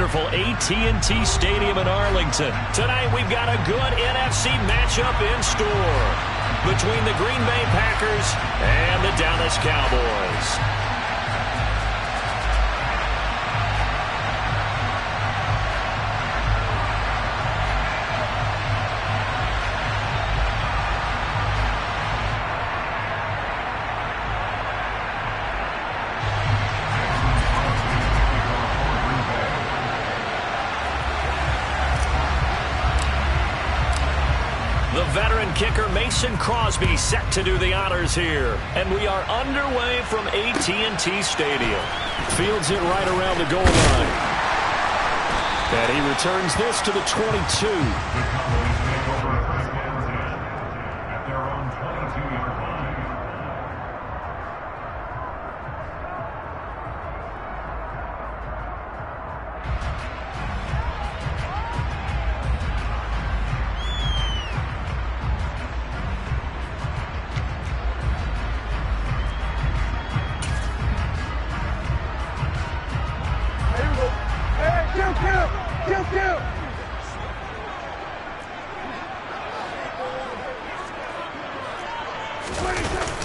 wonderful AT&T Stadium in Arlington. Tonight we've got a good NFC matchup in store between the Green Bay Packers and the Dallas Cowboys. The veteran kicker Mason Crosby set to do the honors here. And we are underway from AT&T Stadium. Fields it right around the goal line. And he returns this to the 22.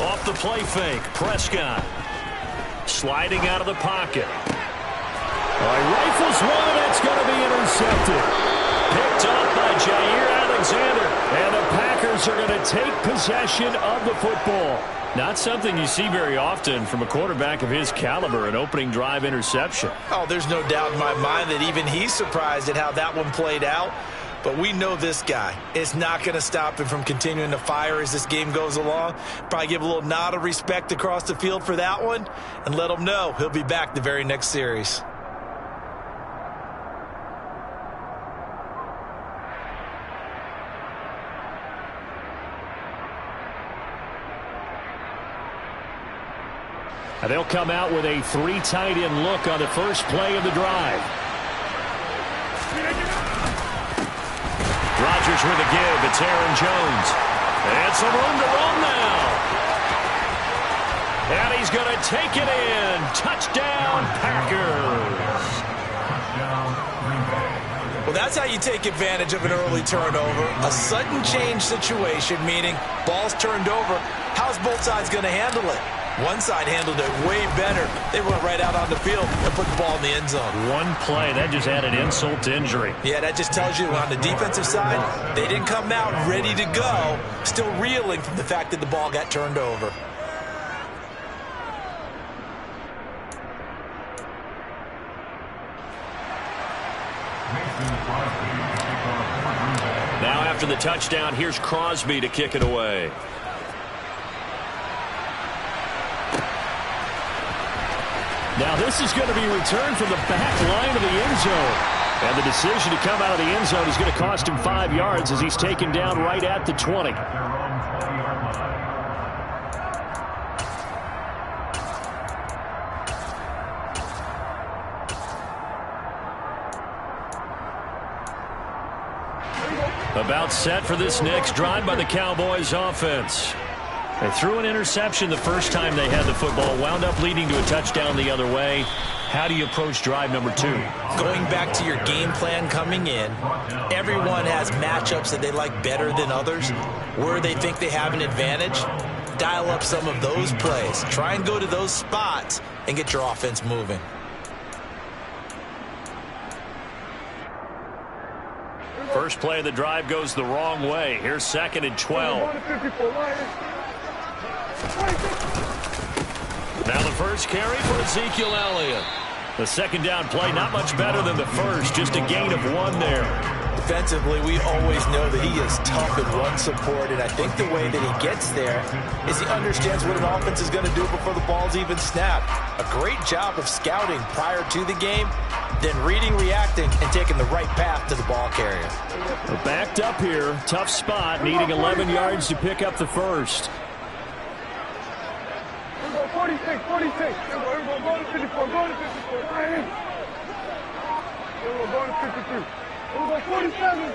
Off the play fake, Prescott. Sliding out of the pocket. Rifles one, that's going to be intercepted. Picked up by Jair Alexander. And the Packers are going to take possession of the football. Not something you see very often from a quarterback of his caliber, an opening drive interception. Oh, there's no doubt in my mind that even he's surprised at how that one played out. But we know this guy is not going to stop him from continuing to fire as this game goes along. Probably give a little nod of respect across the field for that one and let him know he'll be back the very next series. And they'll come out with a three tight end look on the first play of the drive. Rodgers with a give. It's Aaron Jones. And some room to run now. And he's going to take it in. Touchdown, Packers. Well, that's how you take advantage of an early turnover. A sudden change situation, meaning ball's turned over. How's both sides going to handle it? One side handled it way better. They went right out on the field and put the ball in the end zone. One play, that just added insult to injury. Yeah, that just tells you on the defensive side, they didn't come out ready to go, still reeling from the fact that the ball got turned over. Now after the touchdown, here's Crosby to kick it away. Now this is going to be returned from the back line of the end zone. And the decision to come out of the end zone is going to cost him 5 yards as he's taken down right at the 20. About set for this next drive by the Cowboys offense. They threw an interception the first time they had the football, wound up leading to a touchdown the other way. How do you approach drive number 2? Going back to your game plan coming in, everyone has matchups that they like better than others, where they think they have an advantage. Dial up some of those plays. Try and go to those spots and get your offense moving. First play of the drive goes the wrong way. Here's 2nd and 12. Now the first carry for Ezekiel Elliott. The second down play, not much better than the first, just a gain of 1 there. Defensively, we always know that he is tough in run support, and I think the way that he gets there is he understands what an offense is going to do before the ball's even snapped. A great job of scouting prior to the game, then reading, reacting, and taking the right path to the ball carrier. We're backed up here, tough spot, needing 11 yards to pick up the first. 46. Go to 54. Go to 54. Go to 53. Go 47.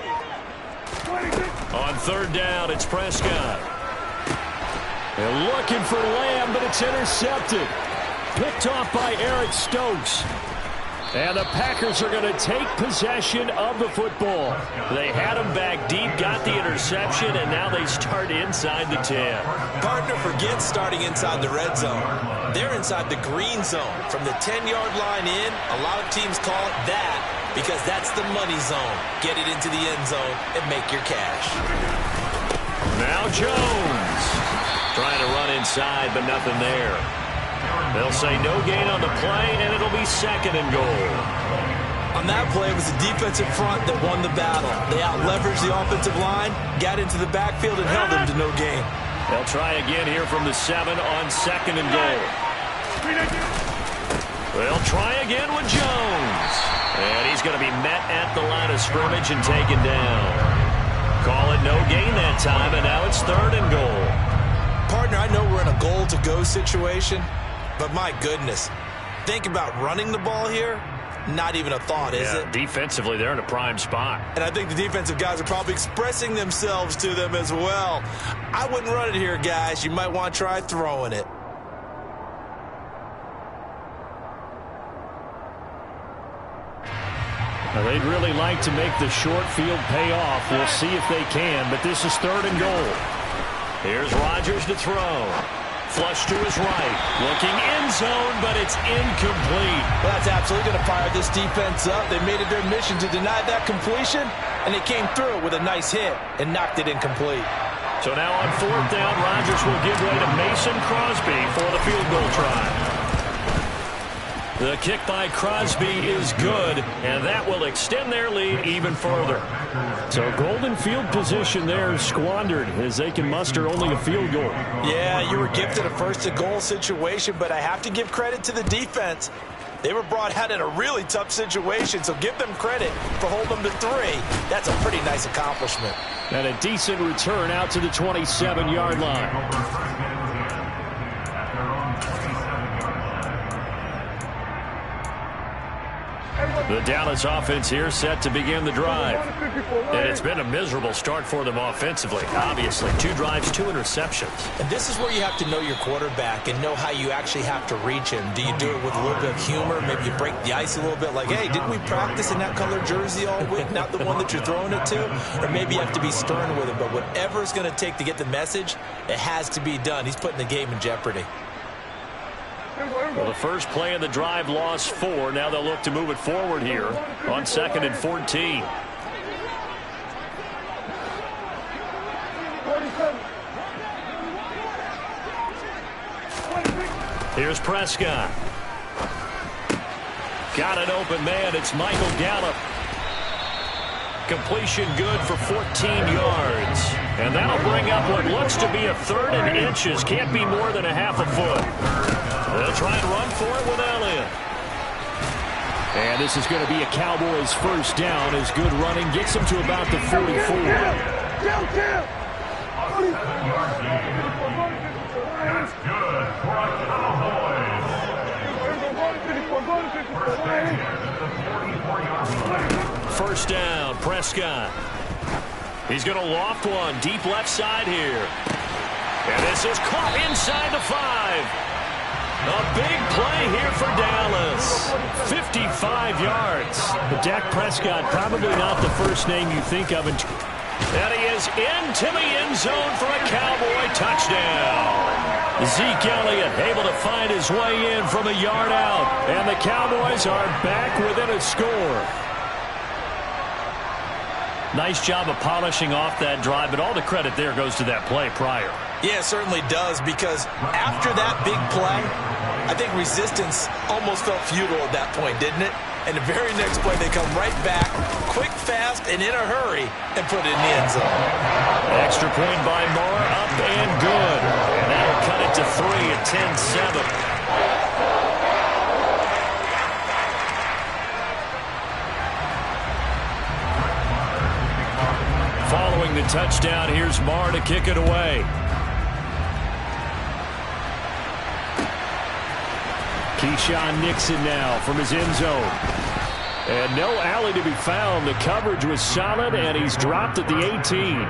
26. On third down, it's Prescott. They're looking for Lamb, but it's intercepted. Picked off by Eric Stokes. And the Packers are going to take possession of the football. They had him back deep, got the interception, and now they start inside the 10. Partner forgets starting inside the red zone. They're inside the green zone. From the 10-yard line in, a lot of teams call it that because that's the money zone. Get it into the end zone and make your cash. Now Jones trying to run inside, but nothing there. They'll say no gain on the play, and it'll be 2nd and goal. On that play, it was the defensive front that won the battle. They out-leveraged the offensive line, got into the backfield, and held them to no gain. They'll try again here from the 7 on 2nd and goal. They'll try again with Jones. And he's going to be met at the line of scrimmage and taken down. Call it no gain that time, and now it's 3rd and goal. Partner, I know we're in a goal-to-go situation, but my goodness, think about running the ball here. Not even a thought, is it? Defensively, they're in a prime spot. And I think the defensive guys are probably expressing themselves to them as well. I wouldn't run it here, guys. You might want to try throwing it. Now, they'd really like to make the short field pay off. We'll see if they can, but this is 3rd and goal. Here's Rodgers to throw. Flush to his right. Looking end zone, but it's incomplete. Well, that's absolutely going to fire this defense up. They made it their mission to deny that completion, and they came through with a nice hit and knocked it incomplete. So now on 4th down, Rodgers will give way to Mason Crosby for the field goal try. The kick by Crosby is good, and that will extend their lead even further. So golden field position there squandered as they can muster only a field goal. Yeah, you were gifted a 1st and goal situation, but I have to give credit to the defense. They were brought out in a really tough situation, so give them credit for holding them to 3. That's a pretty nice accomplishment. And a decent return out to the 27-yard line. The Dallas offense here set to begin the drive. And it's been a miserable start for them offensively. Obviously, 2 drives, 2 interceptions. And this is where you have to know your quarterback and know how you actually have to reach him. Do you do it with a little bit of humor? Maybe you break the ice a little bit like, hey, didn't we practice in that color jersey all week? Not the one that you're throwing it to? Or maybe you have to be stern with him. But whatever it's going to take to get the message, it has to be done. He's putting the game in jeopardy. Well, the first play of the drive lost 4. Now they'll look to move it forward here on 2nd and 14. Here's Prescott. Got an open man. It's Michael Gallup. Completion good for 14 yards. And that'll bring up what looks to be a 3rd and inches. Can't be more than a half a foot. They'll try and run for it with Elliott. And this is going to be a Cowboys 1st down as good running gets them to about the 44. That's good for a Cowboys. 1st down, Prescott. He's going to loft one deep left side here. And this is caught inside the 5. A big play here for Dallas. 55 yards. But Dak Prescott, probably not the first name you think of. And he is into the end zone for a Cowboy touchdown. Zeke Elliott able to find his way in from a yard out. And the Cowboys are back within a score. Nice job of polishing off that drive, but all the credit there goes to that play prior. Yeah, it certainly does, because after that big play, I think resistance almost felt futile at that point, didn't it? And the very next play, they come right back, quick, fast, and in a hurry, and put it in the end zone. Extra point by Moore, up and good. And that'll cut it to 3 at 10-7. Following the touchdown, here's Marr to kick it away. Keyshawn Nixon now from his end zone. And no alley to be found. The coverage was solid, and he's dropped at the 18.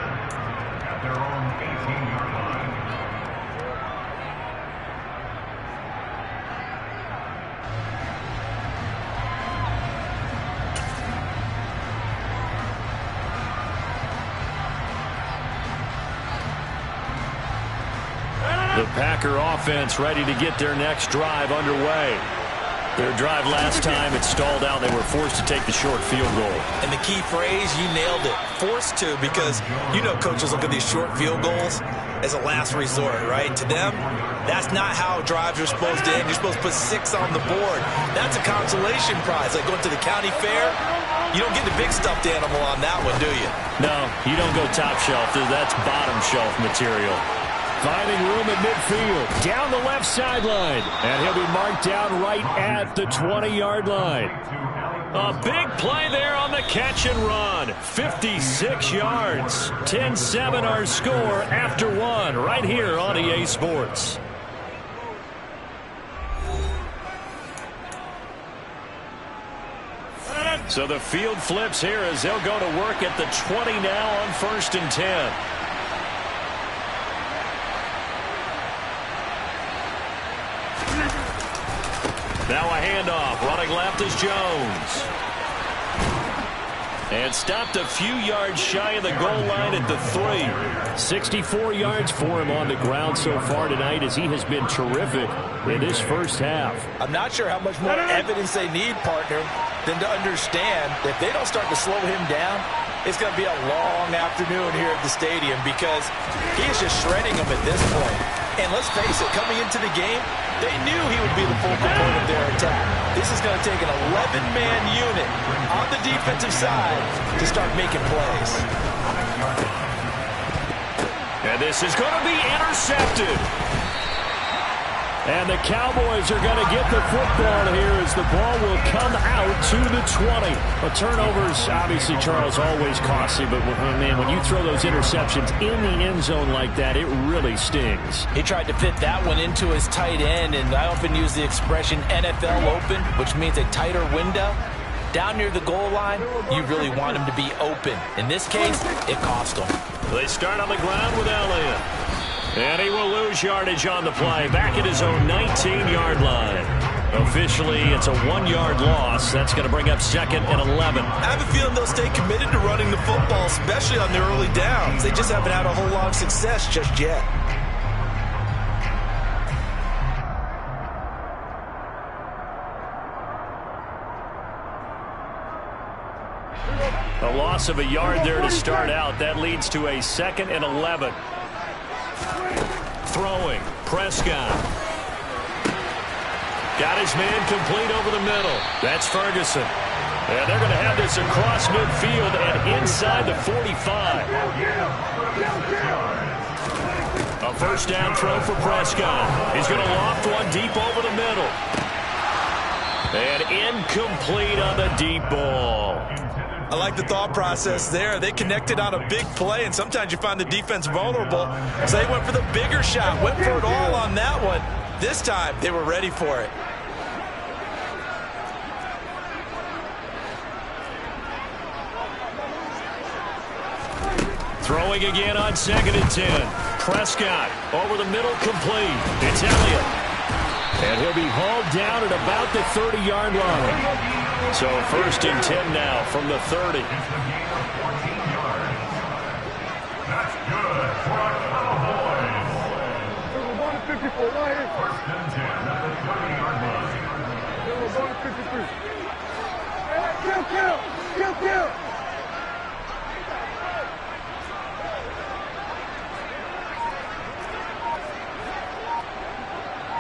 The Packer offense ready to get their next drive underway. Their drive last time, it stalled out. They were forced to take the short field goal. And the key phrase, you nailed it. Forced to, because you know coaches look at these short field goals as a last resort, right? To them, that's not how drives are supposed to end. You're supposed to put 6 on the board. That's a consolation prize. Like going to the county fair, you don't get the big stuffed animal on that one, do you? No, you don't go top shelf. That's bottom shelf material. Finding room at midfield. Down the left sideline. And he'll be marked down right at the 20-yard line. A big play there on the catch and run. 56 yards. 10-7 our score after 1 right here on EA Sports. So the field flips here as they'll go to work at the 20 now on 1st and 10. Now a handoff. Running left is Jones. And stopped a few yards shy of the goal line at the 3. 64 yards for him on the ground so far tonight as he has been terrific in this first half. I'm not sure how much more evidence they need, partner, than to understand that if they don't start to slow him down, it's going to be a long afternoon here at the stadium because he is just shredding them at this point. And let's face it, coming into the game, they knew he would be the focal point of their attack. This is going to take an 11-man unit on the defensive side to start making plays. And this is going to be intercepted. And the Cowboys are going to get the football here as the ball will come out to the 20. Well, turnovers, obviously, Charles, always costly. But, man, when you throw those interceptions in the end zone like that, it really stings. He tried to fit that one into his tight end, and I often use the expression NFL open, which means a tighter window. Down near the goal line, you really want him to be open. In this case, it cost him. They start on the ground with Elliott. And he will lose yardage on the play. Back at his own 19-yard line. Officially, it's a 1-yard loss. That's going to bring up 2nd and 11. I have a feeling they'll stay committed to running the football, especially on their early downs. They just haven't had a whole lot of success just yet. A loss of a yard there to start out. That leads to a 2nd and 11. Throwing. Prescott. Got his man complete over the middle. That's Ferguson. And they're going to have this across midfield and inside the 45. A first down throw for Prescott. He's going to loft one deep over the middle. And incomplete on the deep ball. I like the thought process there. They connected on a big play, and sometimes you find the defense vulnerable. So they went for the bigger shot, went for it all on that one. This time, they were ready for it. Throwing again on 2nd and 10. Prescott over the middle, complete. It's Elliott. And he'll be hauled down at about the 30-yard line. So 1st and 10 now from the 30. That's good for a Cowboys. 54 right here. 1st and 10 at the 30-yard line. 53. Kill.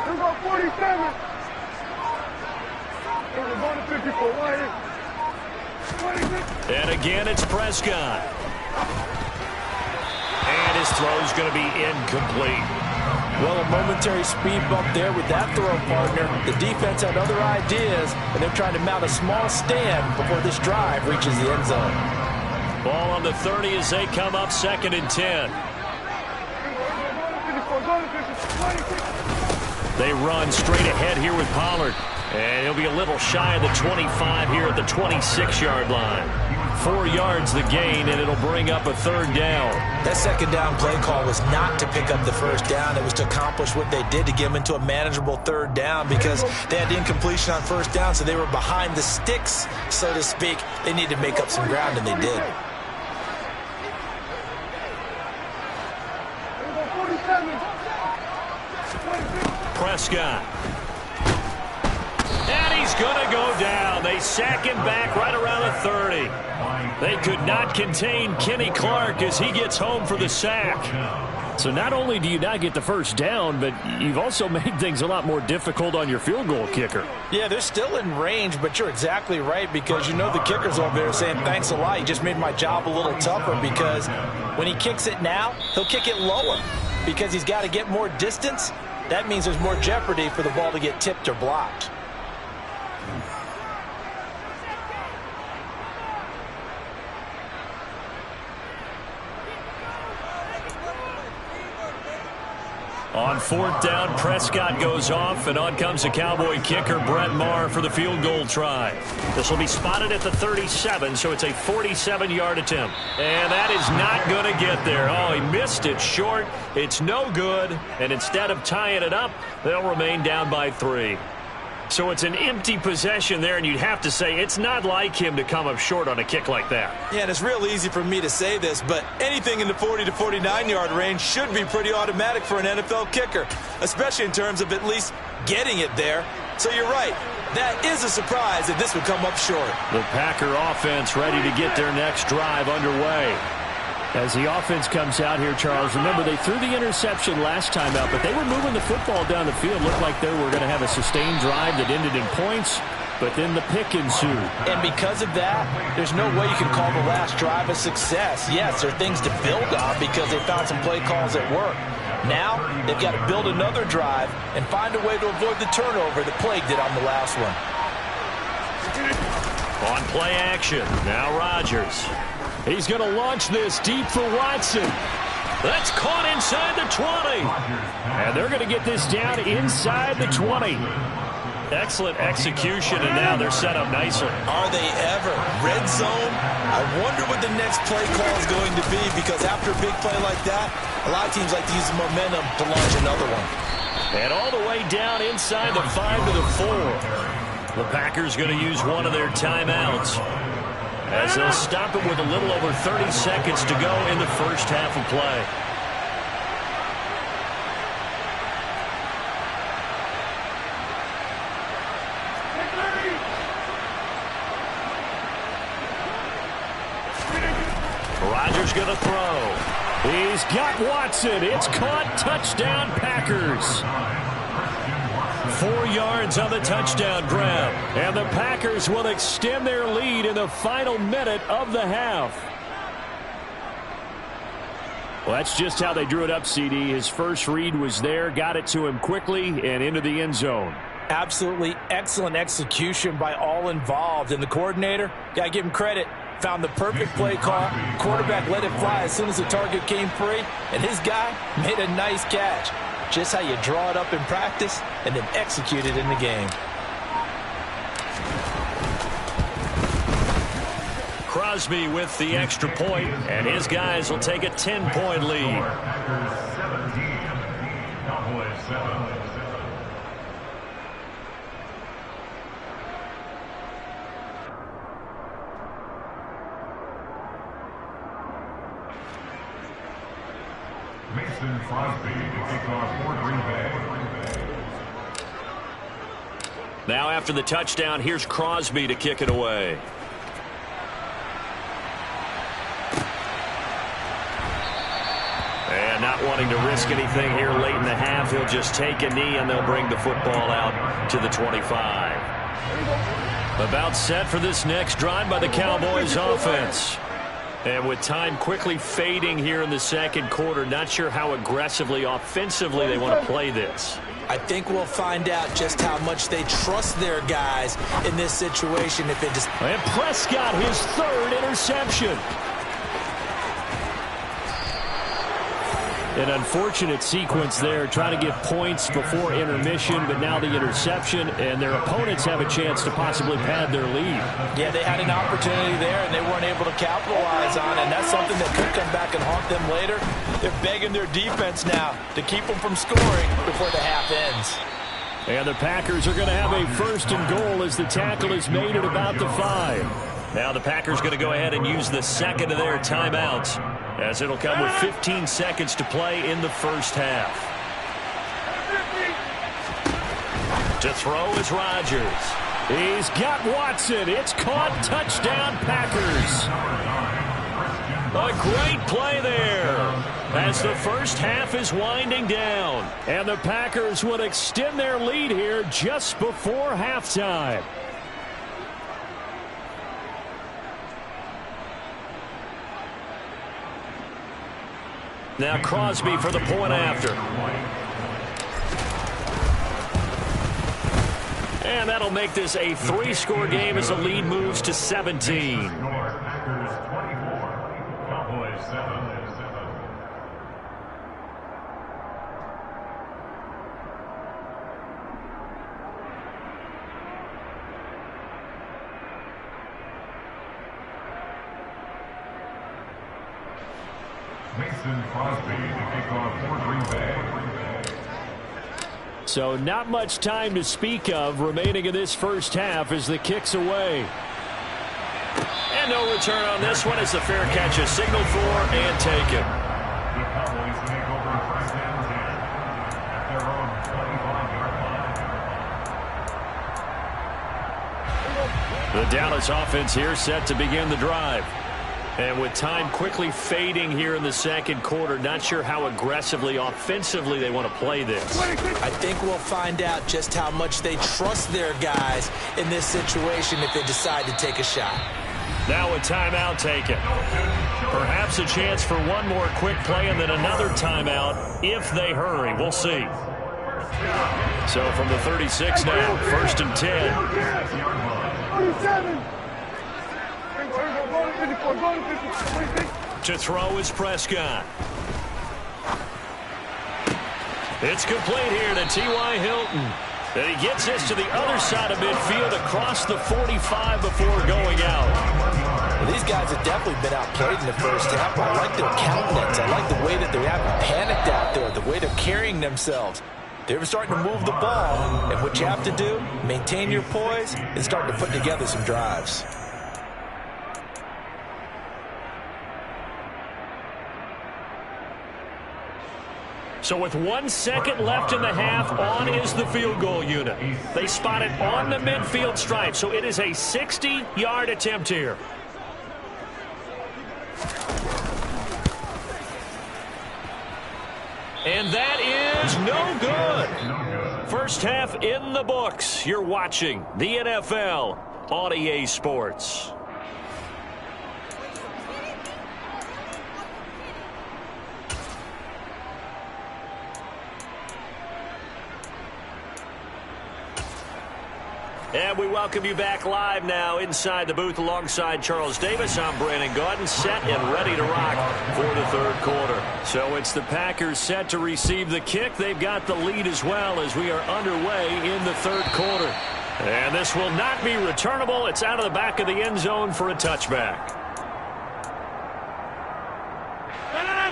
Here go 47. And again, it's Prescott. And his throw's going to be incomplete. Well, a momentary speed bump there with that throw, partner. The defense had other ideas, and they're trying to mount a small stand before this drive reaches the end zone. Ball on the 30 as they come up 2nd and 10. They run straight ahead here with Pollard. And he'll be a little shy of the 25 here at the 26-yard line. 4 yards the gain, and it'll bring up a 3rd down. That 2nd down play call was not to pick up the 1st down. It was to accomplish what they did to get them into a manageable 3rd down because they had incompletion on 1st down, so they were behind the sticks, so to speak. They needed to make up some ground, and they did. Prescott. And he's going to go down. They sack him back right around the 30. They could not contain Kenny Clark as he gets home for the sack. So not only do you not get the first down, but you've also made things a lot more difficult on your field goal kicker. Yeah, they're still in range, but you're exactly right because you know the kicker's over there saying, thanks a lot. You just made my job a little tougher because when he kicks it now, he'll kick it lower because he's got to get more distance. That means there's more jeopardy for the ball to get tipped or blocked. On fourth down, Prescott goes off, and on comes the Cowboy kicker, Brett Maher, for the field goal try. This will be spotted at the 37, so it's a 47-yard attempt. And that is not going to get there. Oh, he missed it short. It's no good. And instead of tying it up, they'll remain down by 3. So it's an empty possession there, and you'd have to say it's not like him to come up short on a kick like that. Yeah, and it's real easy for me to say this, but anything in the 40 to 49-yard range should be pretty automatic for an NFL kicker, especially in terms of at least getting it there. So you're right. That is a surprise that this would come up short. The Packer offense ready to get their next drive underway. As the offense comes out here, Charles, remember they threw the interception last time out, but they were moving the football down the field. Looked like they were going to have a sustained drive that ended in points, but then the pick ensued. And because of that, there's no way you can call the last drive a success. Yes, there are things to build on because they found some play calls at work. Now, they've got to build another drive and find a way to avoid the turnover that plagued it on the last one. On play action, now Rodgers. He's going to launch this deep for Watson. That's caught inside the 20. And they're going to get this down inside the 20. Excellent execution, and now they're set up nicely. Are they ever? Red zone? I wonder what the next play call is going to be because after a big play like that, a lot of teams like to use the momentum to launch another one. And all the way down inside the 5 to the 4. The Packers going to use one of their timeouts, as they'll stop it with a little over 30 seconds to go in the first half of play. Rodgers going to throw. He's got Watson. It's caught. Touchdown, Packers. 4 yards on the touchdown grab. And the Packers will extend their lead in the final minute of the half. Well, that's just how they drew it up, CD. His first read was there, got it to him quickly, and into the end zone. Absolutely excellent execution by all involved. And the coordinator, got to give him credit, found the perfect play call. Quarterback let it fly as soon as the target came free, and his guy made a nice catch. Just how you draw it up in practice and then execute it in the game. Crosby with the extra point, and his guys will take a 10-point lead. Packers 17, Cowboys 7. Mason Crosby to kick off for Green Bay. Now after the touchdown, here's Crosby to kick it away. And not wanting to risk anything here late in the half, he'll just take a knee and they'll bring the football out to the 25. About set for this next drive by the Cowboys offense. And with time quickly fading here in the second quarter, not sure how aggressively, offensively they want to play this. I think we'll find out just how much they trust their guys in this situation. If it just... And Prescott, his third interception. An unfortunate sequence there, trying to get points before intermission, but now the interception, and their opponents have a chance to possibly pad their lead. Yeah, they had an opportunity there, and they weren't able to capitalize on it, and that's something that could come back and haunt them later. They're begging their defense now to keep them from scoring before the half ends. And the Packers are going to have a first and goal as the tackle is made at about the 5. Now the Packers going to go ahead and use the second of their timeouts, as it'll come with 15 seconds to play in the first half. To throw is Rodgers. He's got Watson. It's caught. Touchdown, Packers. A great play there as the first half is winding down. And the Packers would extend their lead here just before halftime. Now Crosby for the point after. And that'll make this a 3-score game as the lead moves to 17. Mason Crosby to kick off for Green Bay. So not much time to speak of remaining in this first half as the kick's away. And no return on this one as the fair catch is signaled for and taken. The Cowboys take over first and 10 at their own 25-yard line. The Dallas offense here set to begin the drive. And with time quickly fading here in the second quarter, not sure how aggressively, offensively they want to play this. I think we'll find out just how much they trust their guys in this situation if they decide to take a shot. Now a timeout taken. Perhaps a chance for one more quick play and then another timeout if they hurry. We'll see. So from the 36 now, 1st and 10. 47. To throw is Prescott. It's complete here to T.Y. Hilton. And he gets this to the other side of midfield across the 45 before going out. Well, these guys have definitely been outplayed in the first half. I like their countenance. I like the way that they haven't panicked out there, the way they're carrying themselves. They're starting to move the ball. And what you have to do, maintain your poise and start to put together some drives. So with 1 second left in the half, on is the field goal unit. They spot it on the midfield stripe, so it is a 60-yard attempt here. And that is no good. First half in the books. You're watching the NFL on EA Sports. And we welcome you back live now inside the booth alongside Charles Davis. I'm Brandon Gaudin, set and ready to rock for the third quarter. So it's the Packers set to receive the kick. They've got the lead as well as we are underway in the third quarter. And this will not be returnable. It's out of the back of the end zone for a touchback.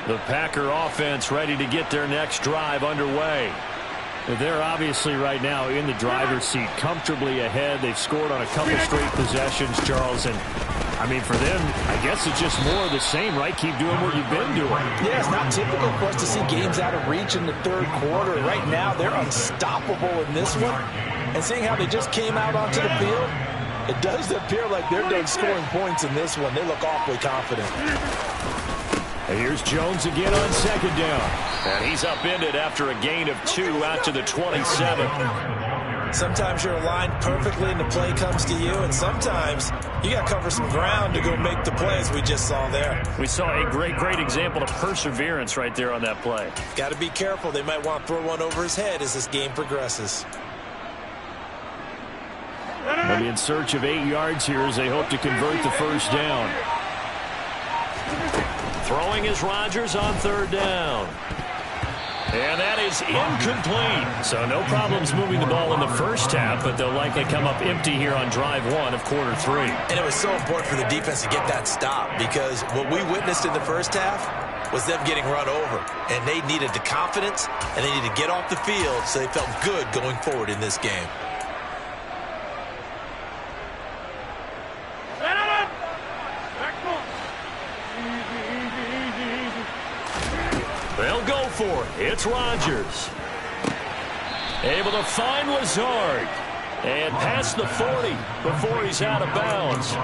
The Packer offense ready to get their next drive underway. They're obviously right now in the driver's seat, comfortably ahead. They've scored on a couple straight possessions, Charles. And, I mean, for them, I guess it's just more of the same, right? Keep doing what you've been doing. Yeah, it's not typical for us to see games out of reach in the third quarter. Right now, they're unstoppable in this one. And seeing how they just came out onto the field, it does appear like they're done scoring points in this one. They look awfully confident. And here's Jones again on second down. And he's upended after a gain of 2 out to the 27. Sometimes you're aligned perfectly and the play comes to you, and sometimes you got to cover some ground to go make the plays we just saw there. We saw a great example of perseverance right there on that play. Got to be careful. They might want to throw one over his head as this game progresses. They'll be in search of 8 yards here as they hope to convert the first down. Throwing is Rodgers on third down. And that is incomplete. So no problems moving the ball in the first half, but they'll likely come up empty here on drive 1 of quarter 3. And it was so important for the defense to get that stop because what we witnessed in the first half was them getting run over. And they needed the confidence, and they needed to get off the field so they felt good going forward in this game. Easy. They'll go for it. It's Rodgers. Able to find Lazard. And past the 40 before he's out of bounds.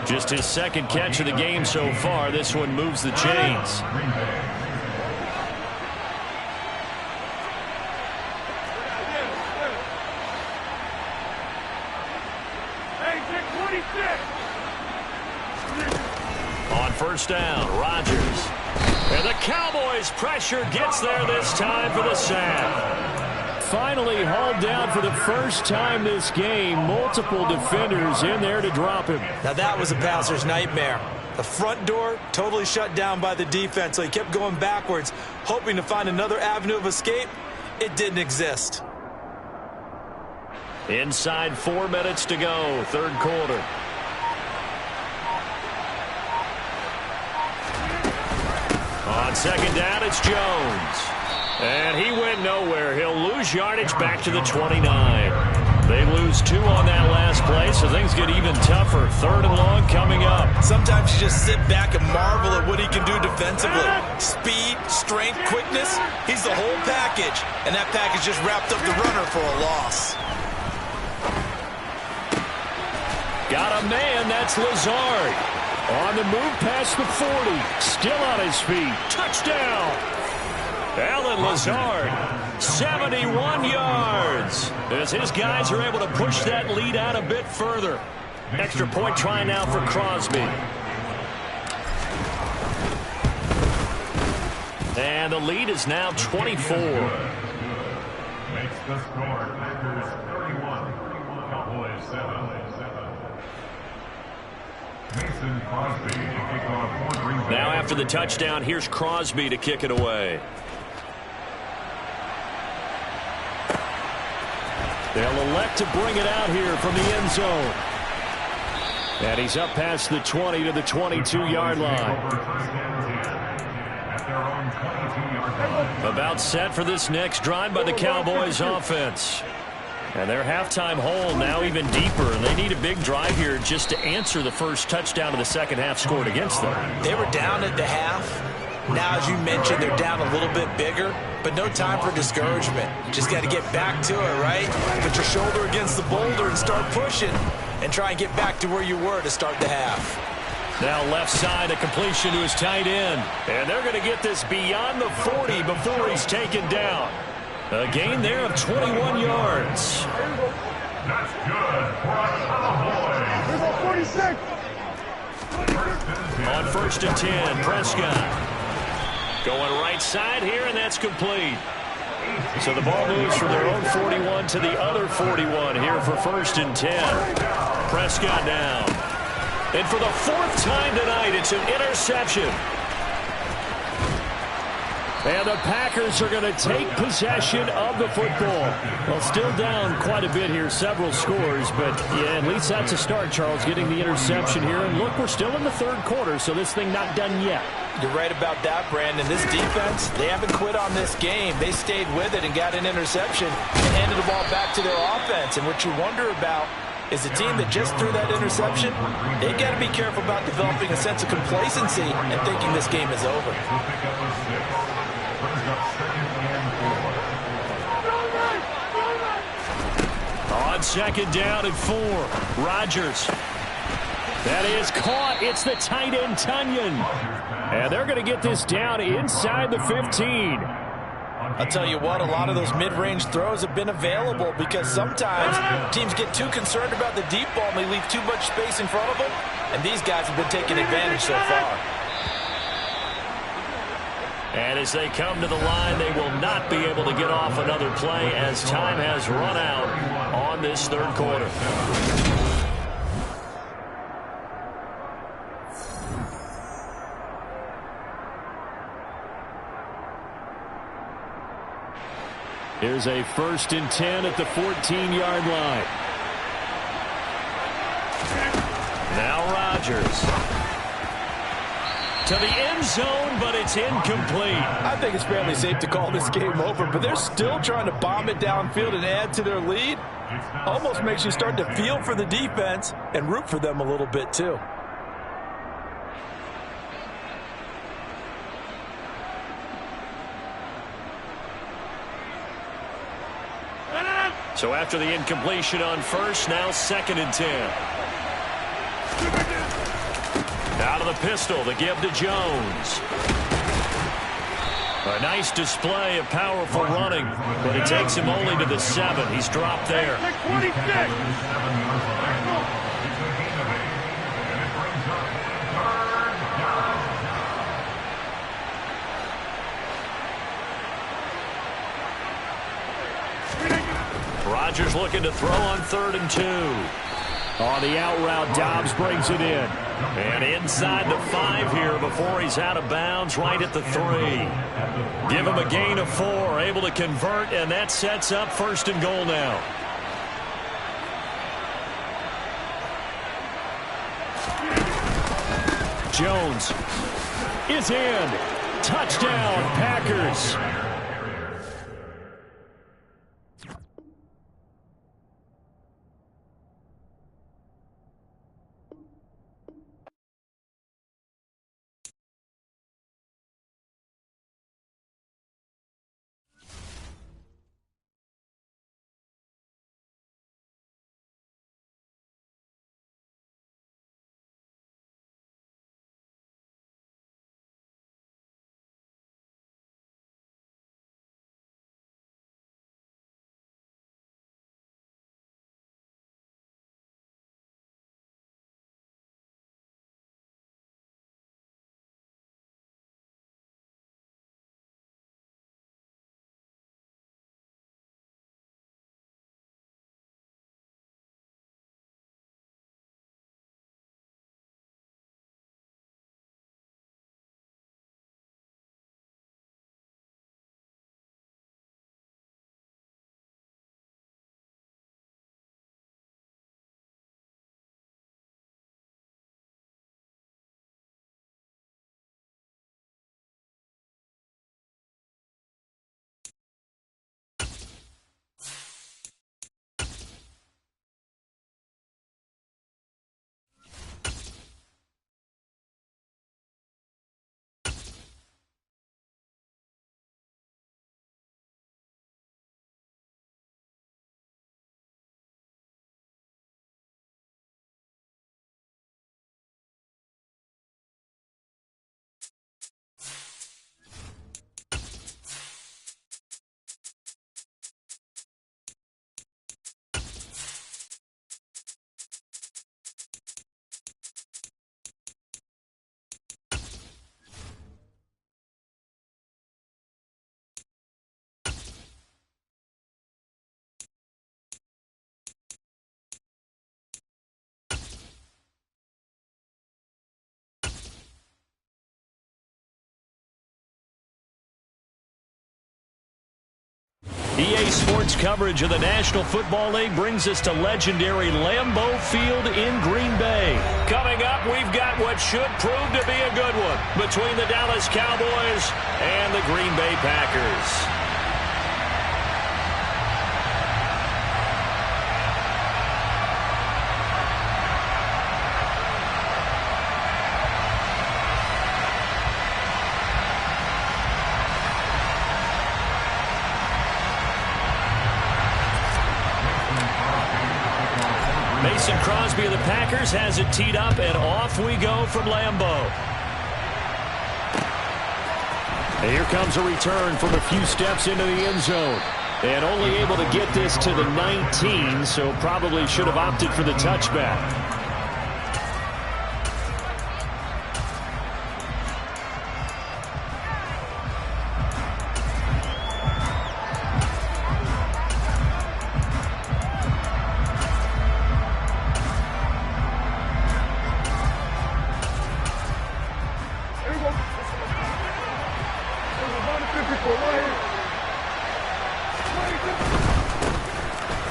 Just his second catch of the game so far. This one moves the chains. On first down, Rodgers. And the Cowboys' pressure gets there this time for the sack. Finally hauled down for the first time this game. Multiple defenders in there to drop him. Now that was a passer's nightmare. The front door totally shut down by the defense, so he kept going backwards, hoping to find another avenue of escape. It didn't exist. Inside 4 minutes to go, third quarter. On second down, it's Jones. And he went nowhere. He'll lose yardage back to the 29. They lose 2 on that last play, so things get even tougher. Third and long coming up. Sometimes you just sit back and marvel at what he can do defensively. Speed, strength, quickness. He's the whole package. And that package just wrapped up the runner for a loss. Got a man, that's Lazard. On the move past the 40. Still on his feet. Touchdown. Allen Lazard, 71 yards. As his guys are able to push that lead out a bit further. Extra point try now for Crosby. And the lead is now 24. Makes the score. Packers 31. Cowboys 7. Mason Crosby to kick off for Green Bay. Now after the touchdown, here's Crosby to kick it away. They'll elect to bring it out here from the end zone. And he's up past the 20 to the 22-yard line. About set for this next drive by the Cowboys offense. And their halftime hole now even deeper. And they need a big drive here just to answer the first touchdown of the second half scored against them. They were down at the half. Now, as you mentioned, they're down a little bit bigger, but no time for discouragement. Just got to get back to it, right? Put your shoulder against the boulder and start pushing and try and get back to where you were to start the half. Now left side, a completion to his tight end. And they're going to get this beyond the 40 before he's taken down. A gain there of 21 yards. That's good for a Cowboys. 46. On first and 10, Prescott. Going right side here, and that's complete. So the ball moves from their own 41 to the other 41 here for first and 10. Prescott down. And for the 4th time tonight, it's an interception. And the Packers are going to take possession of the football. Well, still down quite a bit here, several scores. But, yeah, at least that's a start, Charles, getting the interception here. And, look, we're still in the third quarter, so this thing not done yet. You're right about that, Brandon. This defense, they haven't quit on this game. They stayed with it and got an interception and handed the ball back to their offense. And what you wonder about is the team that just threw that interception, they've got to be careful about developing a sense of complacency and thinking this game is over. On second down and 4, Rodgers. That is caught. It's the tight end, Tunyon. And they're going to get this down inside the 15. I'll tell you what, a lot of those mid-range throws have been available because sometimes teams get too concerned about the deep ball and they leave too much space in front of them, and these guys have been taking advantage so far. And as they come to the line, they will not be able to get off another play as time has run out on this third quarter. Here's a first and 10 at the 14-yard line. Now Rodgers. To the end zone, but it's incomplete. I think it's fairly safe to call this game over, but they're still trying to bomb it downfield and add to their lead. Almost makes you start to feel for the defense and root for them a little bit, too. So after the incompletion on first, now 2nd and 10. Out of the pistol, the give to Jones. A nice display of powerful running, but it takes him only to the 7. He's dropped there. 26. Rodgers looking to throw on 3rd and 2. On the out route, Dobbs brings it in. And inside the 5 here before he's out of bounds, right at the 3. Give him a gain of 4, able to convert, and that sets up 1st and goal now. Jones is in. Touchdown, Packers. EA Sports coverage of the National Football League brings us to legendary Lambeau Field in Green Bay. Coming up, we've got what should prove to be a good one between the Dallas Cowboys and the Green Bay Packers. Mason Crosby of the Packers has it teed up, and off we go from Lambeau. And here comes a return from a few steps into the end zone. And only able to get this to the 19, so probably should have opted for the touchback.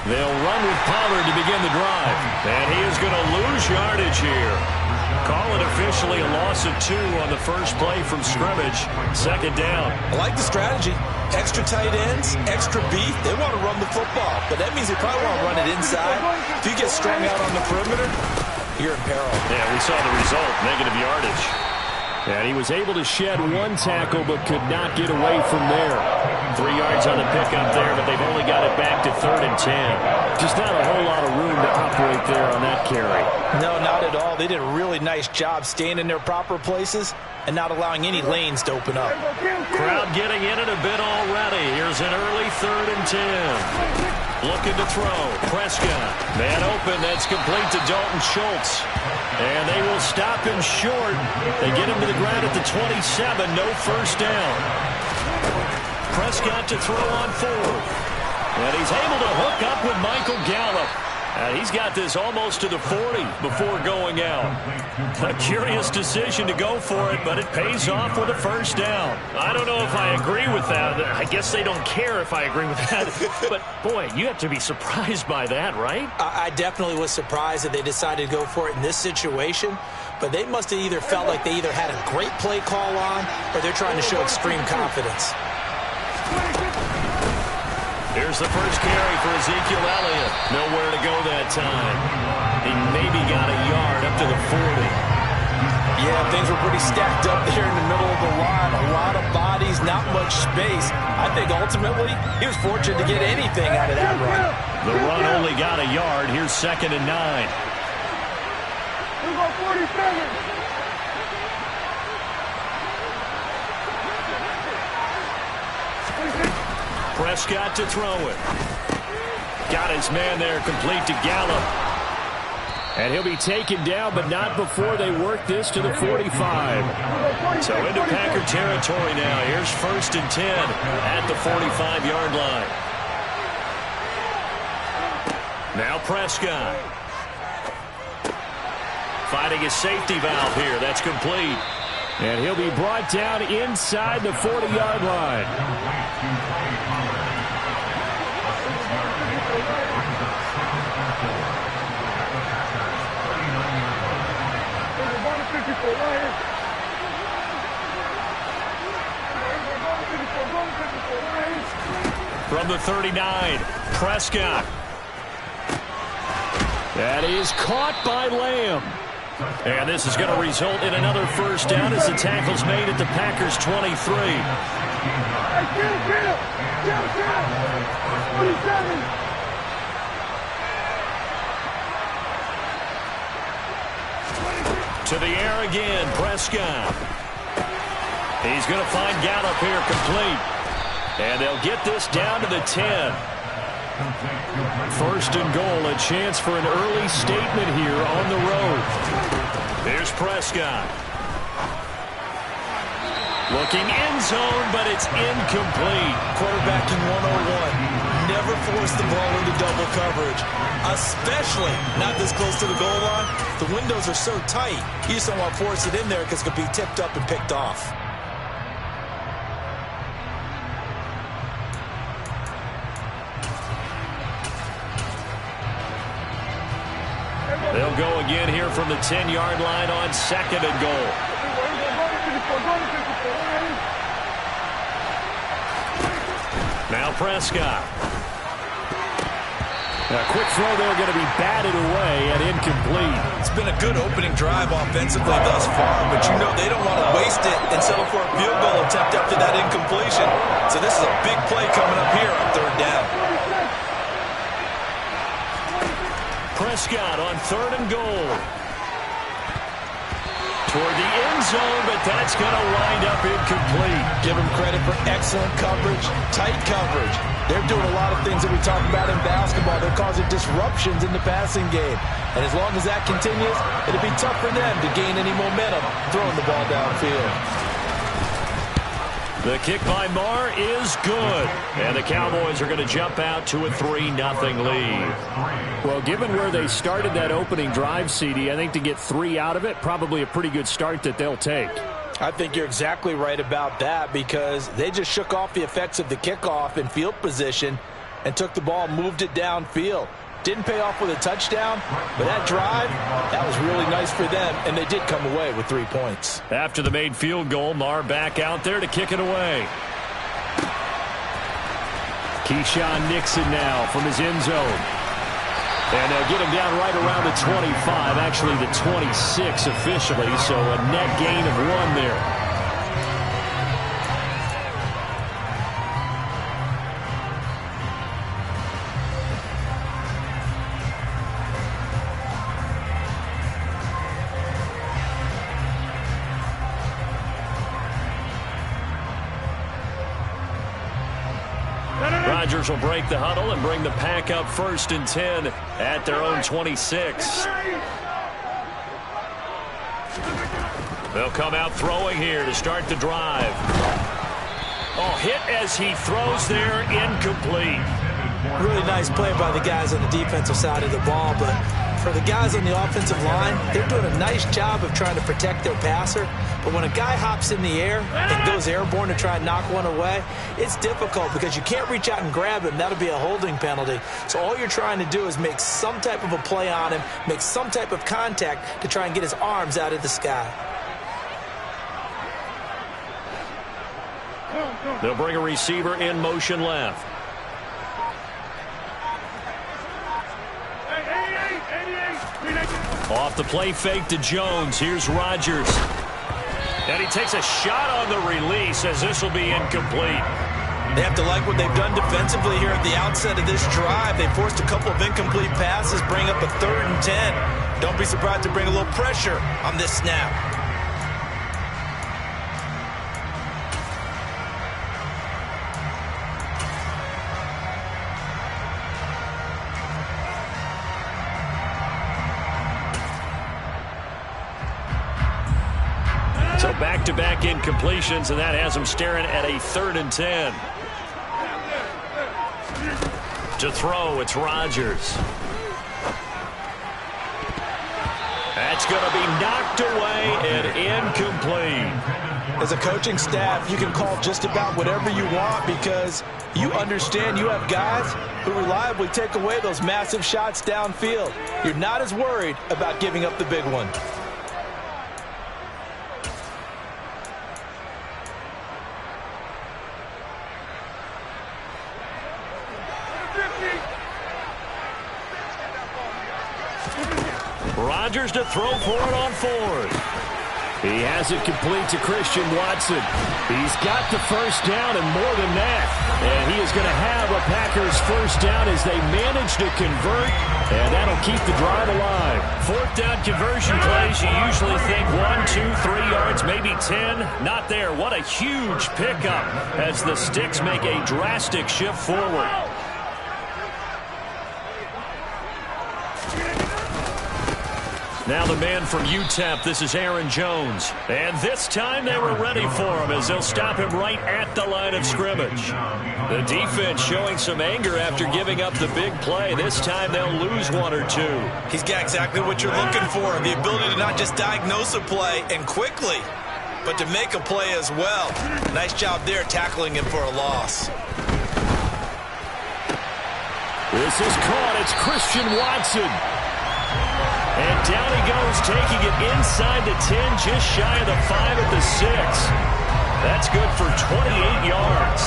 They'll run with Pollard to begin the drive. And he is going to lose yardage here. Call it officially a loss of 2 on the first play from scrimmage. 2nd down. I like the strategy. Extra tight ends, extra beef. They want to run the football, but that means they probably want to run it inside. If you get strung out on the perimeter, you're in peril. Yeah, we saw the result, negative yardage. And he was able to shed one tackle but could not get away from there. 3 yards on the pickup there, but they've only got it back to 3rd and 10. Just not a whole lot of room to operate there on that carry. No, not at all. They did a really nice job staying in their proper places and not allowing any lanes to open up. Crowd getting in it a bit already. Here's an early 3rd and 10. Looking to throw. Prescott. Man open. That's complete to Dalton Schultz. And they will stop him short. They get him to the ground at the 27. No first down. Prescott to throw on 4th. And he's able to hook up with Michael Gallup. And he's got this almost to the 40 before going out. A curious decision to go for it, but it pays off with a first down. I don't know if I agree with that. I guess they don't care if I agree with that. But, boy, you have to be surprised by that, right? I definitely was surprised that they decided to go for it in this situation. But they must have either felt like they either had a great play call on or they're trying to show extreme confidence. Here's the first carry for Ezekiel Elliott. Nowhere to go that time. He maybe got a yard up to the 40. Yeah, things were pretty stacked up there in the middle of the line. A lot of bodies, not much space. I think ultimately he was fortunate to get anything out of that run. The run only got a yard. Here's 2nd and 9. We got 47. Prescott to throw it. Got his man there, complete to Gallup. And he'll be taken down, but not before they work this to the 45. So into Packer territory now. Here's 1st and 10 at the 45-yard line. Now Prescott. Fighting a safety valve here. That's complete. And he'll be brought down inside the 40-yard line. From the 39, Prescott. That is caught by Lamb. And this is going to result in another first down as the tackle's made at the Packers' 23. To the air again, Prescott. He's going to find Gallup here complete. And they'll get this down to the 10. 1st and goal, a chance for an early statement here on the road. Here's Prescott. Looking end zone, but it's incomplete. Quarterbacking 101. Never force the ball into double coverage, especially not this close to the goal line. The windows are so tight, you just don't want to force it in there because it could be tipped up and picked off. They'll go again here from the 10-yard line on 2nd and goal. Now Prescott. A quick throw there going to be batted away and incomplete. It's been a good opening drive offensively thus far, but you know they don't want to waste it and settle for a field goal attempt after that incompletion. So this is a big play coming up here on 3rd down. Prescott on 3rd and goal. Toward the end zone, but that's going to wind up incomplete. Give them credit for excellent coverage, tight coverage. They're doing a lot of things that we talk about in basketball. They're causing disruptions in the passing game. And as long as that continues, it'll be tough for them to gain any momentum throwing the ball downfield. The kick by Marr is good. And the Cowboys are going to jump out to a 3-0 lead. Well, given where they started that opening drive, CD, I think to get 3 out of it, probably a pretty good start that they'll take. I think you're exactly right about that because they just shook off the effects of the kickoff in field position and took the ball and moved it downfield. Didn't pay off with a touchdown, but that drive, that was really nice for them, and they did come away with 3 points. After the made field goal, Marr back out there to kick it away. Keyshawn Nixon now from his end zone. And they'll get him down right around the 25, actually the 26 officially, so a net gain of 1 there. Rodgers will break the huddle and bring the pack up 1st and 10 at their own 26. They'll come out throwing here to start the drive. Oh, hit as he throws there, incomplete. Really nice play by the guys on the defensive side of the ball, but for the guys on the offensive line, they're doing a nice job of trying to protect their passer. But when a guy hops in the air and goes airborne to try and knock one away, it's difficult because you can't reach out and grab him. That'll be a holding penalty. So all you're trying to do is make some type of a play on him, make some type of contact to try and get his arms out of the sky. They'll bring a receiver in motion left. Off the play fake to Jones. Here's Rodgers. And he takes a shot on the release as this will be incomplete. They have to like what they've done defensively here at the outset of this drive. They forced a couple of incomplete passes, bring up a 3rd and 10. Don't be surprised to bring a little pressure on this snap. So back-to-back incompletions, and that has them staring at a 3rd and 10. To throw, it's Rodgers. That's going to be knocked away and incomplete. As a coaching staff, you can call just about whatever you want because you understand you have guys who reliably take away those massive shots downfield. You're not as worried about giving up the big one. Rodgers to throw for it on 4th. He has it complete to Christian Watson. He's got the 1st down and more than that. And he is going to have a Packers 1st down as they manage to convert, and that'll keep the drive alive. 4th down conversion plays, you usually think 1, 2, 3 yards, maybe 10. Not there. What a huge pickup as the Sticks make a drastic shift forward. Now the man from UTEP, this is Aaron Jones. And this time they were ready for him as they'll stop him right at the line of scrimmage. The defense showing some anger after giving up the big play. This time they'll lose 1 or 2. He's got exactly what you're looking for, the ability to not just diagnose a play and quickly, but to make a play as well. Nice job there tackling him for a loss. This is caught. It's Christian Watson. And down he goes, taking it inside the 10, just shy of the 5 at the 6. That's good for 28 yards.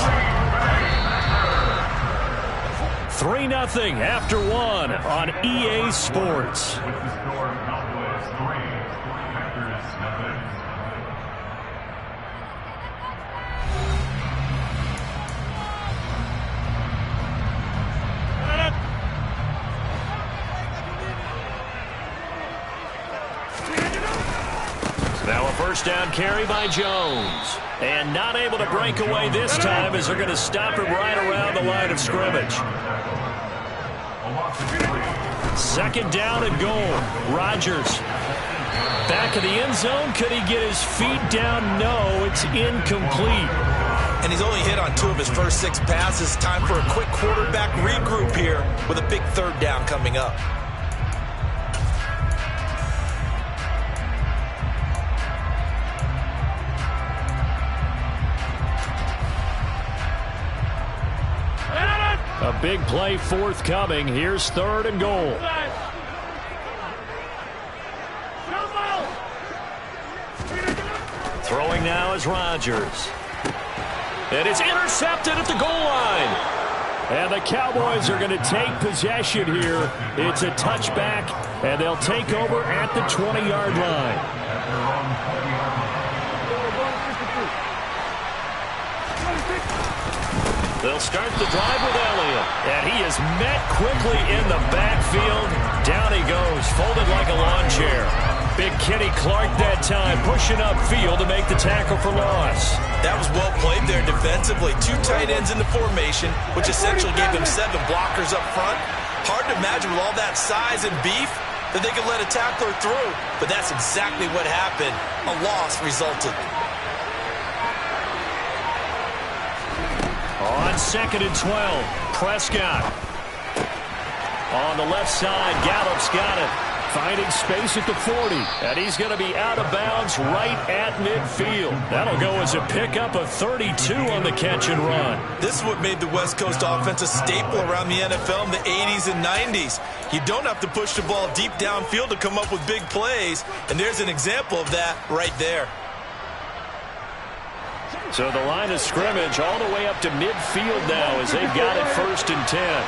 3-0 after 1 on EA Sports. Now a 1st down carry by Jones. And not able to break away this time as they're going to stop him right around the line of scrimmage. 2nd down and goal. Rodgers. Back of the end zone. Could he get his feet down? No, it's incomplete. And he's only hit on 2 of his first 6 passes. Time for a quick quarterback regroup here with a big 3rd down coming up. A big play forthcoming. Here's 3rd and goal. Throwing now is Rodgers. And it's intercepted at the goal line. And the Cowboys are going to take possession here. It's a touchback, and they'll take over at the 20-yard line. They'll start the drive with Elliott. And he is met quickly in the backfield. Down he goes, folded like a lawn chair. Big Kenny Clark that time, pushing upfield to make the tackle for loss. That was well played there defensively. 2 tight ends in the formation, which essentially gave them 7 blockers up front. Hard to imagine with all that size and beef that they could let a tackler through. But that's exactly what happened. A loss resulted. On 2nd and 12, Prescott. On the left side, Gallup's got it. Finding space at the 40. And he's going to be out of bounds right at midfield. That'll go as a pickup of 32 on the catch and run. This is what made the West Coast offense a staple around the NFL in the 80s and 90s. You don't have to push the ball deep downfield to come up with big plays. And there's an example of that right there. So the line of scrimmage all the way up to midfield now as they've got it 1st and 10.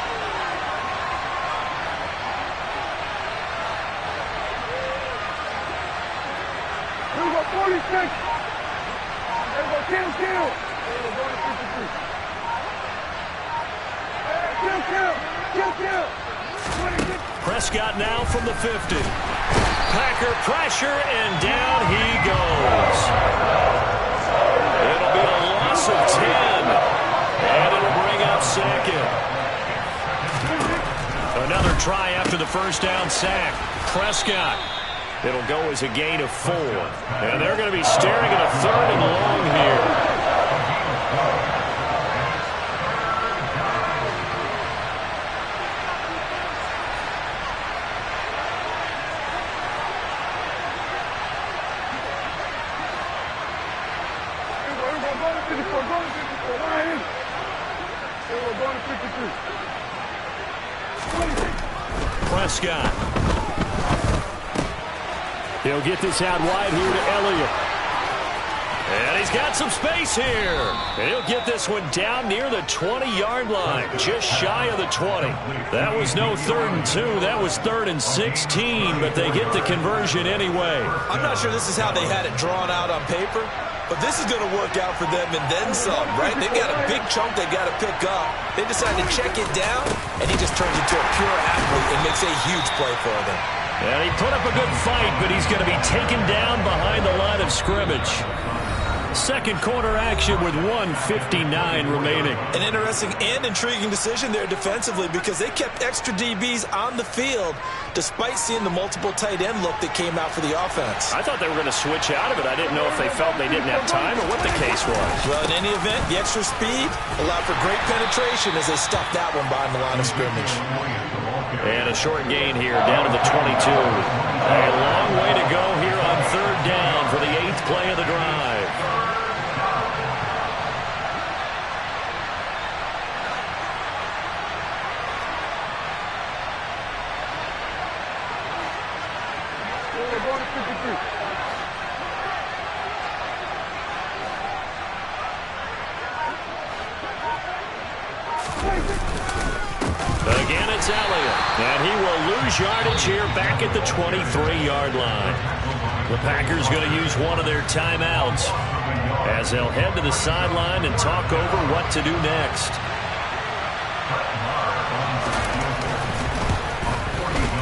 Here we go, 46. There we go, kill. There we go, 53. Kill. 26. Prescott now from the 50. Packer pressure, and down he goes. It'll be a loss of 10, and it'll bring up 2nd. Another try after the first down sack. Prescott. It'll go as a gain of 4, and they're going to be staring at a 3rd and long here. Prescott. He'll get this out wide here to Elliott. And he's got some space here. And he'll get this one down near the 20-yard line, just shy of the 20. That was no 3rd and 2. That was 3rd and 16, but they get the conversion anyway. I'm not sure this is how they had it drawn out on paper, but this is going to work out for them and then some, right? They've got a big chunk they got to pick up. They decide to check it down, and he just turns into a pure athlete and makes a huge play for them. And he put up a good fight, but he's going to be taken down behind the line of scrimmage. Second quarter action with 1:59 remaining. An interesting and intriguing decision there defensively because they kept extra DBs on the field despite seeing the multiple tight end look that came out for the offense. I thought they were going to switch out of it. I didn't know if they felt they didn't have time or what the case was. Well, in any event, the extra speed allowed for great penetration as they stuffed that one behind the line of scrimmage. And a short gain here down to the 22. A long way to go here on 3rd down for the 8th play of the drive. Again, it's Elliott, and he will lose yardage here back at the 23-yard line. The Packers going to use one of their timeouts as they'll head to the sideline and talk over what to do next.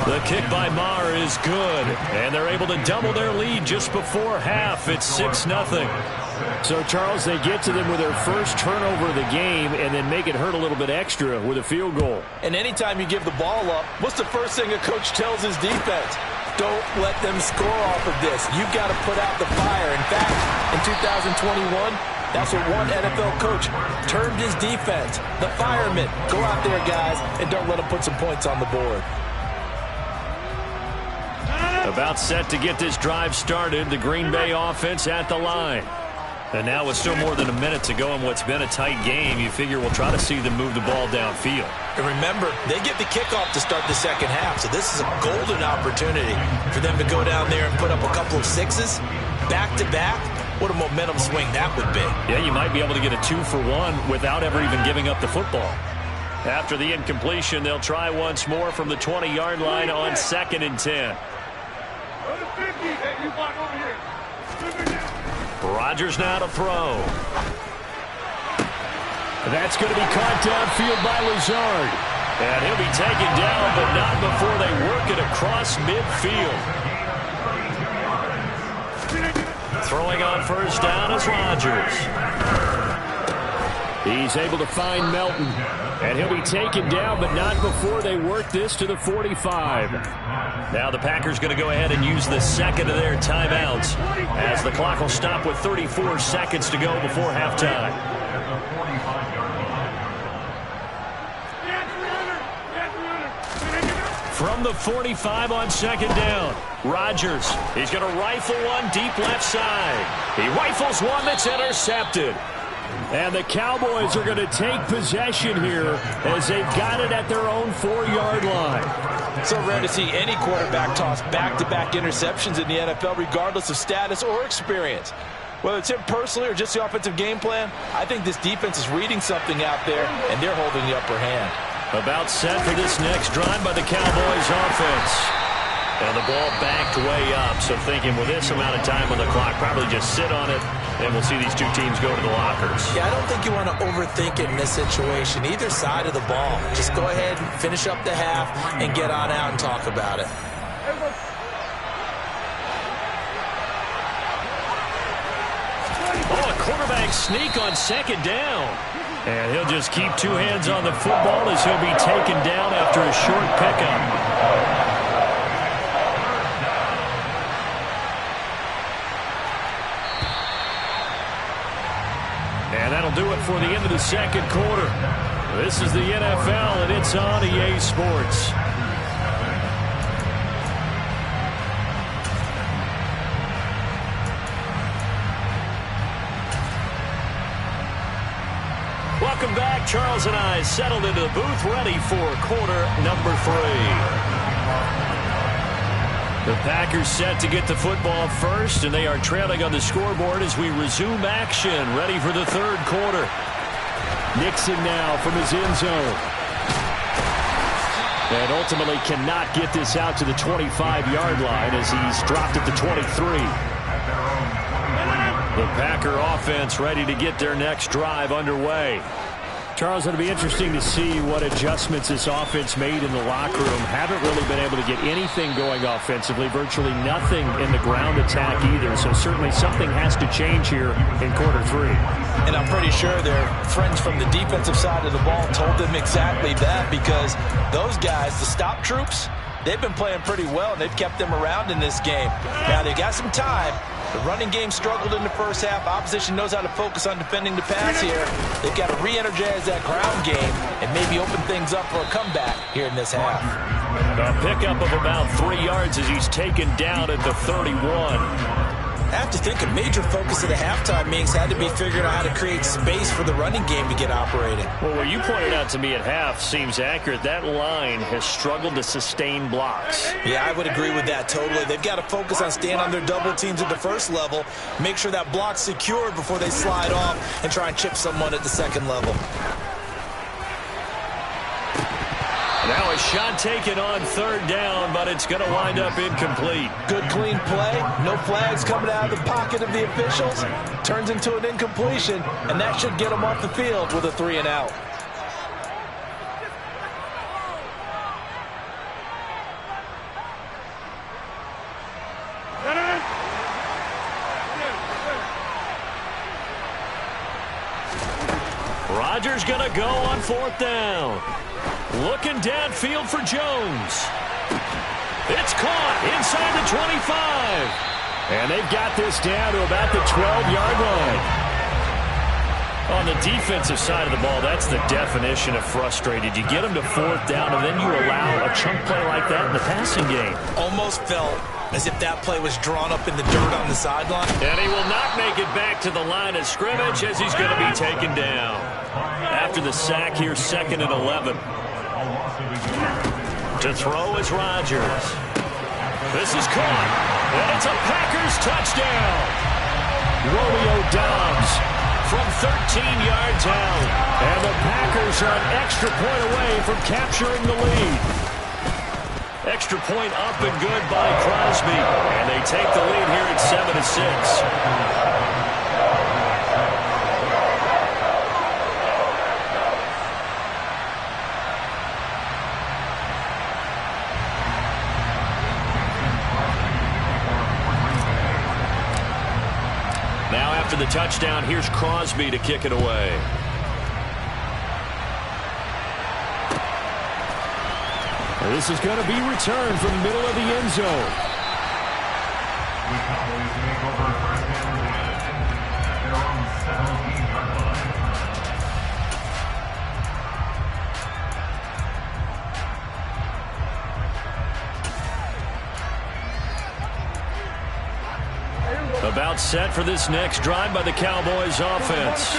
The kick by Maher is good, and they're able to double their lead just before half. It's 6-0. So, Charles, they get to them with their first turnover of the game and then make it hurt a little bit extra with a field goal. And anytime you give the ball up, what's the first thing a coach tells his defense? Don't let them score off of this. You've got to put out the fire. In fact, in 2021, that's what one NFL coach termed his defense. The firemen. Go out there, guys, and don't let them put some points on the board. About set to get this drive started, the Green Bay offense at the line. And now with still more than a minute to go in what's been a tight game, you figure we'll try to see them move the ball downfield. And remember, they get the kickoff to start the second half, so this is a golden opportunity for them to go down there and put up a couple of sixes back-to-back. What a momentum swing that would be. Yeah, you might be able to get a 2-for-1 without ever even giving up the football. After the incompletion, they'll try once more from the 20-yard line on 2nd and 10. Rodgers now to throw. That's going to be caught downfield by Lazard. And he'll be taken down, but not before they work it across midfield. Throwing on first down is Rodgers. He's able to find Melton. And he'll be taken down, but not before they work this to the 45. Now the Packers going to go ahead and use the second of their timeouts as the clock will stop with 34 seconds to go before halftime. From the 45 on 2nd down, Rodgers. He's going to rifle one deep left side. He rifles one that's intercepted. And the Cowboys are going to take possession here as they've got it at their own 4-yard line. So rare to see any quarterback toss back-to-back interceptions in the NFL, regardless of status or experience. Whether it's him personally or just the offensive game plan, I think this defense is reading something out there, and they're holding the upper hand. About set for this next drive by the Cowboys offense. And the ball backed way up, so thinking with this amount of time on the clock, probably just sit on it, and we'll see these two teams go to the lockers. Yeah, I don't think you want to overthink it in this situation, either side of the ball. Just go ahead and finish up the half and get on out and talk about it. Oh, a quarterback sneak on 2nd down. And he'll just keep two hands on the football as he'll be taken down after a short pickup. And that'll do it for the end of the 2nd quarter. This is the NFL, and it's on EA Sports. Welcome back. Charles and I settled into the booth, ready for quarter number 3. The Packers set to get the football first, and they are trailing on the scoreboard as we resume action, ready for the 3rd quarter. Nixon now from his end zone. And ultimately cannot get this out to the 25-yard line as he's dropped at the 23. The Packer offense ready to get their next drive underway. Charles, it'll be interesting to see what adjustments this offense made in the locker room. Haven't really been able to get anything going offensively, virtually nothing in the ground attack either. So certainly something has to change here in quarter 3. And I'm pretty sure their friends from the defensive side of the ball told them exactly that, because those guys, the stop troops, they've been playing pretty well, and they've kept them around in this game. Now, they've got some time. The running game struggled in the first half. Opposition knows how to focus on defending the pass here. They've got to re-energize that ground game and maybe open things up for a comeback here in this half. A pickup of about 3 yards as he's taken down at the 31. I have to think a major focus of the halftime meetings had to be figuring out how to create space for the running game to get operating. Well, what you pointed out to me at half seems accurate. That line has struggled to sustain blocks. Yeah, I would agree with that totally. They've got to focus on staying on their double teams at the first level, make sure that block's secured before they slide off and try and chip someone at the second level. Now a shot taken on 3rd down, but it's going to wind up incomplete. Good clean play. No flags coming out of the pocket of the officials. Turns into an incompletion, and that should get them off the field with a 3-and-out. Rodgers going to go on 4th down. Looking downfield for Jones. It's caught inside the 25. And they've got this down to about the 12-yard line. On the defensive side of the ball, that's the definition of frustrated. You get them to 4th down, and then you allow a chunk play like that in the passing game. Almost felt as if that play was drawn up in the dirt on the sideline. And he will not make it back to the line of scrimmage as he's going to be taken down. After the sack here, 2nd and 11. To throw is Rodgers. This is caught, and it's a Packers touchdown. Romeo Doubs from 13 yards out. And the Packers are an extra point away from capturing the lead. Extra point up and good by Crosby. And they take the lead here at 7-6. Now after the touchdown, here's Crosby to kick it away. This is going to be returned from the middle of the end zone. The Cowboys make over first down at their own 17-yard line. About set for this next drive by the Cowboys offense.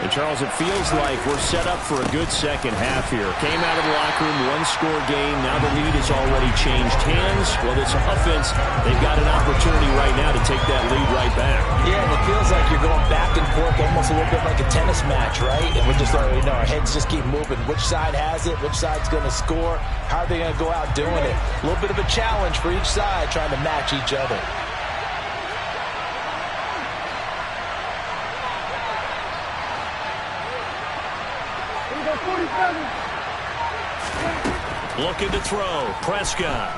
And Charles, it feels like we're set up for a good second half here. Came out of the locker room, one-score game. Now the lead has already changed hands. Well, this offense, they've got an opportunity right now to take that lead right back. Yeah, and it feels like you're going back and forth almost a little bit like a tennis match, right? And we're just letting you know, our heads just keep moving. Which side has it? Which side's going to score? How are they going to go out doing it? A little bit of a challenge for each side trying to match each other. Looking to throw. Prescott.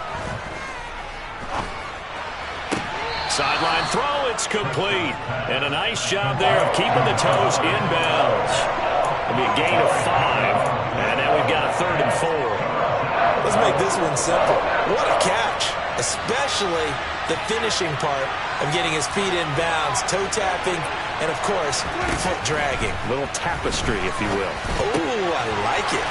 Sideline throw. It's complete. And a nice job there of keeping the toes inbounds. It'll be a gain of 5. And now we've got a 3rd and 4. Let's make this one simple. What a catch. Especially the finishing part of getting his feet in bounds, toe tapping, and of course, foot dragging. Little tapestry, if you will. Ooh, I like it.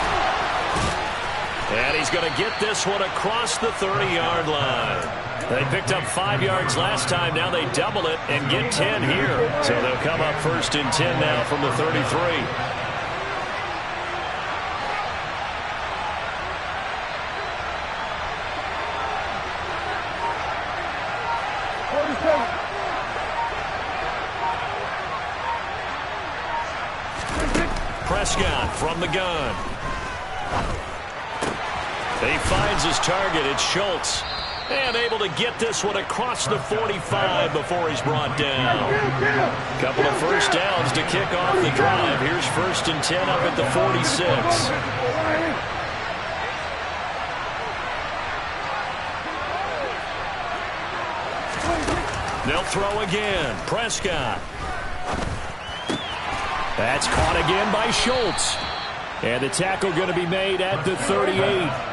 And he's going to get this one across the 30-yard line. They picked up 5 yards last time. Now they double it and get 10 here. So they'll come up 1st and 10 now from the 33. Prescott from the gun. He finds his target. It's Schultz. And able to get this one across the 45 before he's brought down. Couple of first downs to kick off the drive. Here's 1st and 10 up at the 46. They'll throw again. Prescott. That's caught again by Schultz. And the tackle going to be made at the 38.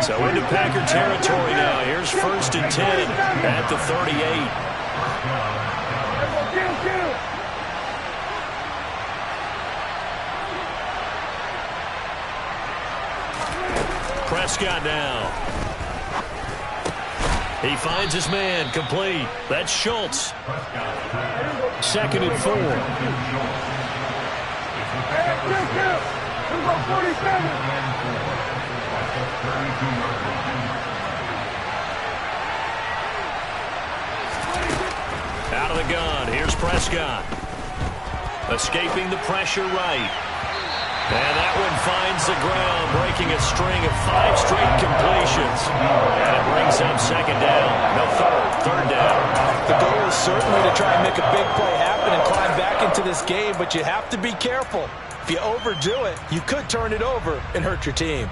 So into Packer territory now. Here's 1st and 10 at the 38. Prescott now. He finds his man, complete. That's Schultz. 2nd and 4. Out of the gun, here's Prescott. Escaping the pressure right. And that one finds the ground, breaking a string of 5 straight completions. And it brings up 2nd down. No, 3rd down. The goal is certainly to try and make a big play happen and climb back into this game, but you have to be careful. If you overdo it, you could turn it over and hurt your team.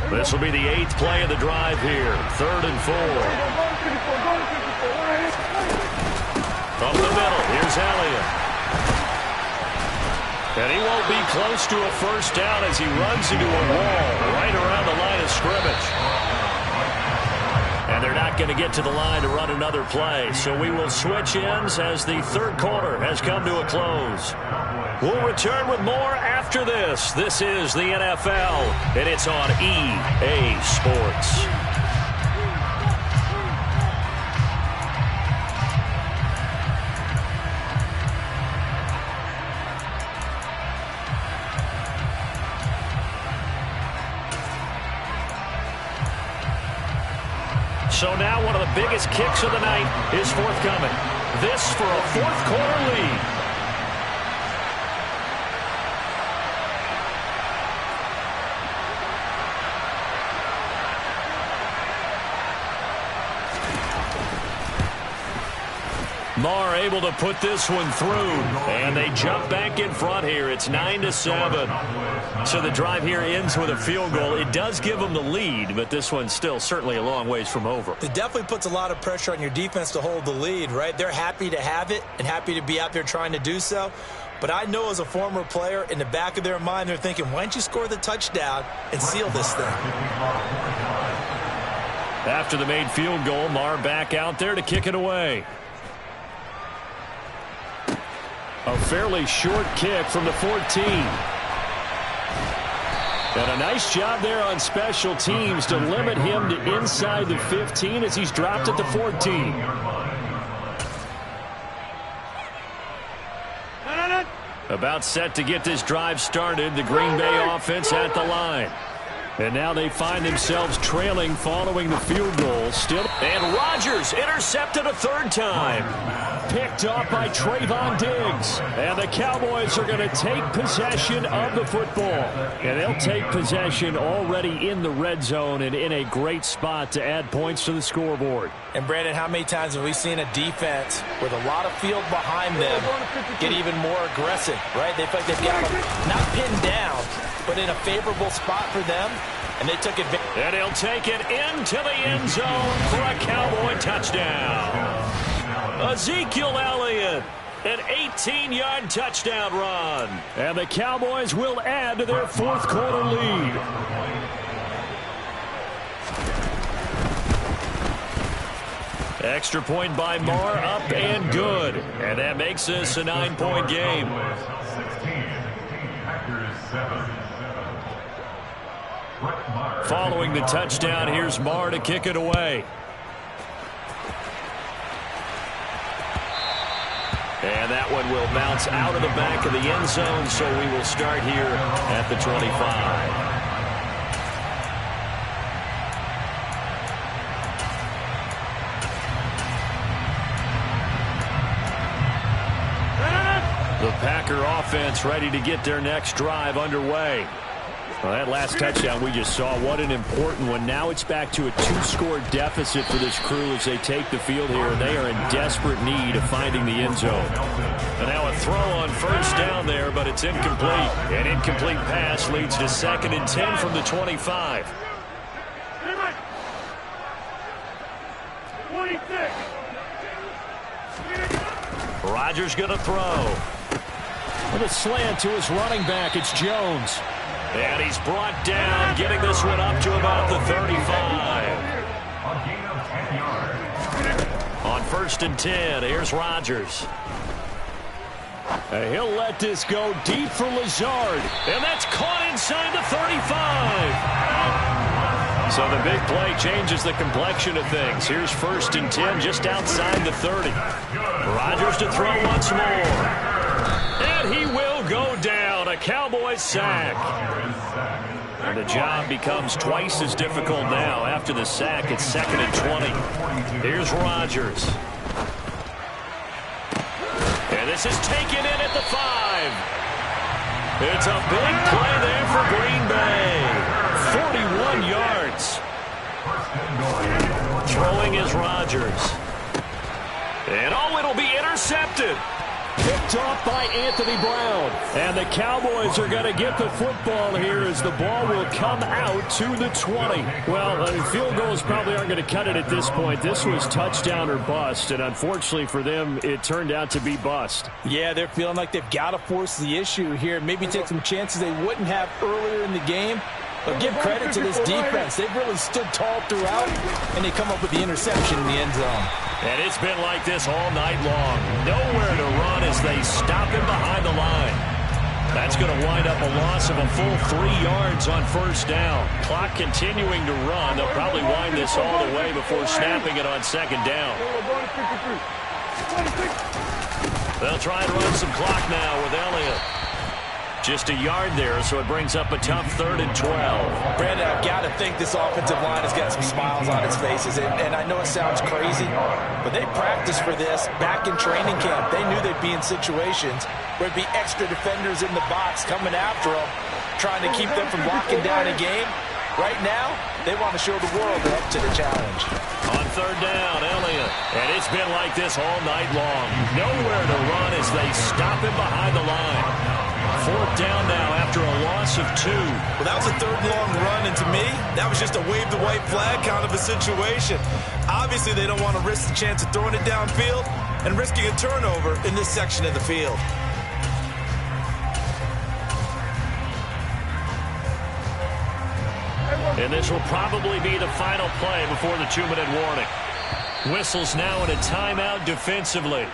This will be the 8th play of the drive here. 3rd and 4. From the middle, here's Elliott. And he won't be close to a first down as he runs into a wall right around the line of scrimmage. And they're not going to get to the line to run another play. So we will switch ends as the 3rd quarter has come to a close. We'll return with more after this. This is the NFL, and it's on EA Sports. So now one of the biggest kicks of the night is forthcoming. This for a fourth-quarter lead. Marr able to put this one through, and they jump back in front here. It's 9-7. So the drive here ends with a field goal. It does give them the lead, but this one's still certainly a long ways from over. It definitely puts a lot of pressure on your defense to hold the lead, right? They're happy to have it and happy to be out there trying to do so. But I know as a former player, in the back of their mind, they're thinking, why don't you score the touchdown and seal this thing? After the made field goal, Marr back out there to kick it away. A fairly short kick from the 14. And a nice job there on special teams to limit him to inside the 15 as he's dropped at the 14. About set to get this drive started, the Green Bay offense at the line. And now they find themselves trailing following the field goal. And Rodgers intercepted a third time. Picked off by Trayvon Diggs. And the Cowboys are going to take possession of the football. And they'll take possession already in the red zone and in a great spot to add points to the scoreboard. And, Brandon, how many times have we seen a defense with a lot of field behind them get even more aggressive, right? They feel like they've got them not pinned down, but in a favorable spot for them, and they took advantage. And he'll take it into the end zone for a Cowboy touchdown. Ezekiel Elliott, an 18-yard touchdown run. And the Cowboys will add to their fourth-quarter lead. Extra point by Marr, up and good. And that makes this a 9-point game. Following the touchdown, here's Marr to kick it away. And that one will bounce out of the back of the end zone, so we will start here at the 25. The Packer offense ready to get their next drive underway. Well, that last touchdown we just saw, what an important one. Now it's back to a 2-score deficit for this crew as they take the field here. They are in desperate need of finding the end zone. And now a throw on first down there, but it's incomplete. An incomplete pass leads to 2nd and 10 from the 25. 26. Rodgers going to throw. With a slant to his running back, it's Jones. And he's brought down, getting this one up to about the 35. On 1st and 10, here's Rodgers. And he'll let this go deep for Lazard. And that's caught inside the 35. So the big play changes the complexion of things. Here's 1st and 10, just outside the 30. Rodgers to throw once more. And he will go down. A Cowboys sack. And the job becomes twice as difficult now. After the sack, it's 2nd and 20. Here's Rodgers. And this is taken in at the 5. It's a big play there for Green Bay. 41 yards. Throwing is Rodgers. And it'll be intercepted. Picked off by Anthony Brown. And the Cowboys are going to get the football here as the ball will come out to the 20. Well, field goals probably aren't going to cut it at this point. This was touchdown or bust, and unfortunately for them, it turned out to be bust. Yeah, they're feeling like they've got to force the issue here. Maybe take some chances they wouldn't have earlier in the game. But give credit to this defense. They've really stood tall throughout, and they come up with the interception in the end zone. And it's been like this all night long. Nowhere to run as they stop him behind the line. That's going to wind up a loss of a full 3 yards on 1st down. Clock continuing to run. They'll probably wind this all the way before snapping it on 2nd down. They'll try and run some clock now with Elliott. Just a yard there, so it brings up a tough 3rd and 12. Brandon, I've got to think this offensive line has got some smiles on its faces. And I know it sounds crazy, but they practiced for this back in training camp. They knew they'd be in situations where there'd be extra defenders in the box coming after them, trying to keep them from locking down a game. Right now, they want to show the world they're up to the challenge. On 3rd down, Elliott. And it's been like this all night long. Nowhere to run as they stop him behind the line. 4th down now after a loss of 2. Well, that was a 3rd and long run, and to me, that was just a wave the white flag kind of a situation. Obviously, they don't want to risk the chance of throwing it downfield and risking a turnover in this section of the field. And this will probably be the final play before the 2-minute warning. Whistles now in a timeout defensively.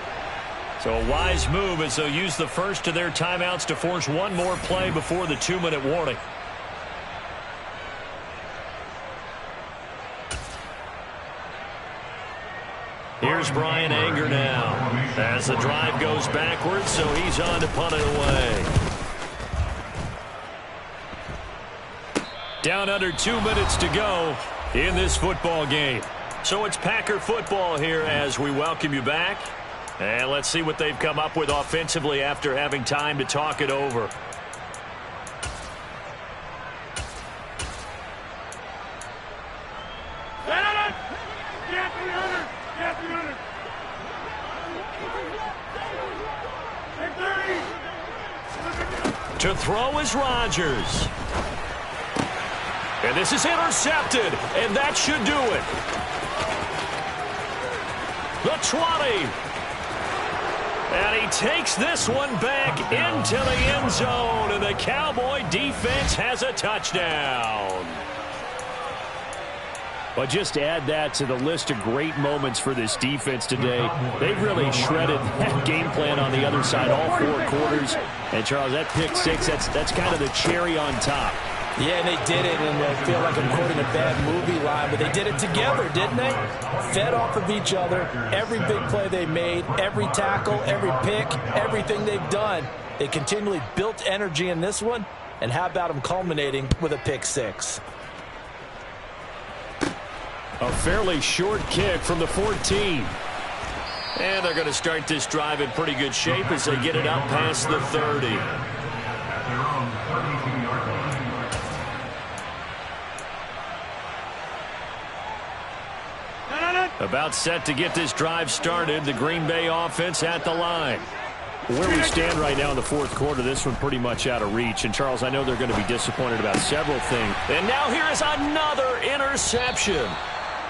So a wise move as they'll use the first of their timeouts to force one more play before the 2-minute warning. Here's Bryan Anger now as the drive goes backwards, so he's on to punt it away. Down under 2 minutes to go in this football game. So it's Packer football here as we welcome you back. And let's see what they've come up with offensively after having time to talk it over. To throw is Rodgers. And this is intercepted, and that should do it. The 20. And he takes this one back into the end zone, and the Cowboy defense has a touchdown. But just add that to the list of great moments for this defense today. They've really shredded that game plan on the other side all 4 quarters. And, Charles, that pick 6, that's kind of the cherry on top. Yeah, and they did it, and I feel like I'm quoting a bad movie line, but they did it together, didn't they? Fed off of each other, every big play they made, every tackle, every pick, everything they've done. They continually built energy in this one, and how about them culminating with a pick 6? A fairly short kick from the 14. And they're going to start this drive in pretty good shape as they get it up past the 30. About set to get this drive started. The Green Bay offense at the line. Where we stand right now in the 4th quarter, this one pretty much out of reach. And, Charles, I know they're going to be disappointed about several things. And now here is another interception.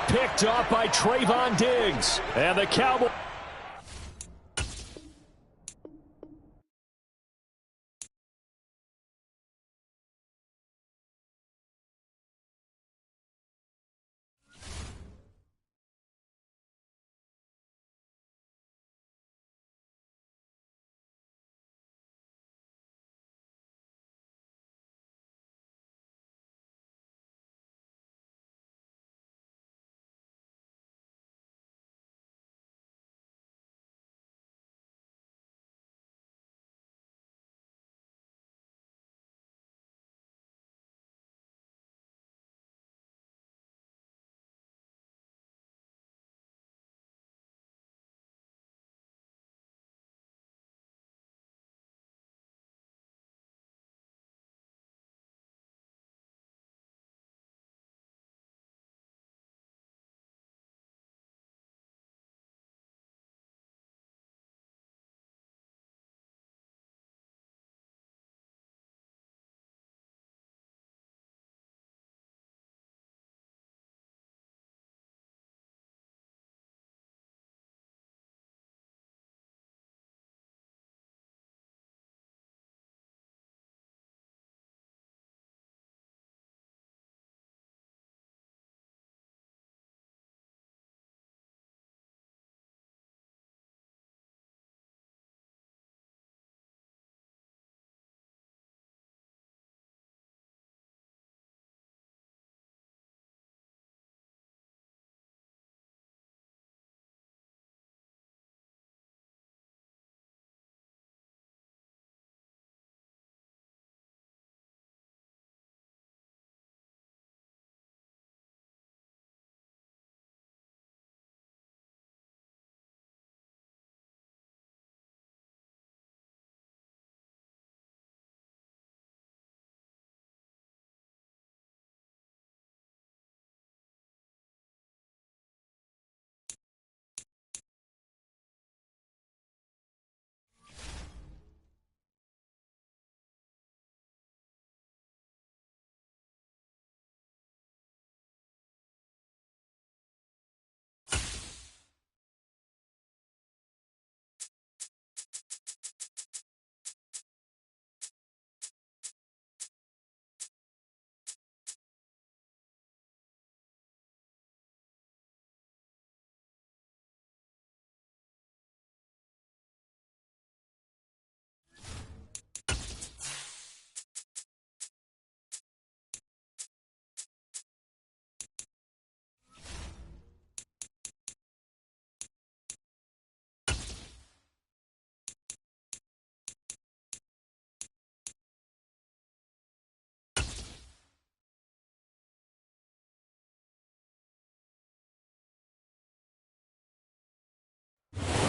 Picked off by Trayvon Diggs. And the Cowboys.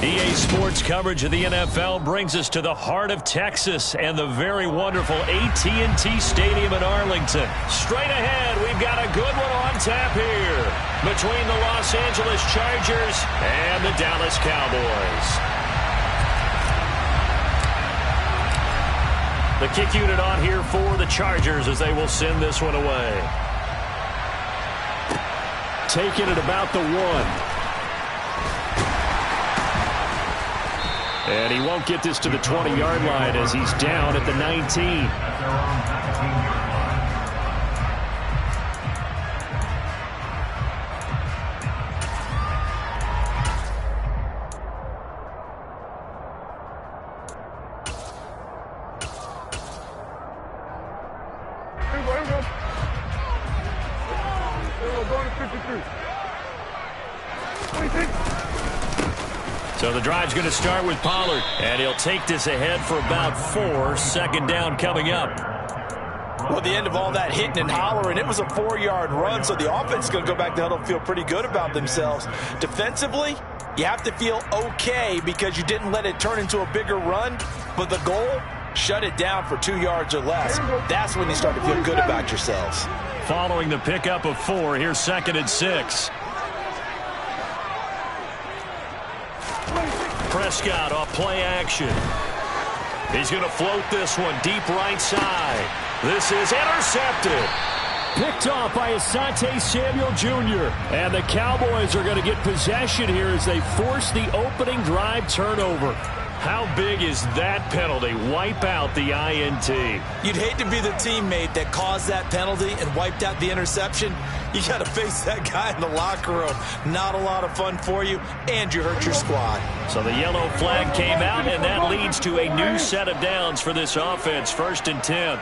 EA Sports coverage of the NFL brings us to the heart of Texas and the very wonderful AT&T Stadium in Arlington. Straight ahead, we've got a good one on tap here between the Los Angeles Chargers and the Dallas Cowboys. The kick unit on here for the Chargers as they will send this one away. Taking it about the 1. And he won't get this to the 20-yard line as he's down at the 19. Going to 53. 26. So the drive's going to start with Pollard, and he'll take this ahead for about 4. Second down coming up. Well, the end of all that hitting and hollering, it was a 4-yard run, so the offense is going to go back to huddle and feel pretty good about themselves. Defensively, you have to feel okay because you didn't let it turn into a bigger run, but the goal, shut it down for 2 yards or less. That's when you start to feel good about yourselves. Following the pickup of 4, here's 2nd and 6. Prescott off play action. He's going to float this one deep right side. This is intercepted. Picked off by Asante Samuel Jr. And the Cowboys are going to get possession here as they force the opening drive turnover. How big is that penalty? Wipe out the INT. You'd hate to be the teammate that caused that penalty and wiped out the interception. You got to face that guy in the locker room. Not a lot of fun for you, and you hurt your squad. So the yellow flag came out, and that leads to a new set of downs for this offense. 1st and 10.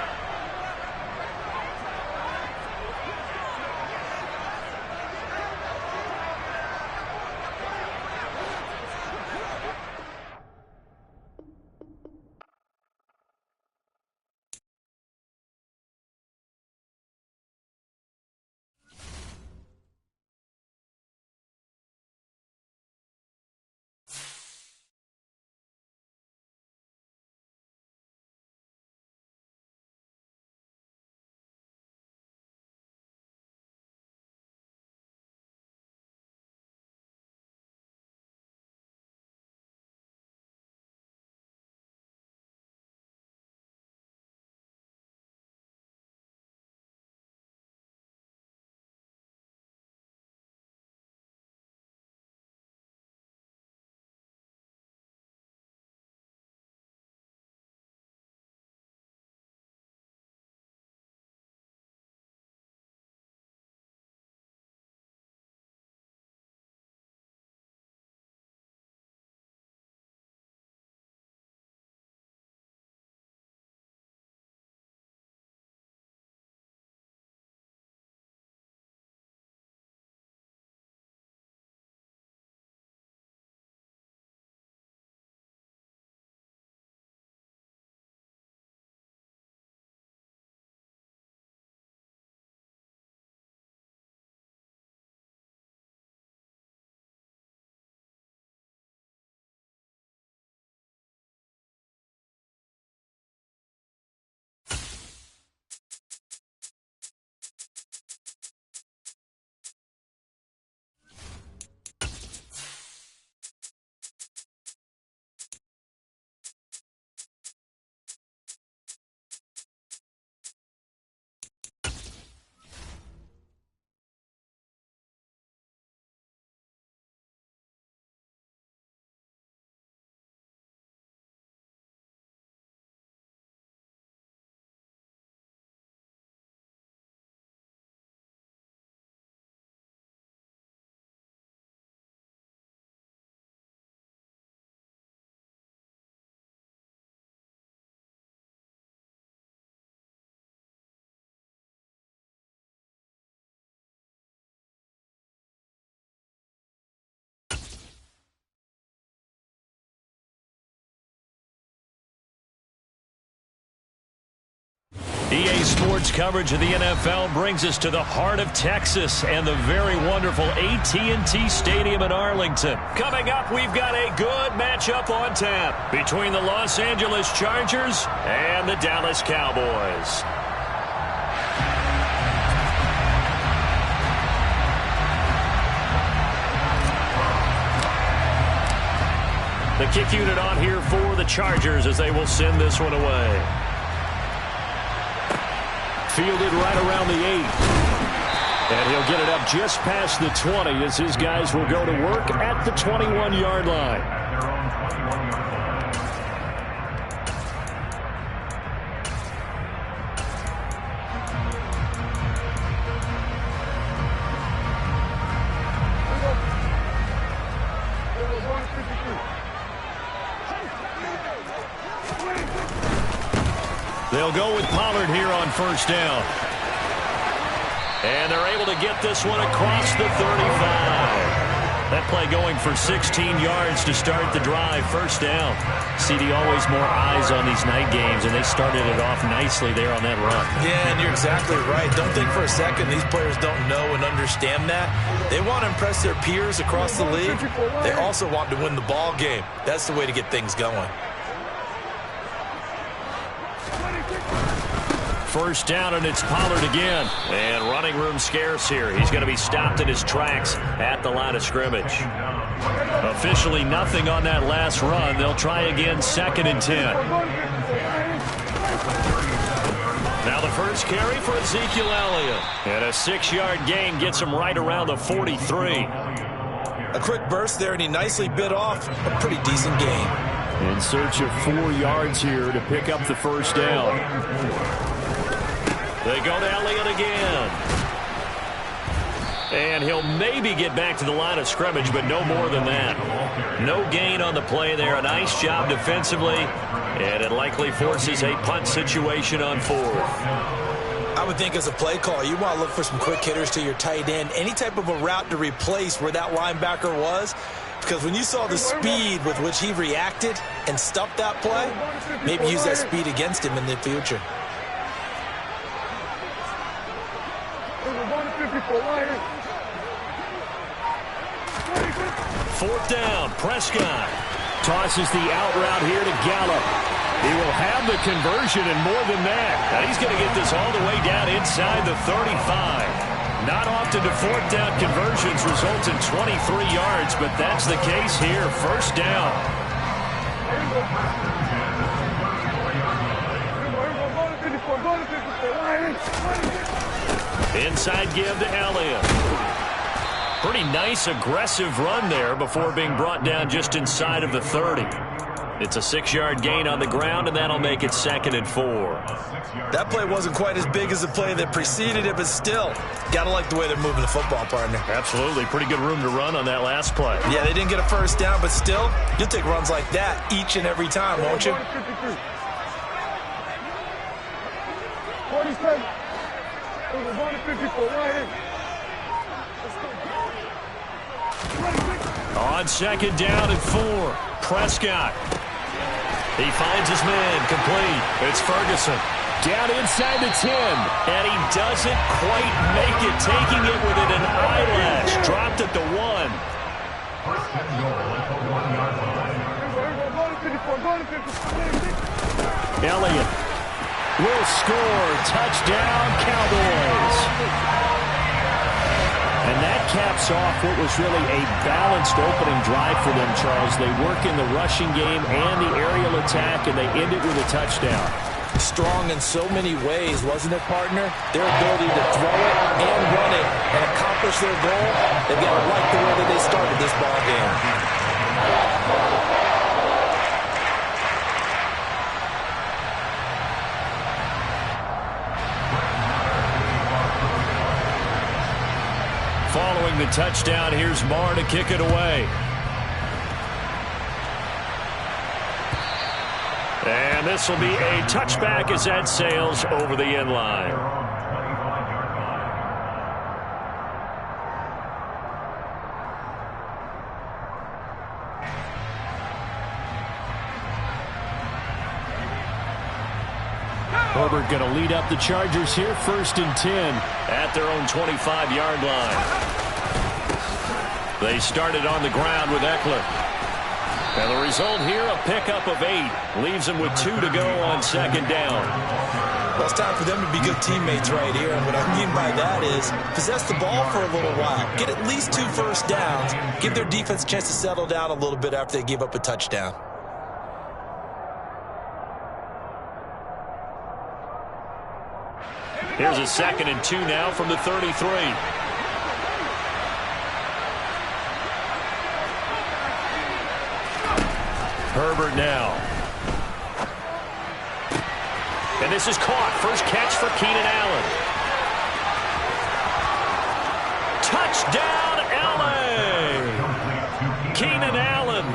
EA Sports coverage of the NFL brings us to the heart of Texas and the very wonderful AT&T Stadium in Arlington. Coming up, we've got a good matchup on tap between the Los Angeles Chargers and the Dallas Cowboys. The kick unit on here for the Chargers as they will send this one away. Fielded right around the 8. And he'll get it up just past the 20 as his guys will go to work at the 21-yard line. They'll go with Pollard here on first down. And they're able to get this one across the 35. That play going for 16 yards to start the drive. First down. CD, always more eyes on these night games, and they started it off nicely there on that run. Yeah, and you're exactly right. Don't think for a second these players don't know and understand that. They want to impress their peers across the league. They also want to win the ball game. That's the way to get things going. First down, and it's Pollard again. And running room scarce here. He's going to be stopped in his tracks at the line of scrimmage. Officially nothing on that last run. They'll try again, 2nd and 10. Now the first carry for Ezekiel Elliott. And a 6-yard gain gets him right around the 43. A quick burst there, and he nicely bit off a pretty decent gain. In search of 4 yards here to pick up the first down. They go to Elliott again. And he'll maybe get back to the line of scrimmage, but no more than that. No gain on the play there. A nice job defensively. And it likely forces a punt situation on 4th. I would think as a play caller, you want to look for some quick hitters to your tight end. Any type of a route to replace where that linebacker was. Because when you saw the speed with which he reacted and stuffed that play, maybe use that speed against him in the future. Fourth down, Prescott. Tosses the out route here to Gallup. He will have the conversion and more than that. And he's going to get this all the way down inside the 35. Not often do fourth down conversions result in 23 yards, but that's the case here. First down. Inside give to Elliott. Pretty nice, aggressive run there before being brought down just inside of the 30. It's a 6-yard gain on the ground, and that'll make it 2nd and 4. That play wasn't quite as big as the play that preceded it, but still, got to like the way they're moving the football, partner. Absolutely. Pretty good room to run on that last play. Yeah, they didn't get a first down, but still, you'll take runs like that each and every time, won't you? 47. On 2nd down and 4, Prescott. He finds his man, complete. It's Ferguson. Down inside the 10. And he doesn't quite make it, taking it within an eyelash. Dropped at the 1. Elliott will score. Touchdown, Cowboys. And that caps off what was really a balanced opening drive for them, Charles. They work in the rushing game and the aerial attack, and they end it with a touchdown. Strong in so many ways, wasn't it, partner? Their ability to throw it and run it and accomplish their goal, they've got to like the way that they started this ball game. Following the touchdown, here's Marr to kick it away. And this will be a touchback as that sails over the end line. Herbert going to lead up the Chargers here, 1st and 10 at their own 25-yard line. They started on the ground with Eckler. And the result here, a pickup of 8. Leaves them with 2 to go on 2nd down. Well, it's time for them to be good teammates right here. And what I mean by that is possess the ball for a little while. Get at least 2 first downs. Give their defense a chance to settle down a little bit after they give up a touchdown. Here's a 2nd and 2 now from the 33. Herbert now. And this is caught. First catch for Keenan Allen. Touchdown, LA! Keenan Allen,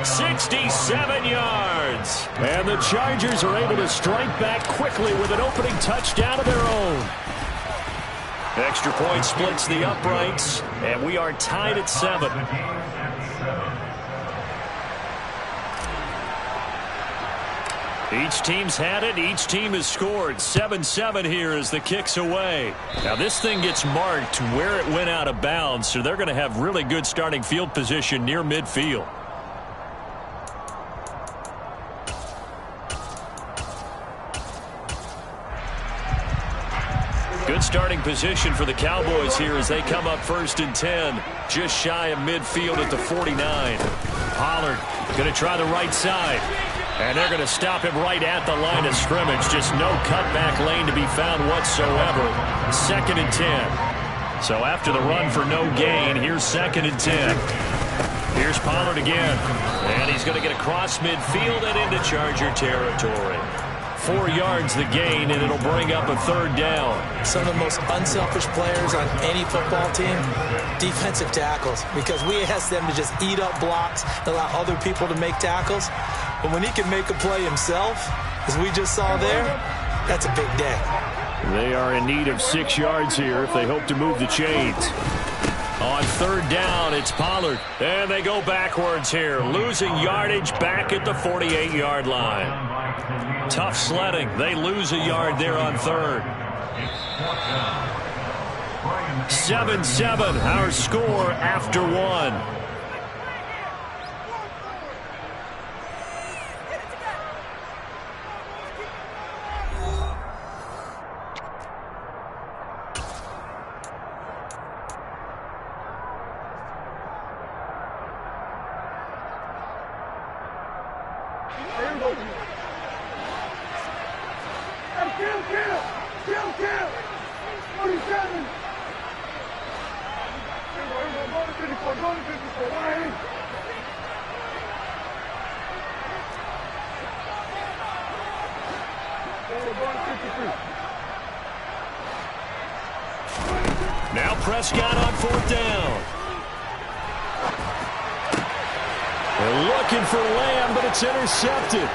67 yards. And the Chargers are able to strike back quickly with an opening touchdown of their own. Extra point splits the uprights, and we are tied at 7. Each team's had it. Each team has scored. 7-7 here as the kick's away. Now this thing gets marked where it went out of bounds, so they're going to have really good starting field position near midfield. Good starting position for the Cowboys here as they come up 1st and 10. Just shy of midfield at the 49. Pollard going to try the right side. And they're going to stop him right at the line of scrimmage. Just no cutback lane to be found whatsoever. 2nd and 10. So after the run for no gain, here's 2nd and 10. Here's Pollard again. And he's going to get across midfield and into Charger territory. 4 yards the gain, and it'll bring up a 3rd down. Some of the most unselfish players on any football team, defensive tackles, because we ask them to just eat up blocks, allow other people to make tackles. But when he can make a play himself, as we just saw there, that's a big day. They are in need of 6 yards here if they hope to move the chains. On 3rd down, it's Pollard. And they go backwards here, losing yardage back at the 48-yard line. Tough sledding. They lose a yard there on 3rd. 7-7, our score after 1. Now Prescott on 4th down. They're looking for Lamb, but it's intercepted.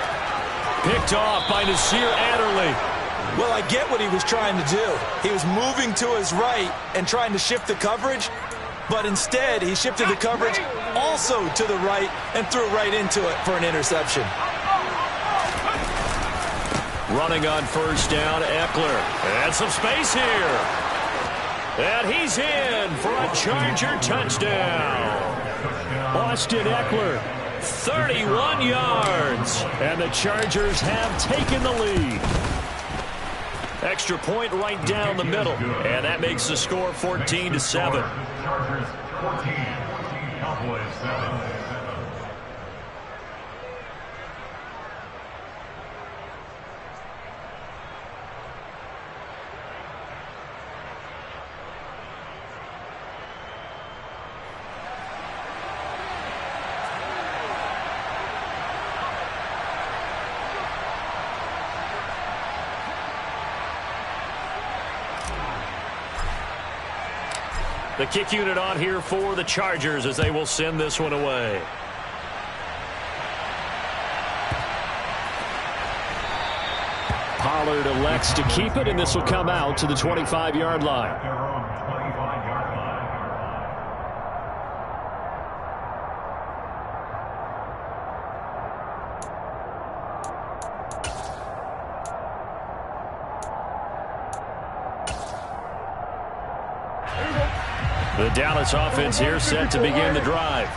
Picked off by Nasir Adderley. Well, I get what he was trying to do. He was moving to his right and trying to shift the coverage, but instead he shifted the coverage also to the right and threw right into it for an interception. Running on 1st down, Eckler. And some space here. And he's in for a Charger touchdown. Austin Eckler, 31 yards. And the Chargers have taken the lead. Extra point right down the middle. And that makes the score 14-7. Chargers 14, Cowboys 7. The kick unit on here for the Chargers as they will send this one away. Pollard elects to keep it, and this will come out to the 25-yard line. The Dallas offense here set to begin the drive.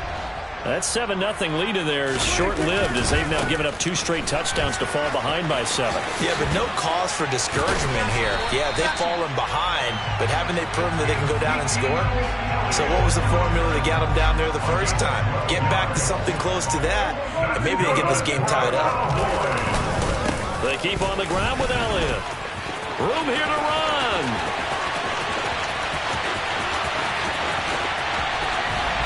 That 7-0 lead of theirs short-lived as they've now given up 2 straight touchdowns to fall behind by 7. Yeah, but no cause for discouragement here. Yeah, they've fallen behind, but haven't they proven that they can go down and score? So what was the formula that got them down there the first time? Get back to something close to that, and maybe they get this game tied up. They keep on the ground with Elliott. Room here to run.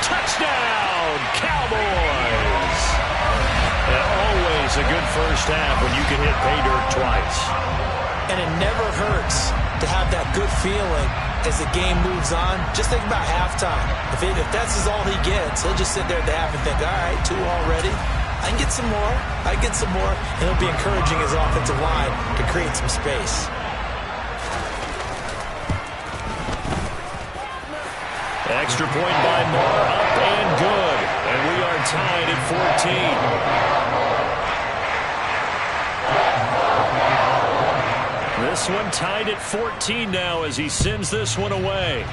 Touchdown, Cowboys! And always a good first half when you can hit pay dirt twice. And it never hurts to have that good feeling as the game moves on. Just think about halftime. If that's all he gets, he'll just sit there at the half and think, all right, 2 already. I can get some more. I can get some more. And he'll be encouraging his offensive line to create some space. Extra point by Moore, up and good. And we are tied at 14. This one tied at 14 now as he sends this one away.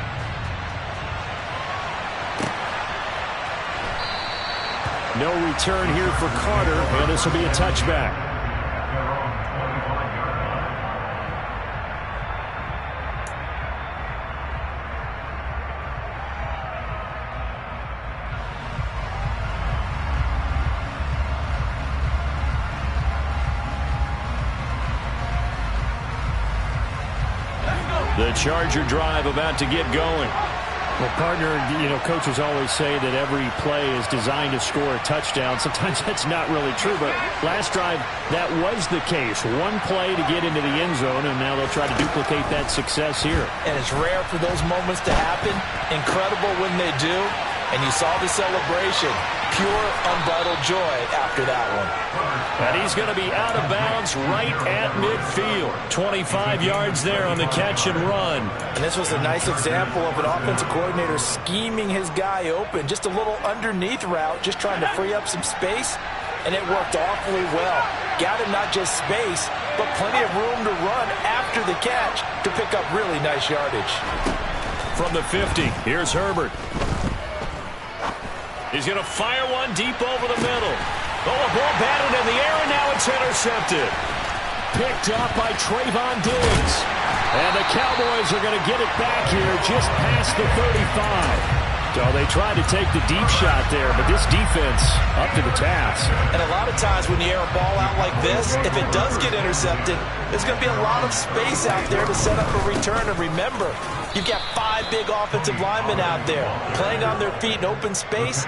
No return here for Carter, and this will be a touchback. The Charger drive about to get going. Well, partner, coaches always say that every play is designed to score a touchdown. Sometimes that's not really true, but last drive, that was the case. One play to get into the end zone, and now they'll try to duplicate that success here. And it's rare for those moments to happen. Incredible when they do. And you saw the celebration. Pure, unbridled joy after that one. And he's going to be out of bounds right at midfield. 25 yards there on the catch and run. And this was a nice example of an offensive coordinator scheming his guy open. Just a little underneath route, just trying to free up some space. And it worked awfully well. Got him not just space, but plenty of room to run after the catch to pick up really nice yardage. From the 50, here's Herbert. He's going to fire one deep over the middle. Oh, a ball batted in the air, and now it's intercepted. Picked up by Trayvon Diggs. And the Cowboys are going to get it back here just past the 35. So they tried to take the deep shot there, but this defense up to the task. And a lot of times when you air a ball out like this, if it does get intercepted, there's going to be a lot of space out there to set up a return. And remember, you've got 5 big offensive linemen out there playing on their feet in open space.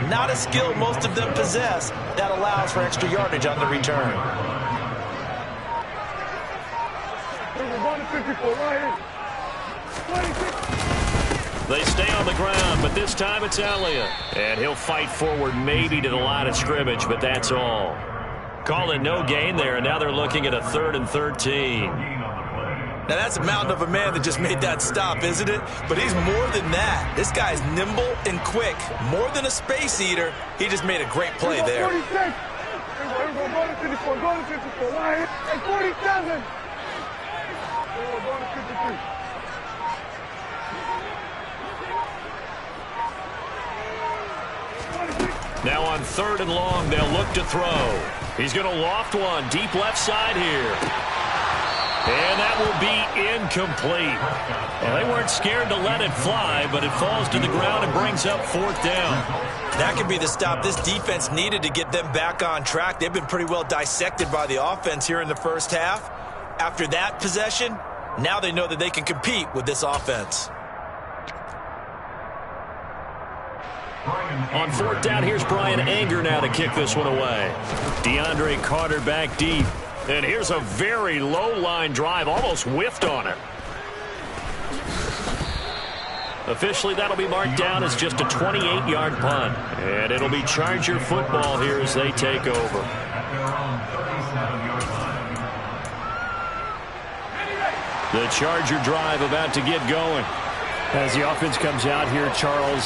Not a skill most of them possess that allows for extra yardage on the return. They stay on the ground, but this time it's Elliott. And he'll fight forward maybe to the line of scrimmage, but that's all. Call it no gain there, and now they're looking at a 3rd and 13. Now, that's a mountain of a man that just made that stop, isn't it? But he's more than that. This guy's nimble and quick. More than a space eater, he just made a great play there. 46. Go to 54. Go to 54. Line. And 47. Go to 53. Now on 3rd and long, they'll look to throw. He's going to loft one deep left side here. And that will be incomplete. Well, they weren't scared to let it fly, but it falls to the ground and brings up 4th down. That could be the stop this defense needed to get them back on track. They've been pretty well dissected by the offense here in the first half. After that possession, now they know that they can compete with this offense. On 4th down, here's Brian Anger now to kick this one away. DeAndre Carter back deep. And here's a very low line drive, almost whiffed on it. Officially, that'll be marked down as just a 28-yard punt. And it'll be Charger football here as they take over. The Charger drive about to get going. As the offense comes out here, Charles,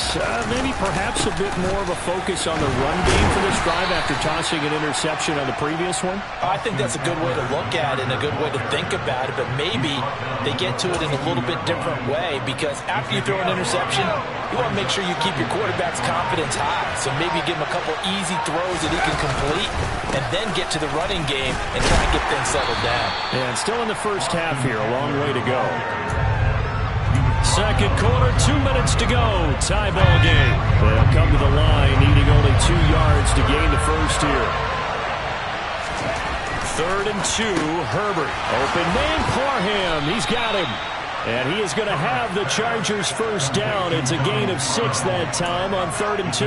maybe perhaps a bit more of a focus on the run game for this drive after tossing an interception on the previous one? I think that's a good way to look at it and a good way to think about it, but maybe they get to it in a little bit different way, because after you throw an interception, you want to make sure you keep your quarterback's confidence high. So maybe give him a couple easy throws that he can complete and then get to the running game and try and get things settled down. And still in the first half here, a long way to go. Second quarter, 2 minutes to go. Tie ball game. They'll come to the line, needing only 2 yards to gain the first here. 3rd and 2, Herbert. Open man, Parham. He's got him. And he is going to have the Chargers first down. It's a gain of 6 that time on 3rd and 2.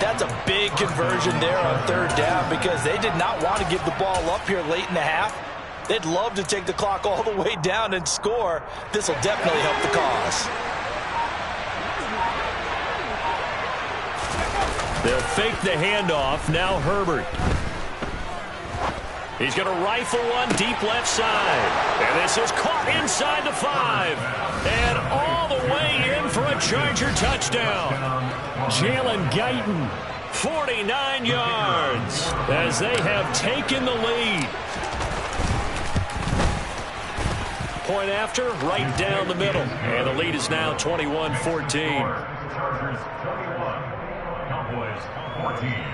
That's a big conversion there on 3rd down, because they did not want to give the ball up here late in the half. They'd love to take the clock all the way down and score. This will definitely help the cause. They'll fake the handoff. Now Herbert. He's going to rifle one deep left side. And this is caught inside the 5. And all the way in for a Charger touchdown. Jalen Guyton. 49 yards as they have taken the lead. Point after, right down the middle. And the lead is now 21-14. Chargers 21, Cowboys 14.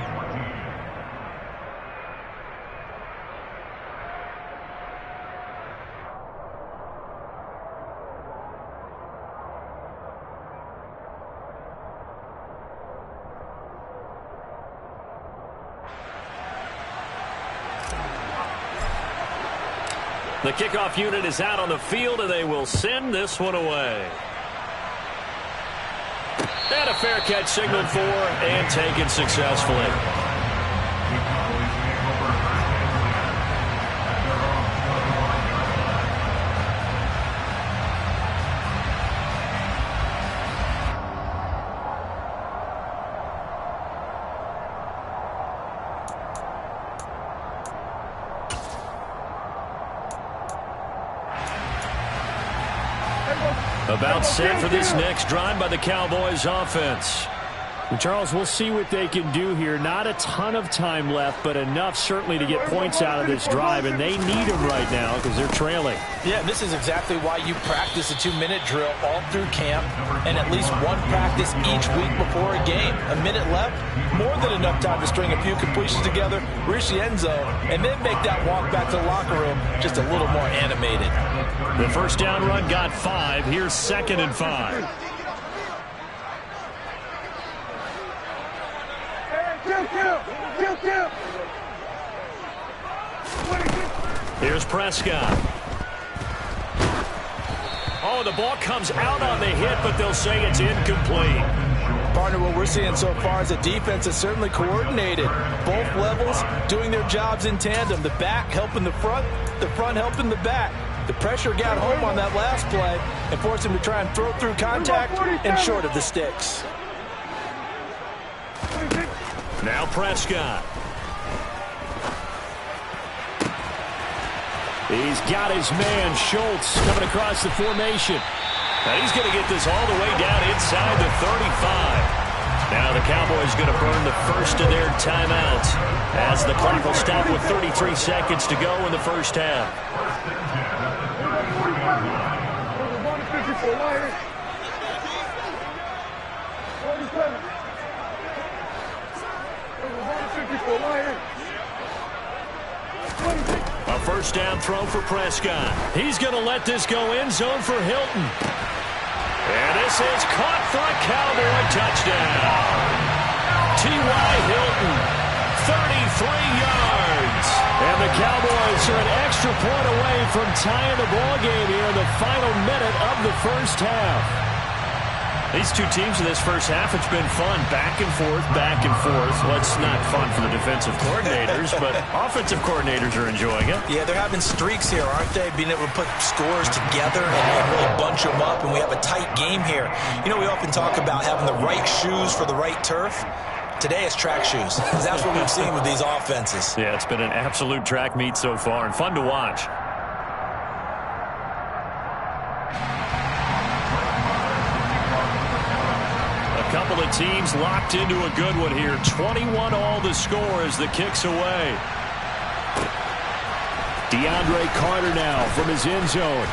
The kickoff unit is out on the field, and they will send this one away. And a fair catch signaled for and taken successfully. About set for this next drive by the Cowboys offense. Charles, we'll see what they can do here. Not a ton of time left, but enough certainly to get points out of this drive, and they need them right now because they're trailing. Yeah, this is exactly why you practice a 2-minute drill all through camp and at least one practice each week before a game. A minute left, more than enough time to string a few completions together, reach the end zone, and then make that walk back to the locker room just a little more animated. The first down run got 5. Here's 2nd and 5. Here's Prescott. Oh, the ball comes out on the hit, but they'll say it's incomplete. Partner, what we're seeing so far is the defense is certainly coordinated. Both levels doing their jobs in tandem. The back helping the front helping the back. The pressure got home on that last play and forced him to try and throw through contact and short of the sticks. Now Prescott. He's got his man, Schultz, coming across the formation. Now he's going to get this all the way down inside the 35. Now the Cowboys going to burn the first of their timeouts as the clock will stop with 33 seconds to go in the first half. A first down throw for Prescott. He's going to let this go end zone for Hilton. And this is caught for a Cowboy touchdown. T.Y. Hilton, 33 yards. And the Cowboys are an extra point away from tying the ball game here in the final minute of the first half. These two teams in this first half, it's been fun. Back and forth, back and forth. Well, it's not fun for the defensive coordinators, but offensive coordinators are enjoying it. Yeah, they're having streaks here, aren't they? Being able to put scores together and really bunch them up, and we have a tight game here. You know, we often talk about having the right shoes for the right turf. Today it's track shoes, because that's what we've seen with these offenses. Yeah, it's been an absolute track meet so far, and fun to watch. couple of teams locked into a good one here. 21 all the score as the kick's away. DeAndre Carter now from his end zone.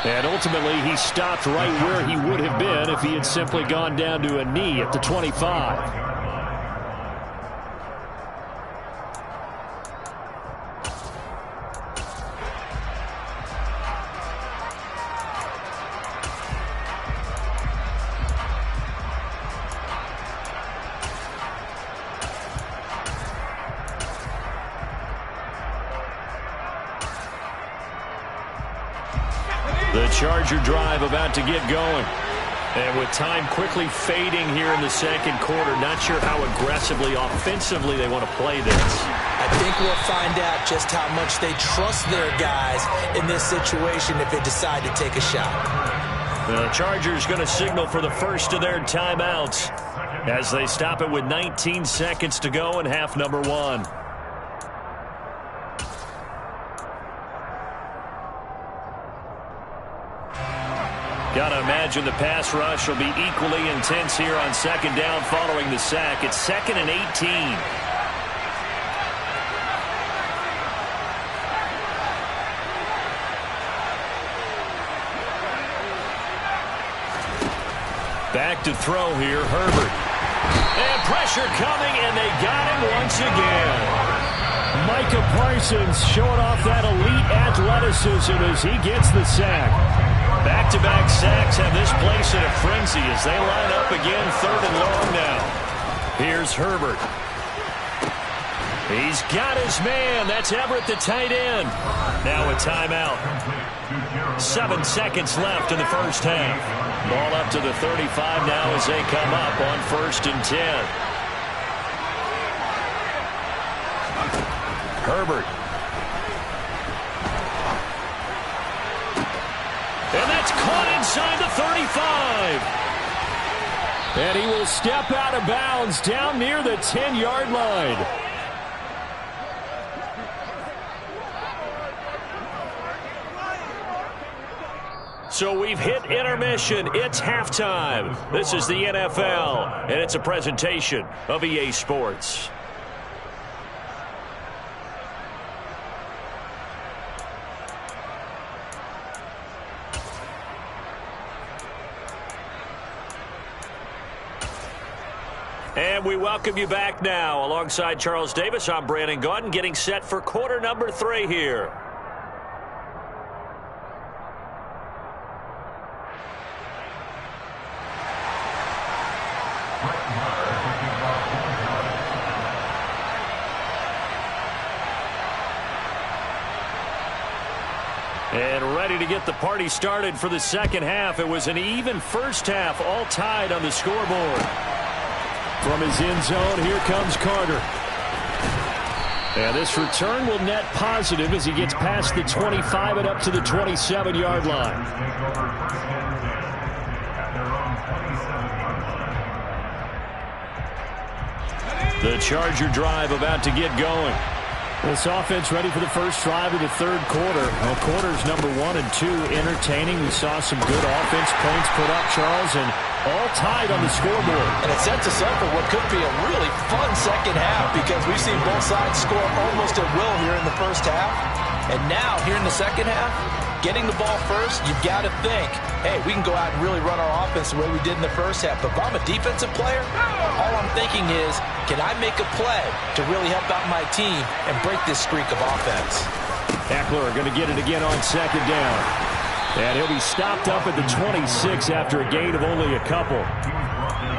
And ultimately, he stopped right where he would have been if he had simply gone down to a knee at the 25. The Charger drive about to get going. And with time quickly fading here in the second quarter, not sure how aggressively, offensively they want to play this. I think we'll find out just how much they trust their guys in this situation if they decide to take a shot. The Chargers going to signal for the first of their timeouts as they stop it with 19 seconds to go in half number one. Gotta imagine the pass rush will be equally intense here on second down following the sack. It's 2nd and 18. Back to throw here, Herbert. And pressure coming, and they got him once again. Micah Parsons showing off that elite athleticism as he gets the sack. Back-to-back sacks have this place in a frenzy as they line up again 3rd and long now. Here's Herbert. He's got his man. That's Everett, the tight end. Now a timeout. 7 seconds left in the first half. Ball up to the 35 now as they come up on 1st and 10. Herbert. And that's caught inside the 35. And he will step out of bounds down near the 10-yard line. So we've hit intermission. It's halftime. This is the NFL, and it's a presentation of EA Sports. And we welcome you back now. Alongside Charles Davis, I'm Brandon Gaudin, getting set for quarter number 3 here. And ready to get the party started for the second half. It was an even first half, all tied on the scoreboard. From his end zone, here comes Carter. And this return will net positive as he gets past the 25 and up to the 27-yard line. The Charger drive about to get going. This offense ready for the first drive of the third quarter. Well, quarters number 1 and 2 entertaining. We saw some good offense points put up, Charles, and all tied on the scoreboard. And it sets us up for what could be a really fun second half because we've seen both sides score almost at will here in the first half. And now, here in the second half, getting the ball first, you've got to think, hey, we can go out and really run our offense the way we did in the first half. But if I'm a defensive player, all I'm thinking is, can I make a play to really help out my team and break this streak of offense? Eckler going to get it again on second down. And he'll be stopped up at the 26 after a gain of only a couple.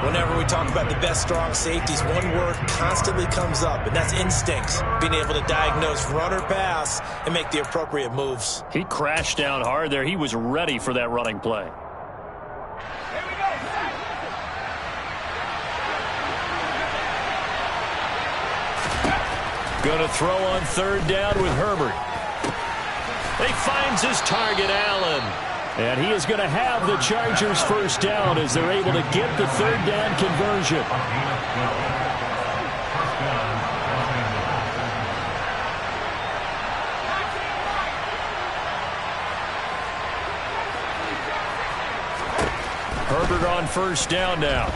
Whenever we talk about the best strong safeties, one word constantly comes up, and that's instincts. Being able to diagnose run or pass and make the appropriate moves. He crashed down hard there. He was ready for that running play. Going to throw on third down with Herbert. He finds his target, Allen. And he is going to have the Chargers first down as they're able to get the third down conversion. Herbert Herbert on first down now.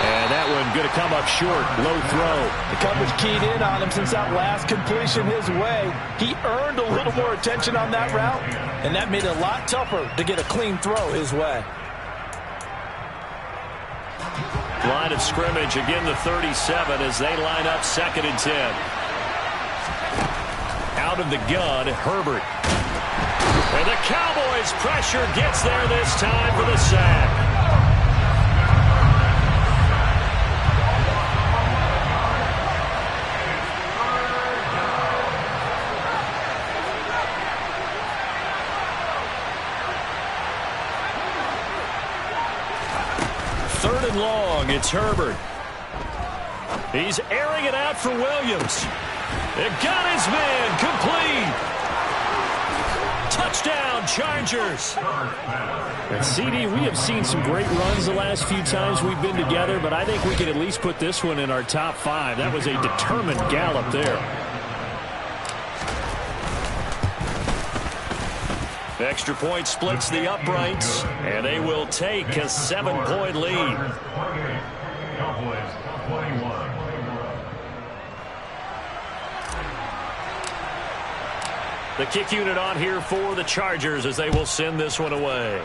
And that one going to come up short. Low throw. The coverage keyed in on him since that last completion his way. He earned a little more attention on that route, and that made it a lot tougher to get a clean throw his way. Line of scrimmage, again the 37 as they line up 2nd and 10. Out of the gun, Herbert. And the Cowboys' pressure gets there this time for the sack. Third and long, it's Herbert. He's airing it out for Williams. It got his man complete. Touchdown, Chargers. And CD, we have seen some great runs the last few times we've been together, but I think we can at least put this one in our top 5. That was a determined gallop there. Extra point splits the uprights, and they will take a 7-point lead. The kick unit on here for the Chargers as they will send this one away.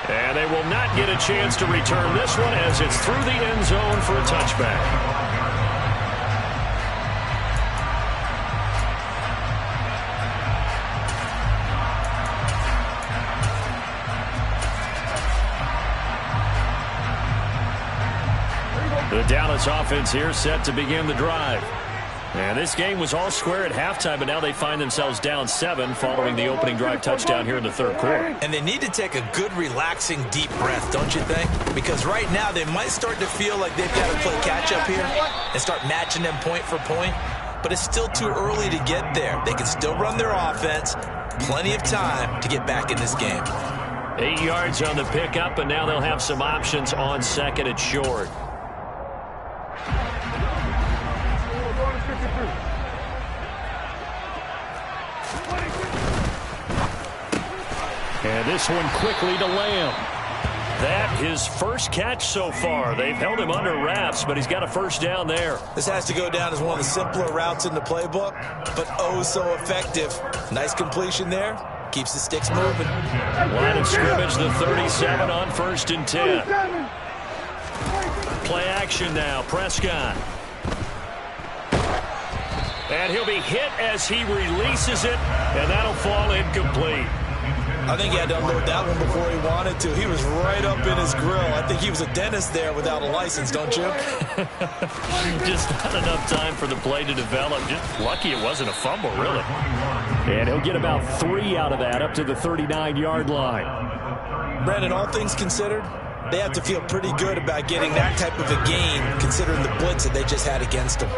And they will not get a chance to return this one as it's through the end zone for a touchback. The Dallas offense here set to begin the drive. And this game was all square at halftime, but now they find themselves down 7 following the opening drive touchdown here in the 3rd quarter. And they need to take a good, relaxing, deep breath, don't you think? Because right now they might start to feel like they've got to play catch-up here and start matching them point for point. But it's still too early to get there. They can still run their offense. Plenty of time to get back in this game. 8 yards on the pickup, and now they'll have some options on 2nd and short. And this one quickly to Lamb. That his first catch so far. They've held him under wraps, but he's got a first down there. This has to go down as one of the simpler routes in the playbook, but oh so effective. Nice completion there. Keeps the sticks moving. Line of scrimmage, the 37 on 1st and 10. Play action now, Prescott. And he'll be hit as he releases it, and that'll fall incomplete. I think he had to unload that one before he wanted to. He was right up in his grill. I think he was a dentist there without a license, don't you? Just not enough time for the play to develop. Just lucky it wasn't a fumble, really. And he'll get about 3 out of that, up to the 39-yard line. Brandon, all things considered, they have to feel pretty good about getting that type of a gain, considering the blitz that they just had against them.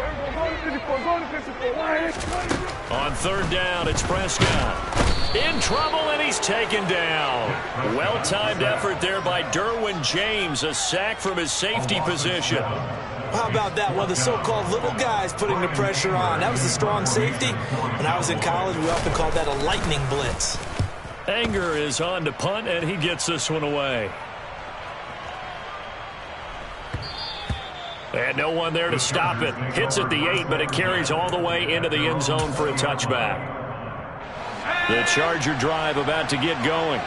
On 3rd down, it's Prescott. In trouble, and he's taken down. Well-timed effort there by Derwin James. A sack from his safety position. How about that? One of the so-called little guys putting the pressure on. That was a strong safety. When I was in college, we often called that a lightning blitz. Anger is on to punt, and he gets this one away. And no one there to stop it. Hits at the 8, but it carries all the way into the end zone for a touchback. The Charger drive about to get going.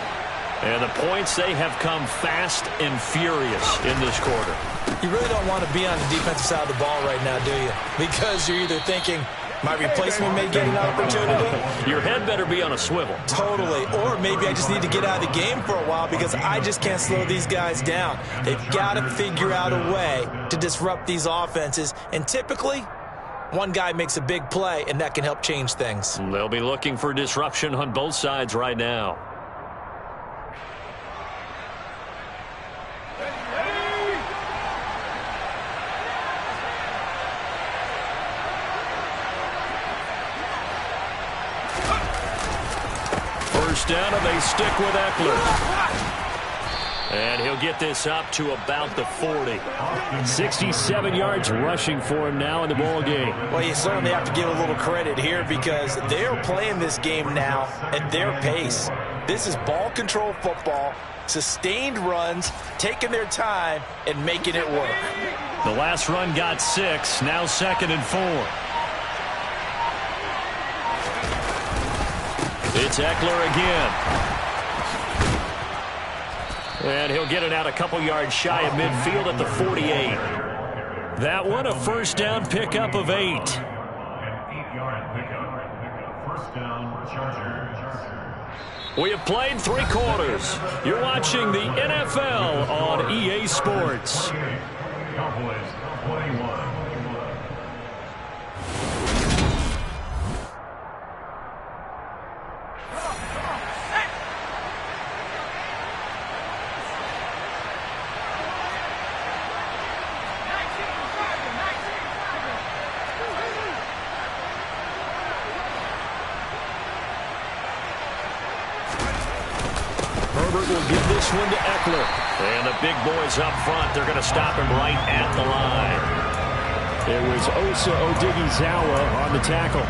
And the points, they have come fast and furious in this quarter. You really don't want to be on the defensive side of the ball right now, do you? Because you're either thinking, my replacement may get an opportunity. Your head better be on a swivel. Totally. Or maybe I just need to get out of the game for a while because I just can't slow these guys down. They've got to figure out a way to disrupt these offenses. And typically, one guy makes a big play, and that can help change things. They'll be looking for disruption on both sides right now. First down, and they stick with Eckler. And he'll get this up to about the 40. 67 yards rushing for him now in the ball game. Well, you certainly have to give a little credit here because they're playing this game now at their pace. This is ball control football, sustained runs, taking their time, and making it work. The last run got 6, now 2nd and 4. It's Eckler again. And he'll get it out a couple yards shy of midfield at the 48. That one a first down pickup of 8. An 8-yard pickup. First down, Chargers. We have played 3 quarters. You're watching the NFL on EA Sports. Cowboys 21. Herbert will give this one to Eckler. And the big boys up front, they're going to stop him right at the line. It was Osa Odighizuwa on the tackle.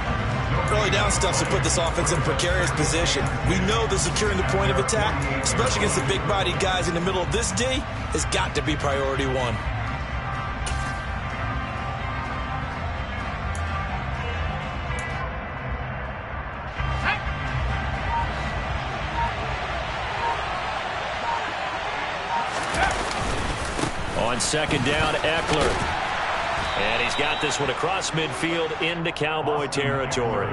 Early down stuff to put this offense in precarious position. We know that securing the point of attack, especially against the big-bodied guys in the middle of this D, has got to be priority 1. On second down, Eckler. And he's got this one across midfield into Cowboy territory.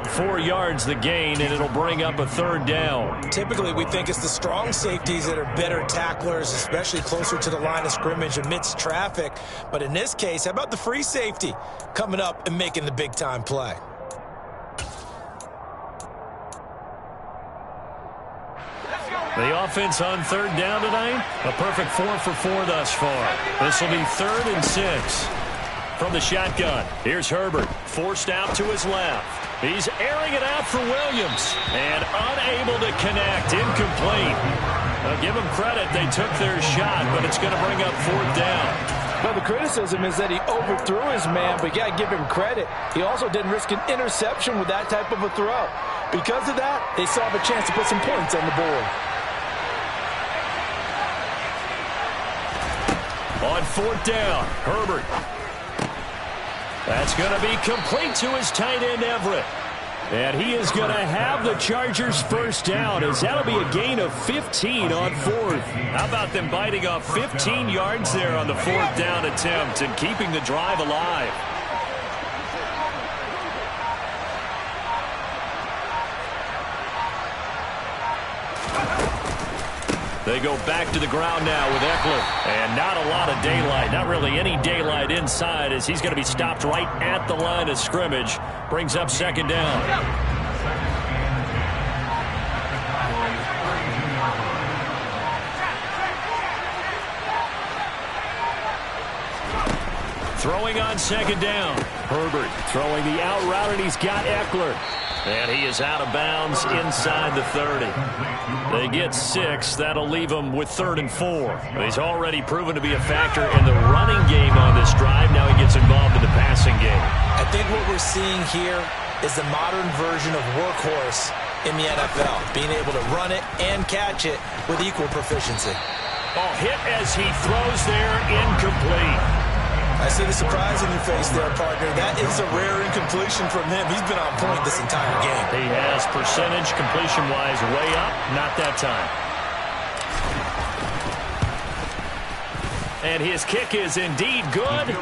4 yards the gain, and it'll bring up a 3rd down. Typically, we think it's the strong safeties that are better tacklers, especially closer to the line of scrimmage amidst traffic. But in this case, how about the free safety coming up and making the big-time play? The offense on 3rd down tonight, a perfect 4 for 4 thus far. This will be 3rd and 6. From the shotgun, here's Herbert, forced out to his left. He's airing it out for Williams, and unable to connect, incomplete. Give them credit, they took their shot, but it's going to bring up 4th down. Well, the criticism is that he overthrew his man, but you got to give him credit. He also didn't risk an interception with that type of a throw. Because of that, they still have a chance to put some points on the board. On 4th down, Herbert. That's going to be complete to his tight end, Everett. And he is going to have the Chargers first down, as that'll be a gain of 15 on 4th. How about them biting off 15 yards there on the 4th down attempt and keeping the drive alive? They go back to the ground now with Eckler. And not a lot of daylight. Not really any daylight inside, as he's going to be stopped right at the line of scrimmage. Brings up 2nd down. Throwing on 2nd down. Herbert throwing the out route, and he's got Eckler. And he is out of bounds inside the 30. They get 6. That'll leave him with 3rd and 4. He's already proven to be a factor in the running game on this drive. Now he gets involved in the passing game. I think what we're seeing here is the modern version of workhorse in the NFL, being able to run it and catch it with equal proficiency. Oh, hit as he throws there, incomplete. I see the surprise in your face there, partner. That is a rare incompletion from him. He's been on point this entire game. He has percentage completion-wise way up. Not that time. And his kick is indeed good.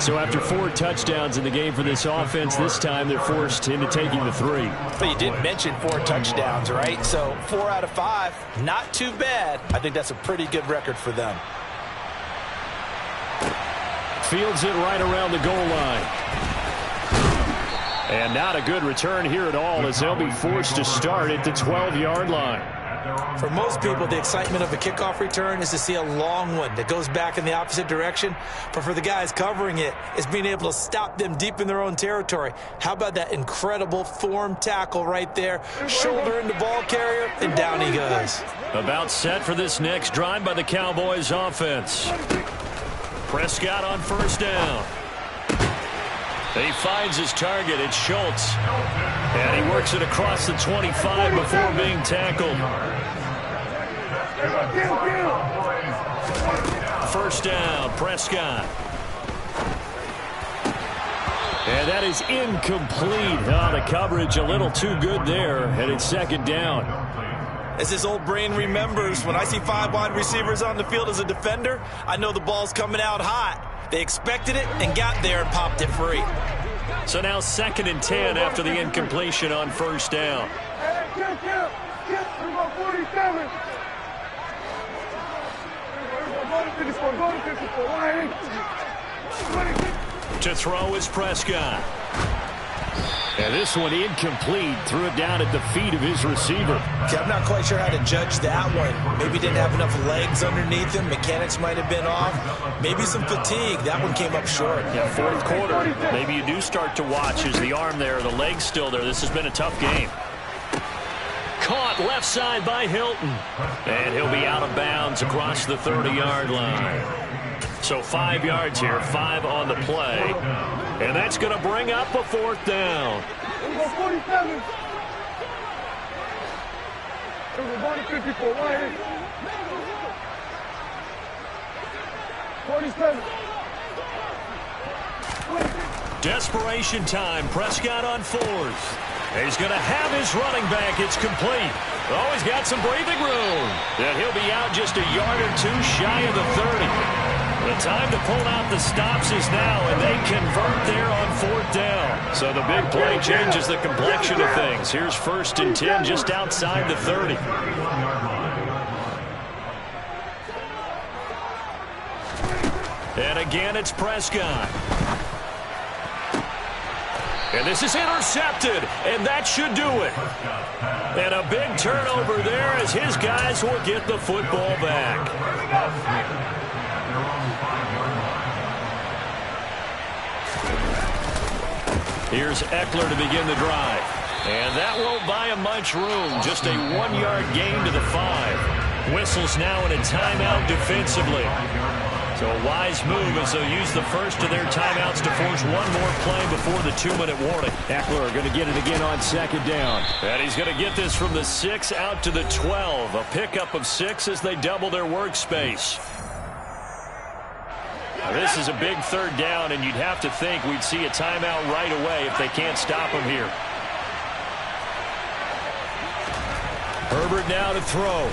So after 4 touchdowns in the game for this offense, this time they're forced into taking the 3. But you did mention 4 touchdowns, right? So 4 out of 5, not too bad. I think that's a pretty good record for them. Fields it right around the goal line. And not a good return here at all, as they'll be forced to start at the 12-yard line. For most people, the excitement of a kickoff return is to see a long one that goes back in the opposite direction. But for the guys covering it, it's being able to stop them deep in their own territory. How about that incredible form tackle right there? Shoulder in the ball carrier, and down he goes. About set for this next drive by the Cowboys offense. Prescott on 1st down. He finds his target. It's Schultz. And he works it across the 25 before being tackled. First down, Prescott. And that is incomplete. Oh, the coverage a little too good there, and it's second down. As his old brain remembers, when I see 5 wide receivers on the field as a defender, I know the ball's coming out hot. They expected it and got there and popped it free. So now 2nd and 10 after the incompletion on first down. To throw is Prescott. And this one incomplete. Threw it down at the feet of his receiver. See, I'm not quite sure how to judge that one. Maybe didn't have enough legs underneath him. Mechanics might have been off. Maybe some fatigue. That one came up short. Yeah, fourth quarter. Maybe you do start to watch. Is the arm there? The leg's still there? This has been a tough game. Caught left side by Hilton. And he'll be out of bounds across the 30-yard line. So 5 yards here, 5 on the play. And that's going to bring up a 4th down. 47. 47. Desperation time. Prescott on 4th. He's going to have his running back. It's complete. Oh, he's got some breathing room. And he'll be out just a yard or two shy of the 30. The time to pull out the stops is now, and they convert there on 4th down. So the big play changes the complexion of things. Here's 1st and 10 just outside the 30. And again, it's Prescott. And this is intercepted, and that should do it. And a big turnover there as his guys will get the football back. Here's Eckler to begin the drive. And that won't buy him much room. Just a 1-yard gain to the 5. Whistles now in a timeout defensively. So a wise move as they'll use the first of their timeouts to force one more play before the 2-minute warning. Eckler going to get it again on 2nd down. And he's going to get this from the 6 out to the 12. A pickup of 6 as they double their workspace. Now, this is a big 3rd down, and you'd have to think we'd see a timeout right away if they can't stop him here. Herbert now to throw.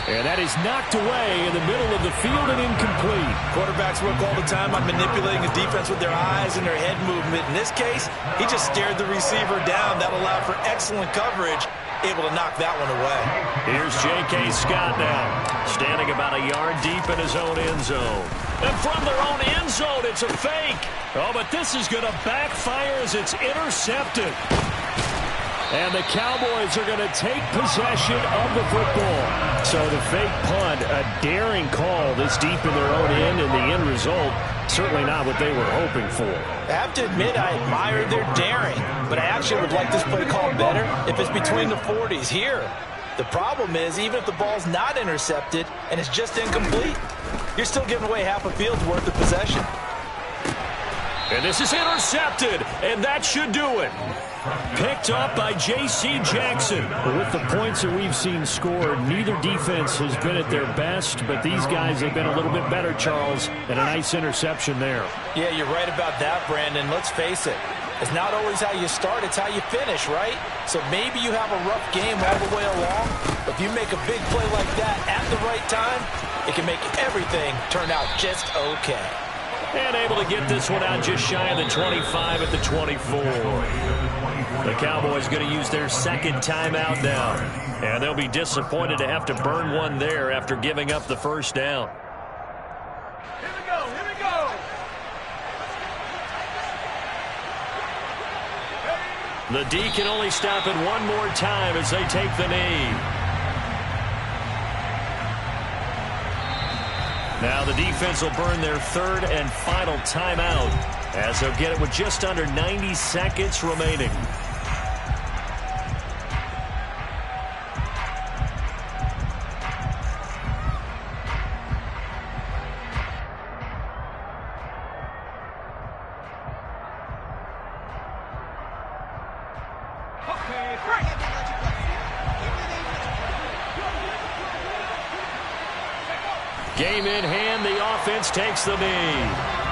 And that is knocked away in the middle of the field and incomplete. Quarterbacks work all the time on manipulating the defense with their eyes and their head movement. In this case, he just stared the receiver down. That allowed for excellent coverage, able to knock that one away. Here's J.K. Scott now, standing about a yard deep in his own end zone. And from their own end zone, it's a fake. Oh, but this is going to backfire as it's intercepted. And the Cowboys are going to take possession of the football. So the fake punt, a daring call this deep in their own end, and the end result, certainly not what they were hoping for. I have to admit, I admire their daring, but I actually would like this play called better if it's between the 40s here. The problem is, even if the ball's not intercepted and it's just incomplete, you're still giving away half a field's worth of possession. And this is intercepted, and that should do it. Picked up by J.C. Jackson. With the points that we've seen scored, neither defense has been at their best, but these guys have been a little bit better, Charles, and a nice interception there. Yeah, you're right about that, Brandon. Let's face it. It's not always how you start, it's how you finish, right? So maybe you have a rough game all the way along, but if you make a big play like that at the right time, it can make everything turn out just okay. And able to get this one out just shy of the 25 at the 24. The Cowboys going to use their 2nd timeout now. And they'll be disappointed to have to burn one there after giving up the first down. Here we go, here we go. The D can only stop it one more time as they take the knee. Now the defense will burn their 3rd and final timeout as they'll get it with just under 90 seconds remaining. game in hand. The offense takes the knee.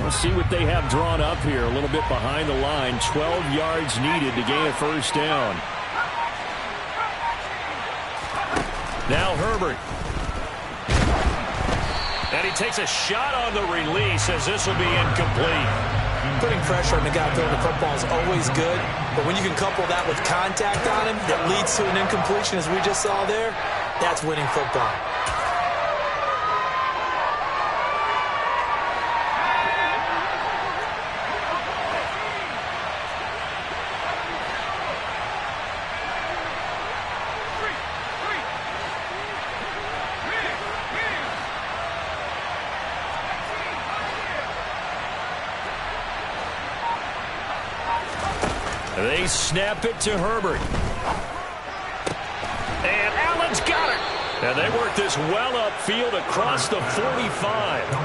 We'll see what they have drawn up here. A little bit behind the line. 12 yards needed to gain a first down. Now Herbert. And he takes a shot on the release as this will be incomplete. Putting pressure on the guy throwing the football is always good, but when you can couple that with contact on him that leads to an incompletion, as we just saw there, that's winning football. They snap it to Herbert. And Allen's got it. And they work this well upfield across the 45.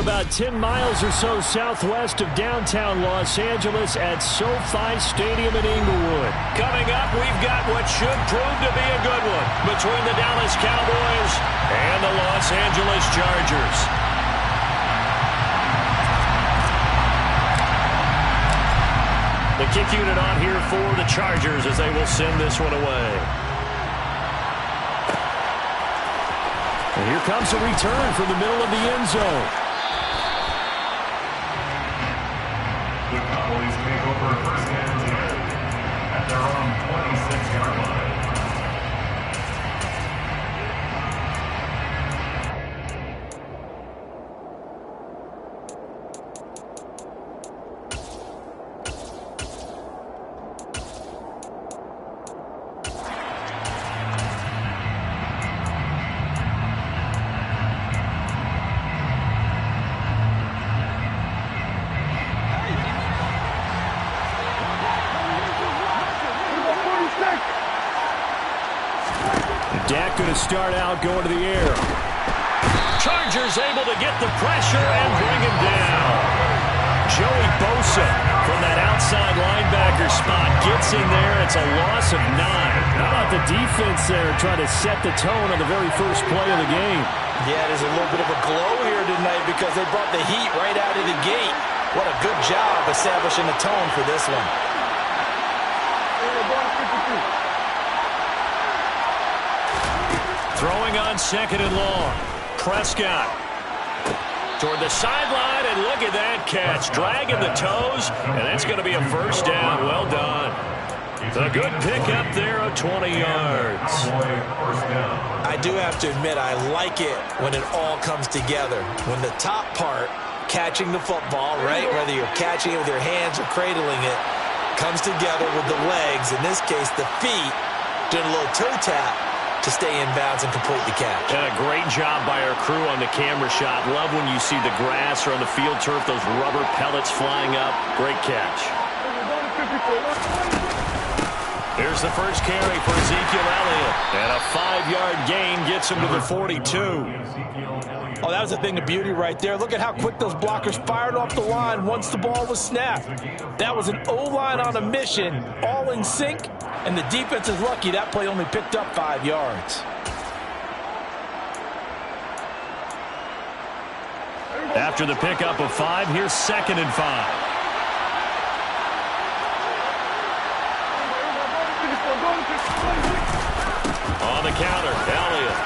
about 10 miles or so southwest of downtown Los Angeles at SoFi Stadium in Inglewood. Coming up, we've got what should prove to be a good one between the Dallas Cowboys and the Los Angeles Chargers. The kick unit on here for the Chargers as they will send this one away. And here comes a return from the middle of the end zone. The Cowboys take over first and 10 at their own 26-yard line. Dak going to start out going to the air. Chargers able to get the pressure and bring him down. Joey Bosa from that outside linebacker spot gets in there. It's a loss of 9. How about the defense there trying to set the tone on the very first play of the game? Yeah, there's a little bit of a glow here tonight because they brought the heat right out of the gate. What a good job establishing the tone for this one. Throwing on second and long. Prescott toward the sideline, and look at that catch. Dragging the toes, and that's going to be a first down. Well done. A good pickup there of 20 yards. I do have to admit, I like it when it all comes together. When the top part, catching the football, right, whether you're catching it with your hands or cradling it, comes together with the legs, in this case the feet, doing a little toe tap to stay in bounds and complete the catch. And a great job by our crew on the camera shot. Love when you see the grass or on the field turf, those rubber pellets flying up. Great catch. Here's the first carry for Ezekiel Elliott. And a 5-yard gain gets him to the 42. Oh, that was a thing of beauty right there. Look at how quick those blockers fired off the line once the ball was snapped. That was an O-line on a mission, all in sync, and the defense is lucky that play only picked up 5 yards. After the pickup of 5, here's second and 5. On the counter, Elliott.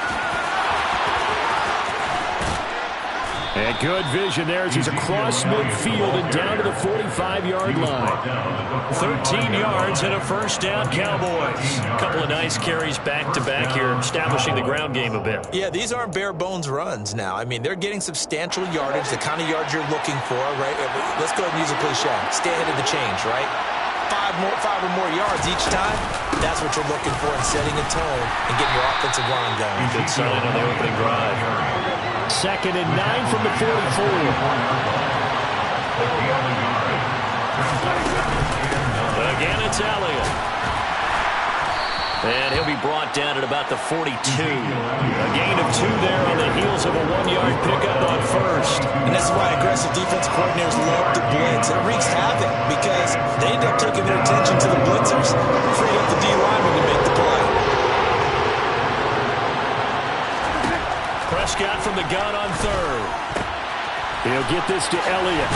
And good vision there as he's across midfield and down to the 45-yard line. 13 yards and a first down, Cowboys. A couple of nice carries back-to-back here, establishing the ground game a bit. Yeah, these aren't bare-bones runs now. I mean, they're getting substantial yardage, the kind of yards you're looking for, right? Let's go ahead and use a cliche. Stay ahead of the change, right? 5 or more yards each time, that's what you're looking for in setting a tone and getting your offensive line going. Good sign on the opening drive. Second and 9 from the 44. Again, it's Elliott. And he'll be brought down at about the 42. A gain of 2 there on the heels of a 1-yard pickup on first. And this is why aggressive defense coordinators love to blitz. It wreaks havoc because they end up taking their attention to the blitzers, freed up the D-lineman to make the play. Prescott from the gun on third. He'll get this to Elliott.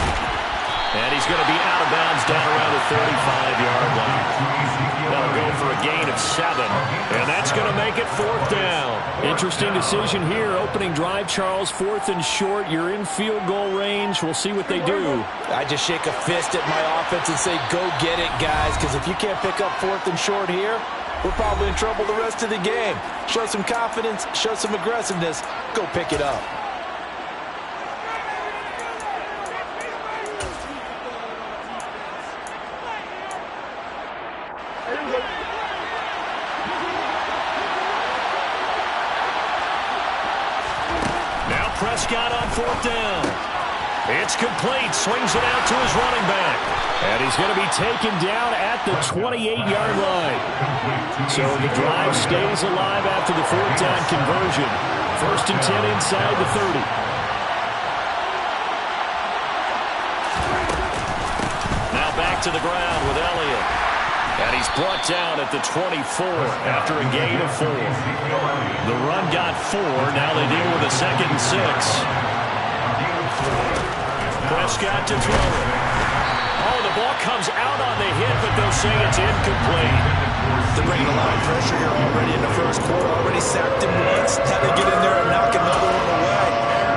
And he's going to be out of bounds down around the 35-yard line. That'll go for a gain of 7. And that's going to make it 4th down. Interesting decision here. Opening drive, Charles. 4th and short. You're in field goal range. We'll see what they do. I just shake a fist at my offense and say, go get it, guys. Because if you can't pick up 4th and short here, we're probably in trouble the rest of the game. Show some confidence. Show some aggressiveness. Go pick it up. Prescott on 4th down. It's complete. Swings it out to his running back. And he's going to be taken down at the 28-yard line. So the drive stays alive after the 4th down conversion. 1st and 10 inside the 30. to the ground with Elliott. And he's brought down at the 24 after a gain of 4. The run got 4. Now they deal with a 2nd and 6. Prescott to throw it. Oh, the ball comes out on the hit, but they'll say it's incomplete. They're bringing a lot of pressure here already in the first quarter. Already sacked him once. Had to get in there and knock another one away.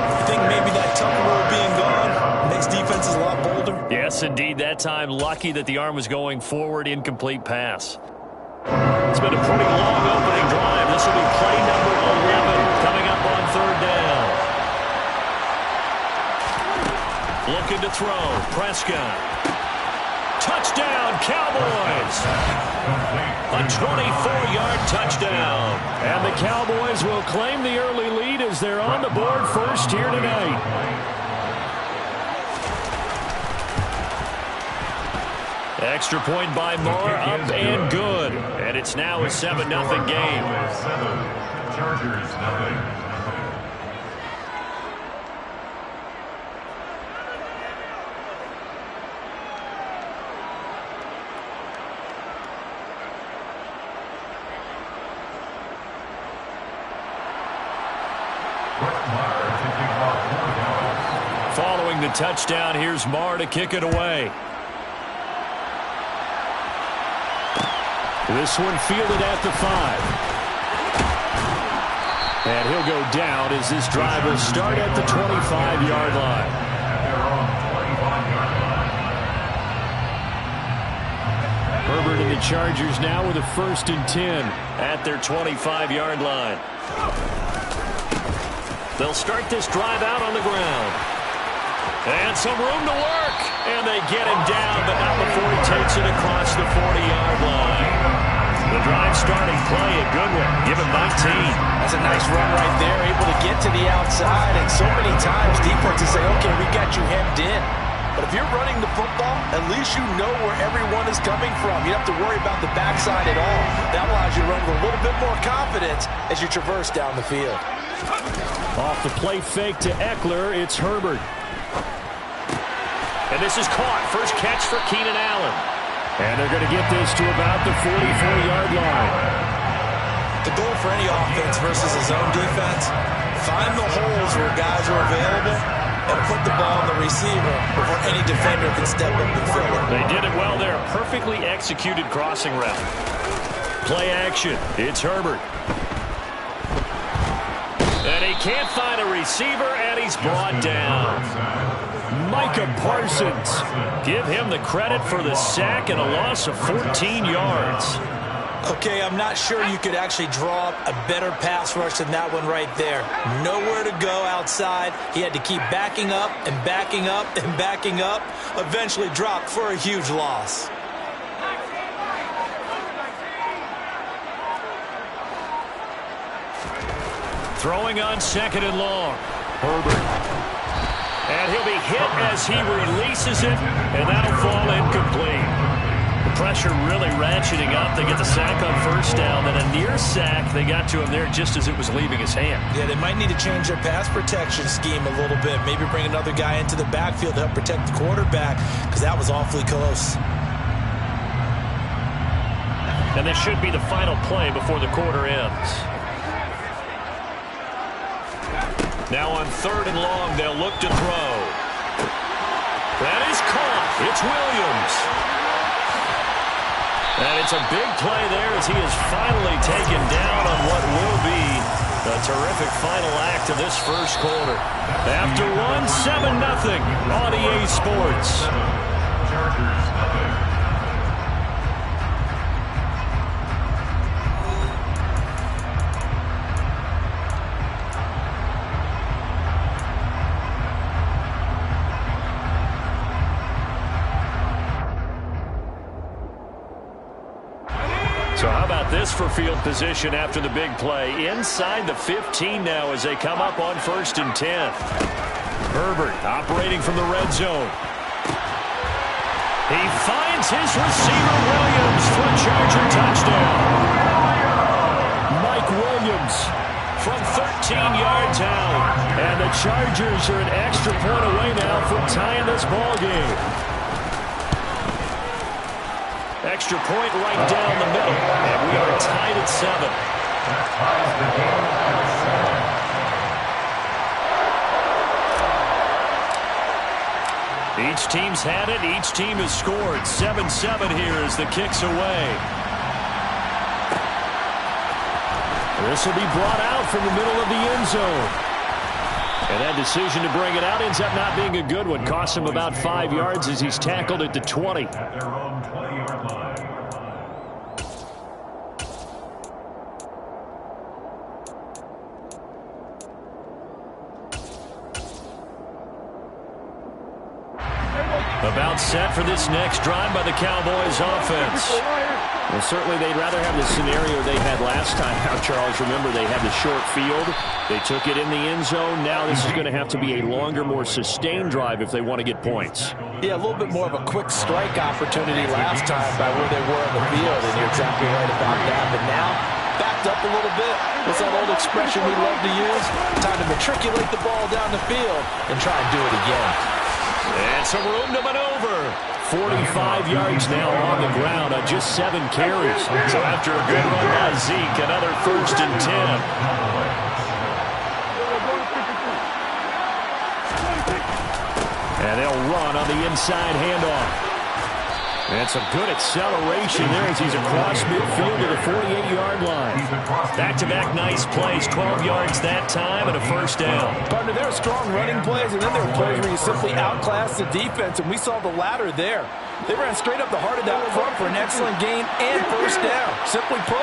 I think maybe that Tucker rule being gone makes defenses a lot bolder. Yes, indeed. That time, lucky that the arm was going forward. Incomplete pass. It's been a pretty long opening drive. This will be play number 11 coming up on 3rd down. Looking to throw. Prescott. Touchdown, Cowboys. A 24-yard touchdown. And the Cowboys will claim the early lead as they're on the board first here tonight. Extra point by Moore, up and good. And it's now a 7-0 game. Chargers, nothing. Following the touchdown, here's Marr to kick it away. This one fielded at the 5. And he'll go down as this drive will start at the 25-yard line. Herbert and the Chargers now with a 1st and 10 at their 25-yard line. They'll start this drive out on the ground. And some room to work. And they get him down, but not before he takes it across the 40-yard line. The drive starting play, a good one. Give him 19. That's a nice run right there, able to get to the outside. And so many times defenses say, okay, we got you hemmed in. But if you're running the football, at least you know where everyone is coming from. You don't have to worry about the backside at all. That allows you to run with a little bit more confidence as you traverse down the field. Off the play fake to Eckler, it's Herbert. And this is caught. First catch for Keenan Allen. And they're going to get this to about the 44-yard line. The goal for any offense versus a zone defense, find the holes where guys are available and put the ball on the receiver before any defender can step up and fill it. They did it well there. Perfectly executed crossing route. Play action. It's Herbert. And he can't find a receiver, and he's brought down. Micah Parsons. Give him the credit for the sack and a loss of 14 yards. Okay, I'm not sure you could actually draw up a better pass rush than that one right there. Nowhere to go outside. He had to keep backing up and backing up and backing up. Eventually dropped for a huge loss. Throwing on 2nd and long. Herbert. And he'll be hit as he releases it, and that'll fall incomplete. The pressure really ratcheting up. They get the sack on 1st down, then a near sack. They got to him there just as it was leaving his hand. Yeah, they might need to change their pass protection scheme a little bit. Maybe bring another guy into the backfield to help protect the quarterback, because that was awfully close. And this should be the final play before the quarter ends. Now on 3rd and long, they'll look to throw. That is caught. It's Williams. And it's a big play there as he is finally taken down on what will be a terrific final act of this first quarter. After one, 7-0 on EA Sports. Chargers, nothing. So how about this for field position after the big play? Inside the 15 now as they come up on 1st and 10. Herbert operating from the red zone. He finds his receiver, Williams, for a Charger touchdown. Mike Williams from 13 yards out. And the Chargers are an extra point away now from tying this ball game. Extra point right down the middle. And we are tied at 7. That ties the game at 7. Each team's had it. Each team has scored. 7-7 here as the kick's away. This will be brought out from the middle of the end zone. And that decision to bring it out ends up not being a good one. Costs him about 5 yards as he's tackled at the 20. At their own 20-yard line. About set for this next drive by the Cowboys offense. Well, certainly they'd rather have the scenario they had last time. Now, Charles, remember they had the short field. They took it in the end zone. Now this is going to have to be a longer, more sustained drive if they want to get points. Yeah, a little bit more of a quick strike opportunity last time by where they were on the field, and you're exactly right about that. But now, backed up a little bit. What's that old expression we love to use? Time to matriculate the ball down the field and try and do it again. And some room to maneuver. 45 yards now on the ground on just 7 carries. So after a good run by Zeke, another 1st and 10. And they'll run on the inside handoff. And some good acceleration there as he's across midfield to the 48-yard line. Back-to-back nice plays, 12 yards that time and a 1st down. Partner, there are strong running plays, and then there are plays where you simply outclass the defense, and we saw the latter there. They ran straight up the heart of that front for an excellent gain and 1st down. Simply put,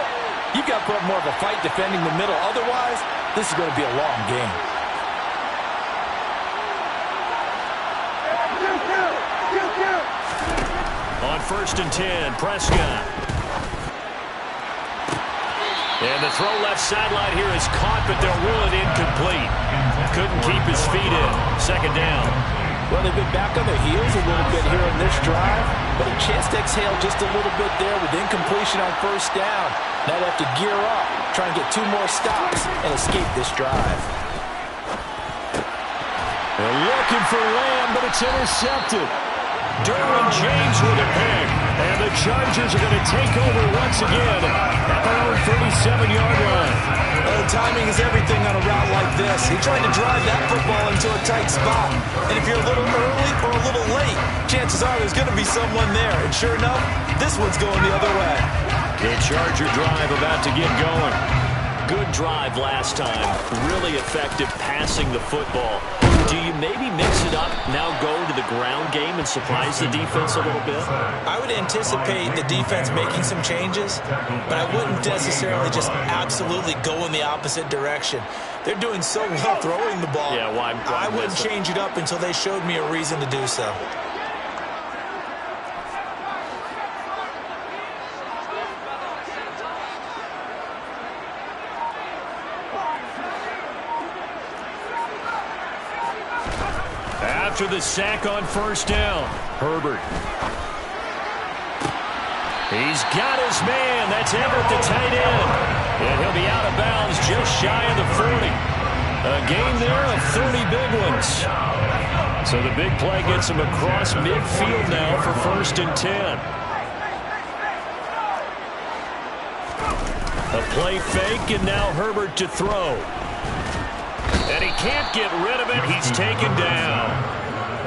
you've got to put up more of a fight defending the middle. Otherwise, this is going to be a long game. On 1st and 10, Prescott. And the throw left sideline here is caught, but they'll rule it incomplete. Couldn't keep his feet in. 2nd down. Well, they've been back on their heels a little bit here in this drive, but a chance to exhale just a little bit there with incompletion on 1st down. Now they have to gear up, try and get 2 more stops, and escape this drive. They're looking for Lamb, but it's intercepted. Derwin James with a pick. And the Chargers are going to take over once again at their own 37-yard line. Timing is everything on a route like this. He tried to drive that football into a tight spot. And if you're a little early or a little late, chances are there's going to be someone there. And sure enough, this one's going the other way. The Charger drive about to get going. Good drive last time. Really effective passing the football. Do you maybe mix it up, now go to the ground game and surprise the defense a little bit? I would anticipate the defense making some changes, but I wouldn't necessarily just absolutely go in the opposite direction. They're doing so well throwing the ball. Yeah, why I wouldn't change it up until they showed me a reason to do so. After the sack on 1st down, Herbert. He's got his man. That's Everett, the tight end. And he'll be out of bounds just shy of the 40. A gain there of 30 big ones. So the big play gets him across midfield now for 1st and 10. A play fake, and now Herbert to throw. And he can't get rid of it. He's taken down.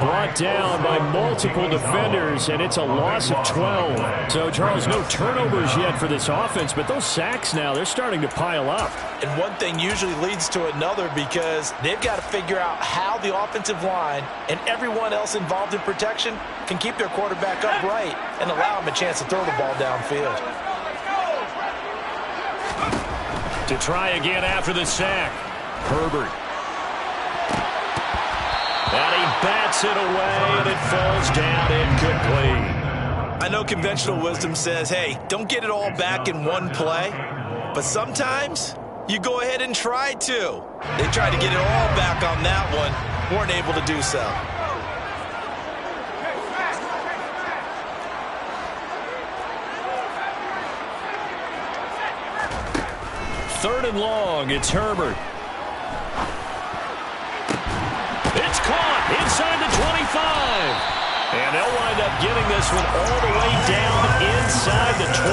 Brought down by multiple defenders, and it's a loss of 12. So, Charles, no turnovers yet for this offense, but those sacks now, they're starting to pile up. And one thing usually leads to another because they've got to figure out how the offensive line and everyone else involved in protection can keep their quarterback upright and allow him a chance to throw the ball downfield. To try again after the sack, Herbert. And he bats it away, and it falls down incomplete. I know conventional wisdom says, hey, don't get it all back in one play. But sometimes you go ahead and try to. They tried to get it all back on that one. Weren't able to do so. Third and long, it's Herbert. It's caught inside the 25. And they'll wind up getting this one all the way down inside the 20.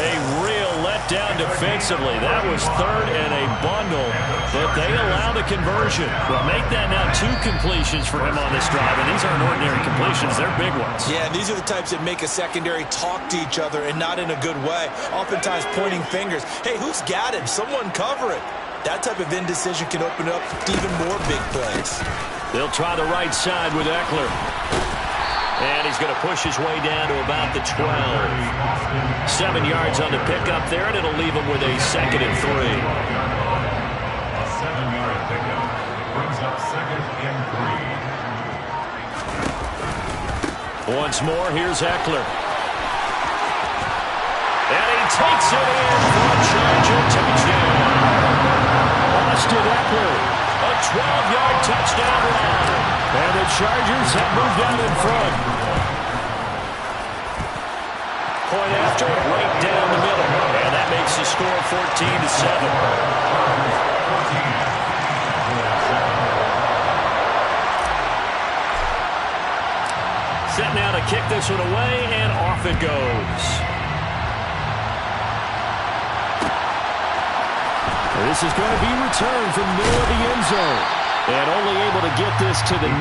A real letdown defensively. That was third and a bundle that they allow the conversion. Well, make that now 2 completions for him on this drive, and these aren't ordinary completions. They're big ones. Yeah, and these are the types that make a secondary talk to each other and not in a good way. Oftentimes pointing fingers. Hey, who's got him? Someone cover it. That type of indecision can open up to even more big plays. They'll try the right side with Eckler. And he's going to push his way down to about the 12. 7 yards on the pickup there, and it'll leave him with a 2nd and 3. A 7-yard pickup brings up 2nd and 3. Once more, here's Eckler. And he takes it in for a Charger touchdown. Austin Eckler, a 12-yard touchdown run. And the Chargers have moved out in front. Point after, right down the middle. And that makes the score 14-7. Set now to kick this one away, and off it goes. This is going to be returned from near the end zone. And only able to get this to the 19,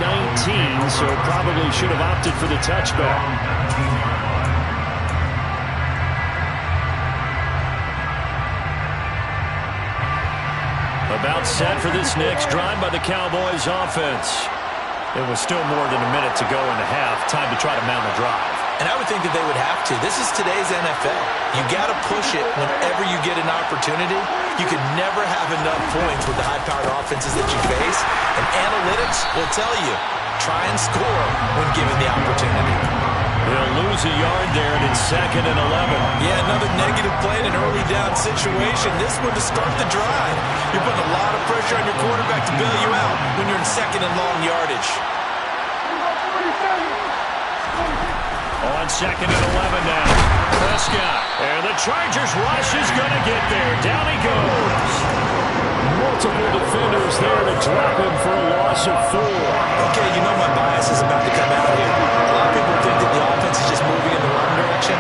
so probably should have opted for the touchback. About set for this next drive by the Cowboys offense. It was still more than a minute to go in the half. Time to try to mount a drive. And I would think that they would have to. This is today's NFL. You got to push it whenever you get an opportunity. You could never have enough points with the high-powered offenses that you face. And analytics will tell you, try and score when given the opportunity. They'll lose a yard there, and it's 2nd and 11. Yeah, another negative play in an early down situation. This one to start the drive. You're putting a lot of pressure on your quarterback to bail you out when you're in 2nd and long yardage. On 2nd and 11 now. Prescott. And the Chargers rush is going to get there. Down he goes. Multiple defenders there to drop him for a loss of 4. Okay, you know my bias is about to come out here. A lot of people think that the offense is just moving in the wrong direction.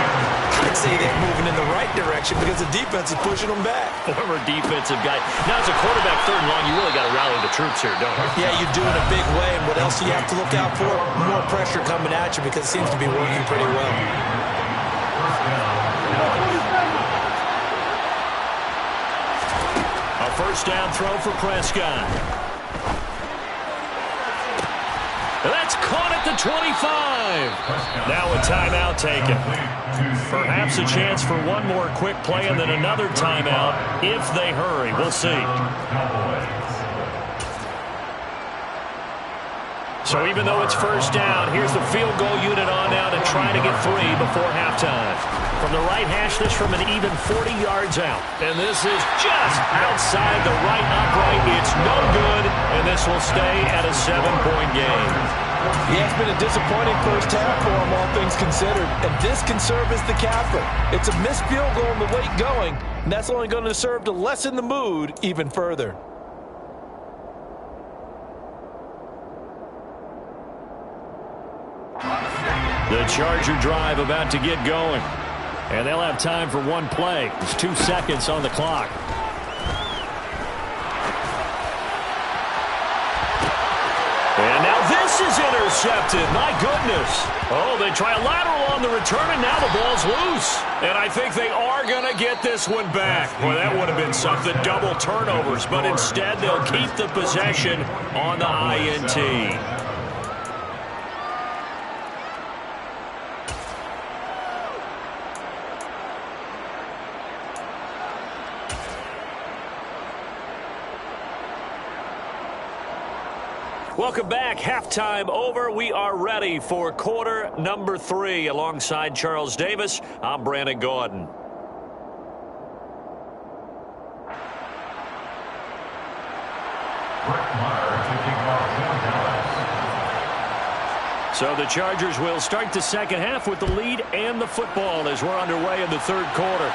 I'd say they're moving in the right direction because the defense is pushing them back. Former defensive guy. Now, as a quarterback 3rd and long, you really got to rally the troops here, don't you? Yeah, you do in a big way. And what else do you have to look out for? More pressure coming at you because it seems to be working pretty well. A 1st down throw for Prescott. That's caught at the 25. Now a timeout taken. Perhaps a chance for one more quick play and then another timeout if they hurry. We'll see. So even though it's 1st down, here's the field goal unit on now to try to get 3 before halftime. From the right hash, this from an even 40 yards out. And this is just outside the right upright. It's no good, and this will stay at a 7-point game. Yeah, it's been a disappointing 1st half for them, all things considered. And this can serve as the capper. It's a missed field goal in the late going, and that's only going to serve to lessen the mood even further. The Charger drive about to get going. And they'll have time for one play. There's 2 seconds on the clock. And now this is intercepted. My goodness. Oh, they try a lateral on the return, and now the ball's loose. And I think they are going to get this one back. Boy, that would have been something. Double turnovers. But instead, they'll keep the possession on the INT. Welcome back. Halftime over. We are ready for quarter number 3. Alongside Charles Davis, I'm Brandon Gaudin. So the Chargers will start the 2nd half with the lead and the football as we're underway in the 3rd quarter.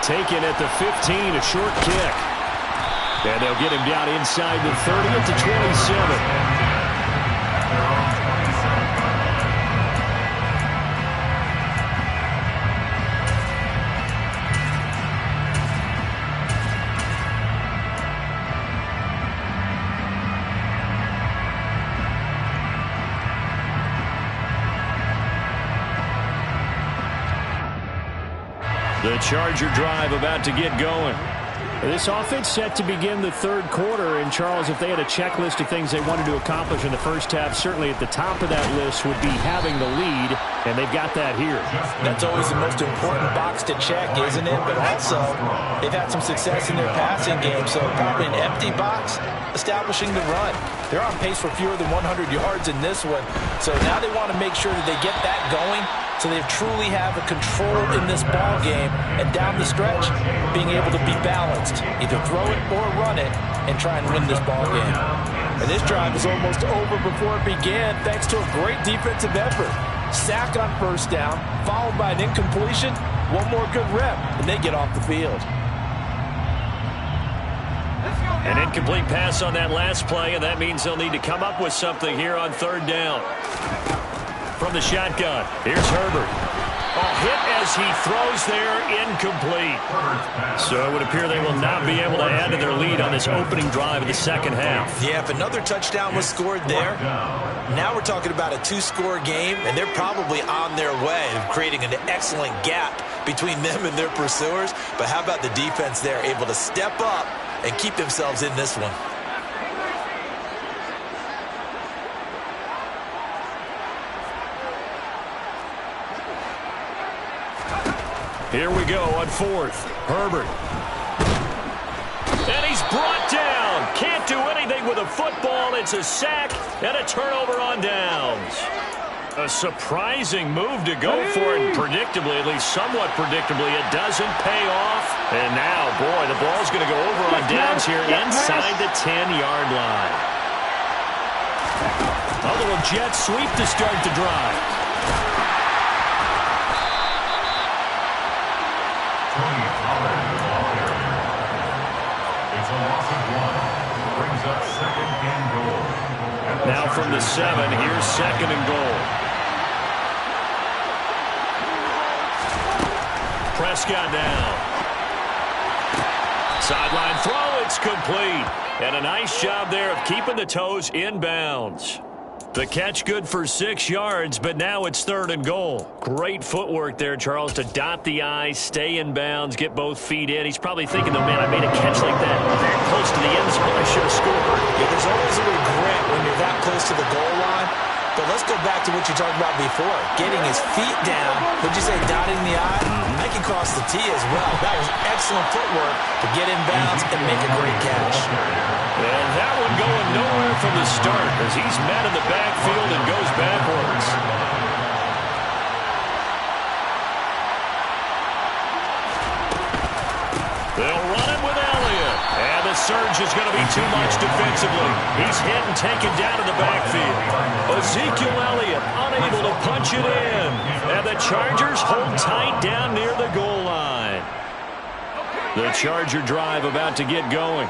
Taken at the 15, a short kick. And they'll get him down inside the 30 at the 27. The Charger drive about to get going. This offense set to begin the third quarter. And, Charles, if they had a checklist of things they wanted to accomplish in the first half, certainly at the top of that list would be having the lead, and they've got that here. That's always the most important box to check, isn't it? But also, they've had some success in their passing game, so probably an empty box establishing the run. They're on pace for fewer than 100 yards in this one, so now they want to make sure that they get that going so they truly have a control in this ball game, and down the stretch, being able to be balanced. Either throw it or run it and try and win this ball game. And this drive is almost over before it began thanks to a great defensive effort. Sack on first down, followed by an incompletion, one more good rep, and they get off the field. An incomplete pass on that last play, and that means they'll need to come up with something here on third down. From the shotgun, here's Herbert. Hit as he throws there, incomplete. So it would appear they will not be able to add to their lead on this opening drive of the second half. Yeah, if another touchdown was scored there, now we're talking about a two-score game, and they're probably on their way of creating an excellent gap between them and their pursuers. But how about the defense there, able to step up and keep themselves in this one? Here we go on fourth. Herbert. And he's brought down. Can't do anything with a football. It's a sack and a turnover on downs. A surprising move to go for it. Predictably, at least somewhat predictably, it doesn't pay off. And now, boy, the ball's going to go over on downs here inside the 10-yard line. A little jet sweep to start the drive. Now from the 7, here's second and goal. Prescott down. Sideline throw, it's complete. And a nice job there of keeping the toes in bounds. The catch good for 6 yards, but now it's third and goal. Great footwork there, Charles, to dot the I, stay in bounds, get both feet in. He's probably thinking, though, man, I made a catch like that very close to the end zone. I should have scored. Yeah, there's always a regret when you're that close to the goal line. But let's go back to what you talked about before. Getting his feet down. Would you say dotting the I? I can cross the T as well. That was excellent footwork to get in bounds and make a great catch. And that one going nowhere from the start as he's met in the backfield and goes backwards. They'll run it with Elliott. And the surge is going to be too much defensively. He's hit and taken down in the backfield. Ezekiel Elliott unable to punch it in. And the Chargers hold tight down near the goal line. The Charger drive about to get going.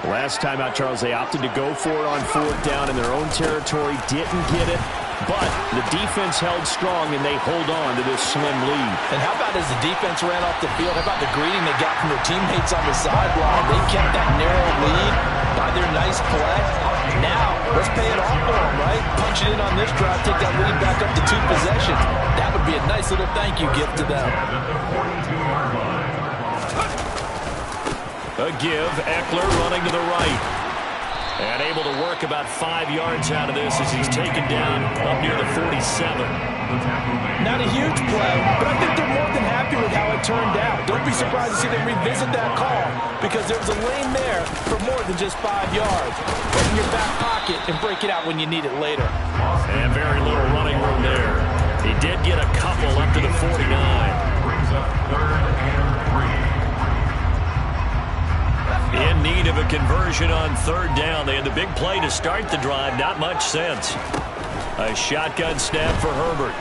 Last time out, Charles, they opted to go for it on fourth down in their own territory. Didn't get it, but the defense held strong, and they hold on to this slim lead. And how about as the defense ran off the field, how about the greeting they got from their teammates on the sideline? They kept that narrow lead by their nice play. Now, let's pay it off for them, right? Punch it in on this drive, take that lead back up to 2 possessions. That would be a nice little thank you gift to them. A give, Eckler running to the right. And able to work about 5 yards out of this as he's taken down up near the 47. Not a huge play, but I think they're more than happy with how it turned out. Don't be surprised to see them revisit that call because there was a lane there for more than just 5 yards. Put it in your back pocket and break it out when you need it later. And very little running room there. He did get a couple up to the 49. Brings up third and 3. In need of a conversion on third down. They had the big play to start the drive. Not much sense. A shotgun snap for Herbert.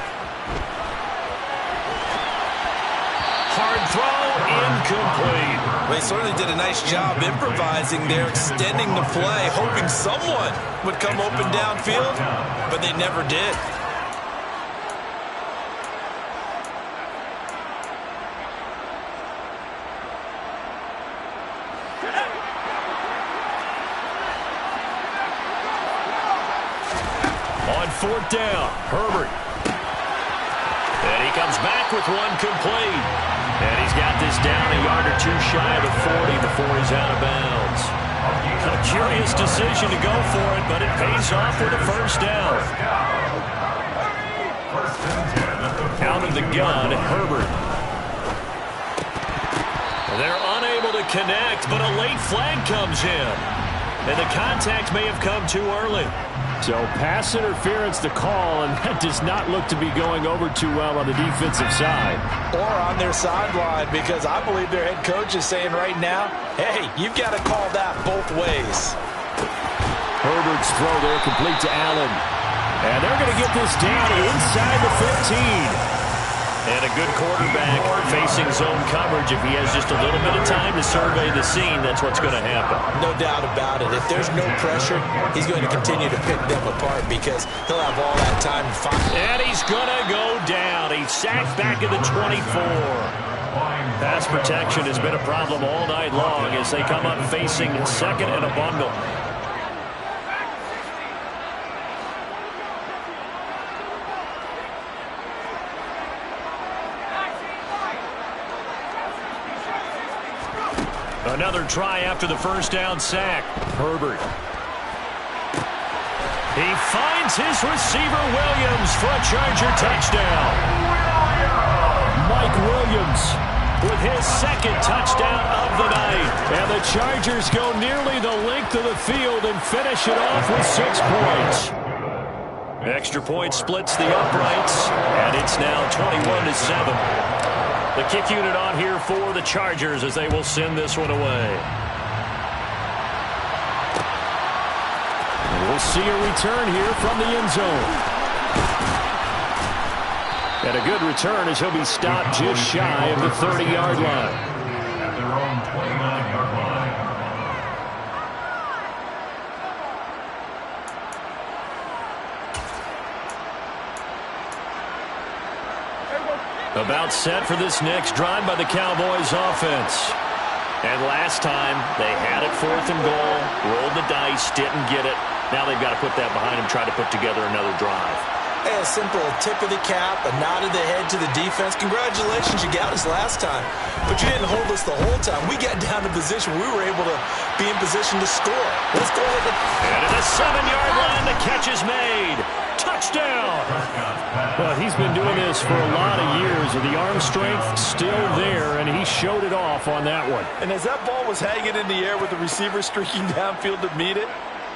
Hard throw, incomplete. They certainly did a nice job improvising there, extending the play, hoping someone would come open downfield, but they never did. On fourth down, Herbert. And he comes back with one complete. And he's got this down a yard or two shy of the 40 before he's out of bounds. A curious decision to go for it, but it pays off with a first down. Out of the gun, Herbert. They're unable to connect, but a late flag comes in. And the contact may have come too early. So pass interference to call, and that does not look to be going over too well on the defensive side. Or on their sideline, because I believe their head coach is saying right now, hey, you've got to call that both ways. Herbert's throw there complete to Allen. And they're going to get this down inside the 15. And a good quarterback facing zone coverage. If he has just a little bit of time to survey the scene, that's what's going to happen. No doubt about it. If there's no pressure, he's going to continue to pick them apart because he'll have all that time to find. And he's going to go down. He's sacked back at the 24. Pass protection has been a problem all night long as they come up facing second and a bundle. Another try after the first down sack. Herbert. He finds his receiver Williams for a Charger touchdown. Mike Williams with his second touchdown of the night. And the Chargers go nearly the length of the field and finish it off with 6 points. Extra point splits the uprights, and it's now 21-7. The kick unit on here for the Chargers as they will send this one away. We'll see a return here from the end zone. And a good return as he'll be stopped just shy of the 30-yard line. At their own 29-yard line. About set for this next drive by the Cowboys offense. And last time, they had it 4th and goal, rolled the dice, didn't get it. Now they've got to put that behind them, try to put together another drive. Hey, a simple tip of the cap, a nod of the head to the defense. Congratulations, you got us last time. But you didn't hold us the whole time. We got down to position. We were able to be in position to score. Let's go ahead. And at the 7-yard line, the catch is made. Touchdown! Well, he's been doing this for a lot of years, and the arm strength still there, and he showed it off on that one. And as that ball was hanging in the air with the receiver streaking downfield to meet it,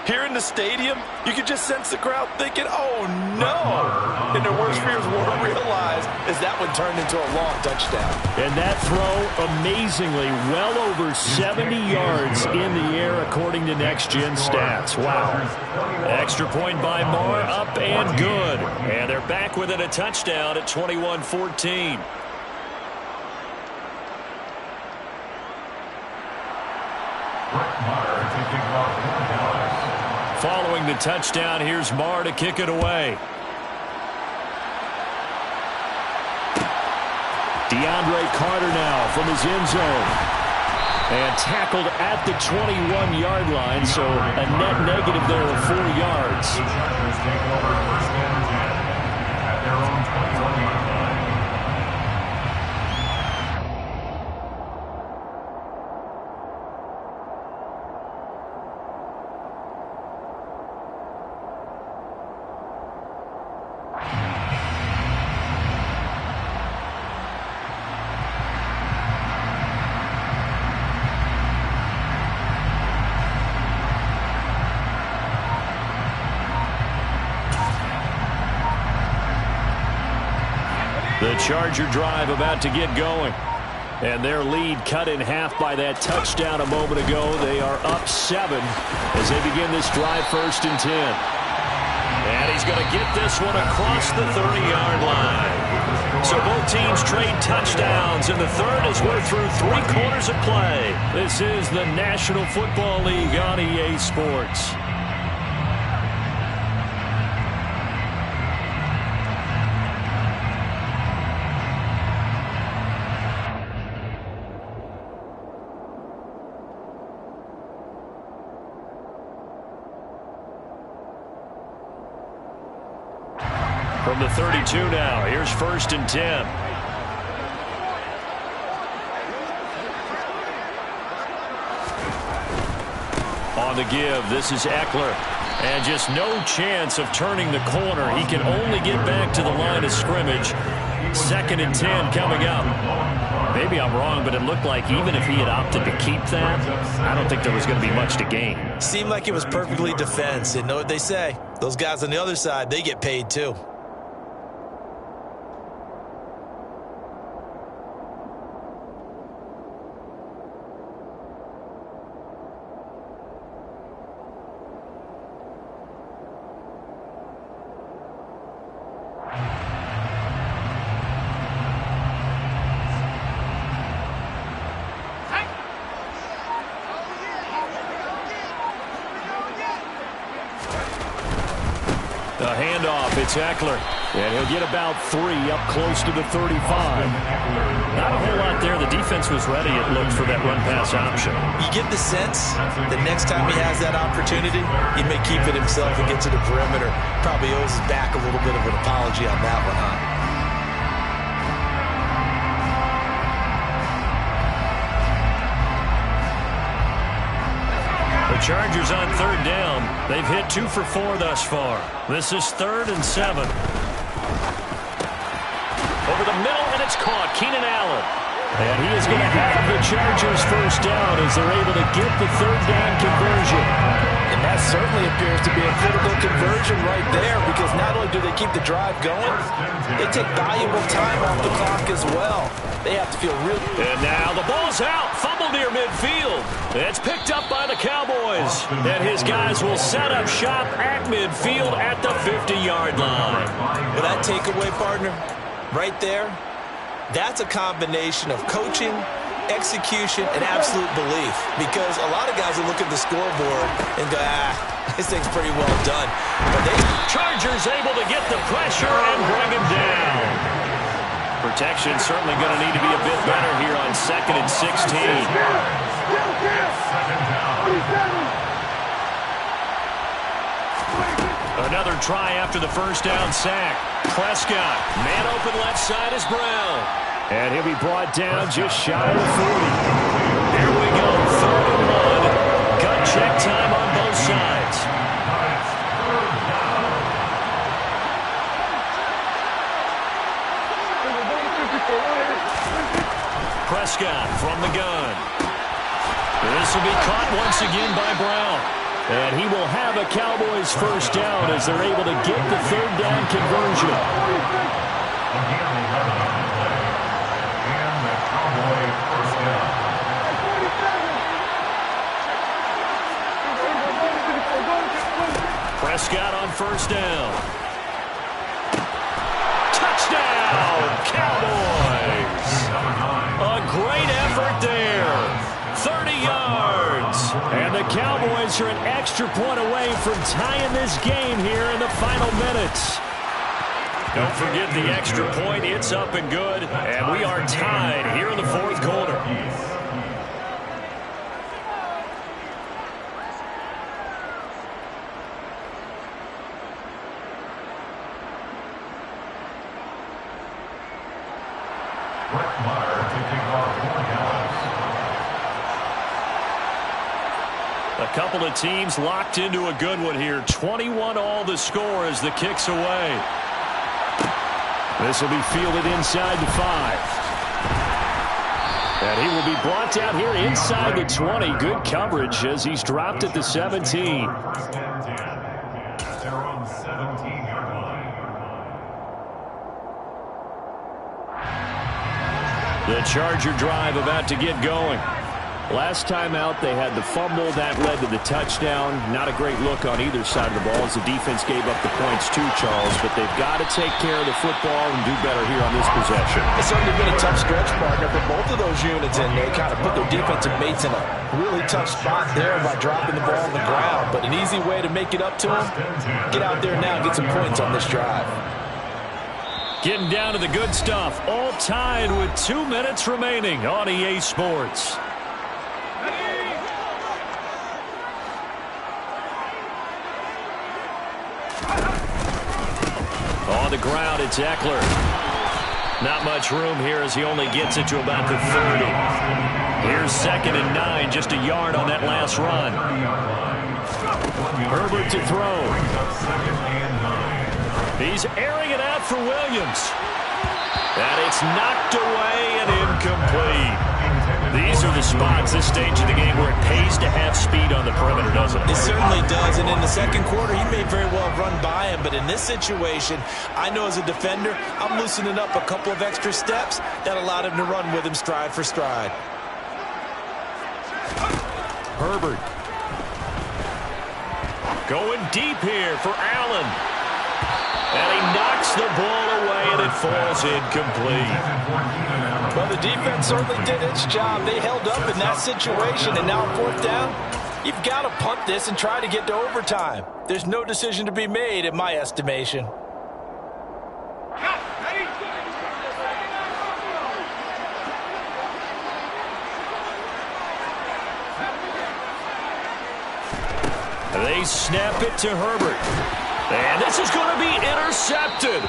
here in the stadium, you could just sense the crowd thinking, oh, no. And their worst fears were realized as that one turned into a long touchdown. And that throw, amazingly, well over 70 yards in the air, according to Next Gen Stats. Wow. Extra point by Moore, up and good. And they're back within a touchdown at 21-14. Following the touchdown, here's Marr to kick it away. DeAndre Carter now from his end zone. And tackled at the 21-yard line, so a net negative there of 4 yards. The Chargers take over 1st and 10 at their own 21-yard line. The Charger drive about to get going. And their lead cut in half by that touchdown a moment ago. They are up 7 as they begin this drive 1st and 10. And he's going to get this one across the 30-yard line. So both teams trade touchdowns, and the third as we're through 3 quarters of play. This is the National Football League on EA Sports. From the 32 now, here's 1st and 10. On the give, this is Eckler. And just no chance of turning the corner. He can only get back to the line of scrimmage. 2nd and 10 coming up. Maybe I'm wrong, but it looked like even if he had opted to keep that, I don't think there was going to be much to gain. Seemed like it was perfectly defense. And know what they say? Those guys on the other side, they get paid too. The handoff, it's Eckler. And he'll get about 3 up close to the 35. Not a whole lot there. The defense was ready, it looked, for that run-pass option. You get the sense that next time he has that opportunity, he may keep it himself and get to the perimeter. Probably owes his back a little bit of an apology on that one, huh? The Chargers on 3rd down. They've hit 2 for 4 thus far. This is 3rd and 7. Over the middle, and it's caught. Keenan Allen. And he is going to have the Chargers 1st down as they're able to get the 3rd down conversion. And that certainly appears to be a critical conversion right there, because not only do they keep the drive going, they take valuable time off the clock as well. They have to feel real. And now the ball's out. Fumble near midfield. It's picked up by the Cowboys. And his guys will set up shop at midfield at the 50-yard line. Well, that takeaway, partner, right there, that's a combination of coaching, execution, and absolute belief. Because a lot of guys will look at the scoreboard and go, this thing's pretty well done. But they Chargers able to get the pressure and bring him down. Protection certainly going to need to be a bit better here on 2nd and 16. Another try after the 1st down sack. Prescott, man open left side is Brown. And he'll be brought down just shy of 40. Here we go, 3rd and 1. Gut check time on both sides. Prescott from the gun. This will be caught once again by Brown. And he will have a Cowboys 1st down as they're able to get the 3rd down conversion. Prescott on 1st down. Touchdown, Cowboys! A great effort there. 30 yards. And the Cowboys are an extra point away from tying this game here in the final minutes. Don't forget the extra point. It's up and good. And we are tied here in the 4th quarter. A couple of teams locked into a good one here. 21-all the score as the kick's away. This will be fielded inside the 5. And he will be brought down here inside the 20. Good coverage as he's dropped at the 17. The Charger drive about to get going. Last time out, they had the fumble. That led to the touchdown. Not a great look on either side of the ball as the defense gave up the points too, Charles. But they've got to take care of the football and do better here on this possession. It's certainly been a tough stretch, partner, for both of those units, and they kind of put their defensive mates in a really tough spot there by dropping the ball on the ground. But an easy way to make it up to them, get out there now and get some points on this drive. Getting down to the good stuff. All tied with 2 minutes remaining on EA Sports. On on the ground. It's Eckler. Not much room here as he only gets it to about the 30. Here's 2nd and 9, just a yard on that last run. Herbert to throw. He's airing it out for Williams. And it's knocked away and incomplete. These are the spots, this stage of the game, where it pays to have speed on the perimeter, doesn't it? It certainly does, and in the second quarter, he may very well run by him, but in this situation, I know as a defender, I'm loosening up a couple of extra steps that allowed him to run with him stride for stride. Herbert. Going deep here for Allen. And he knocks the ball away, and it falls incomplete. Well, the defense certainly did its job. They held up in that situation, and now 4th down, you've got to punt this and try to get to overtime. There's no decision to be made, in my estimation. They snap it to Herbert. And this is going to be intercepted.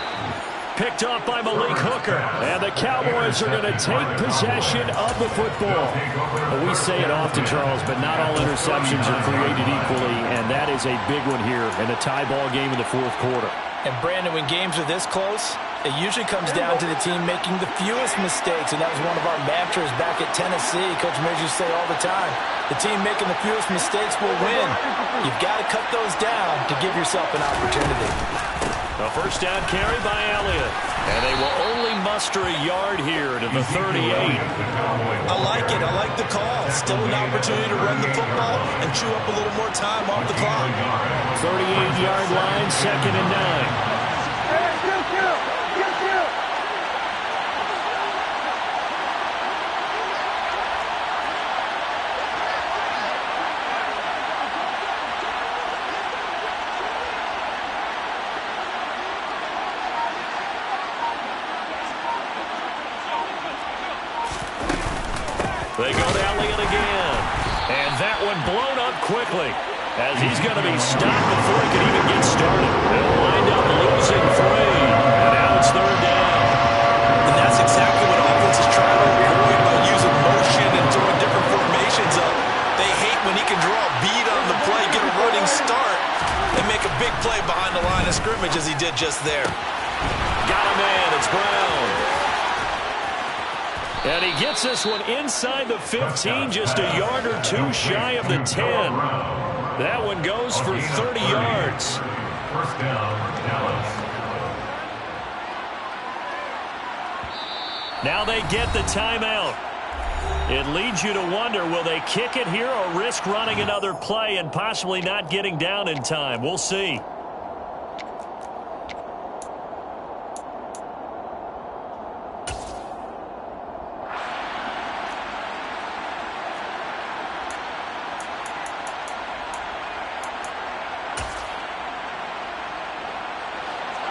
Picked off by Malik Hooker. And the Cowboys are going to take possession of the football. Well, we say it often, Charles, but not all interceptions are created equally. And that is a big one here in the tie ball game in the 4th quarter. And, Brandon, when games are this close, it usually comes down to the team making the fewest mistakes. And that was one of our mantras back at Tennessee. Coach Mears used to say all the time, the team making the fewest mistakes will win. You've got to cut those down to give yourself an opportunity. A 1st down carry by Elliott. And they will only muster a yard here to the 38. I like it. I like the call. Still an opportunity to run the football and chew up a little more time off the clock. 38-yard line, 2nd and 9. They go to Elliott again. And that one blown up quickly as he's going to be stopped before he can even get started. They'll wind up losing 3. And now it's 3rd down. And that's exactly what offenses try to avoid by using motion and throwing different formations up. They hate when he can draw a bead on the play, get a running start, and make a big play behind the line of scrimmage as he did just there. Got a man. It's Brown. And he gets this one inside the 15, just a yard or 2 shy of the 10. That one goes for 30 yards. 1st down, Dallas. Now they get the timeout. It leads you to wonder, will they kick it here or risk running another play and possibly not getting down in time? We'll see.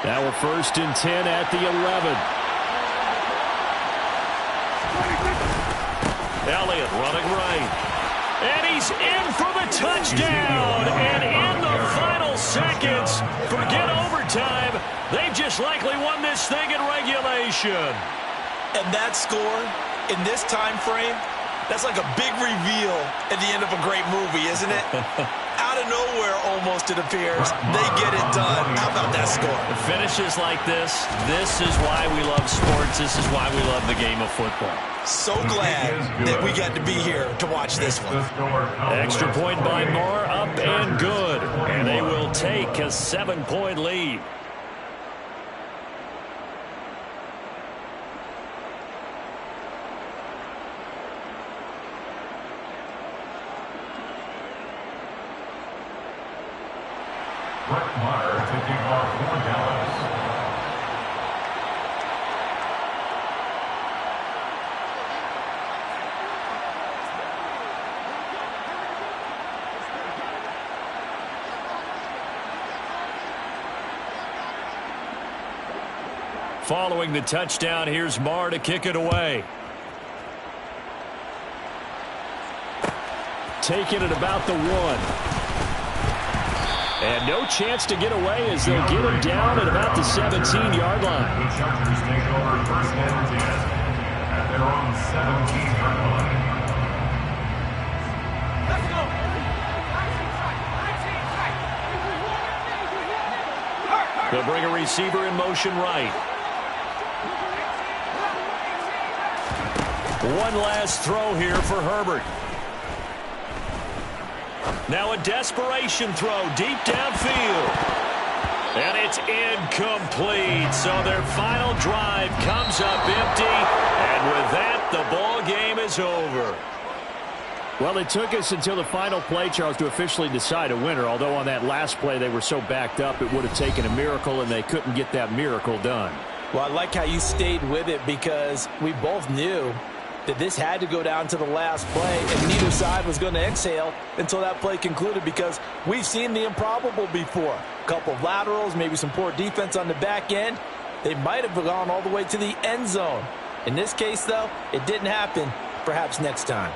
Now we're 1st and 10 at the 11. Elliott running right. And he's in for the touchdown. And in the final seconds, forget overtime, they've just likely won this thing in regulation. And that score in this time frame, that's like a big reveal at the end of a great movie, isn't it? Out of nowhere, almost, it appears. They get it done. How about that score? Finishes like this is why we love sports. This is why we love the game of football. So glad that we got to be here to watch this one. Extra point by Moore, up and good. And they will take a 7-point lead. Brett Maher taking off for Dallas. Following the touchdown, here's Maher to kick it away. Taking it about the 1. And no chance to get away as they'll get him down at about the 17-yard line. The Chargers take over first and 10 at their own 17-yard line. They'll bring a receiver in motion right. One last throw here for Herbert. Now a desperation throw deep downfield. And it's incomplete. So their final drive comes up empty. And with that, the ball game is over. Well, it took us until the final play, Charles, to officially decide a winner. Although on that last play they were so backed up, it would have taken a miracle, and they couldn't get that miracle done. Well, I like how you stayed with it because we both knew that this had to go down to the last play, and neither side was going to exhale until that play concluded because we've seen the improbable before. A couple of laterals, maybe some poor defense on the back end. They might have gone all the way to the end zone. In this case, though, it didn't happen. Perhaps next time.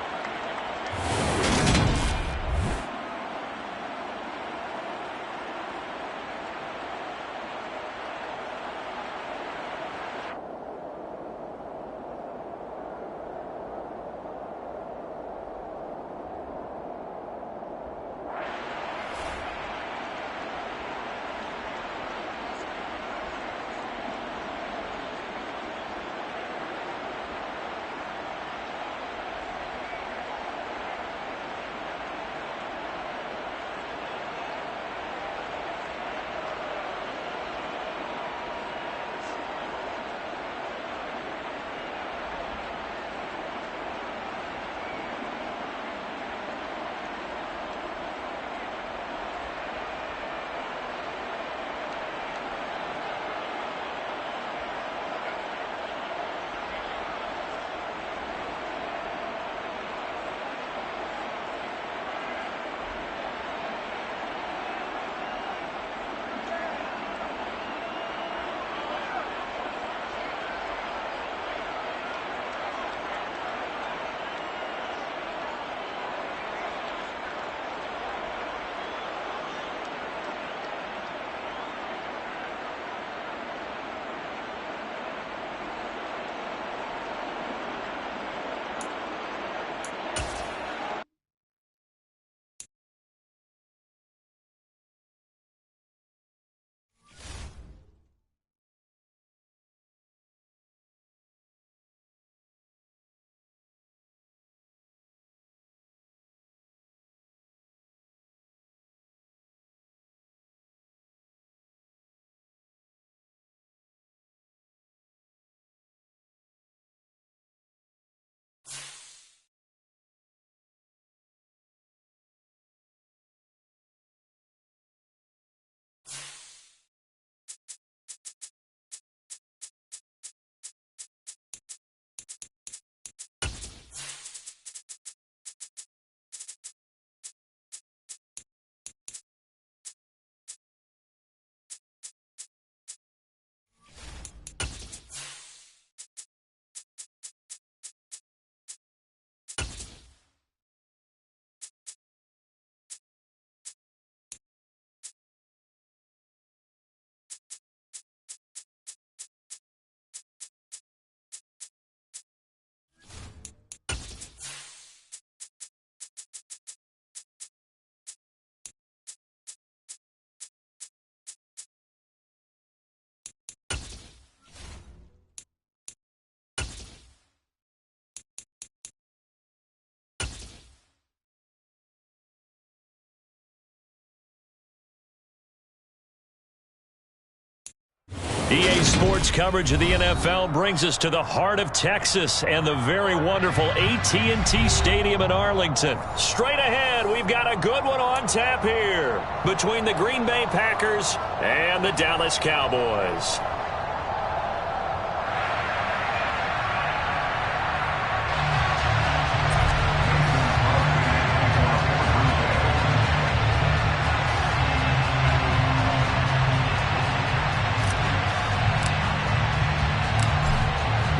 EA Sports coverage of the NFL brings us to the heart of Texas and the very wonderful AT&T Stadium in Arlington. Straight ahead, we've got a good one on tap here between the Green Bay Packers and the Dallas Cowboys.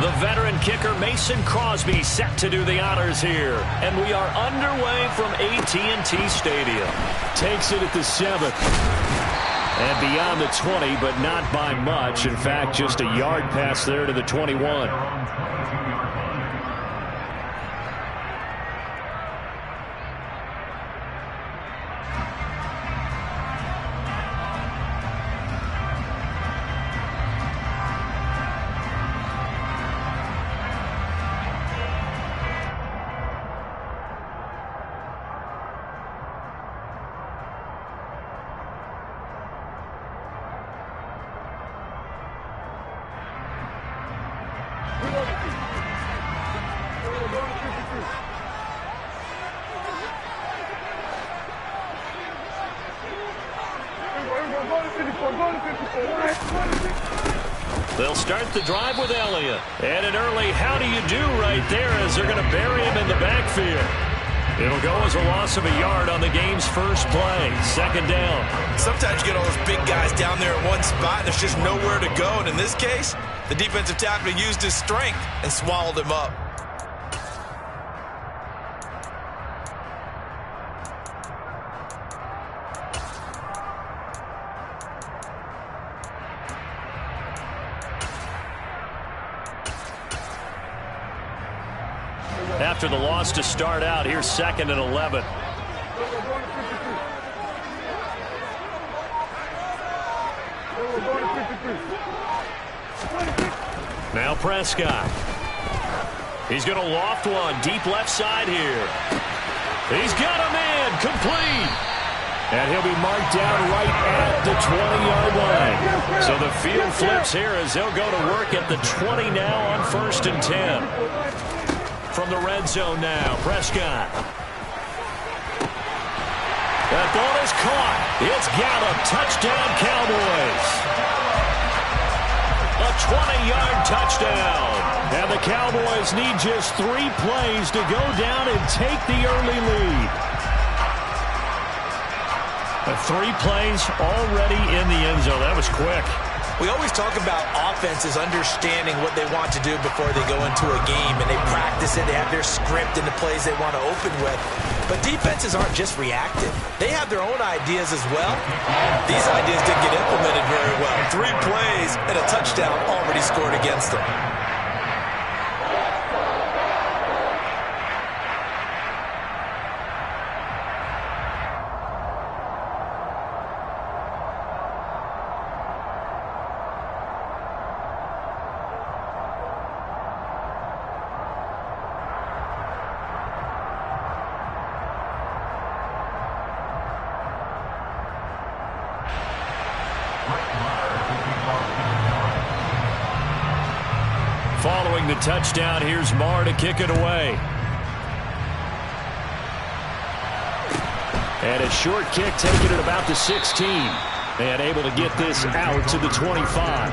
The veteran kicker Mason Crosby set to do the honors here. And we are underway from AT&T Stadium. Takes it at the 7th. And beyond the 20, but not by much. In fact, just a yard pass there to the 21. They'll start the drive with Elliott. And an early how do you do right there as they're going to bury him in the backfield. It'll go as a loss of a yard on the game's first play. 2nd down. Sometimes you get all those big guys down there in one spot and there's just nowhere to go. And in this case, the defensive tackle used his strength and swallowed him up. After the loss to start out, here's 2nd and 11. Now Prescott. He's going to loft one deep left side here. He's got a man complete. And he'll be marked down right at the 20-yard line. So the field flips here as they'll go to work at the 20 now on 1st and 10. From the red zone now, Prescott. That ball is caught. It's Gallup. Touchdown, Cowboys. A 20-yard touchdown. And the Cowboys need just 3 plays to go down and take the early lead. 3 plays already in the end zone. That was quick. We always talk about offenses understanding what they want to do before they go into a game, and they practice it. They have their script and the plays they want to open with. But defenses aren't just reactive. They have their own ideas as well. These ideas didn't get implemented very well. 3 plays and a touchdown already scored against them. Following the touchdown, here's Marr to kick it away. And a short kick taken at about the 16. And able to get this out to the 25.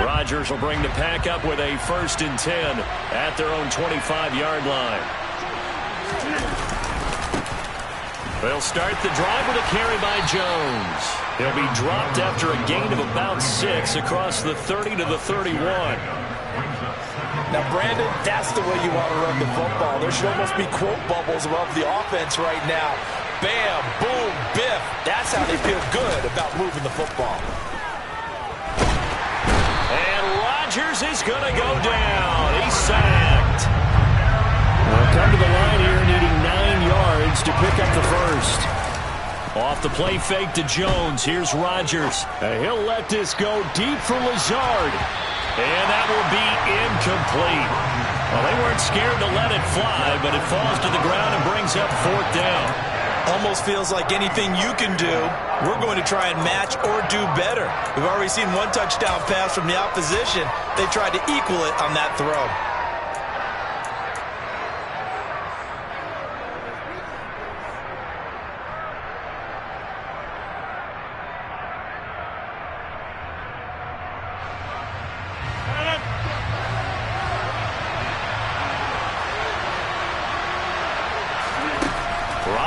Rodgers will bring the pack up with a 1st and 10 at their own 25-yard line. They'll start the drive with a carry by Jones. He'll be dropped after a gain of about 6 across the 30 to the 31. Now, Brandon, that's the way you want to run the football. There should almost be quote bubbles above the offense right now. Bam, boom, biff. That's how they feel good about moving the football. And Rodgers is going to go down. He's sacked. Well, come to the line here needing 9 yards to pick up the first. Off the play fake to Jones. Here's Rodgers. He'll let this go deep for Lazard. And that will be incomplete. Well, they weren't scared to let it fly, but it falls to the ground and brings up 4th down. Almost feels like anything you can do, we're going to try and match or do better. We've already seen 1 touchdown pass from the opposition. They tried to equal it on that throw.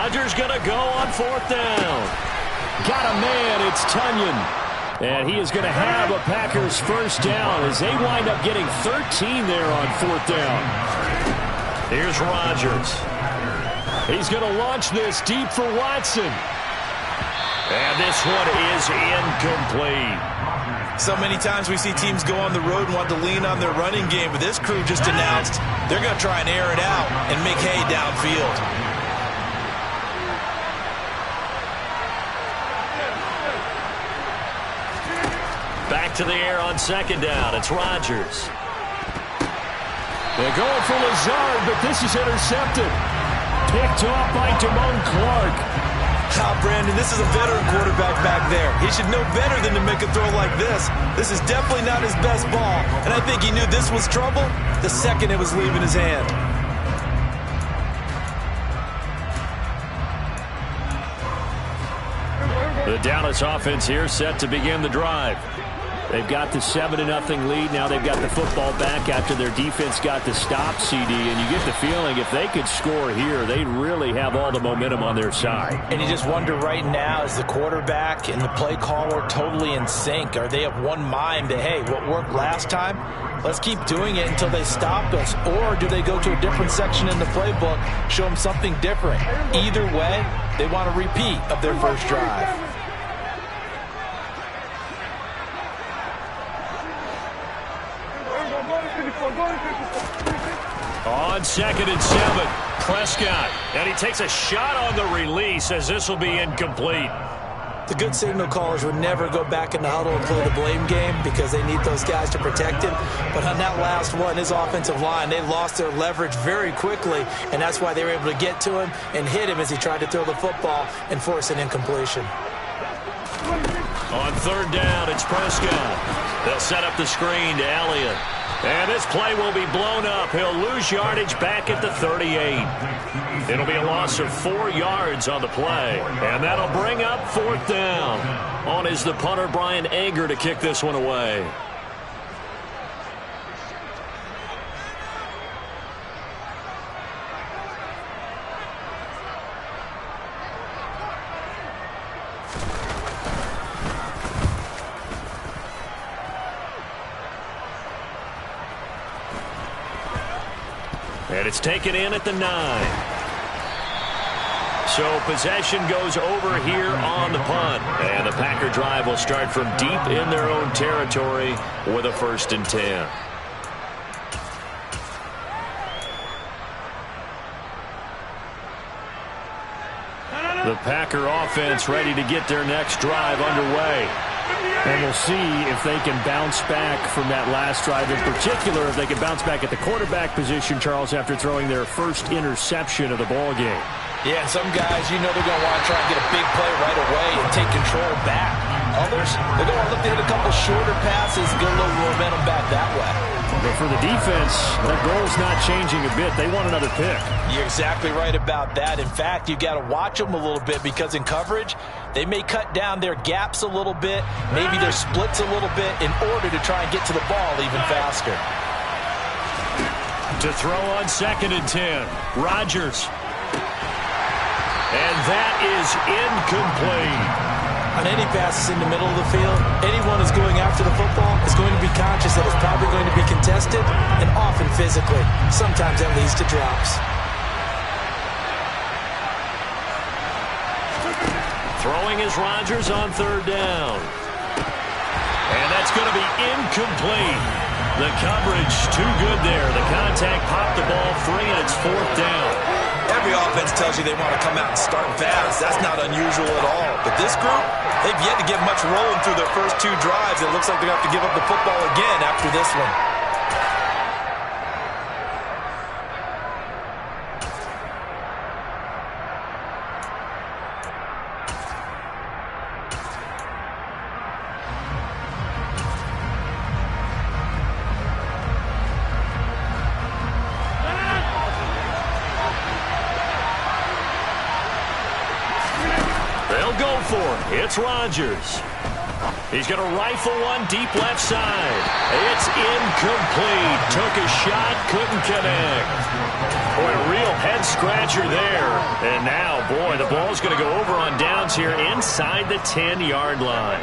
Rodgers going to go on 4th down. Got a man. It's Tonyan. And he is going to have a Packers first down as they wind up getting 13 there on 4th down. Here's Rodgers. He's going to launch this deep for Watson. And this one is incomplete. So many times we see teams go on the road and want to lean on their running game, but this crew just announced they're going to try and air it out and make hay downfield. Back to the air on 2nd down. It's Rodgers. They're going for Lazard, but this is intercepted. Picked off by Damone Clark. Brandon, this is a veteran quarterback back there. He should know better than to make a throw like this. This is definitely not his best ball, and I think he knew this was trouble the second it was leaving his hand. The Dallas offense here set to begin the drive. They've got the 7-0 lead. Now they've got the football back after their defense got the stop, CD. And you get the feeling if they could score here, they'd really have all the momentum on their side. And you just wonder right now, is the quarterback and the play caller totally in sync? Are they of one mind that, hey, what worked last time, let's keep doing it until they stop us? Or do they go to a different section in the playbook, show them something different? Either way, they want a repeat of their first drive. On 2nd and 7, Prescott. And he takes a shot on the release as this will be incomplete. The good signal callers would never go back in the huddle and play the blame game because they need those guys to protect him. But on that last one, his offensive line, they lost their leverage very quickly, and that's why they were able to get to him and hit him as he tried to throw the football and force an incompletion. On 3rd down, it's Prescott. They'll set up the screen to Elliott. And this play will be blown up. He'll lose yardage back at the 38. It'll be a loss of 4 yards on the play. And that'll bring up 4th down. On is the punter, Brian Anger, to kick this one away. And it's taken in at the 9. So possession goes over here on the punt. And the Packer drive will start from deep in their own territory with a 1st and 10. The Packer offense ready to get their next drive underway. And we'll see if they can bounce back from that last drive. In particular, if they can bounce back at the quarterback position, Charles, after throwing their first interception of the ball game. Yeah, and some guys, you know they're going to want to try and get a big play right away and take control back. Others, they're going to look to hit a couple shorter passes and get a little momentum back that way. But for the defense, their goal's not changing a bit. They want another pick. You're exactly right about that. In fact, you got to watch them a little bit because in coverage, they may cut down their gaps a little bit, maybe their splits a little bit in order to try and get to the ball even faster. To throw on 2nd and 10, Rodgers. And that is incomplete. On any passes in the middle of the field, anyone who's going after the football is going to be conscious that it's probably going to be contested and often physically. Sometimes that leads to drops. Throwing is Rodgers on 3rd down. And that's going to be incomplete. The coverage too good there. The contact popped the ball free, and it's 4th down. Every offense tells you they want to come out and start fast. That's not unusual at all. But this group, they've yet to get much rolling through their first 2 drives. It looks like they're going to have to give up the football again after this one. It's Rodgers. He's going to rifle one deep left side. It's incomplete. Took a shot, couldn't connect. Boy, a real head-scratcher there. And now, boy, the ball's going to go over on downs here inside the 10-yard line.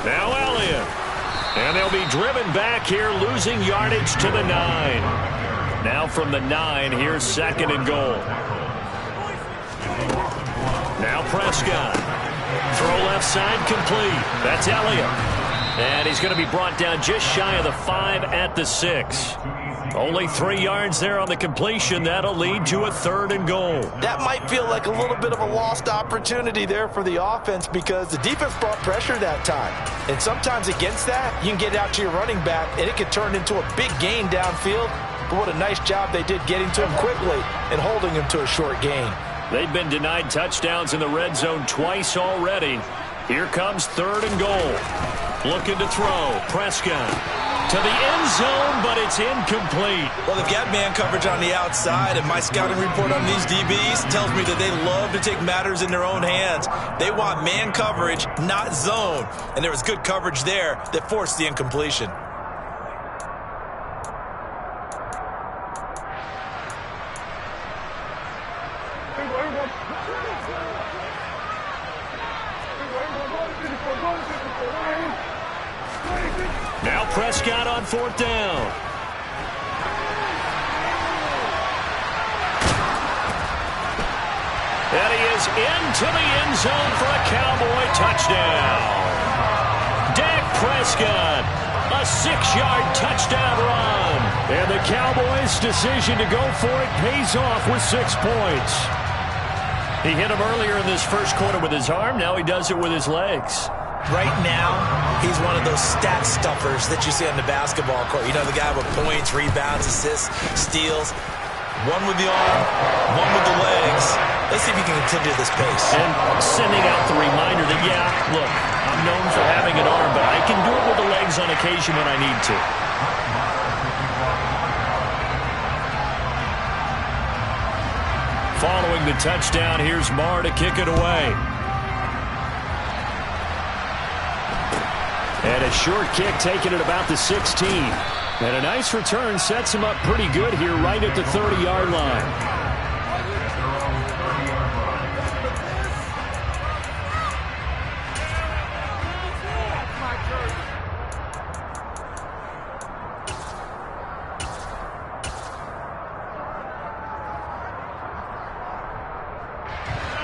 Now Elliott. And they'll be driven back here, losing yardage to the 9. Now from the 9, here's 2nd and goal. Now Prescott. Throw left side complete. That's Elliott. And he's going to be brought down just shy of the 5 at the 6. Only 3 yards there on the completion. That'll lead to a 3rd and goal. That might feel like a little bit of a lost opportunity there for the offense because the defense brought pressure that time. And sometimes against that, you can get out to your running back, and it can turn into a big gain downfield. But what a nice job they did getting to him quickly and holding him to a short gain. They've been denied touchdowns in the red zone twice already. Here comes 3rd and goal. Looking to throw. Prescott to the end zone, but it's incomplete. Well, they've got man coverage on the outside, and my scouting report on these DBs tells me that they love to take matters in their own hands. They want man coverage, not zone. And there was good coverage there that forced the incompletion. Now Prescott on 4th down. And he is into the end zone for a Cowboy touchdown. Dak Prescott, a 6-yard touchdown run. And the Cowboys' decision to go for it pays off with 6 points. He hit him earlier in this first quarter with his arm. Now he does it with his legs. Right now, he's one of those stat stuffers that you see on the basketball court. You know, the guy with points, rebounds, assists, steals. One with the arm, one with the legs. Let's see if he can continue this pace. And sending out the reminder that, yeah, look, I'm known for having an arm, but I can do it with the legs on occasion when I need to. Following the touchdown, here's Marr to kick it away. And a short kick taken at about the 16. And a nice return sets him up pretty good here right at the 30-yard line.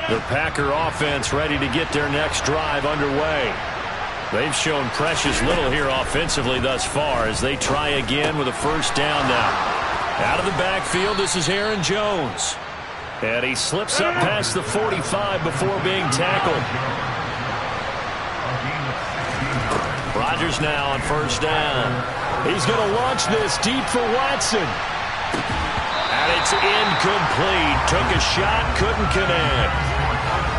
The Packer offense ready to get their next drive underway. They've shown precious little here offensively thus far as they try again with a 1st down now. Out of the backfield, this is Aaron Jones. And he slips up past the 45 before being tackled. Rodgers now on 1st down. He's going to launch this deep for Watson. And it's incomplete. Took a shot, couldn't connect.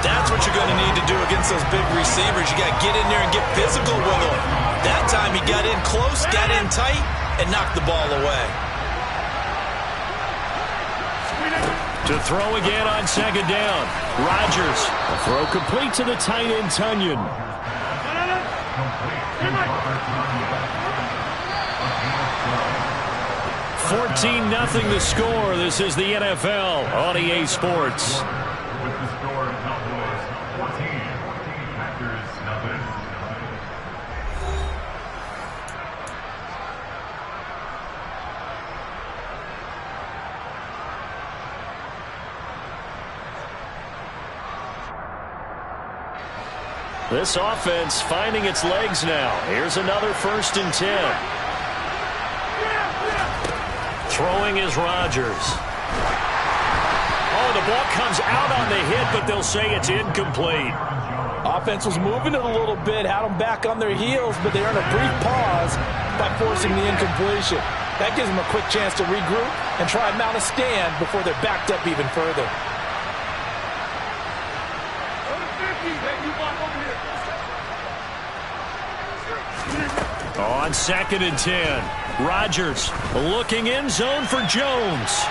That's what you're going to need to do against those big receivers. You got to get in there and get physical with them. That time he got in close, got in tight, and knocked the ball away. To throw again on 2nd down. Rodgers. A throw complete to the tight end, Tunyon. 14-0 the score. This is the NFL on EA Sports. With the score, Cowboys 14, Packers nothing. This offense finding its legs now. Here's another 1st and 10. Throwing is Rodgers. Oh, the ball comes out on the hit, but they'll say it's incomplete. Offense was moving it a little bit, had them back on their heels, but they earned a brief pause by forcing the incompletion. That gives them a quick chance to regroup and try and mount a stand before they're backed up even further. On 2nd and 10, Rodgers looking in zone for Jones.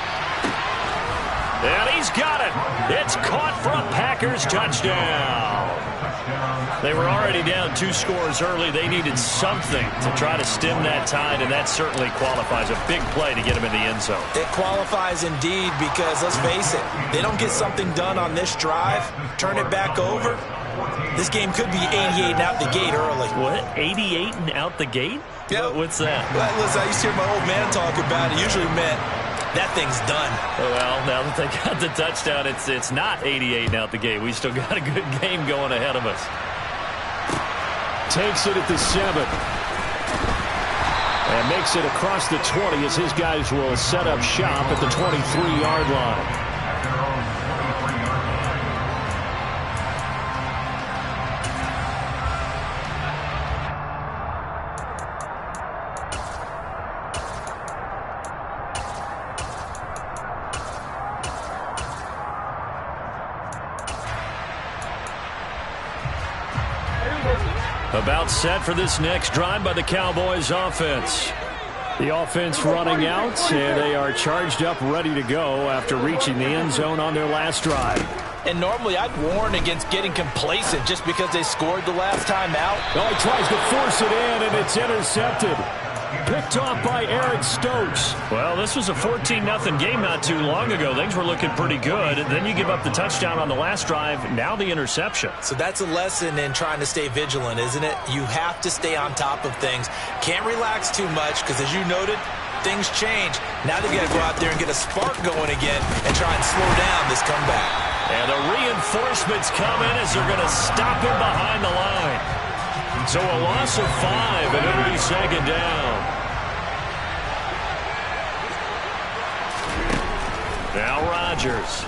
And he's got it. It's caught for a Packer Packers touchdown. They were already down 2 scores early. They needed something to try to stem that tide, and that certainly qualifies. A big play to get them in the end zone. It qualifies indeed because, let's face it, they don't get something done on this drive, turn it back over, this game could be 88 and out the gate early. What? 88 and out the gate? Yep. What's that? Well, listen, I used to hear my old man talk about it. It usually meant that thing's done. Well, now that they got the touchdown, it's not 88 and out the gate. We still got a good game going ahead of us. Takes it at the 7. And makes it across the 20 as his guys will set up shop at the 23-yard line. About set for this next drive by the Cowboys offense. The offense running out, and they are charged up, ready to go after reaching the end zone on their last drive. And normally I'd warn against getting complacent just because they scored the last time out. Oh, he tries to force it in, and it's intercepted. Picked off by Eric Stokes. Well, this was a 14-0 game not too long ago. Things were looking pretty good. Then you give up the touchdown on the last drive. Now the interception. So that's a lesson in trying to stay vigilant, isn't it? You have to stay on top of things. Can't relax too much because, as you noted, things change. Now they've got to go out there and get a spark going again and try and slow down this comeback. And the reinforcements come in as they're going to stop him behind the line. So a loss of 5, and it'll be second down. Now Rodgers.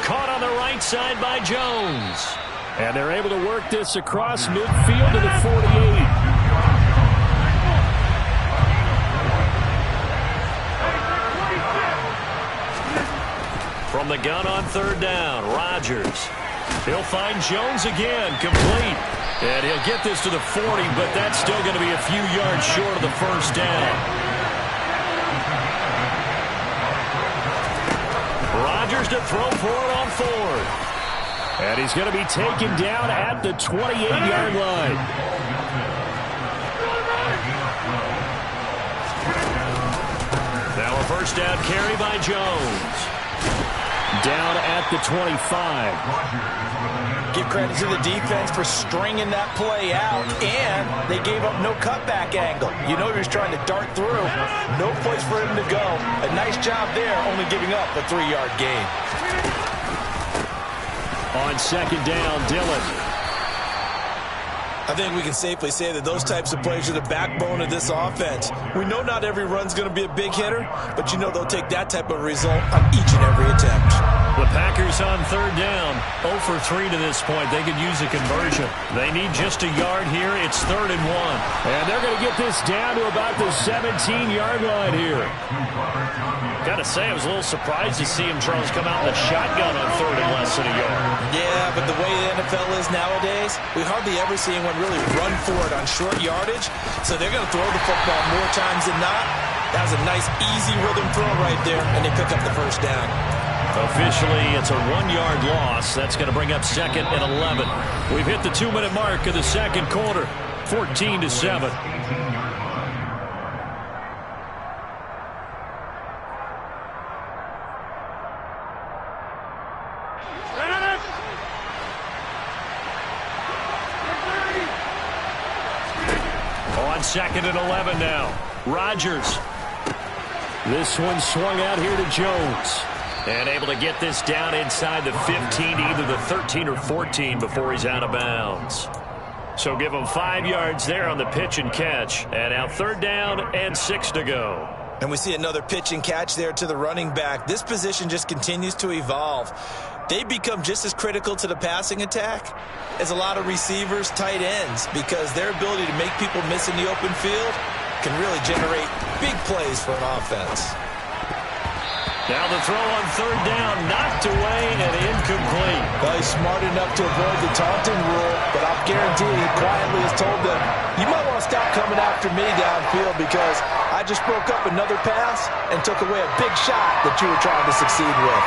Caught on the right side by Jones. And they're able to work this across midfield to the 48. From the gun on third down, Rodgers. He'll find Jones again, complete. And he'll get this to the 40, but that's still going to be a few yards short of the first down. Rodgers to throw for it on 4th. And he's going to be taken down at the 28-yard line. Now a first down carry by Jones. Down at the 25. Give credit to the defense for stringing that play out, and they gave up no cutback angle. You know he was trying to dart through. No place for him to go. A nice job there, only giving up a 3-yard gain. On second down, Dillon. I think we can safely say that those types of plays are the backbone of this offense. We know not every run's going to be a big hitter, but you know they'll take that type of result on each and every attempt. The Packers on third down, 0 for 3 to this point. They could use a conversion. They need just a yard here. It's 3rd and 1. And they're going to get this down to about the 17-yard line here. Got to say, I was a little surprised to see him, Charles, come out in the shotgun on 3rd and less than a yard. Yeah, but the way the NFL is nowadays, we hardly ever see anyone really run for it on short yardage. So they're going to throw the football more times than not. That was a nice, easy rhythm throw right there, and they pick up the first down. Officially, it's a 1-yard loss. That's going to bring up 2nd and 11. We've hit the 2-minute mark of the second quarter, 14-7. On 2nd and 11 now. Rodgers. This one swung out here to Jones. And able to get this down inside the 15, either the 13 or 14 before he's out of bounds. So give him 5 yards there on the pitch and catch. And now 3rd down and 6 to go. And we see another pitch and catch there to the running back. This position just continues to evolve. They become just as critical to the passing attack as a lot of receivers, tight ends, because their ability to make people miss in the open field can really generate big plays for an offense. Now the throw on third down, knocked away and incomplete. Well, he's smart enough to avoid the taunting rule, but I'll guarantee he quietly has told them, you might want to stop coming after me downfield because I just broke up another pass and took away a big shot that you were trying to succeed with.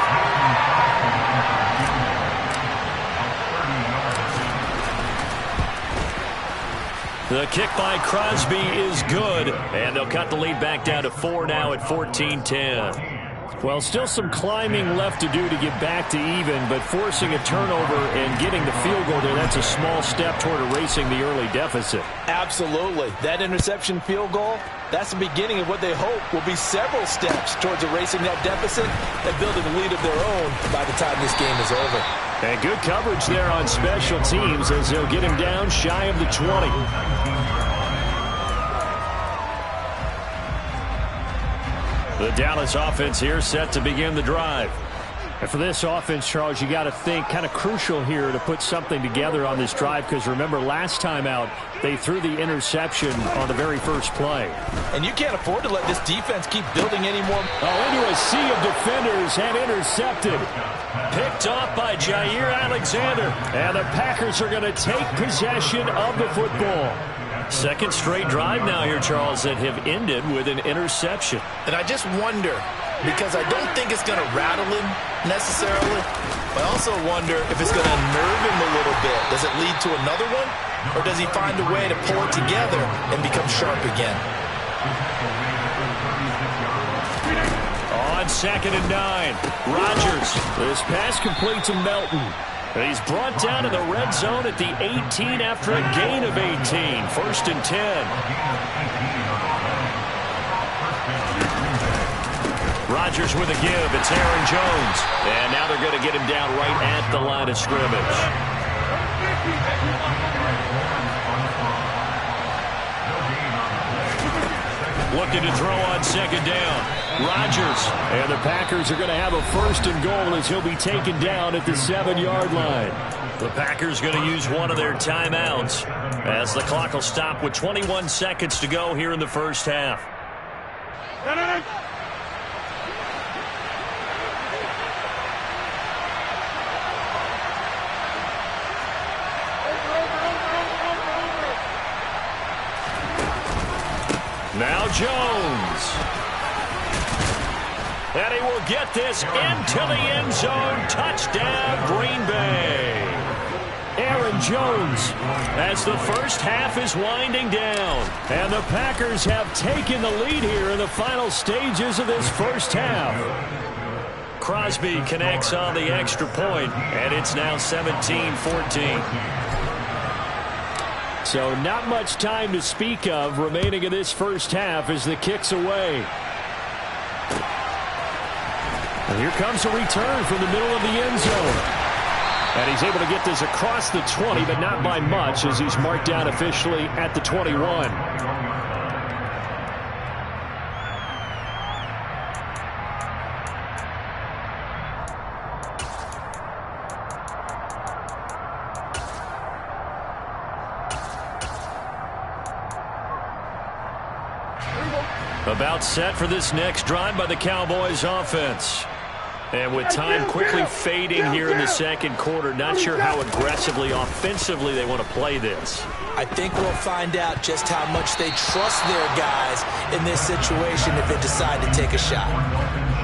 The kick by Crosby is good, and they'll cut the lead back down to 4 now at 14-10. Well, still some climbing left to do to get back to even, but forcing a turnover and getting the field goal there, that's a small step toward erasing the early deficit. Absolutely. That interception field goal, that's the beginning of what they hope will be several steps towards erasing that deficit and building a lead of their own by the time this game is over. And good coverage there on special teams as they'll get him down shy of the 20. The Dallas offense here set to begin the drive. And for this offense, Charles, you got to think kind of crucial here to put something together on this drive because remember last time out they threw the interception on the very first play. And you can't afford to let this defense keep building anymore. Oh, into a sea of defenders and intercepted. Picked off by Jair Alexander. And the Packers are going to take possession of the football. Second straight drive now here, Charles, that have ended with an interception. And I just wonder, because I don't think it's going to rattle him necessarily, but I also wonder if it's going to unnerve him a little bit. Does it lead to another one? Or does he find a way to pull it together and become sharp again? On 2nd and 9, Rodgers. This pass complete to Melton. He's brought down to the red zone at the 18 after a gain of 18. 1st and 10. Rodgers with a give. It's Aaron Jones. And now they're going to get him down right at the line of scrimmage. Looking to throw on 2nd down. Rodgers. And the Packers are going to have a 1st and goal as he'll be taken down at the 7-yard line. The Packers going to use one of their timeouts as the clock will stop with 21 seconds to go here in the first half. Now Jones. And he will get this into the end zone. Touchdown, Green Bay. Aaron Jones as the first half is winding down. And the Packers have taken the lead here in the final stages of this first half. Crosby connects on the extra point, and it's now 17-14. So not much time to speak of remaining in this first half as the kick's away. And here comes a return from the middle of the end zone. And he's able to get this across the 20, but not by much as he's marked down officially at the 21. About set for this next drive by the Cowboys offense. And with time quickly fading here in the second quarter, not sure how aggressively, offensively they want to play this. I think we'll find out just how much they trust their guys in this situation if they decide to take a shot.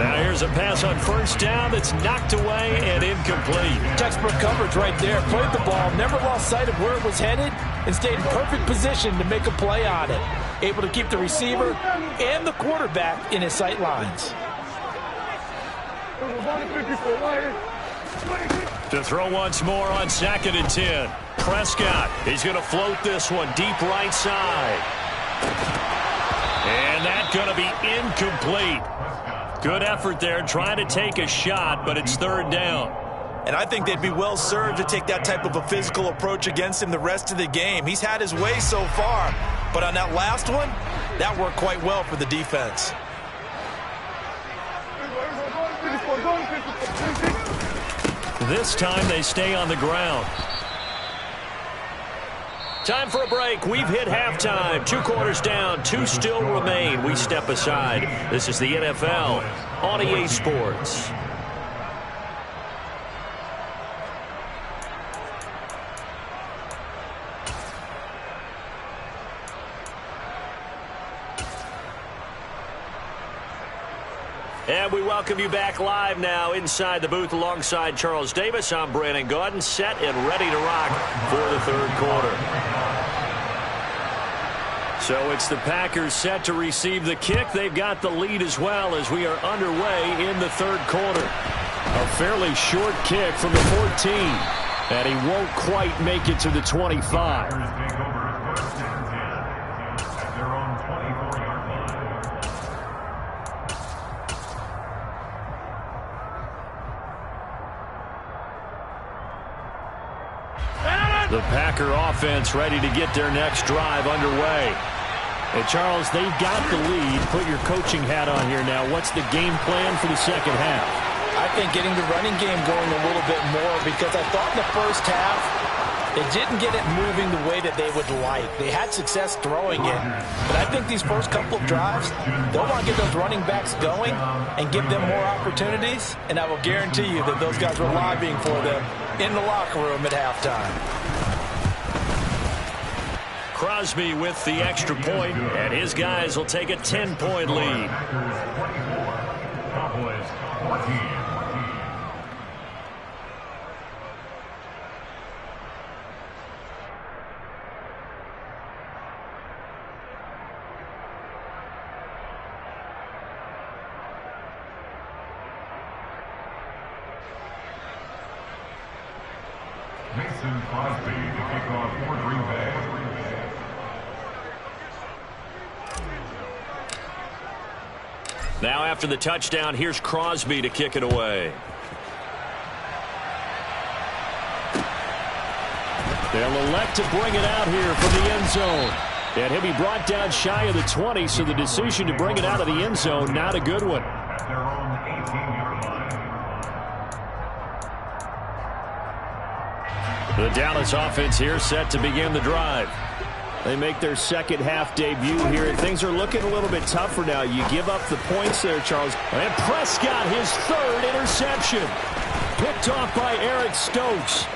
Now here's a pass on 1st down that's knocked away and incomplete. Textbook coverage right there. Played the ball, never lost sight of where it was headed, and stayed in perfect position to make a play on it. Able to keep the receiver and the quarterback in his sight lines. To throw once more on 2nd and 10. Prescott, he's going to float this one deep right side. And that's going to be incomplete. Good effort there trying to take a shot, but it's 3rd down. And I think they'd be well served to take that type of a physical approach against him the rest of the game. He's had his way so far, but on that last one, that worked quite well for the defense. This time they stay on the ground. Time for a break. We've hit halftime. 2 quarters down. 2 still remain. We step aside. This is the NFL on EA Sports. And we welcome you back live now inside the booth alongside Charles Davis. I'm Brandon Gaudin, set and ready to rock for the third quarter. So it's the Packers set to receive the kick. They've got the lead as well as we are underway in the third quarter. A fairly short kick from the 14. And he won't quite make it to the 25. The Packer offense ready to get their next drive underway. Hey, Charles, they've got the lead. Put your coaching hat on here now. What's the game plan for the second half? I think getting the running game going a little bit more, because I thought in the first half they didn't get it moving the way that they would like. They had success throwing it, but I think these first couple of drives, they'll want to get those running backs going and give them more opportunities, and I will guarantee you that those guys were lobbying for them in the locker room at halftime. Crosby with the extra point, and his guys will take a 10-point lead. Cowboys 14. Mason Crosby to kick off for Green Bay. Now after the touchdown, here's Crosby to kick it away. They'll elect to bring it out here from the end zone. And he'll be brought down shy of the 20, so the decision to bring it out of the end zone, not a good one. At their own 18-yard line. The Dallas offense here set to begin the drive. They make their second half debut here, and things are looking a little bit tougher now. You give up the points there, Charles. And Prescott, his third interception. Picked off by Eric Stokes.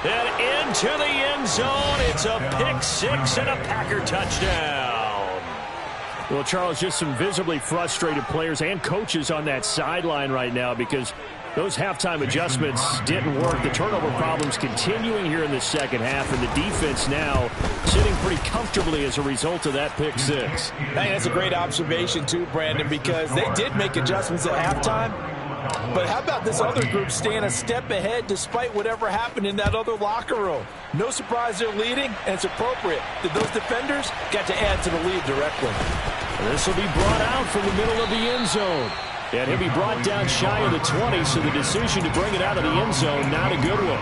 And into the end zone. It's a pick six and a Packer touchdown. Well, Charles, just some visibly frustrated players and coaches on that sideline right now because those halftime adjustments didn't work. The turnover problems continuing here in the second half, and the defense now sitting pretty comfortably as a result of that pick six. I think that's a great observation too, Brandon, because they did make adjustments at halftime. But how about this other group staying a step ahead despite whatever happened in that other locker room? No surprise they're leading, and it's appropriate that those defenders got to add to the lead directly. This will be brought out from the middle of the end zone. And he'll be brought down shy of the 20, so the decision to bring it out of the end zone, not a good one.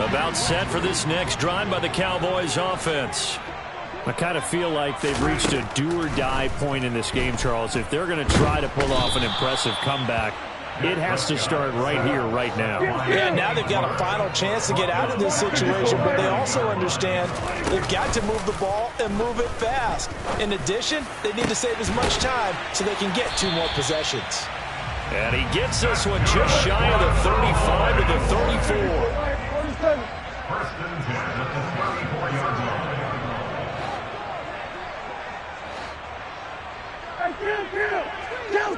About set for this next drive by the Cowboys offense. I kind of feel like they've reached a do-or-die point in this game, Charles. If they're going to try to pull off an impressive comeback, it has to start right here, right now. Yeah, now they've got a final chance to get out of this situation, but they also understand they've got to move the ball and move it fast. In addition, they need to save as much time so they can get 2 more possessions. And he gets this one just shy of the 35 to the 34. First and 10 at the 34-yard line.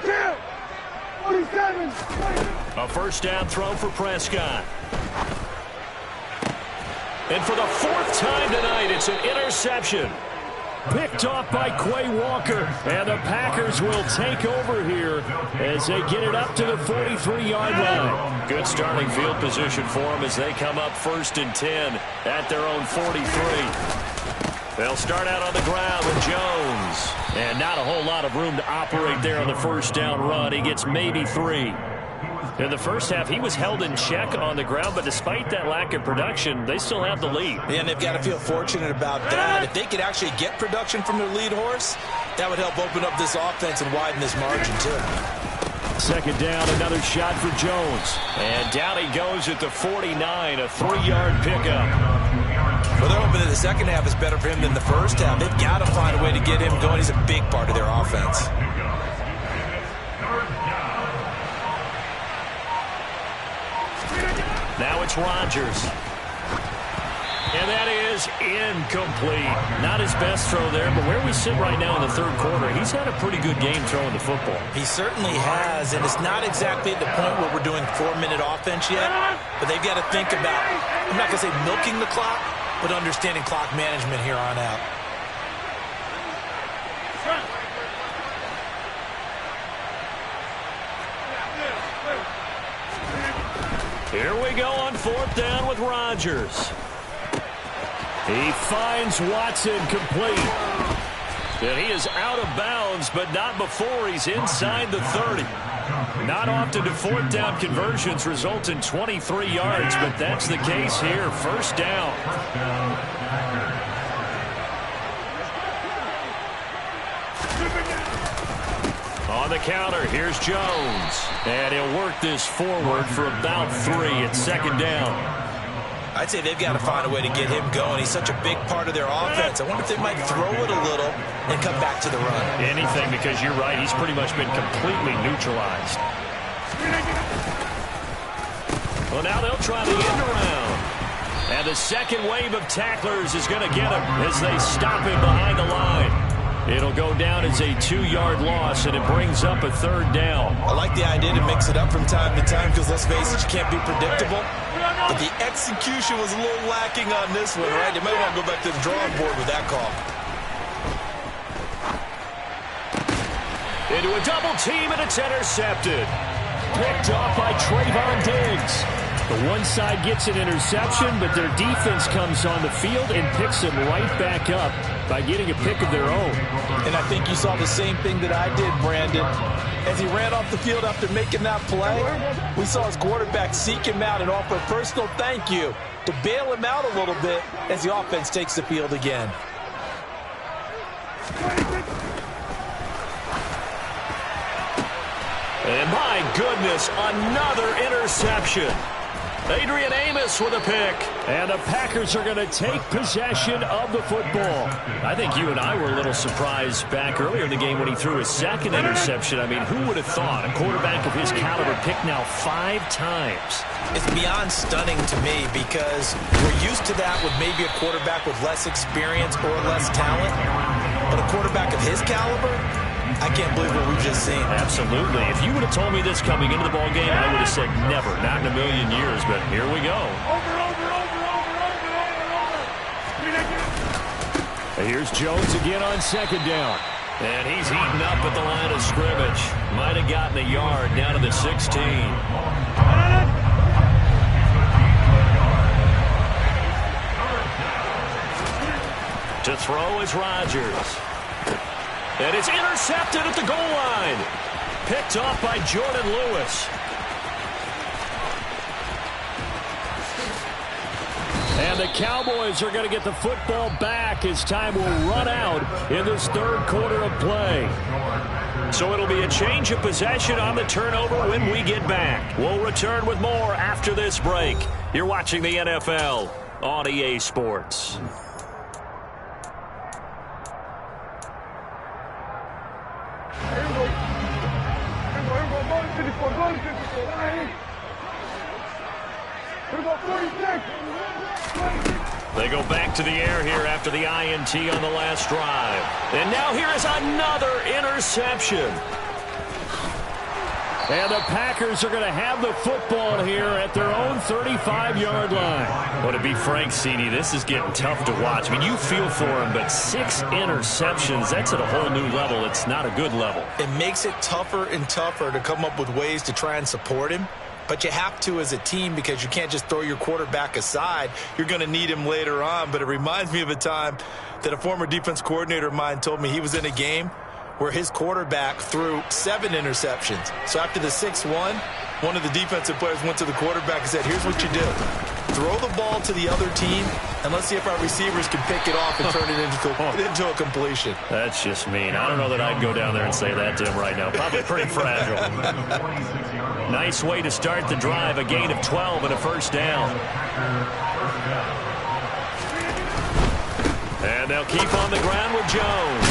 Kill! 47! A first down throw for Prescott. And for the 4th time tonight, it's an interception. Picked off by Quay Walker. And the Packers will take over here as they get it up to the 43-yard line. Good starting field position for them as they come up 1st and 10 at their own 43. They'll start out on the ground with Jones. And not a whole lot of room to operate there on the first down run. He gets maybe 3. In the first half, he was held in check on the ground, but despite that lack of production, they still have the lead. Yeah, and they've got to feel fortunate about that. If they could actually get production from their lead horse, that would help open up this offense and widen this margin, too. Second down, another shot for Jones. And down he goes at the 49, a 3-yard pickup. Well, they're hoping that the second half is better for him than the first half. They've got to find a way to get him going. He's a big part of their offense. Now it's Rodgers. And that is incomplete. Not his best throw there, but where we sit right now in the third quarter, he's had a pretty good game throwing the football. He certainly has, and it's not exactly at the point where we're doing 4-minute offense yet, but they've got to think about, I'm not going to say milking the clock, but understanding clock management here on out. Here we go on fourth down with Rodgers. He finds Watson complete. And he is out of bounds, but not before he's inside the 30. Not often do fourth down conversions result in 23 yards, but that's the case here. First down. On the counter, here's Jones. And he'll work this forward for about 3 at second down. I'd say they've got to find a way to get him going. He's such a big part of their offense. I wonder if they might throw it a little and come back to the run. Anything, because you're right. He's pretty much been completely neutralized. Well, now they'll try the end around. And the second wave of tacklers is going to get him as they stop him behind the line. It'll go down as a 2-yard loss, and it brings up a third down. I like the idea to mix it up from time to time because, let's face it, you can't be predictable. But the execution was a little lacking on this one, right? They might want to go back to the drawing board with that call. Into a double team, and it's intercepted. Picked off by Trayvon Diggs. The one side gets an interception, but their defense comes on the field and picks them right back up by getting a pick of their own. And I think you saw the same thing that I did, Brandon. As he ran off the field after making that play, we saw his quarterback seek him out and offer a personal thank you to bail him out a little bit as the offense takes the field again. And my goodness, another interception. Adrian Amos with a pick. And the Packers are going to take possession of the football. I think you and I were a little surprised back earlier in the game when he threw his second interception. I mean, who would have thought a quarterback of his caliber picked now 5 times? It's beyond stunning to me because we're used to that with maybe a quarterback with less experience or less talent. But a quarterback of his caliber, I can't believe what we've just seen. Absolutely. If you would have told me this coming into the ball game, I would have said never, not in a million years. But here we go. Here's Jones again on second down. And he's heating up at the line of scrimmage. Might have gotten a yard down to the 16. To throw is Rodgers. And it's intercepted at the goal line. Picked off by Jordan Lewis. And the Cowboys are going to get the football back as time will run out in this third quarter of play. So it'll be a change of possession on the turnover when we get back. We'll return with more after this break. You're watching the NFL on EA Sports. They go back to the air here after the INT on the last drive. And now here is another interception. And the Packers are going to have the football here at their own 35-yard line. Well, to be frank, CD, this is getting tough to watch. I mean, you feel for him, but 6 interceptions, that's at a whole new level. It's not a good level. It makes it tougher and tougher to come up with ways to try and support him. But you have to as a team because you can't just throw your quarterback aside. You're going to need him later on. But it reminds me of a time that a former defense coordinator of mine told me he was in a game where his quarterback threw 7 interceptions. So after the 6th one of the defensive players went to the quarterback and said, here's what you do. throw the ball to the other team, and let's see if our receivers can pick it off and turn it into a completion. That's just mean. I don't know that I'd go down there and say that to him right now. Probably pretty fragile. Nice way to start the drive. A gain of 12 and a first down. And they'll keep on the ground with Jones.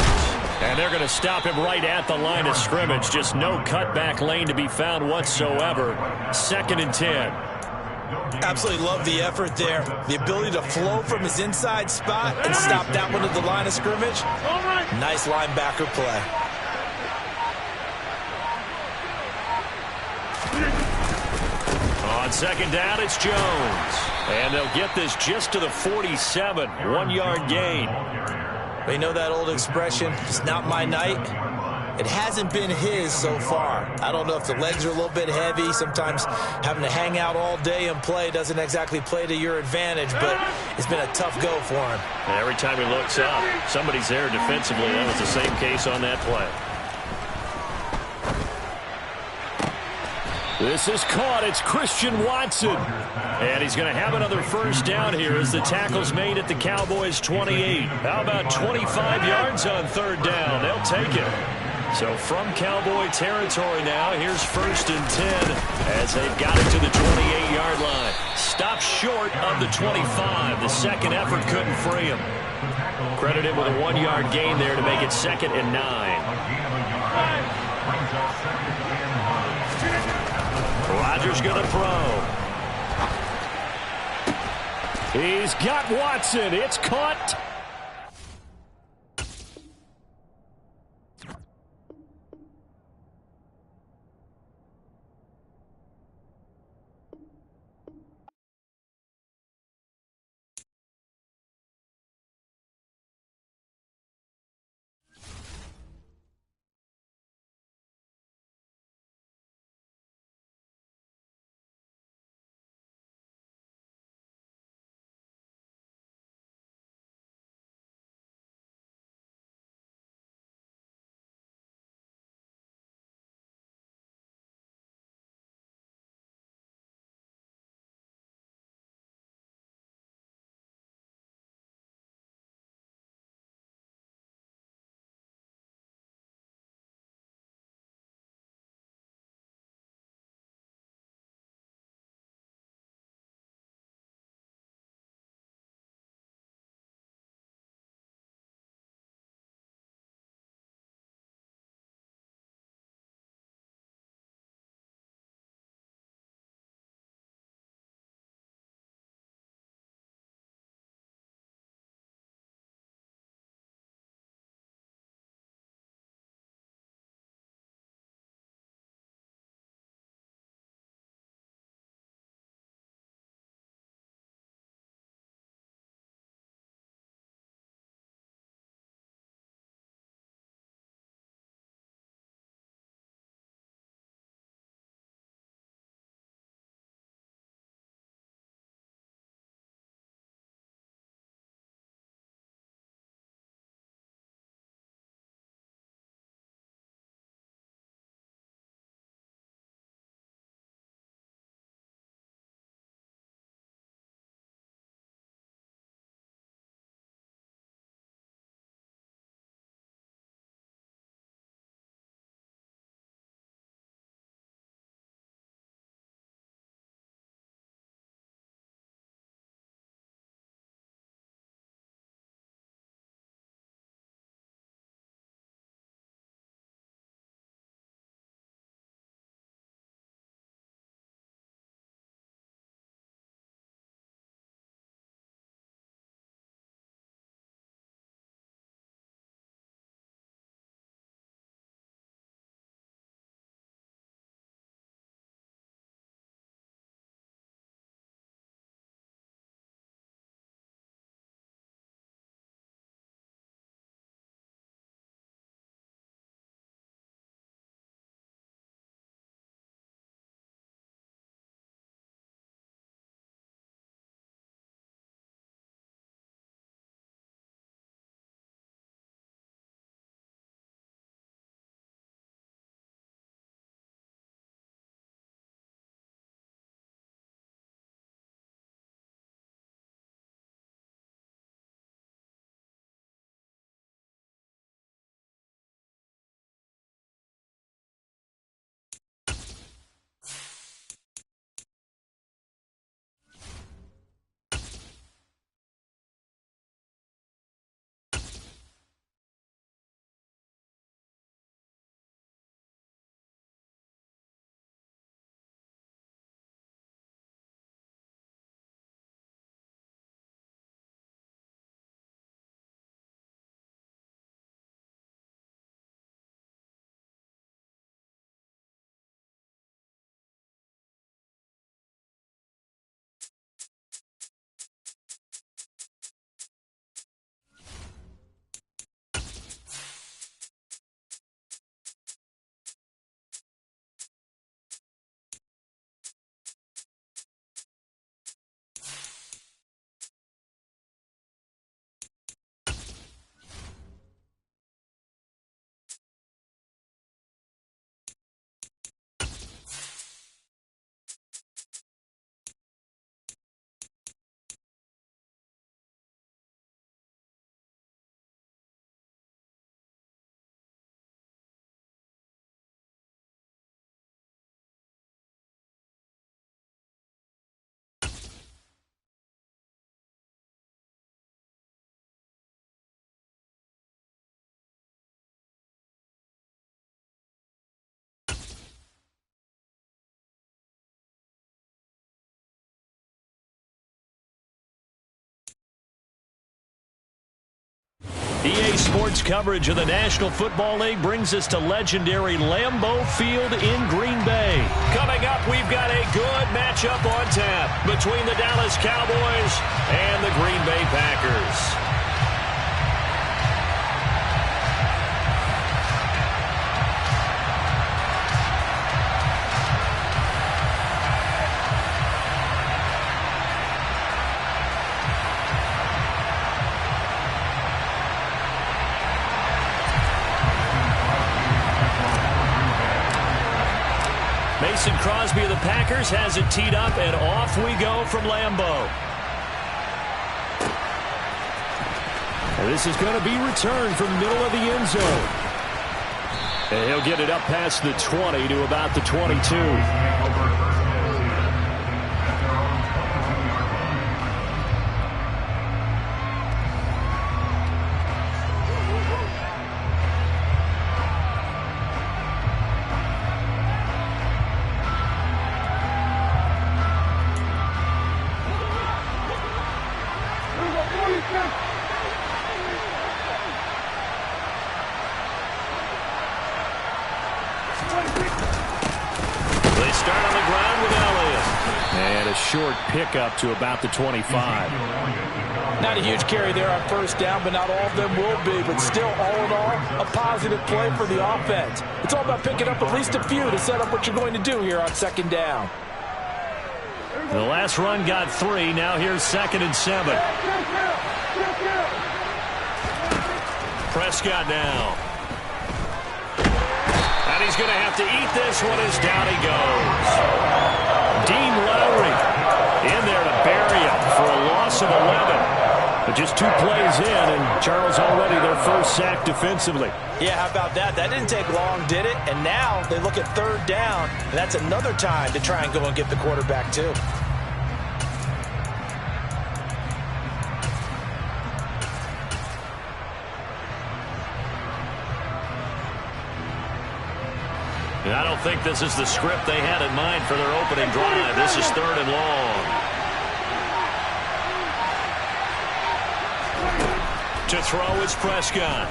And they're going to stop him right at the line of scrimmage. Just no cutback lane to be found whatsoever. 2nd and 10. Absolutely love the effort there. The ability to flow from his inside spot and stop that one at the line of scrimmage. Nice linebacker play. On 2nd down, it's Jones. And they'll get this just to the 47. 1-yard gain. They know that old expression, it's not my night. It hasn't been his so far. I don't know if the legs are a little bit heavy. Sometimes having to hang out all day and play doesn't exactly play to your advantage, but it's been a tough go for him. Every time he looks up, somebody's there defensively. That was the same case on that play. This is caught. It's Christian Watson. And he's going to have another first down here as the tackle's made at the Cowboys' 28. How about 25 yards on 3rd down? They'll take it. So from Cowboy territory now, here's 1st and 10 as they've got it to the 28-yard line. Stopped short of the 25. The second effort couldn't free him. Credit him with a 1-yard gain there to make it 2nd and 9. Rodgers going to throw. He's got Watson. It's caught. EA Sports coverage of the National Football League brings us to legendary Lambeau Field in Green Bay. Coming up, we've got a good matchup on tap between the Dallas Cowboys and the Green Bay Packers. Mason Crosby of the Packers has it teed up, and off we go from Lambeau. And this is going to be returned from the middle of the end zone. And he'll get it up past the 20 to about the 22. They start on the ground with Elliott. And a short pickup to about the 25. Not a huge carry there on first down, but not all of them will be. But still, all in all, a positive play for the offense. It's all about picking up at least a few to set up what you're going to do here on second down. The last run got 3. Now here's 2nd and 7. Prescott now. And he's going to have to eat this one as down he goes. Dean Lowry in there to bury him for a loss of 11. But just 2 plays in, and Charles already their first sack defensively. Yeah, how about that? That didn't take long, did it? And now they look at 3rd down, and that's another time to try and go and get the quarterback too. I don't think this is the script they had in mind for their opening drive. This is 3rd and long. To throw is Prescott.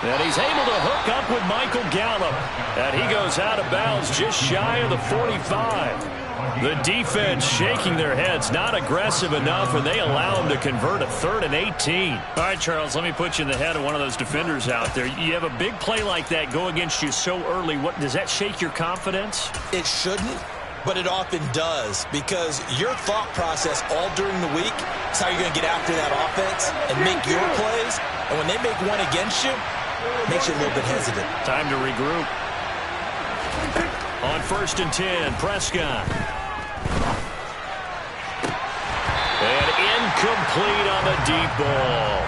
And he's able to hook up with Michael Gallup. And he goes out of bounds just shy of the 45. The defense shaking their heads, not aggressive enough, and they allow him to convert a 3rd and 18. All right, Charles, let me put you in the head of one of those defenders out there. You have a big play like that go against you so early. What does that shake your confidence? It shouldn't, but it often does, because your thought process all during the week is how you're going to get after that offense and make your plays. And when they make one against you, it makes you a little bit hesitant. Time to regroup. On 1st and 10, Prescott. And incomplete on the deep ball.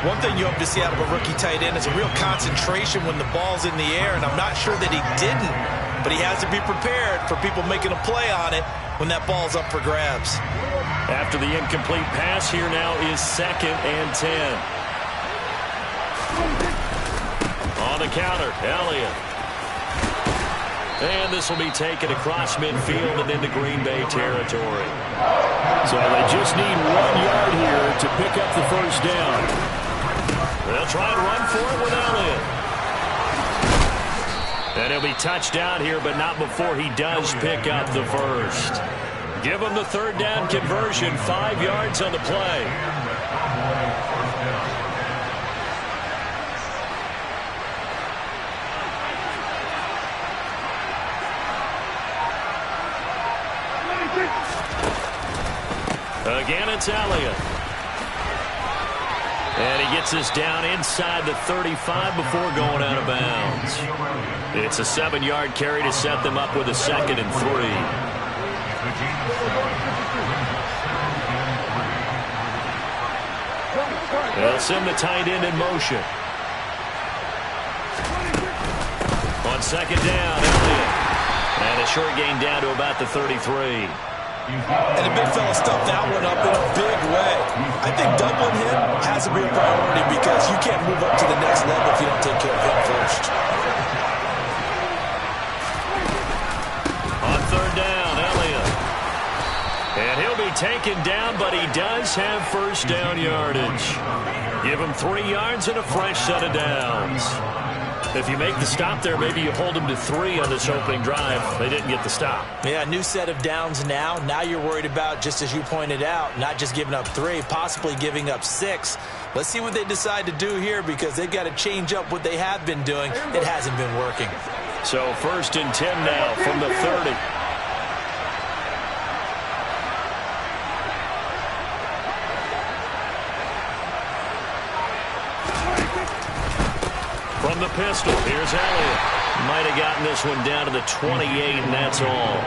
One thing you hope to see out of a rookie tight end is a real concentration when the ball's in the air, and I'm not sure that he didn't, but he has to be prepared for people making a play on it when that ball's up for grabs. After the incomplete pass, here now is 2nd and 10. On the counter, Elliott. And this will be taken across midfield and into Green Bay territory. So they just need 1 yard here to pick up the first down. They'll try and run for it with Elliott. And he'll be touched down here, but not before he does pick up the first. Give him the 3rd down conversion, 5 yards on the play. Again, it's Elliott. And he gets this down inside the 35 before going out of bounds. It's a 7-yard carry to set them up with a 2nd and 3. They'll send the tight end in motion. On 2nd down, Elliott. And a short gain down to about the 33. And the big fella stuffed that one up in a big way. I think doubling him has to be a priority because you can't move up to the next level if you don't take care of him first. On 3rd down, Elliott. And he'll be taken down, but he does have first down yardage. Give him 3 yards and a fresh set of downs. If you make the stop there, maybe you hold them to 3 on this opening drive. They didn't get the stop. Yeah, new set of downs now. Now you're worried about, just as you pointed out, not just giving up 3, possibly giving up 6. Let's see what they decide to do here, because they've got to change up what they have been doing. It hasn't been working. So 1st and 10 now from the 30. From the pistol, here's Elliott. Might have gotten this one down to the 28, and that's all.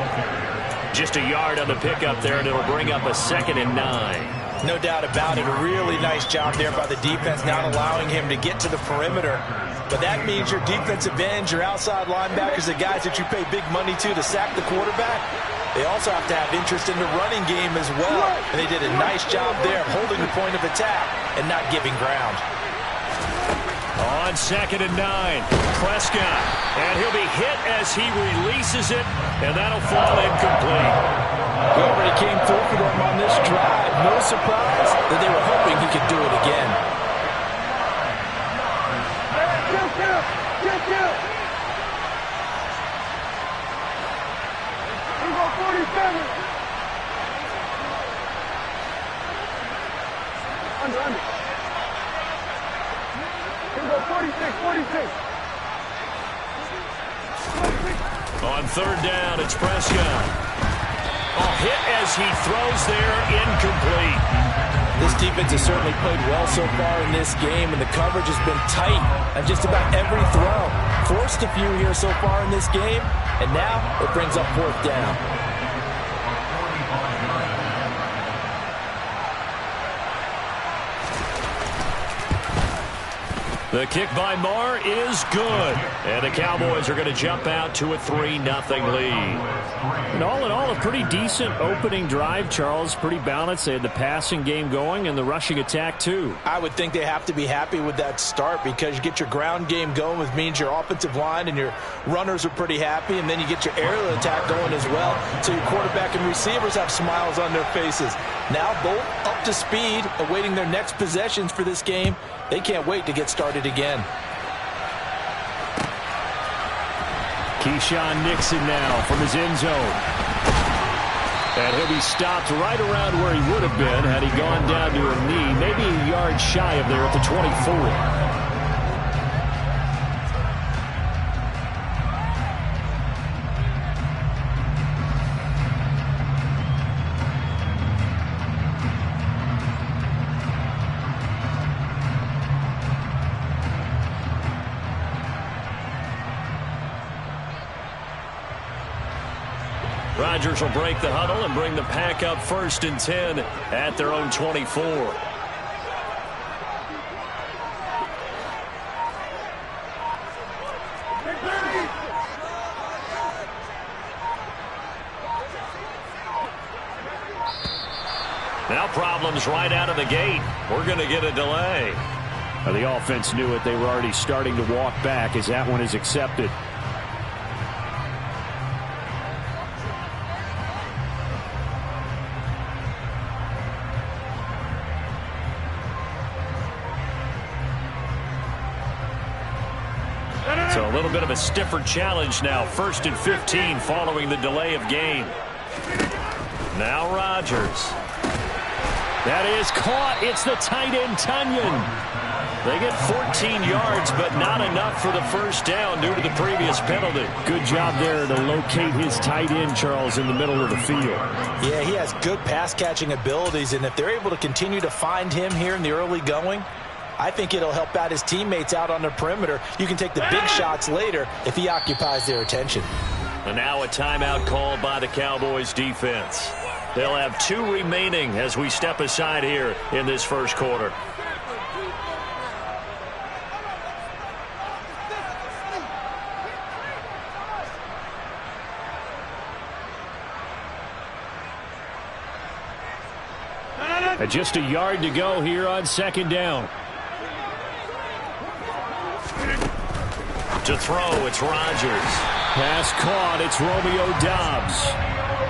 Just a yard on the pickup there, and it'll bring up a 2nd and 9. No doubt about it. A really nice job there by the defense, not allowing him to get to the perimeter. But that means your defensive ends, your outside linebackers, the guys that you pay big money to sack the quarterback, they also have to have interest in the running game as well. And they did a nice job there of holding the point of attack and not giving ground. On 2nd and 9, Prescott. And he'll be hit as he releases it, and that'll fall incomplete. He already came through for them on this drive. No surprise that they were hoping he could do it again. Get. We go 47. Under. We go 46. On 3rd down, it's Prescott. Hit as he throws there, incomplete. This defense has certainly played well so far in this game, and the coverage has been tight on just about every throw. Forced a few here so far in this game, and now it brings up 4th down. The kick by Marr is good. And the Cowboys are going to jump out to a 3-0 lead. And all in all, a pretty decent opening drive, Charles. Pretty balanced. They had the passing game going and the rushing attack, too. I would think they have to be happy with that start, because you get your ground game going, which means your offensive line and your runners are pretty happy, and then you get your aerial attack going as well, so your quarterback and receivers have smiles on their faces. Now both up to speed, awaiting their next possessions for this game. They can't wait to get started again. Keyshawn Nixon now from his end zone. And he'll be stopped right around where he would have been had he gone down to a knee, maybe a yard shy of there at the 24. Rodgers will break the huddle and bring the pack up 1st and 10 at their own 24. Now problems right out of the gate. We're going to get a delay. The offense knew it. They were already starting to walk back as that one is accepted. So a little bit of a stiffer challenge now. 1st and 15 following the delay of game. Now Rodgers. That is caught. It's the tight end, Tunyon. They get 14 yards, but not enough for the first down due to the previous penalty. Good job there to locate his tight end, Charles, in the middle of the field. Yeah, he has good pass-catching abilities, and if they're able to continue to find him here in the early going, I think it'll help out his teammates out on the perimeter. You can take the big shots later if he occupies their attention. And now a timeout called by the Cowboys defense. They'll have 2 remaining as we step aside here in this first quarter. Just a yard to go here on 2nd down. To throw, it's Rodgers. Pass caught, it's Romeo Doubs.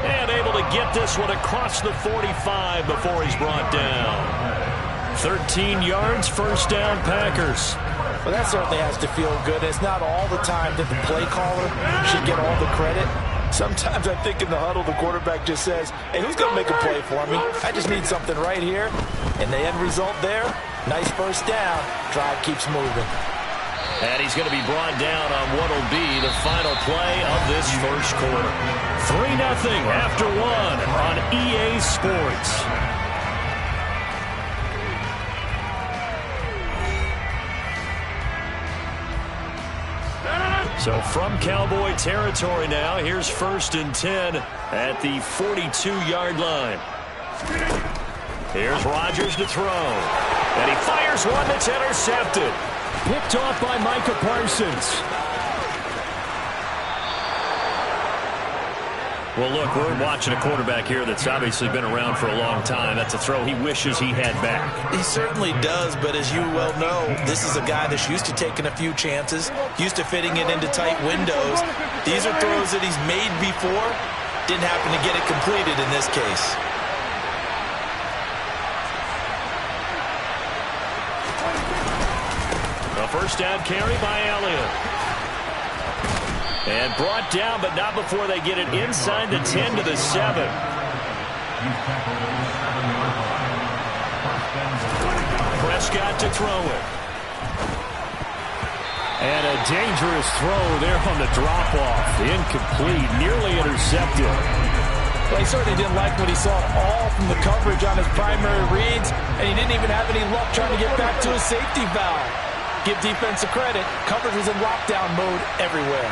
And able to get this one across the 45 before he's brought down. 13 yards, first down, Packers. Well, that certainly has to feel good. It's not all the time that the play caller should get all the credit. Sometimes I think in the huddle, the quarterback just says, hey, who's going to make a play for me? I just need something right here. And the end result there, nice first down. Drive keeps moving. And he's going to be brought down on what will be the final play of this first quarter. 3-0 after 1 on EA Sports. So from Cowboy territory now, here's 1st and 10 at the 42-yard line. Here's Rodgers to throw. And he fires one that's intercepted. Picked off by Micah Parsons. Well, look, we're watching a quarterback here that's obviously been around for a long time. That's a throw he wishes he had back. He certainly does, but as you well know, this is a guy that's used to taking a few chances, used to fitting it into tight windows. These are throws that he's made before. Didn't happen to get it completed in this case. A first down carry by Elliott. And brought down, but not before they get it inside the 10 to the 7. Prescott to throw it. And a dangerous throw there on the drop-off. Incomplete, nearly intercepted. Well, he certainly didn't like what he saw all from the coverage on his primary reads, and he didn't even have any luck trying to get back to his safety valve. Give defense a credit. Coverage was in lockdown mode everywhere.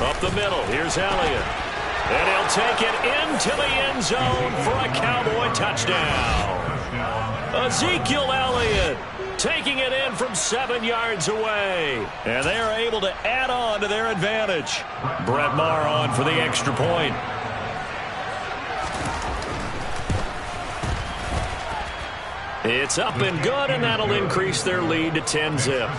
Up the middle, here's Elliott. And he'll take it into the end zone for a Cowboy touchdown. Ezekiel Elliott taking it in from 7 yards away. And they are able to add on to their advantage. Brett Maher on for the extra point. It's up and good, and that'll increase their lead to 10-zip.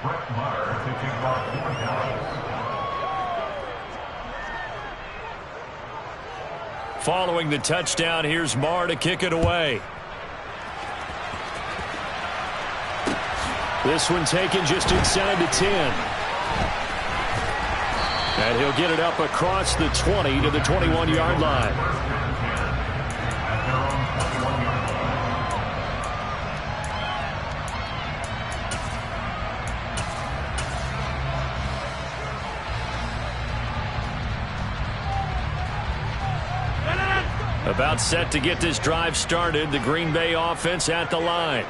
Brett Maher taking about 4 yards. Following the touchdown, here's Maher to kick it away. This one taken just inside the 10. And he'll get it up across the 20 to the 21-yard line. About set to get this drive started, the Green Bay offense at the line.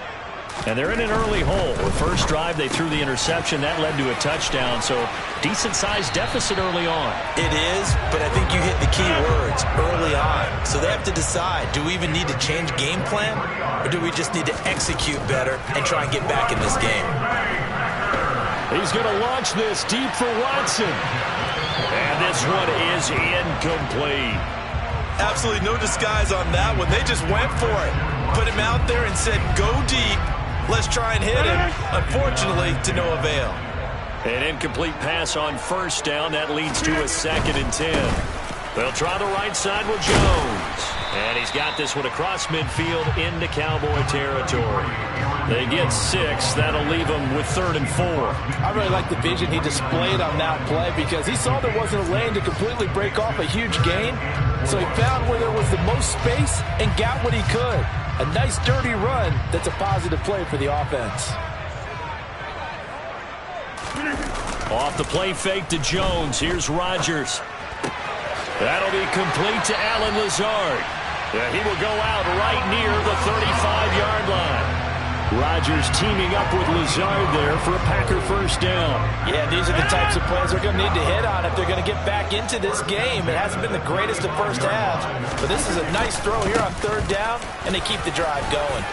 And they're in an early hole. The first drive, they threw the interception. That led to a touchdown, so decent-sized deficit early on. It is, but I think you hit the key words, early on. So they have to decide, do we even need to change game plan, or do we just need to execute better and try and get back in this game? He's going to launch this deep for Watson. And this one is incomplete. Absolutely no disguise on that one. They just went for it. Put him out there and said, go deep. Let's try and hit him. Unfortunately, to no avail. An incomplete pass on first down. That leads to a 2nd and 10. They'll try the right side with Jones. And he's got this one across midfield into Cowboy territory. They get 6. That'll leave them with 3rd and 4. I really like the vision he displayed on that play because he saw there wasn't a lane to completely break off a huge gain. So he found where there was the most space and got what he could. A nice dirty run that's a positive play for the offense. Off the play fake to Jones. Here's Rodgers. That'll be complete to Allen Lazard. Yeah, he will go out right near the 35-yard line. Rodgers teaming up with Lazard there for a Packer first down. Yeah, these are the types of plays they're going to need to hit on if they're going to get back into this game. It hasn't been the greatest of first halves, but this is a nice throw here on 3rd down, and they keep the drive going.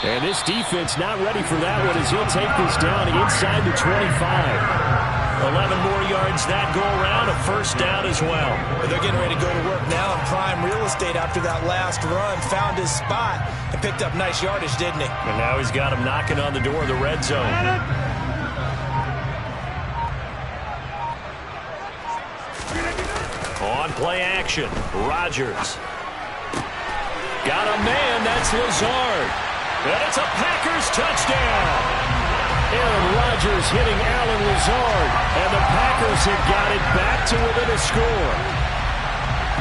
And this defense not ready for that one as he'll take this down inside the 25. 11 more yards that go around, a first down as well. They're getting ready to go to work now in prime real estate after that last run. Found his spot and picked up nice yardage, didn't he? And now he's got him knocking on the door of the red zone. On play action, Rodgers. Got a man, that's Lazard. And it's a Packers touchdown. Aaron Rodgers hitting Allen Lazard. And the Packers have got it back to within a score.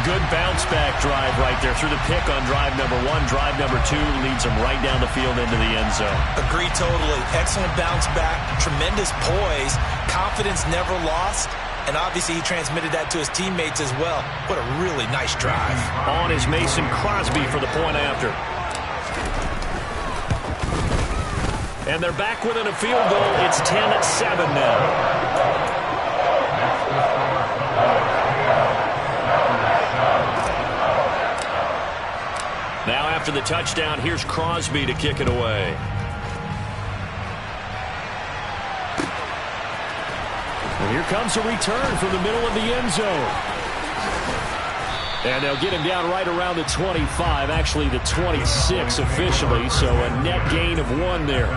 Good bounce-back drive right there through the pick on drive number 1. Drive number 2 leads them right down the field into the end zone. Agree totally. Excellent bounce back. Tremendous poise. Confidence never lost. And obviously he transmitted that to his teammates as well. What a really nice drive. On is Mason Crosby for the point after. And they're back within a field goal. It's 10-7 now. Now after the touchdown, here's Crosby to kick it away. And here comes a return from the middle of the end zone. And they'll get him down right around the 25, actually the 26 officially, so a net gain of 1 there.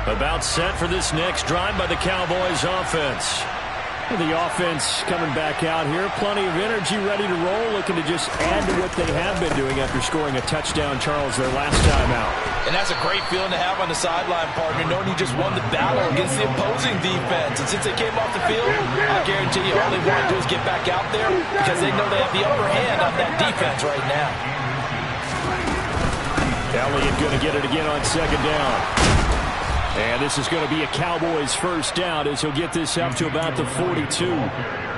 About set for this next drive by the Cowboys offense. The offense coming back out here. Plenty of energy, ready to roll, looking to just add to what they have been doing after scoring a touchdown, Charles, their last time out. And that's a great feeling to have on the sideline, partner, knowing you just won the battle against the opposing defense. And since they came off the field, I guarantee you all they want to do is get back out there because they know they have the upper hand on that defense right now. Elliott going to get it again on second down. And this is going to be a Cowboys first down as he'll get this up to about the 42.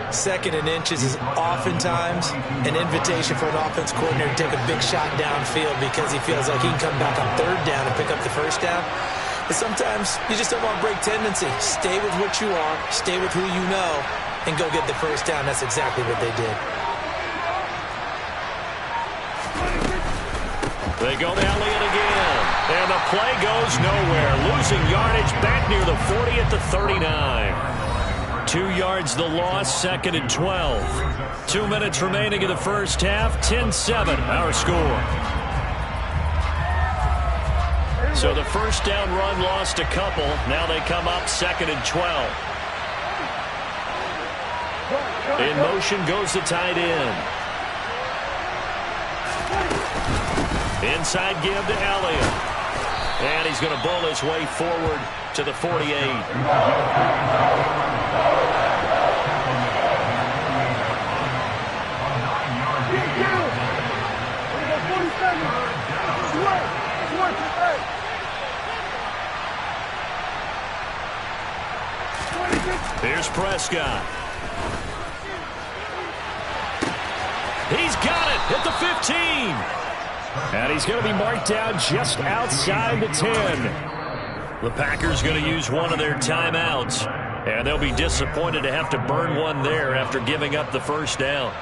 Second and inches is oftentimes an invitation for an offense coordinator to take a big shot downfield because he feels like he can come back on third down and pick up the first down. But sometimes you just don't want to break tendency. Stay with what you are, stay with who you know, and go get the first down. That's exactly what they did. They go to Elliott again. And the play goes nowhere. Losing yardage back near the 40 at the 39. 2 yards the loss, second and 12. 2 minutes remaining in the first half. 10-7 our score. So the first down run lost a couple. Now they come up second and 12. In motion goes the tight end. Inside give to Elliott. And he's going to bull his way forward to the 48. Here's Prescott. He's got it at the 15. And he's going to be marked down just outside the 10. The Packers going to use one of their timeouts. And they'll be disappointed to have to burn one there after giving up the first down.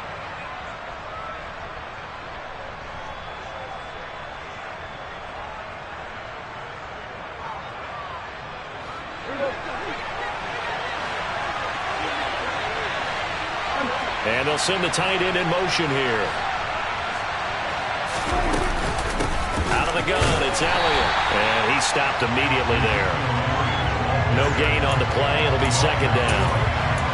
And they'll send the tight end in motion here. Out of the gun, it's Elliott. And he stopped immediately there. No gain on the play. It'll be second down.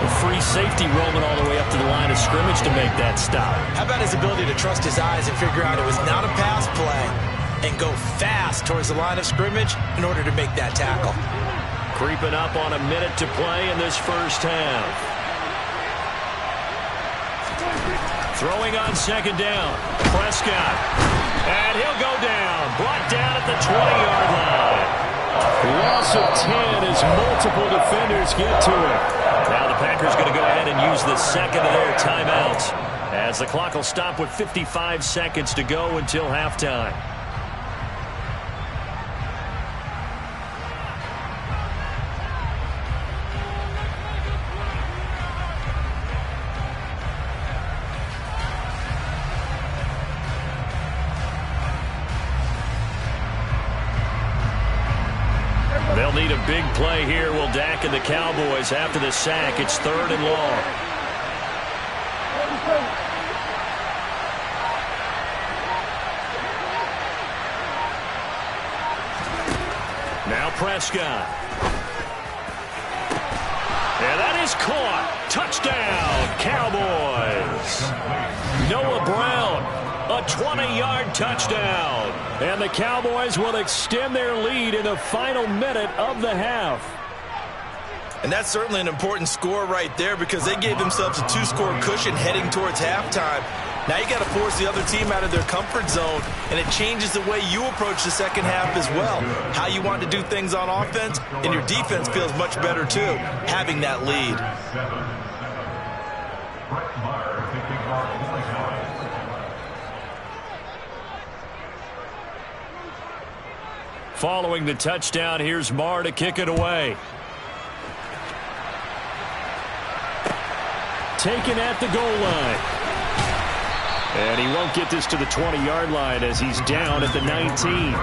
A free safety roaming all the way up to the line of scrimmage to make that stop. How about his ability to trust his eyes and figure out it was not a pass play and go fast towards the line of scrimmage in order to make that tackle. Creeping up on a minute to play in this first half. Throwing on second down. Prescott. And he'll go down. Brought down at the 20-yard line. Loss of 10 as multiple defenders get to it. Now the Packers going to go ahead and use the second of their timeouts as the clock will stop with 55 seconds to go until halftime. They'll need a big play here. Will Dak and the Cowboys after the sack. It's 3rd and long. Now Prescott. And that is caught. Touchdown, Cowboys. Noah Brown, a 20-yard touchdown. And the Cowboys will extend their lead in the final minute of the half. And that's certainly an important score right there because they gave themselves a 2-score cushion heading towards halftime. Now you got to force the other team out of their comfort zone, and it changes the way you approach the second half as well. How you want to do things on offense, and your defense feels much better too, having that lead. Following the touchdown, here's Marr to kick it away. Taken at the goal line. And he won't get this to the 20-yard line as he's down at the 19.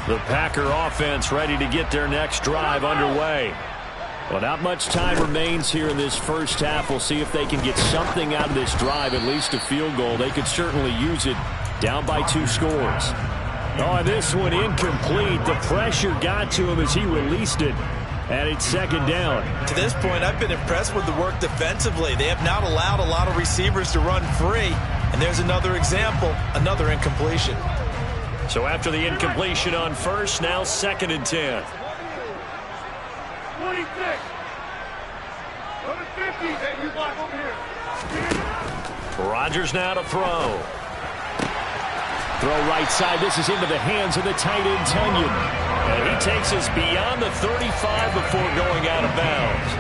The Packer offense ready to get their next drive underway. Well, not much time remains here in this first half. We'll see if they can get something out of this drive, at least a field goal. They could certainly use it down by 2 scores. Oh, and this one incomplete. The pressure got to him as he released it. And it's 2nd down. To this point, I've been impressed with the work defensively. They have not allowed a lot of receivers to run free. And there's another example, another incompletion. So after the incompletion on first, now 2nd and 10. 26. Number 50. Hey, you block over here. Rodgers now to throw. Throw right side. This is into the hands of the tight end, Tunyon. And he takes us beyond the 35 before going out of bounds.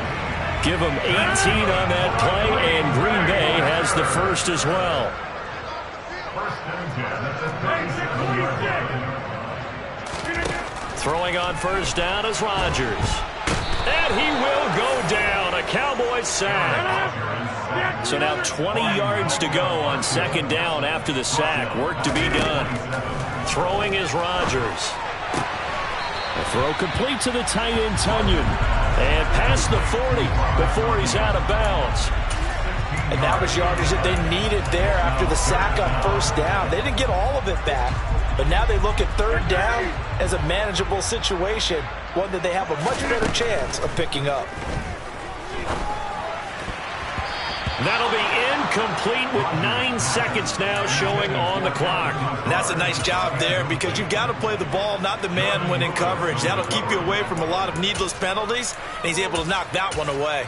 Give him 18 on that play, and Green Bay has the first as well. Throwing on first down is Rodgers. And he will go down. A Cowboys sack. So now 20 yards to go on 2nd down after the sack. Work to be done. Throwing is Rodgers. The throw complete to the tight end, Tunyon. And past the 40 before he's out of bounds. And that was yardage that they needed there after the sack on first down. They didn't get all of it back, but now they look at 3rd down as a manageable situation, one that they have a much better chance of picking up. That'll be incomplete with 9 seconds now showing on the clock. And that's a nice job there because you've got to play the ball, not the man when in coverage. That'll keep you away from a lot of needless penalties, and he's able to knock that one away.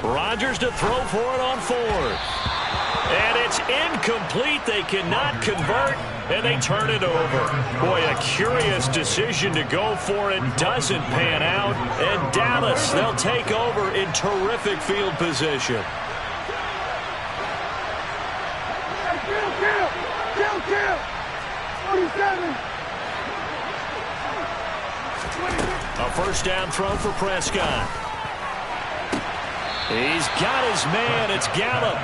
Rodgers to throw for it on 4th. And it's incomplete. They cannot convert, and they turn it over. Boy, a curious decision to go for it. Doesn't pan out. And Dallas, they'll take over in terrific field position. Kill. 47. A first down throw for Prescott. He's got his man. It's Gallup.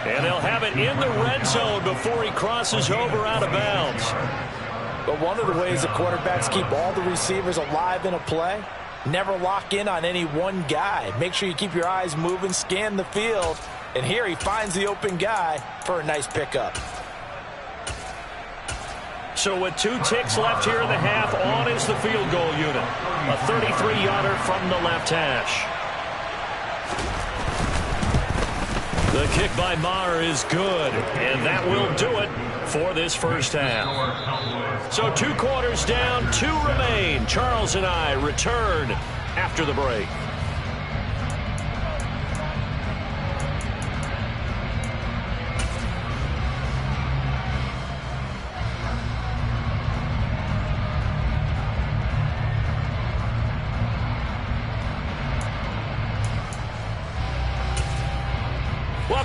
And they'll have it in the red zone before he crosses over out of bounds. But one of the ways the quarterbacks keep all the receivers alive in a play, never lock in on any one guy. Make sure you keep your eyes moving, scan the field. And here he finds the open guy for a nice pickup. So with 2 ticks left here in the half, on is the field goal unit. A 33-yarder from the left hash. The kick by Marr is good, and that will do it for this first half. So 2 quarters down, 2 remain. Charles and I return after the break.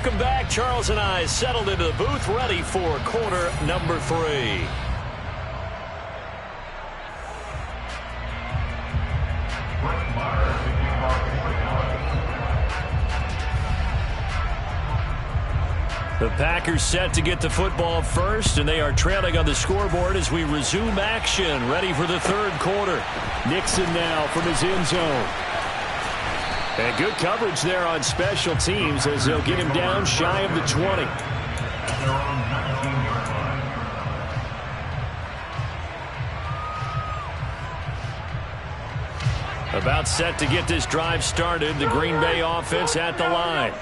Welcome back. Charles and I settled into the booth, ready for quarter number 3. The Packers set to get the football first, and they are trailing on the scoreboard as we resume action, ready for the third quarter. Nixon now from his end zone. And good coverage there on special teams as they'll get him down shy of the 20. About set to get this drive started, the Green Bay offense at the line.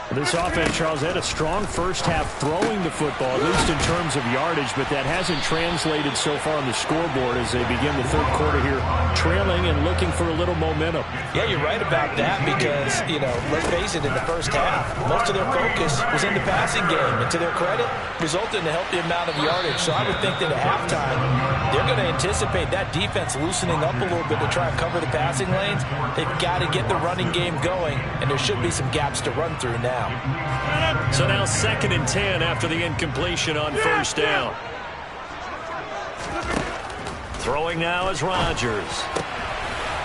This offense, Charles, had a strong first half throwing the football, at least in terms of yardage, but that hasn't translated so far on the scoreboard as they begin the third quarter here, trailing and looking for a little momentum. Yeah, you're right about that because, let's face it, in the first half, most of their focus was in the passing game. And to their credit, resulted in a healthy amount of yardage. So I would think that at halftime, they're going to anticipate that defense loosening up a little bit to try and cover the passing lanes. They've got to get the running game going, and there should be some gaps to run through now. So now 2nd and 10 after the incompletion on first down. Throwing now is Rodgers.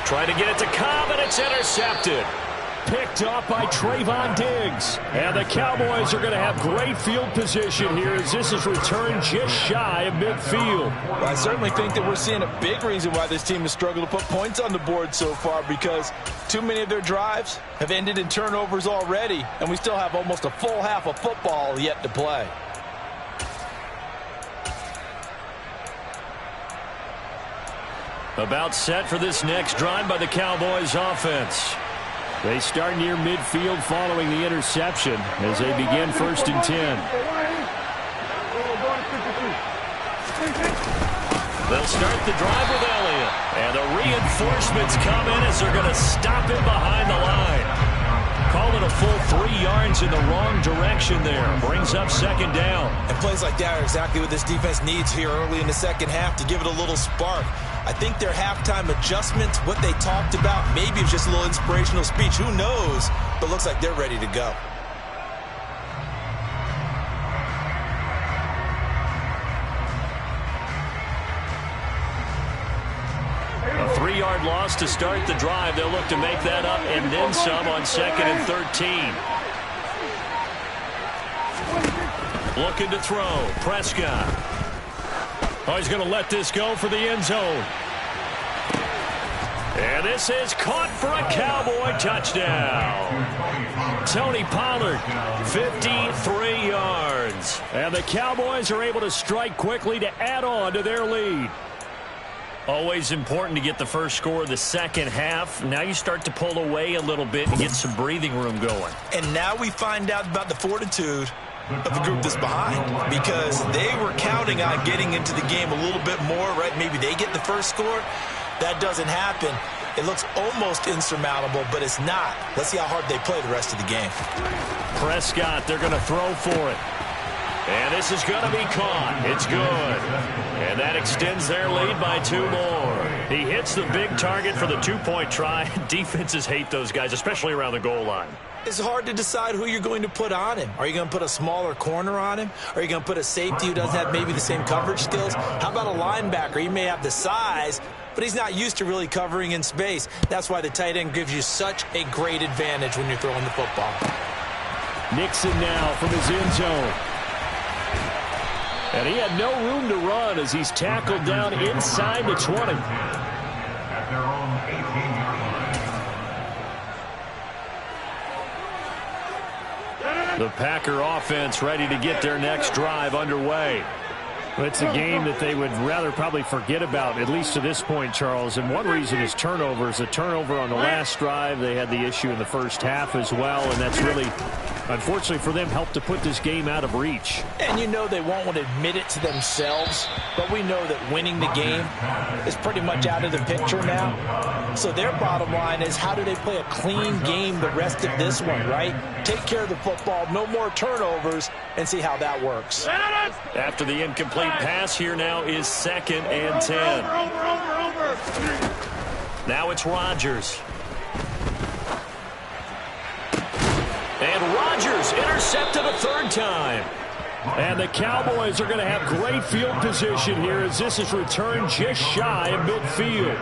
Trying to get it to Cobb, and it's intercepted. Picked up by Trayvon Diggs. And the Cowboys are going to have great field position here as this is returned just shy of midfield. Well, I certainly think that we're seeing a big reason why this team has struggled to put points on the board so far, because too many of their drives have ended in turnovers already, and we still have almost a full half of football yet to play. About set for this next drive by the Cowboys offense. They start near midfield following the interception as they begin 1st and 10. They'll start the drive with Elliott. And the reinforcements come in as they're going to stop him behind the line. Call it a full 3 yards in the wrong direction there. Brings up 2nd down. And plays like that are exactly what this defense needs here early in the second half to give it a little spark. I think their halftime adjustments, what they talked about, maybe it's just a little inspirational speech. Who knows? But looks like they're ready to go. A 3-yard loss to start the drive. They'll look to make that up and then some on 2nd and 13. Looking to throw. Prescott. Oh, he's going to let this go for the end zone. And this is caught for a Cowboy touchdown. Tony Pollard, 53 yards. And the Cowboys are able to strike quickly to add on to their lead. Always important to get the first score of the second half. Now you start to pull away a little bit and get some breathing room going. And now we find out about the fortitude of the group that's behind, because they were counting on getting into the game a little bit more, right? Maybe they get the first score. That doesn't happen. It looks almost insurmountable, but it's not. Let's see how hard they play the rest of the game. Prescott, they're going to throw for it. And this is going to be caught. It's good. And that extends their lead by 2 more. He hits the big target for the 2-point try. Defenses hate those guys, especially around the goal line. It's hard to decide who you're going to put on him. Are you going to put a smaller corner on him? Are you going to put a safety who doesn't have maybe the same coverage skills? How about a linebacker? He may have the size, but he's not used to really covering in space. That's why the tight end gives you such a great advantage when you're throwing the football. Nixon now from his end zone. And he had no room to run as he's tackled down inside the 20. At their own 18-yard line. The Packer offense ready to get their next drive underway. It's a game that they would rather probably forget about, at least to this point, Charles. And one reason is turnovers. A turnover on the last drive. They had the issue in the first half as well, and that's really, unfortunately for them, helped to put this game out of reach. And you know they won't want to admit it to themselves, but we know that winning the game is pretty much out of the picture now. So their bottom line is, how do they play a clean game the rest of this one, right? Take care of the football, no more turnovers, and see how that works. After the incomplete pass, here now is 2nd and 10. Now it's Rodgers. And Rodgers Rodgers intercepted a third time. And the Cowboys are going to have great field position here as this is returned just shy of midfield.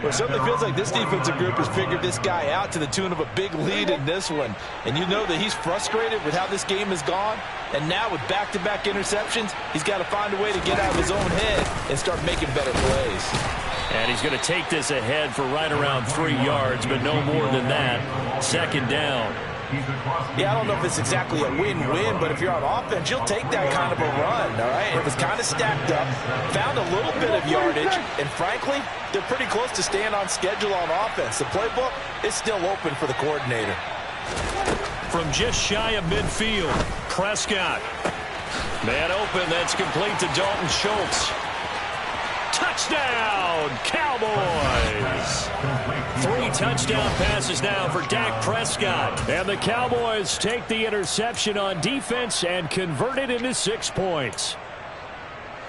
Well, it certainly feels like this defensive group has figured this guy out to the tune of a big lead in this one. And you know that he's frustrated with how this game has gone. And now with back-to-back interceptions, he's got to find a way to get out of his own head and start making better plays. And he's going to take this ahead for right around 3 yards, but no more than that. Second down. Yeah, I don't know if it's exactly a win-win, but if you're on offense, you'll take that kind of a run, all right? It was kind of stacked up, found a little bit of yardage, and frankly, they're pretty close to staying on schedule on offense. The playbook is still open for the coordinator. From just shy of midfield, Prescott. Man open, that's complete to Dalton Schultz. Touchdown, Cowboys! 3 touchdown passes now for Dak Prescott. And the Cowboys take the interception on defense and convert it into 6 points.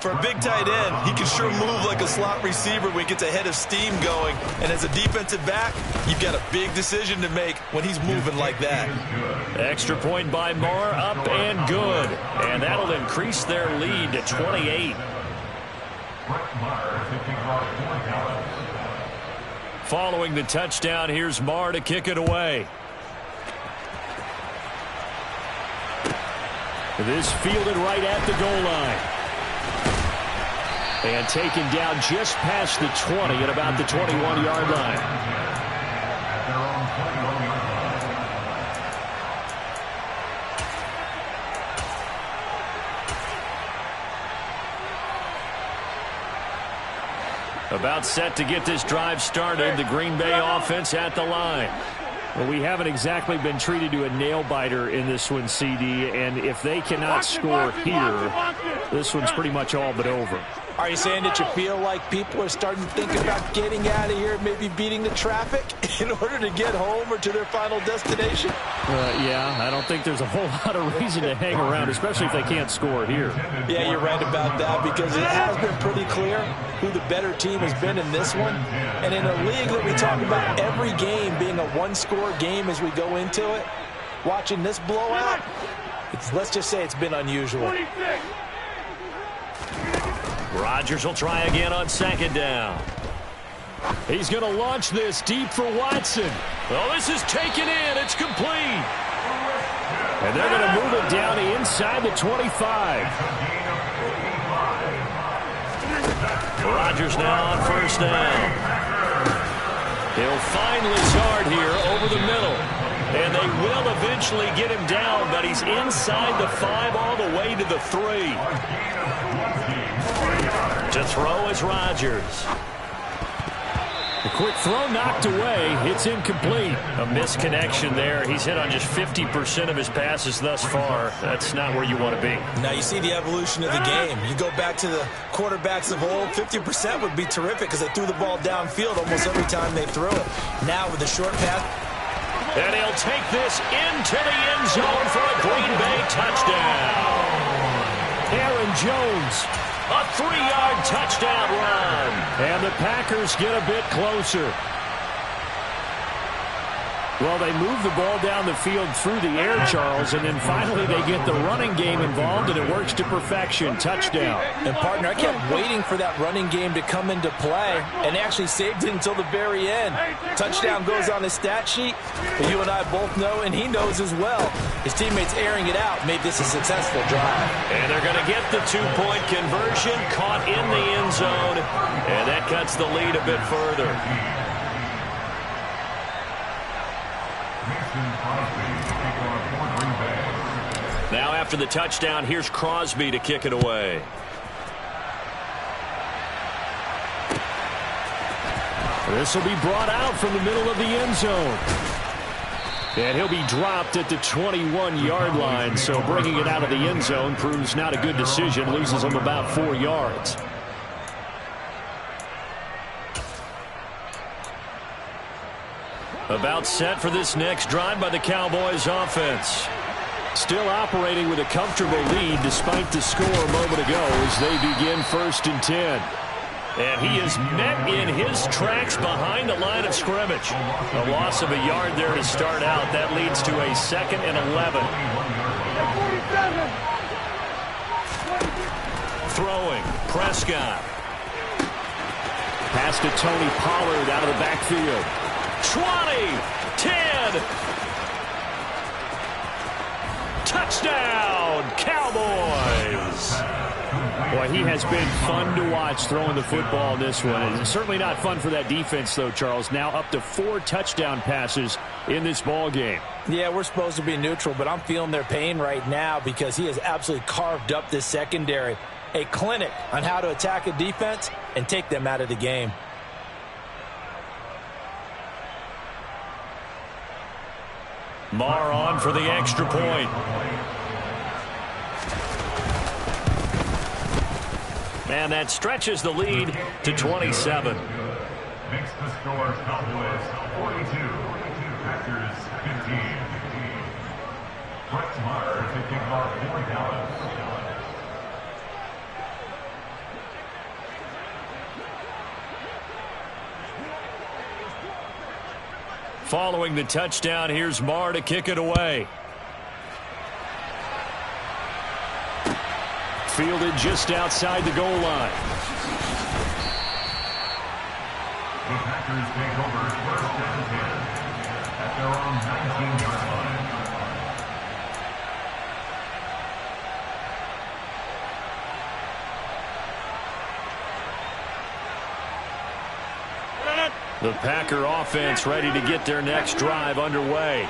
For a big tight end, he can sure move like a slot receiver when he gets a head of steam going. And as a defensive back, you've got a big decision to make when he's moving like that. Extra point by Marr, up and good. And that'll increase their lead to 28. Following the touchdown, here's Marr to kick it away. This fielded right at the goal line. And taken down just past the 20 at about the 21-yard line. About set to get this drive started. The Green Bay offense at the line. Well, we haven't exactly been treated to a nail-biter in this one, CD, and if they cannot score here, this one's pretty much all but over. Are you saying that you feel like people are starting to think about getting out of here, maybe beating the traffic in order to get home or to their final destination? Yeah, I don't think there's a whole lot of reason to hang around, especially if they can't score here. Yeah, you're right about that because it has been pretty clear who the better team has been in this one. And in a league that we talk about every game being a one-score game as we go into it, watching this blowout, let's just say it's been unusual. Rodgers will try again on second down. He's going to launch this deep for Watson. Well, this is taken in. It's complete. And they're going to move it down inside the 25. Rodgers now on first down. He'll find Lazard here over the middle. And they will eventually get him down, but he's inside the 5 all the way to the 3. To throw is Rodgers. The quick throw knocked away. It's incomplete. A misconnection there. He's hit on just 50% of his passes thus far. That's not where you want to be. Now you see the evolution of the game. You go back to the quarterbacks of old, 50% would be terrific because they threw the ball downfield almost every time they threw it. Now with the short pass. And he'll take this into the end zone for a Green Bay touchdown. Aaron Jones. A 3-yard touchdown run. And the Packers get a bit closer. Well, they move the ball down the field through the air, Charles, and then finally they get the running game involved, and it works to perfection. Touchdown. And, partner, I kept waiting for that running game to come into play, and actually saved it until the very end. Touchdown goes on his stat sheet, but you and I both know, and he knows as well, his teammates airing it out made this a successful drive. And they're going to get the 2-point conversion, caught in the end zone, and that cuts the lead a bit further. Now after the touchdown, here's Crosby to kick it away. This will be brought out from the middle of the end zone. And he'll be dropped at the 21-yard line, so bringing it out of the end zone proves not a good decision, loses him about 4 yards. About set for this next drive by the Cowboys offense. Still operating with a comfortable lead despite the score a moment ago as they begin 1st and 10. And he is met in his tracks behind the line of scrimmage. A loss of a yard there to start out. That leads to a 2nd and 11. Throwing, Prescott. Pass to Tony Pollard out of the backfield. 20, 10. Touchdown, Cowboys. Boy, he has been fun to watch throwing the football in this one. It's certainly not fun for that defense, though, Charles. Now up to 4 touchdown passes in this ball game. Yeah, we're supposed to be neutral, but I'm feeling their pain right now because he has absolutely carved up this secondary. A clinic on how to attack a defense and take them out of the game. Marr on for the extra point. And that stretches the lead to 27. Makes the score Cowboys 42, Packers 15. Brett Marr to kick off for Dallas. Following the touchdown, here's Marr to kick it away. Fielded just outside the goal line. The Packers take over 1st and 10 at their own 19-yard line. The Packer offense ready to get their next drive underway.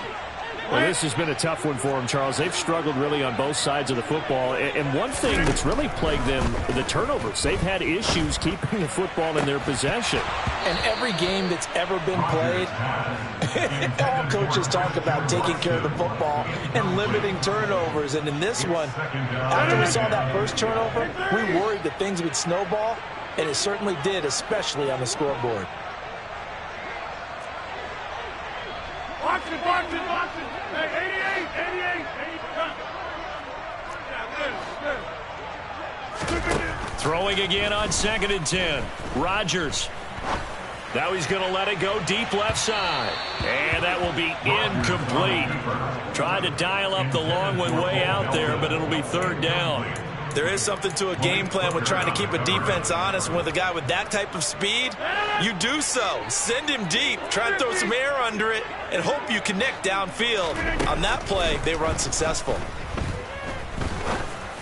Well, this has been a tough one for them, Charles. They've struggled really on both sides of the football. And one thing that's really plagued them, the turnovers. They've had issues keeping the football in their possession. And every game that's ever been played, all coaches talk about taking care of the football and limiting turnovers. And in this one, after we saw that first turnover, we worried that things would snowball, and it certainly did, especially on the scoreboard. Boxing, boxing, boxing. Hey, 88, 88. Throwing again on 2nd and 10. Rodgers. Now he's going to let it go deep left side. And that will be incomplete. Tried to dial up the long one way out there, but it'll be 3rd down. There is something to a game plan with trying to keep a defense honest. With a guy with that type of speed, you do so. Send him deep. Try and throw some air under it and hope you connect downfield. On that play, they were unsuccessful.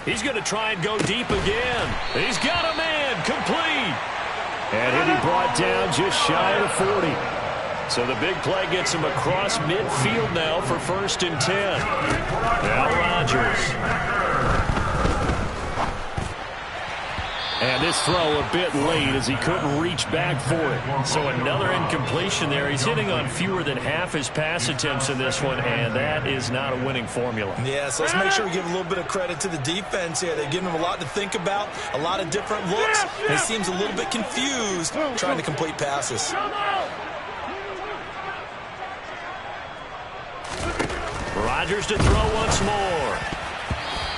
He's going to try and go deep again. He's got a man complete. And he'll be brought down just shy of the 40. So the big play gets him across midfield now for 1st and 10. Now Rodgers. And this throw a bit late as he couldn't reach back for it. So another incompletion there. He's hitting on fewer than half his pass attempts in this one, and that is not a winning formula. Yeah, so let's make sure we give a little bit of credit to the defense here. They've given him a lot to think about, a lot of different looks. He seems a little bit confused trying to complete passes. Rodgers to throw once more.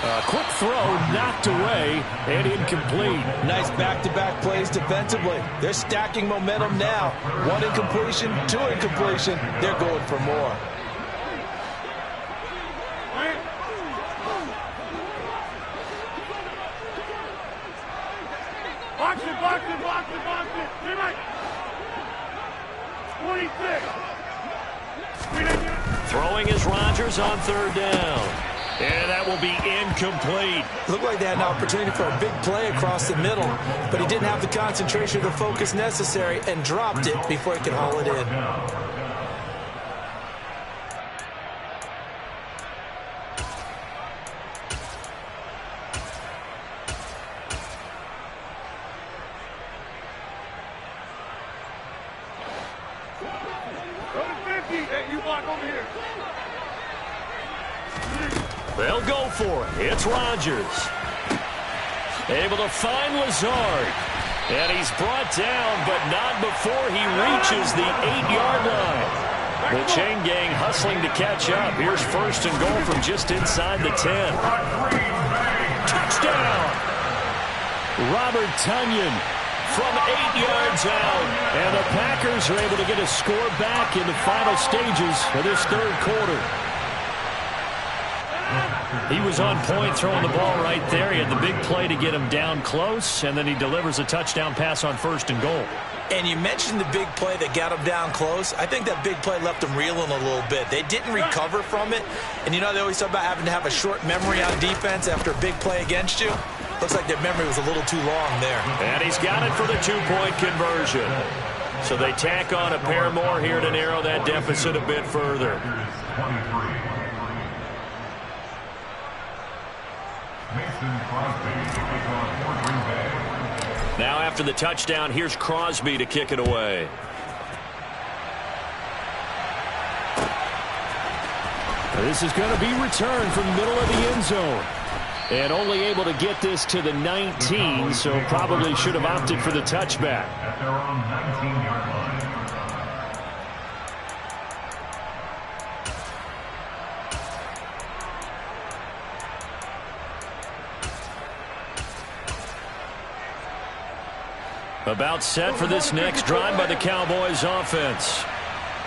A quick throw knocked away and incomplete. Nice back-to-back plays defensively. They're stacking momentum now. 1 incompletion, 2 incompletion. They're going for more. Boxing, boxing, boxing, boxing. 26. Throwing is Rodgers on 3rd down. And that will be incomplete. Looked like they had an opportunity for a big play across the middle, but he didn't have the concentration or the focus necessary and dropped it before he could haul it in. They'll go for it. It's Rodgers. Able to find Lazard. And he's brought down, but not before he reaches the 8-yard line. The chain gang hustling to catch up. Here's 1st and goal from just inside the 10. Touchdown! Robert Tonyan from 8 yards out. And the Packers are able to get a score back in the final stages of this third quarter. He was on point throwing the ball right there. He had the big play to get him down close, and then he delivers a touchdown pass on 1st and goal. And you mentioned the big play that got him down close. I think that big play left them reeling a little bit. They didn't recover from it. And you know, they always talk about having to have a short memory on defense after a big play against you. Looks like their memory was a little too long there. And he's got it for the 2-point conversion. So they tack on a pair more here to narrow that deficit a bit further. Now after the touchdown, here's Crosby to kick it away. This is going to be returned from the middle of the end zone. And only able to get this to the 19, so probably should have opted for the touchback. At their own 19-yard line. About set for this next drive by the Cowboys offense.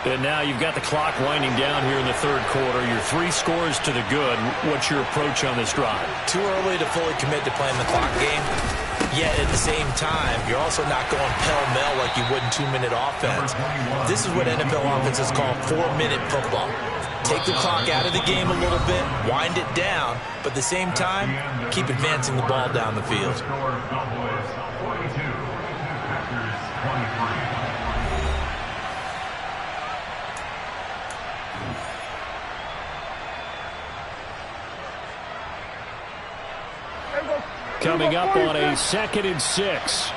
And now you've got the clock winding down here in the third quarter. Your 3 scores to the good. What's your approach on this drive? Too early to fully commit to playing the clock game. Yet at the same time, you're also not going pell-mell like you would in 2-minute offense. This is what NFL offenses call 4-minute football. Take the clock out of the game a little bit, wind it down, but at the same time, keep advancing the ball down the field. Coming up on a 2nd and 6.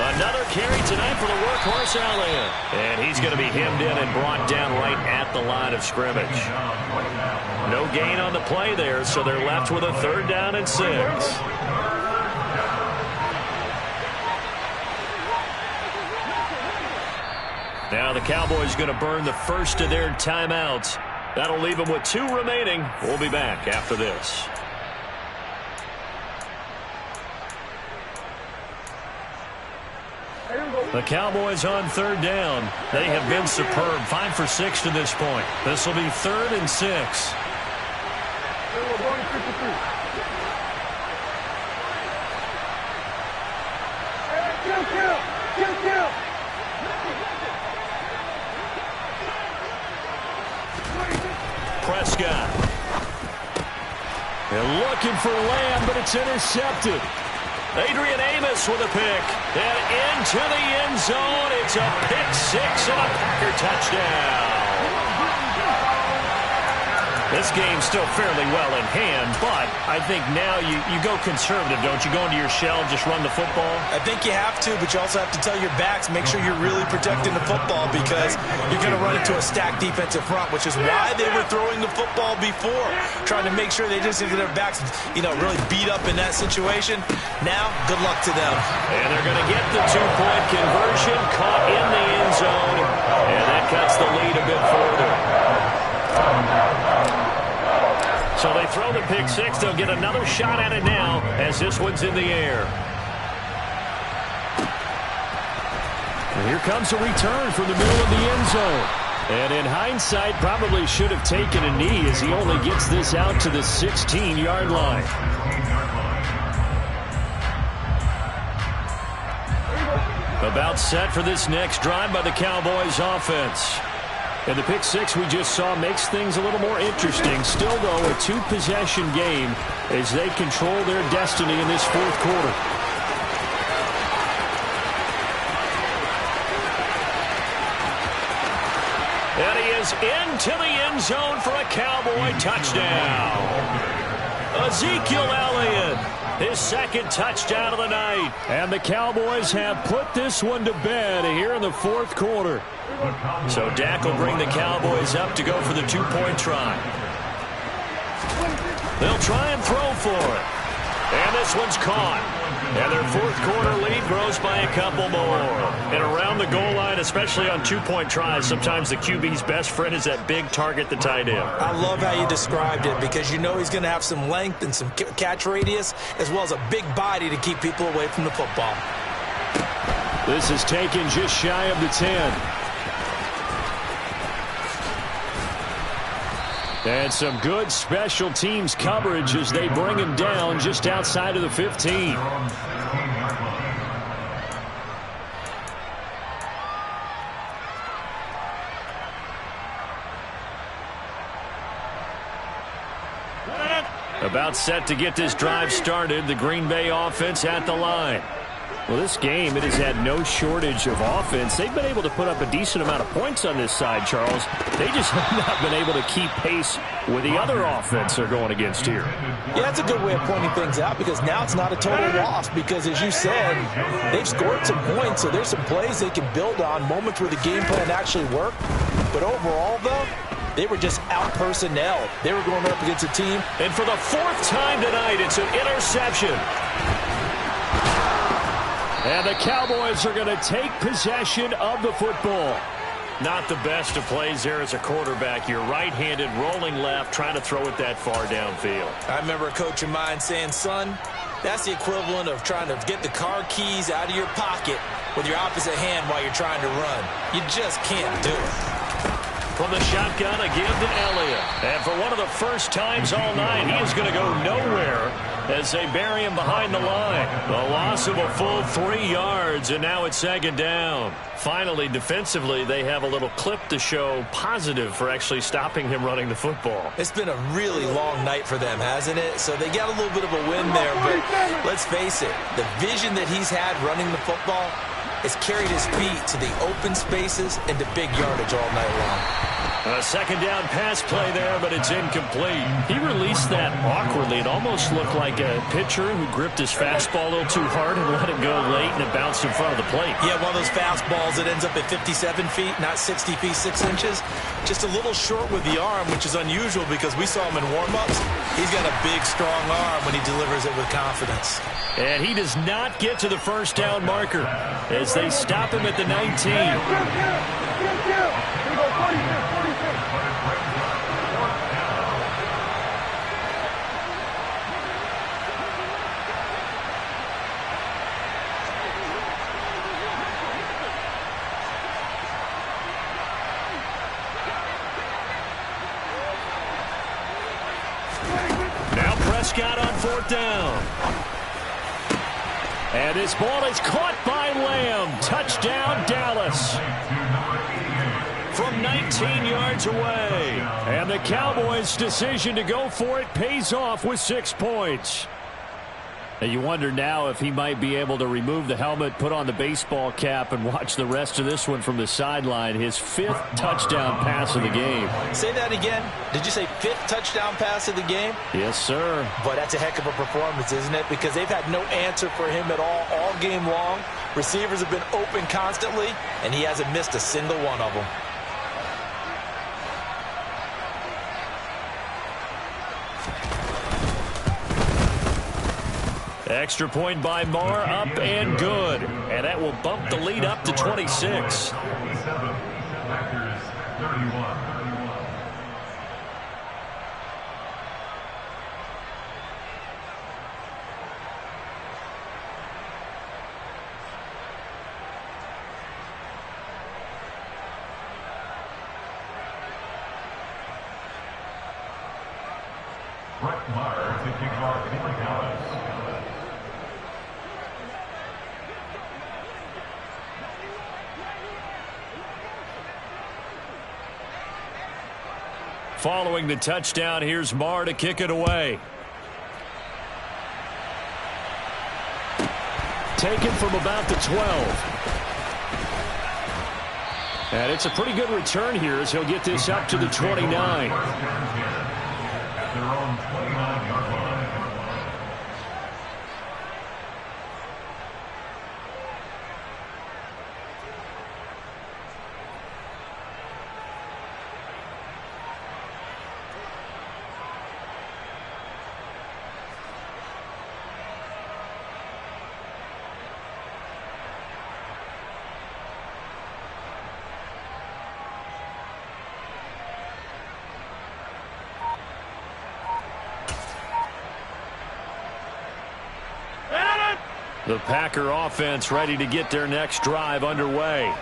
Another carry tonight for the workhorse Elliott. And he's going to be hemmed in and brought down right at the line of scrimmage. No gain on the play there, so they're left with a 3rd down and 6. Now the Cowboys going to burn the first of their timeouts. That'll leave them with 2 remaining. We'll be back after this. The Cowboys on 3rd down. They have been superb. 5 for 6 to this point. This will be 3rd and 6. Prescott. They're looking for Lamb, but it's intercepted. Adrian Amos with a pick. And into the end zone. It's a pick 6 and a Packer touchdown. This game's still fairly well in hand, but I think now you go conservative, don't you? Go into your shell, just run the football? I think you have to, but you also have to tell your backs, make sure you're really protecting the football because you're going to run into a stacked defensive front, which is why they were throwing the football before, trying to make sure they just get their backs, really beat up in that situation. Now, good luck to them. And they're going to get the 2-point conversion, caught in the end zone, and that cuts the lead a bit further. So they throw the pick 6. They'll get another shot at it now as this one's in the air. And here comes a return from the middle of the end zone. And in hindsight, probably should have taken a knee as he only gets this out to the 16-yard line. About set for this next drive by the Cowboys offense. And the pick 6 we just saw makes things a little more interesting. Still, though, a 2-possession game as they control their destiny in this 4th quarter. And he is into the end zone for a Cowboy touchdown. Ezekiel Elliott, his 2nd touchdown of the night. And the Cowboys have put this one to bed here in the 4th quarter. So Dak will bring the Cowboys up to go for the 2-point try. They'll try and throw for it. And this one's caught. And their fourth quarter lead grows by a couple more. And around the goal line, especially on two-point tries, sometimes the QB's best friend is that big target, the tight end. I love how you described it because you know he's going to have some length and some catch radius as well as a big body to keep people away from the football. This is taken just shy of the 10. And some good special teams coverage as they bring him down just outside of the 15. About set to get this drive started, the Green Bay offense at the line. Well, this game, it has had no shortage of offense. They've been able to put up a decent amount of points on this side, Charles. They just have not been able to keep pace with the other offense they're going against here. Yeah, that's a good way of pointing things out because now it's not a total loss because, as you said, they've scored some points, so there's some plays they can build on, moments where the game plan actually worked. But overall, though, they were just out-personnel. They were going up against a team. And for the fourth time tonight, it's an interception. And the Cowboys are going to take possession of the football. Not the best of plays there as a quarterback. You're right-handed, rolling left, trying to throw it that far downfield. I remember a coach of mine saying, son, that's the equivalent of trying to get the car keys out of your pocket with your opposite hand while you're trying to run. You just can't do it. From the shotgun, a give to Elliott. And for one of the first times all night, he is going to go nowhere as they bury him behind the line. The loss of a full 3 yards, and now it's second down. Finally, defensively, they have a little clip to show positive for actually stopping him running the football. It's been a really long night for them, hasn't it? So they got a little bit of a win there, but let's face it, the vision that he's had running the football has carried his feet to the open spaces and to big yardage all night long. A second down pass play there, but it's incomplete. He released that awkwardly. It almost looked like a pitcher who gripped his fastball a little too hard and let it go late, and it bounced in front of the plate. Yeah, one of those fastballs that ends up at 57 feet, not 60 feet, 6 inches. Just a little short with the arm, which is unusual because we saw him in warm-ups. He's got a big, strong arm when he delivers it with confidence. And he does not get to the first down marker as they stop him at the 19. Now Prescott on fourth down. And this ball is caught by Lamb. Touchdown, Dallas. From 19 yards away. And the Cowboys' decision to go for it pays off with 6 points. And you wonder now if he might be able to remove the helmet, put on the baseball cap, and watch the rest of this one from the sideline. His 5th touchdown pass of the game. Say that again. Did you say 5th touchdown pass of the game? Yes, sir. But that's a heck of a performance, isn't it? Because they've had no answer for him at all game long. Receivers have been open constantly, and he hasn't missed a single one of them. Extra point by Marr, up and good. And that will bump the lead up to 26. Brett Maher to kick off for Dallas. Following the touchdown, here's Marr to kick it away. Taken from about the 12. And it's a pretty good return here as he'll get this up to the 29. At their own 29-yard line. The Packer offense ready to get their next drive underway.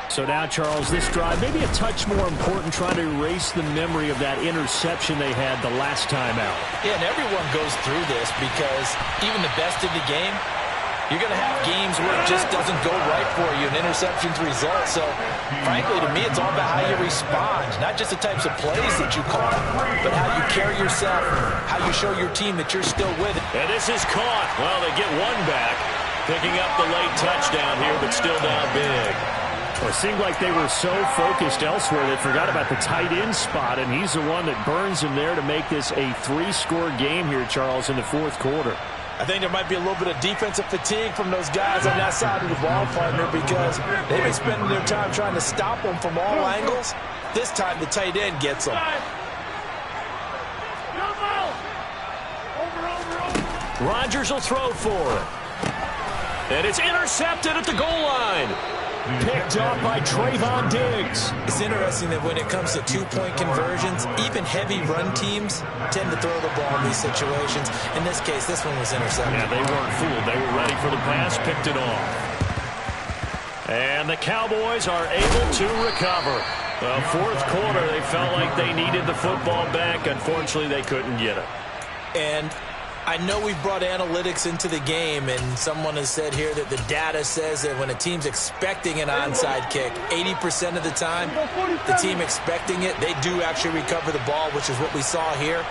So now, Charles, this drive maybe a touch more important, trying to erase the memory of that interception they had the last time out. Yeah, and everyone goes through this because even the best in the game, you're going to have games where it just doesn't go right for you, and interceptions result. So, frankly, to me, it's all about how you respond, not just the types of plays that you call, but how you carry yourself, how you show your team that you're still with it. And this is caught. Well, they get one back, picking up the late touchdown here, but still down big. Well, it seemed like they were so focused elsewhere they forgot about the tight end spot, and he's the one that burns him there to make this a 3-score game here, Charles, in the fourth quarter. I think there might be a little bit of defensive fatigue from those guys on that side of the ball, partner, because they've been spending their time trying to stop them from all angles. This time the tight end gets them. Rodgers will throw for it. And it's intercepted at the goal line. Picked up by Trayvon Diggs. It's interesting that when it comes to two-point conversions, even heavy run teams tend to throw the ball in these situations. In this case, this one was intercepted. Yeah, they weren't fooled. They were ready for the pass, picked it off. And the Cowboys are able to recover. Well, fourth quarter, they felt like they needed the football back. Unfortunately, they couldn't get it. And I know we've brought analytics into the game, and someone has said here that the data says that when a team's expecting an onside kick, 80% of the time, the team expecting it, they do actually recover the ball, which is what we saw here.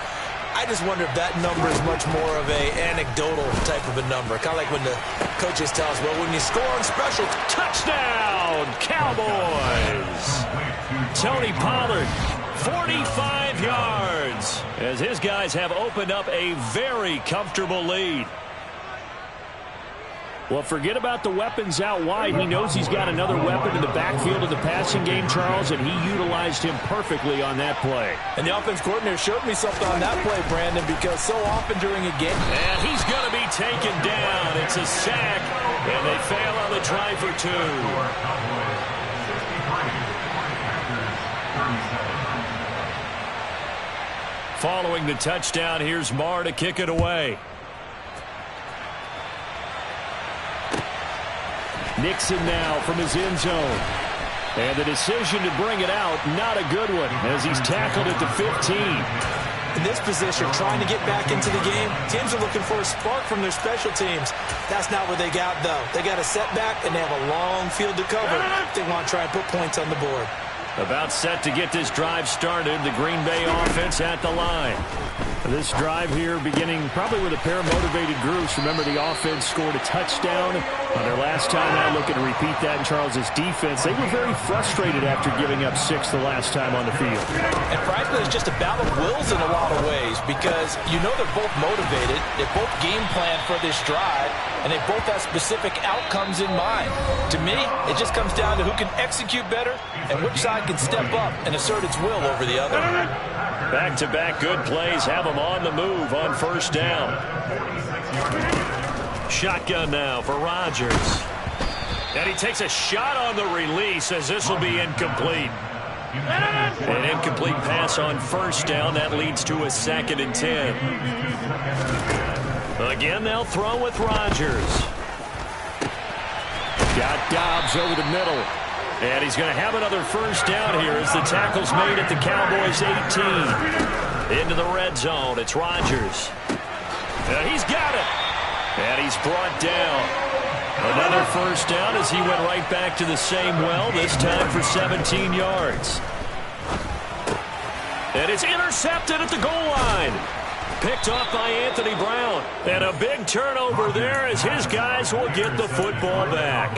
I just wonder if that number is much more of a anecdotal type of a number. Kind of like when the coaches tell us, well, when you score on special, touchdown, Cowboys! Tony Pollard, 45 yards, as his guys have opened up a very comfortable lead. Well, forget about the weapons out wide. He knows he's got another weapon in the backfield of the passing game, Charles, and he utilized him perfectly on that play. And the offense coordinator showed me something on that play, Brandon, because so often during a game, and he's going to be taken down. It's a sack, and they fail on the try for 2. Following the touchdown, here's Marr to kick it away. Nixon now from his end zone. And the decision to bring it out, not a good one, as he's tackled at the 15. In this position, trying to get back into the game, teams are looking for a spark from their special teams. That's not what they got, though. They got a setback, and they have a long field to cover. They want to try and put points on the board. About set to get this drive started, the Green Bay offense at the line. This drive here beginning probably with a pair of motivated groups. Remember, the offense scored a touchdown on their last time out. Looking to repeat that in Charles's defense. They were very frustrated after giving up 6 the last time on the field. And frankly, it's just a battle of wills in a lot of ways because you know they're both motivated. They're both game planned for this drive, and they both have specific outcomes in mind. To me, it just comes down to who can execute better and which side can step up and assert its will over the other. Back-to-back good plays have them on the move on first down. Shotgun now for Rodgers. And he takes a shot on the release as this will be incomplete. An incomplete pass on first down. That leads to a 2nd and 10. Again, they'll throw with Rodgers. Got Dobbs over the middle. And he's going to have another first down here as the tackle's made at the Cowboys' 18. Into the red zone, it's Rodgers. And he's got it. And he's brought down. Another first down as he went right back to the same well, this time for 17 yards. And it's intercepted at the goal line. Picked off by Anthony Brown. And a big turnover there as his guys will get the football back.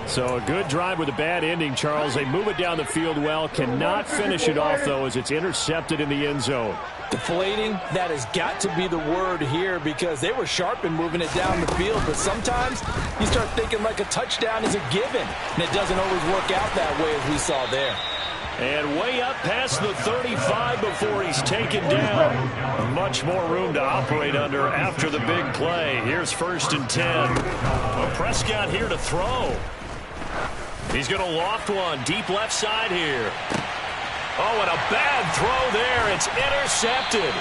So a good drive with a bad ending, Charles. They move it down the field well. Cannot finish it off, though, as it's intercepted in the end zone. Deflating, that has got to be the word here because they were sharp in moving it down the field. But sometimes you start thinking like a touchdown is a given, and it doesn't always work out that way as we saw there. And way up past the 35 before he's taken down. Much more room to operate under after the big play. Here's 1st and 10. Well, Prescott here to throw. He's going to loft one deep left side here. Oh, and a bad throw there. It's intercepted.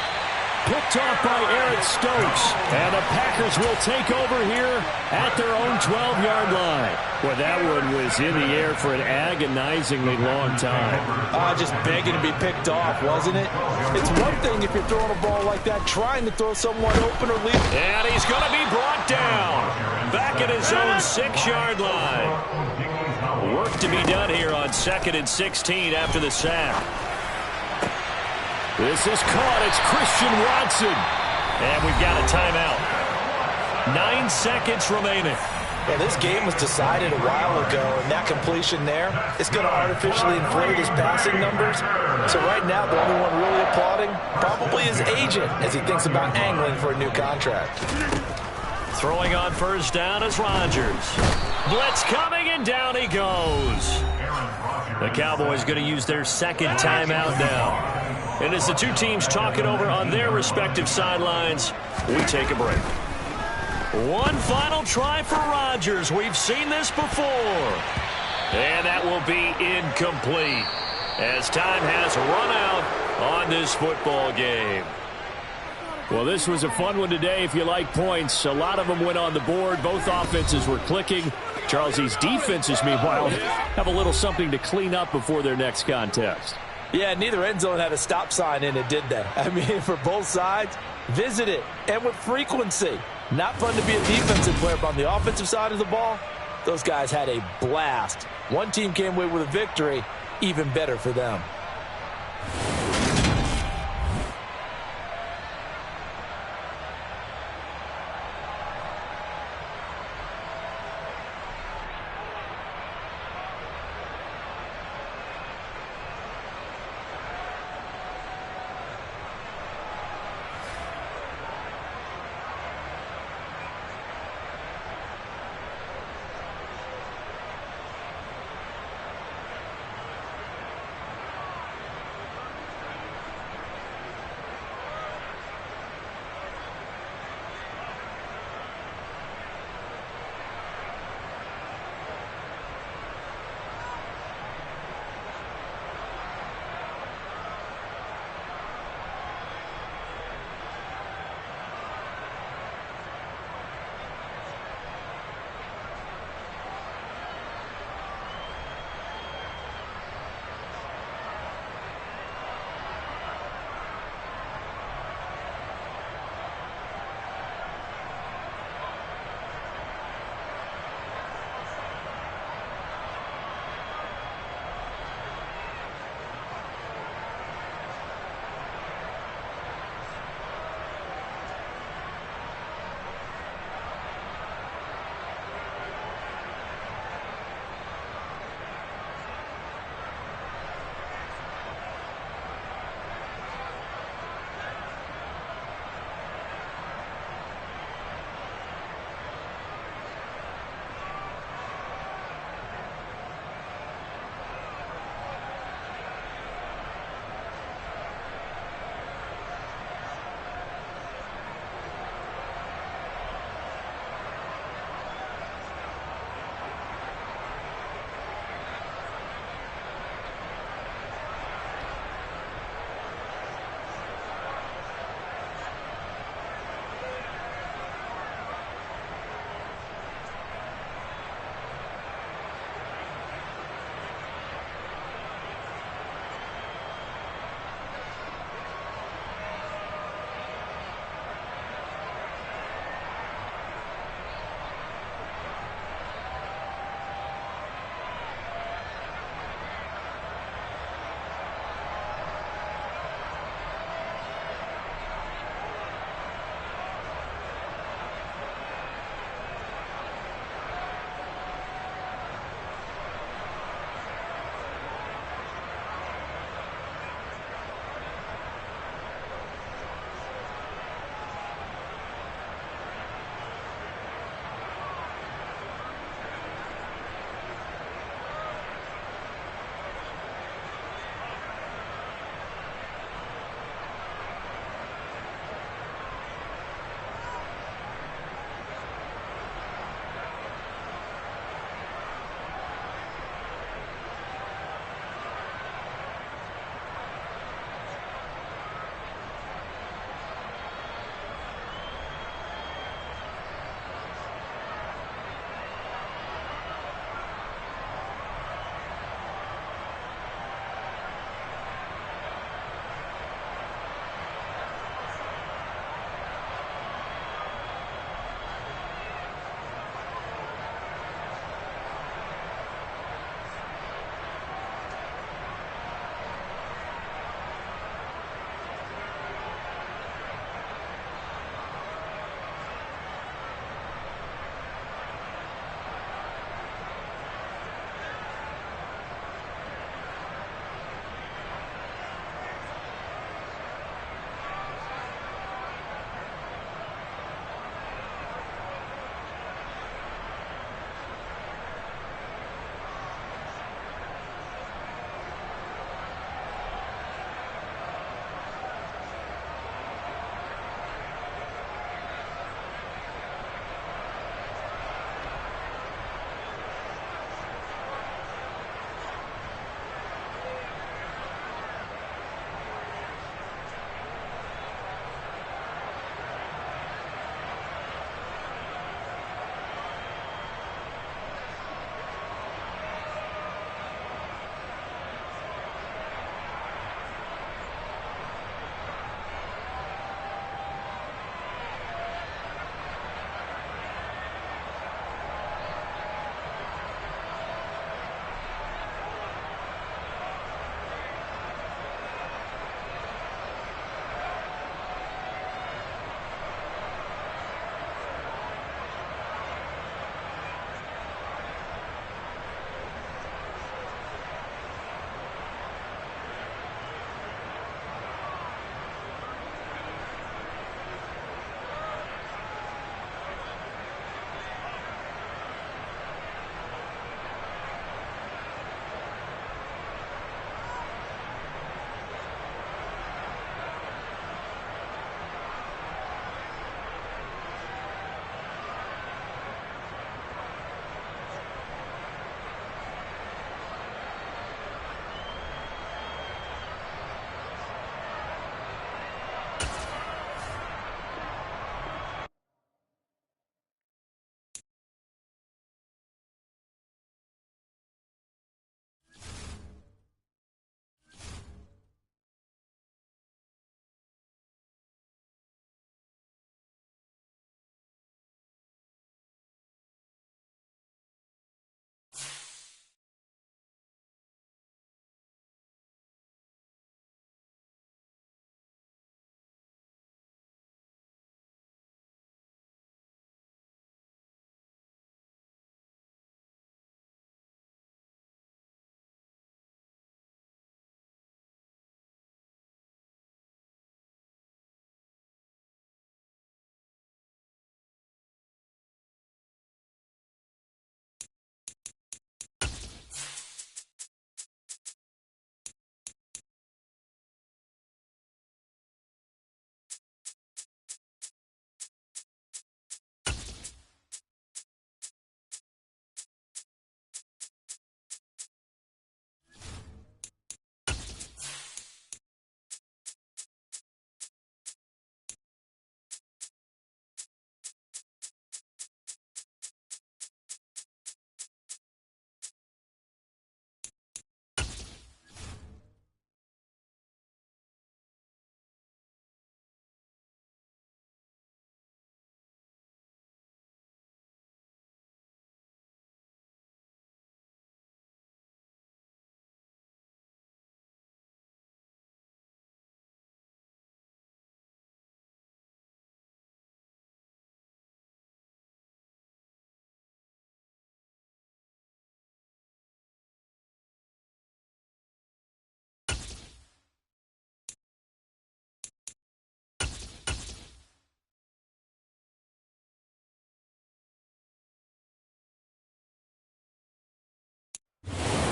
picked off by Eric Stokes. And the Packers will take over here at their own 12-yard line. Well, that one was in the air for an agonizingly long time. Just begging to be picked off, wasn't it? It's one thing if you're throwing a ball like that, trying to throw someone open or leave. And he's going to be brought down. Back at his own 6-yard line. Work to be done here on 2nd and 16 after the sack. This is caught. It's Christian Watson. And we've got a timeout. 9 seconds remaining. Well, this game was decided a while ago, and that completion there is going to artificially inflate his passing numbers. So right now, the only one really applauding probably his agent as he thinks about angling for a new contract. Throwing on first down is Rodgers. Blitz coming, and down he goes. The Cowboys going to use their second timeout now. And as the two teams talk it over on their respective sidelines, we take a break. One final try for Rodgers. We've seen this before. And that will be incomplete as time has run out on this football game. Well, this was a fun one today if you like points. A lot of them went on the board. Both offenses were clicking. Charles, these defenses, meanwhile, have a little something to clean up before their next contest. Yeah, neither end zone had a stop sign in it, did they? I mean, for both sides, visit it, and with frequency. Not fun to be a defensive player, but on the offensive side of the ball, those guys had a blast. One team came away with a victory, even better for them.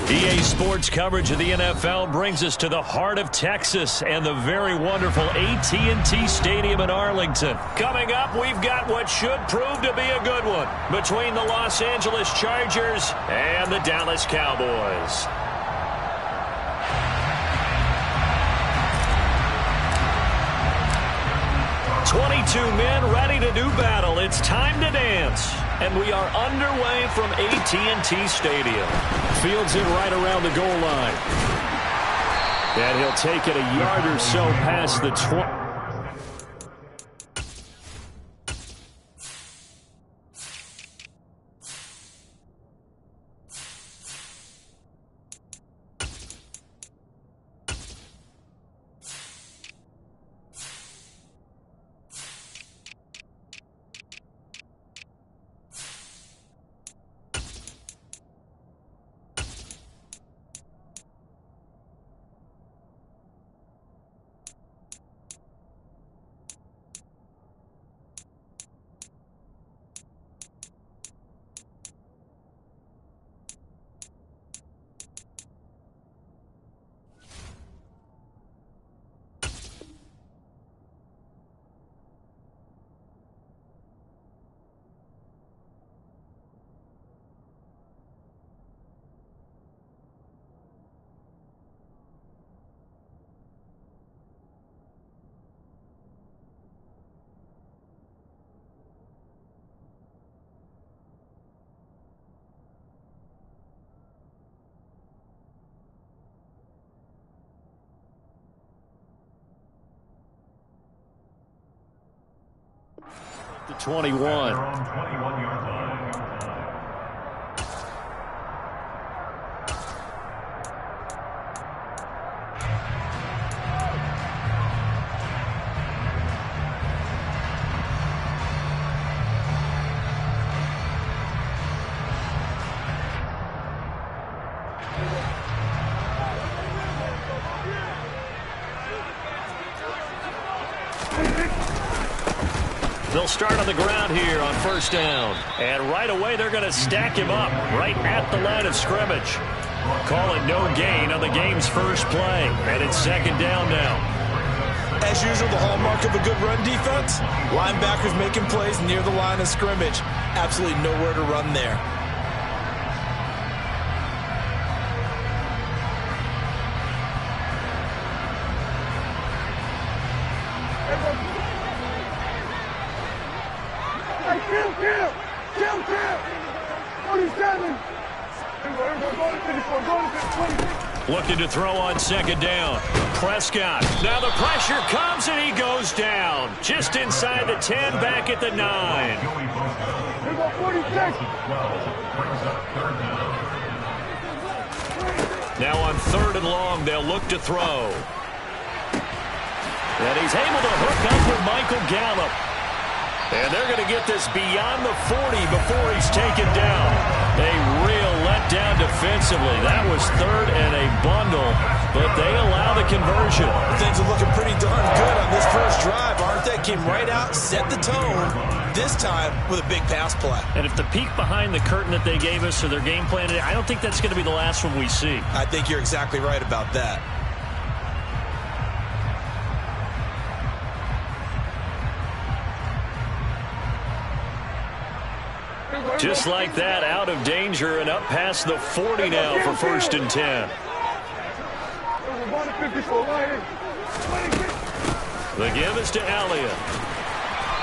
EA Sports coverage of the NFL brings us to the heart of Texas and the very wonderful AT&T Stadium in Arlington. Coming up, we've got what should prove to be a good one between the Los Angeles Chargers and the Dallas Cowboys. "22 men ready to do battle. It's time to dance." And we are underway from AT&T Stadium. Fields it right around the goal line. And he'll take it a yard or so past the 20. The 21. They're on 21-yard line. They'll start on the ground here on first down. And right away, they're going to stack him up right at the line of scrimmage. Call it no gain on the game's first play. And it's second down now. As usual, the hallmark of a good run defense, linebackers making plays near the line of scrimmage. Absolutely nowhere to run there. Kill! 47! Looking to throw on second down. Prescott. Now the pressure comes and he goes down. Just inside the 10, back at the 9. Here go 46! Now on third and long, they'll look to throw. And he's able to hook up with Michael Gallup. And they're going to get this beyond the 40 before he's taken down. A real letdown defensively. That was third and a bundle, but they allow the conversion. Things are looking pretty darn good on this first drive, aren't they? Came right out, set the tone, this time with a big pass play. And if the peek behind the curtain that they gave us or their game plan, I don't think that's going to be the last one we see. I think you're exactly right about that. Just like that, out of danger and up past the 40 now for first and 10. The give is to Elliott.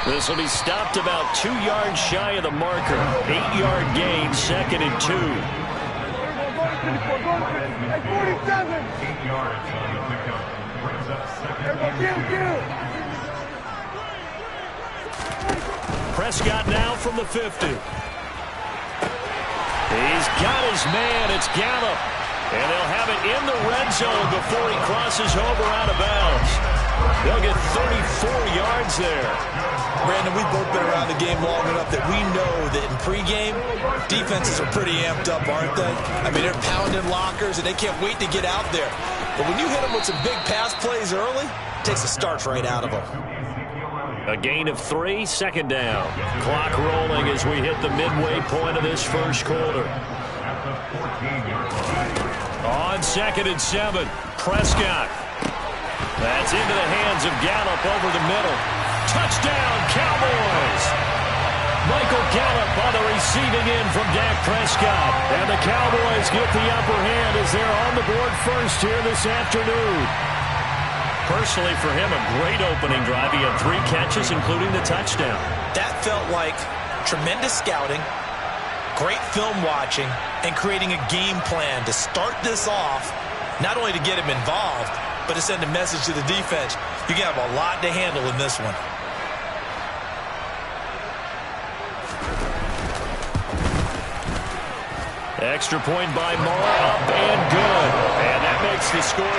This will be stopped about 2 yards shy of the marker. 8-yard gain, second and 2. 47! 8 yards on the pickup. Brings up second. Prescott now from the 50. He's got his man. It's Gallup. And they'll have it in the red zone before he crosses over out of bounds. They'll get 34 yards there. Brandon, we've both been around the game long enough that we know that in pregame, defenses are pretty amped up, aren't they? I mean, they're pounding lockers, and they can't wait to get out there. But when you hit them with some big pass plays early, it takes the starch right out of them. A gain of 3, second down. Clock rolling as we hit the midway point of this first quarter. At the 14-yard line. On 2nd and 7, Prescott. That's into the hands of Gallup over the middle. Touchdown, Cowboys! Michael Gallup on the receiving end from Dak Prescott. And the Cowboys get the upper hand as they're on the board first here this afternoon. Personally, for him, a great opening drive. He had 3 catches, including the touchdown. That felt like tremendous scouting, great film watching, and creating a game plan to start this off, not only to get him involved, but to send a message to the defense. You have a lot to handle in this one. Extra point by Moore, up and good. And that makes the score 7-0.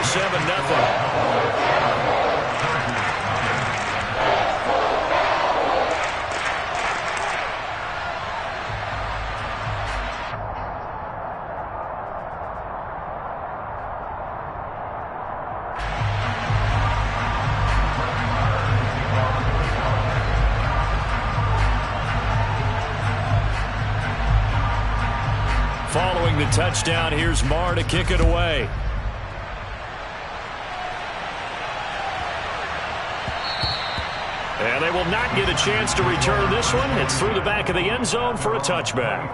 Following the touchdown, here's Marr to kick it away. And they will not get a chance to return this one. It's through the back of the end zone for a touchback.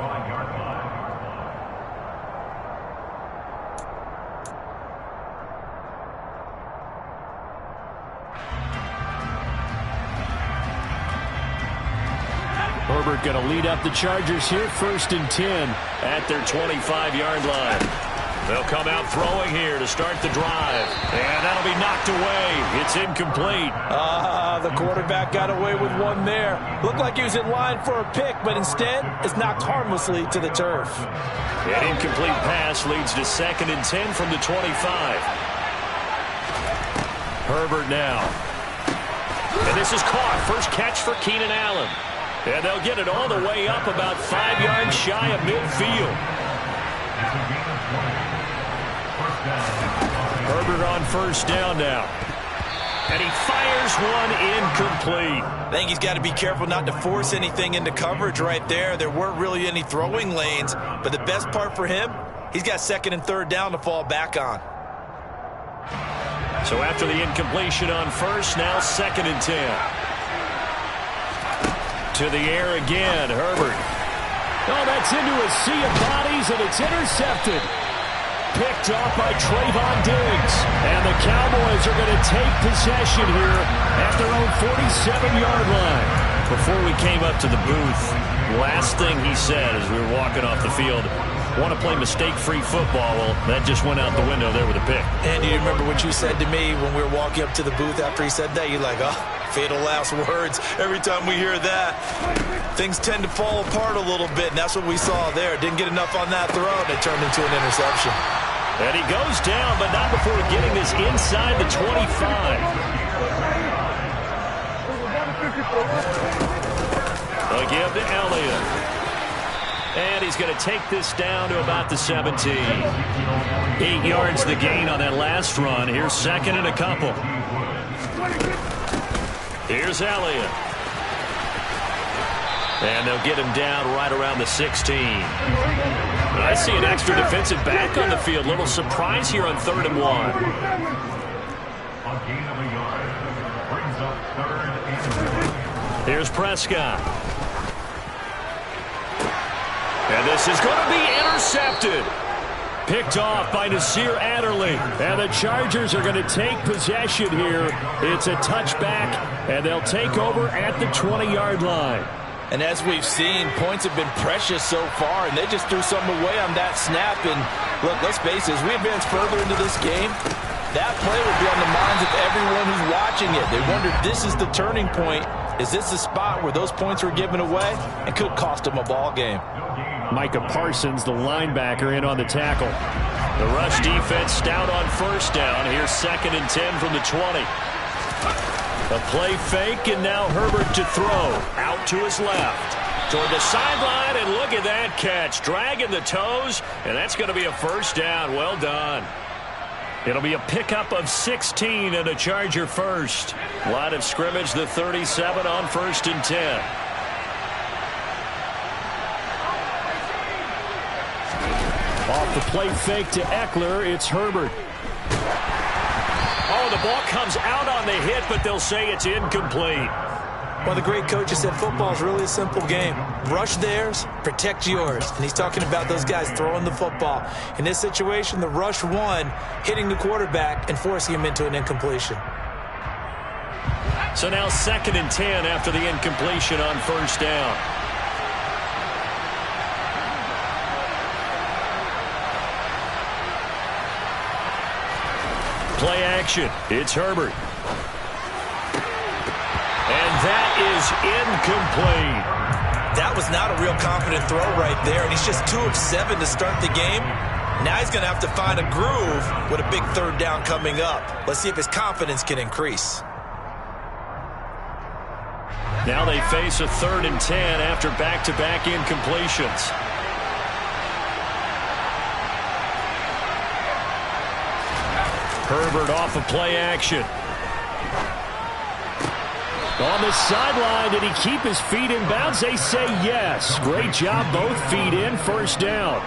Herbert going to lead up the Chargers here, 1st and 10 at their 25-yard line. They'll come out throwing here to start the drive. And that'll be knocked away. It's incomplete. The quarterback got away with one there. Looked like he was in line for a pick, but instead it's knocked harmlessly to the turf. An incomplete pass leads to 2nd and 10 from the 25. Herbert now. And this is caught. First catch for Keenan Allen. And they'll get it all the way up about 5 yards shy of midfield. Herbert on 1st down now. And he fires one incomplete. I think he's got to be careful not to force anything into coverage right there. There weren't really any throwing lanes. But the best part for him, he's got 2nd and 3rd down to fall back on. So after the incompletion on 1st, now 2nd and 10. To the air again, Herbert. Oh, that's into a sea of bodies, and it's intercepted. Picked off by Trayvon Diggs. And the Cowboys are going to take possession here at their own 47-yard line. Before we came up to the booth, last thing he said as we were walking off the field, want to play mistake-free football. Well, that just went out the window there with a pick. And you remember what you said to me when we were walking up to the booth after he said that? You're like, oh, fatal last words. Every time we hear that, things tend to fall apart a little bit, and that's what we saw there. Didn't get enough on that throw, and it turned into an interception. And he goes down, but not before getting this inside the 25. They'll give to Elliott. And he's going to take this down to about the 17. 8 yards the gain on that last run. Here's 2nd and a couple. Here's Elliott. And they'll get him down right around the 16. I see an extra defensive back on the field. Little surprise here on 3rd and 1. Here's Prescott. And this is going to be intercepted. Picked off by Nasir Adderley. And the Chargers are going to take possession here. It's a touchback, and they'll take over at the 20-yard line. And as we've seen, points have been precious so far, and they just threw something away on that snap. And look, let's face it, as we advance further into this game, that play will be on the minds of everyone who's watching it. They wonder, this is the turning point. Is this the spot where those points were given away and could cost them a ball game? Micah Parsons, the linebacker, in on the tackle. The rush defense stout on 1st down. Here's 2nd and 10 from the 20. A play fake, and now Herbert to throw. Out to his left. Toward the sideline, and look at that catch. Dragging the toes, and that's going to be a 1st down. Well done. It'll be a pickup of 16 and a Charger first. Line of scrimmage, the 37 on 1st and 10. Off Off the play fake to Eckler, it's Herbert. Oh, the ball comes out on the hit, but they'll say it's incomplete. One of the great coaches said football is really a simple game. Rush theirs, protect yours. And he's talking about those guys throwing the football. In this situation, the rush won, hitting the quarterback and forcing him into an incompletion. So now 2nd and 10 after the incompletion on first down. Play action. It's Herbert. And that is incomplete. That was not a real confident throw right there, and he's just 2 of 7 to start the game. Now he's going to have to find a groove with a big 3rd down coming up. Let's see if his confidence can increase. Now they face a 3rd and 10 after back-to-back incompletions. Herbert off of play action. On the sideline, did he keep his feet in bounds? They say yes. Great job, both feet in, first down.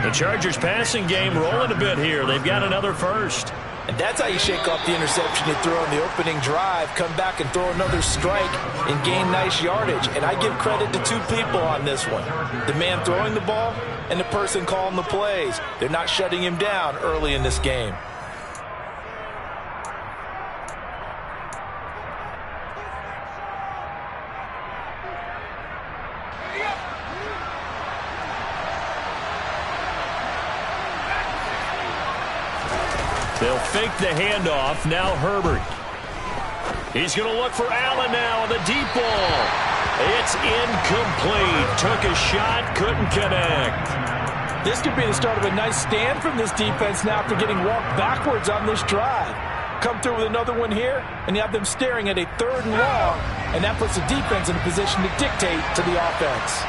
The Chargers passing game rolling a bit here. They've got another first. And that's how you shake off the interception you threw on the opening drive, come back and throw another strike and gain nice yardage. And I give credit to 2 people on this one. The man throwing the ball and the person calling the plays. They're not shutting him down early in this game. They'll fake the handoff. Now Herbert. He's going to look for Allen now on the deep ball. It's incomplete. Took a shot, couldn't connect. This could be the start of a nice stand from this defense now after getting walked backwards on this drive. Come through with another one here, and you have them staring at a 3rd and long, and that puts the defense in a position to dictate to the offense.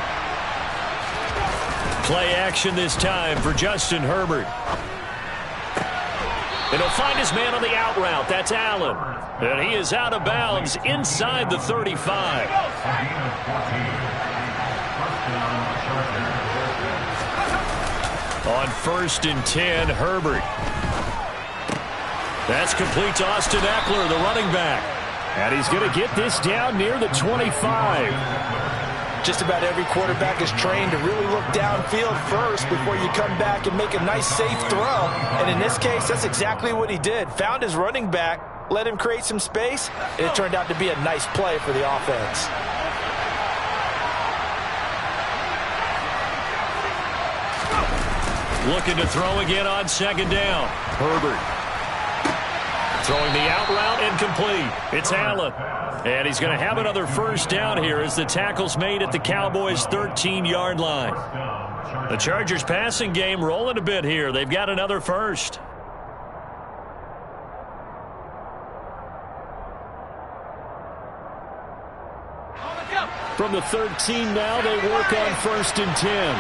Play action this time for Justin Herbert. And he'll find his man on the out route. That's Allen. And he is out of bounds inside the 35. On 1st and 10, Herbert. That's complete to Austin Eckler, the running back. And he's going to get this down near the 25. Just about every quarterback is trained to really look downfield first before you come back and make a nice, safe throw. And in this case, that's exactly what he did. Found his running back, let him create some space, and it turned out to be a nice play for the offense. Looking to throw again on 2nd down. Herbert. Throwing the out route, incomplete. It's Allen. And he's going to have another first down here as the tackle's made at the Cowboys' 13-yard line. The Chargers passing game rolling a bit here. They've got another first. From the 13 now, they work on 1st and 10.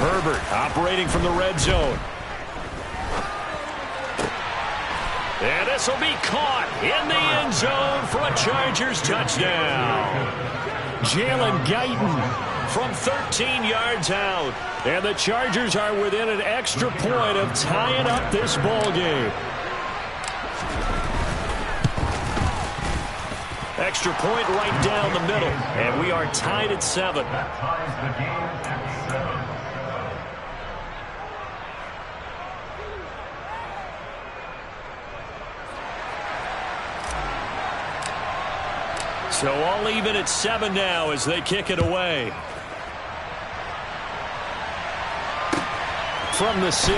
Herbert operating from the red zone. And this will be caught in the end zone for a Chargers touchdown. Jalen Guyton from 13 yards out. And the Chargers are within an extra point of tying up this ball game. Extra point right down the middle. And we are tied at 7. That ties the game at 7. So all even at 7 now as they kick it away. From the 6.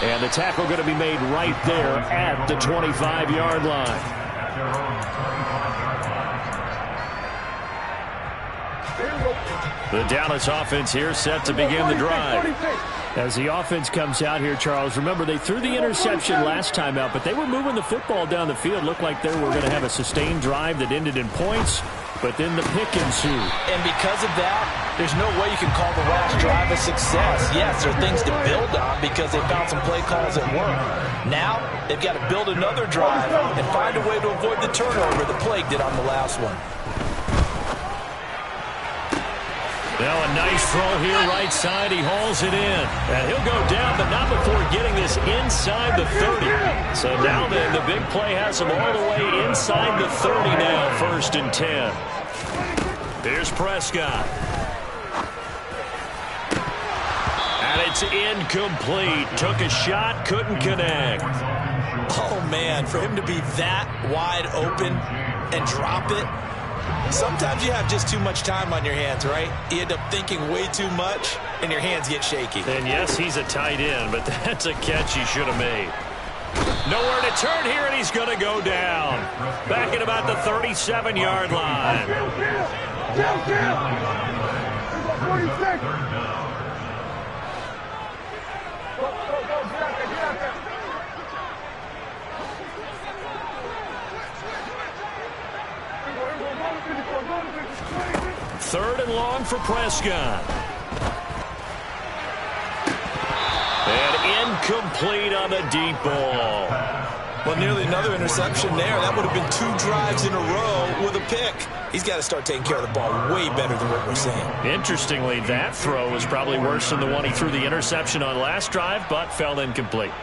And the tackle going to be made right there at the 25-yard line. At their own 25-yard line. The Dallas offense here set to begin the drive. As the offense comes out here, Charles, remember they threw the interception last time out, but they were moving the football down the field. Looked like they were going to have a sustained drive that ended in points, but then the pick ensued. And because of that, there's no way you can call the last drive a success. Yes, there are things to build on because they found some play calls that work. Now, they've got to build another drive and find a way to avoid the turnover that plagued it on the last one. Now a nice throw here right side. He hauls it in. And he'll go down, but not before getting this inside the 30. So now then, the big play has him all the way inside the 30 now, 1st and 10. Here's Prescott. And it's incomplete. Took a shot, couldn't connect. Oh, man, for him to be that wide open and drop it. Sometimes you have just too much time on your hands, right? You end up thinking way too much, and your hands get shaky. And yes, he's a tight end, but that's a catch he should have made. Nowhere to turn here, and he's going to go down. Back at about the 37-yard line. Down. 46. Third and long for Prescott. And incomplete on the deep ball. Well, nearly another interception there. That would have been 2 drives in a row with a pick. He's got to start taking care of the ball way better than what we're seeing. Interestingly, that throw was probably worse than the one he threw the interception on last drive, but fell incomplete.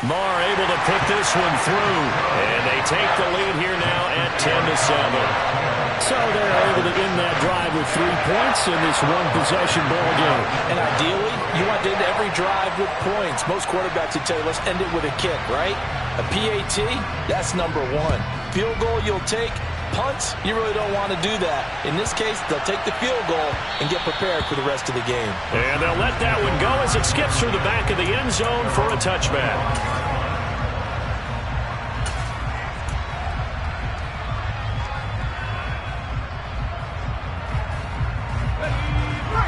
Marr able to put this one through. And they take the lead here now at 10-7. So they're able to end that drive with 3 points in this one-possession ball game. And ideally, you want to end every drive with points. Most quarterbacks would tell you, let's end it with a kick, right? A PAT, that's number 1. Field goal you'll take. Punts, you really don't want to do that. In this case, they'll take the field goal and get prepared for the rest of the game. And they'll let that one go as it skips through the back of the end zone for a touchback.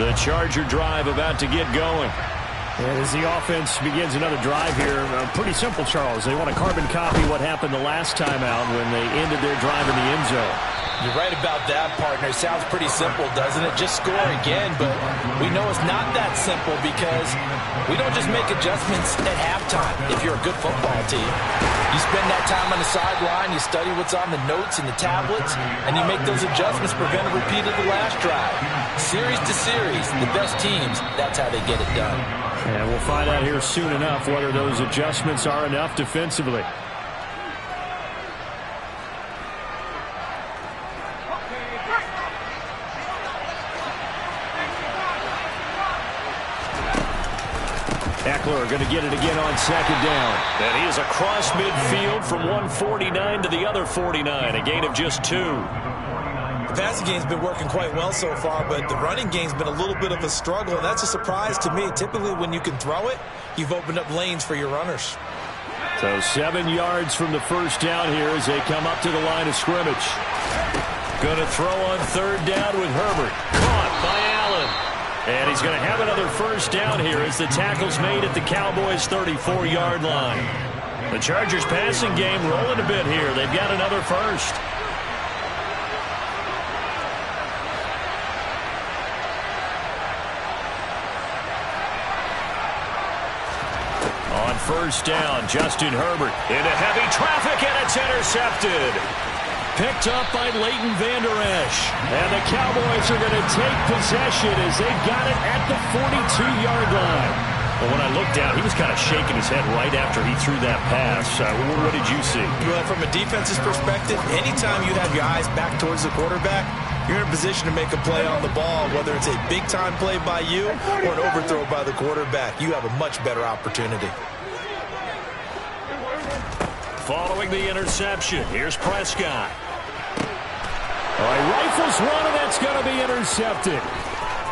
The Charger drive about to get going. And as the offense begins another drive here, pretty simple, Charles. They want to carbon copy what happened the last time out when they ended their drive in the end zone. You're right about that, partner. Sounds pretty simple, doesn't it? Just score again, but we know it's not that simple because we don't just make adjustments at halftime if you're a good football team. You spend that time on the sideline, you study what's on the notes and the tablets, and you make those adjustments, prevent a repeat of the last drive. Series to series, the best teams, that's how they get it done. And we'll find out here soon enough whether those adjustments are enough defensively. Eckler going to get it again on 2nd down. And he is across midfield from 149 to the other 49, a gain of just 2. The passing game's been working quite well so far, but the running game's been a little bit of a struggle, and that's a surprise to me. Typically, when you can throw it, you've opened up lanes for your runners. So 7 yards from the first down here as they come up to the line of scrimmage. Going to throw on 3rd down with Herbert. Caught by Allen. And he's going to have another first down here as the tackle's made at the Cowboys' 34-yard line. The Chargers passing game rolling a bit here. They've got another first. On 1st down, Justin Herbert into heavy traffic, and it's intercepted. Picked up by Leighton Vander Esch. And the Cowboys are going to take possession as they've got it at the 42-yard line. Well, when I looked down, he was kind of shaking his head right after he threw that pass. What did you see? Well, from a defense's perspective, anytime you have your eyes back towards the quarterback, you're in a position to make a play on the ball, whether it's a big-time play by you or an overthrow by the quarterback. You have a much better opportunity. Following the interception, here's Prescott. All right, rifles one, and that's going to be intercepted.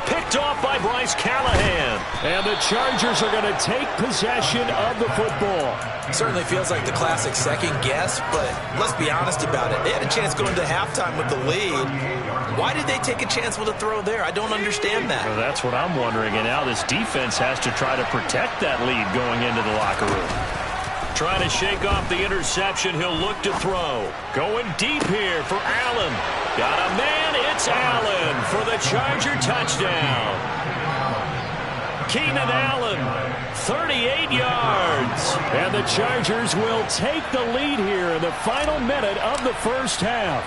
Picked off by Bryce Callahan. And the Chargers are going to take possession of the football. Certainly feels like the classic second guess, but let's be honest about it. They had a chance going to halftime with the lead. Why did they take a chance with a throw there? I don't understand that. Well, that's what I'm wondering, and now this defense has to try to protect that lead going into the locker room. Trying to shake off the interception. He'll look to throw. Going deep here for Allen. Got a man. It's Allen for the Charger touchdown. Keenan Allen, 38 yards. And the Chargers will take the lead here in the final minute of the first half.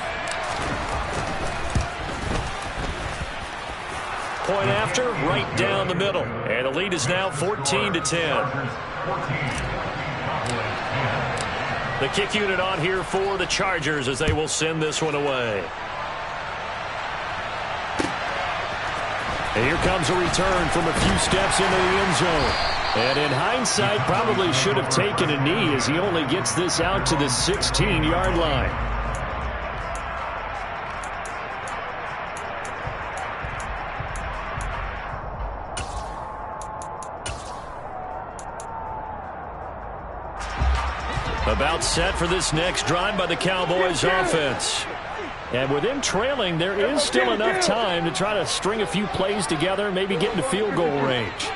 Point after, right down the middle. And the lead is now 14-10. The kick unit on here for the Chargers as they will send this one away. And here comes a return from a few steps into the end zone. And in hindsight, probably should have taken a knee as he only gets this out to the 16-yard line. About set for this next drive by the Cowboys offense. And with them trailing, there is still enough time to try to string a few plays together, maybe get into field goal range.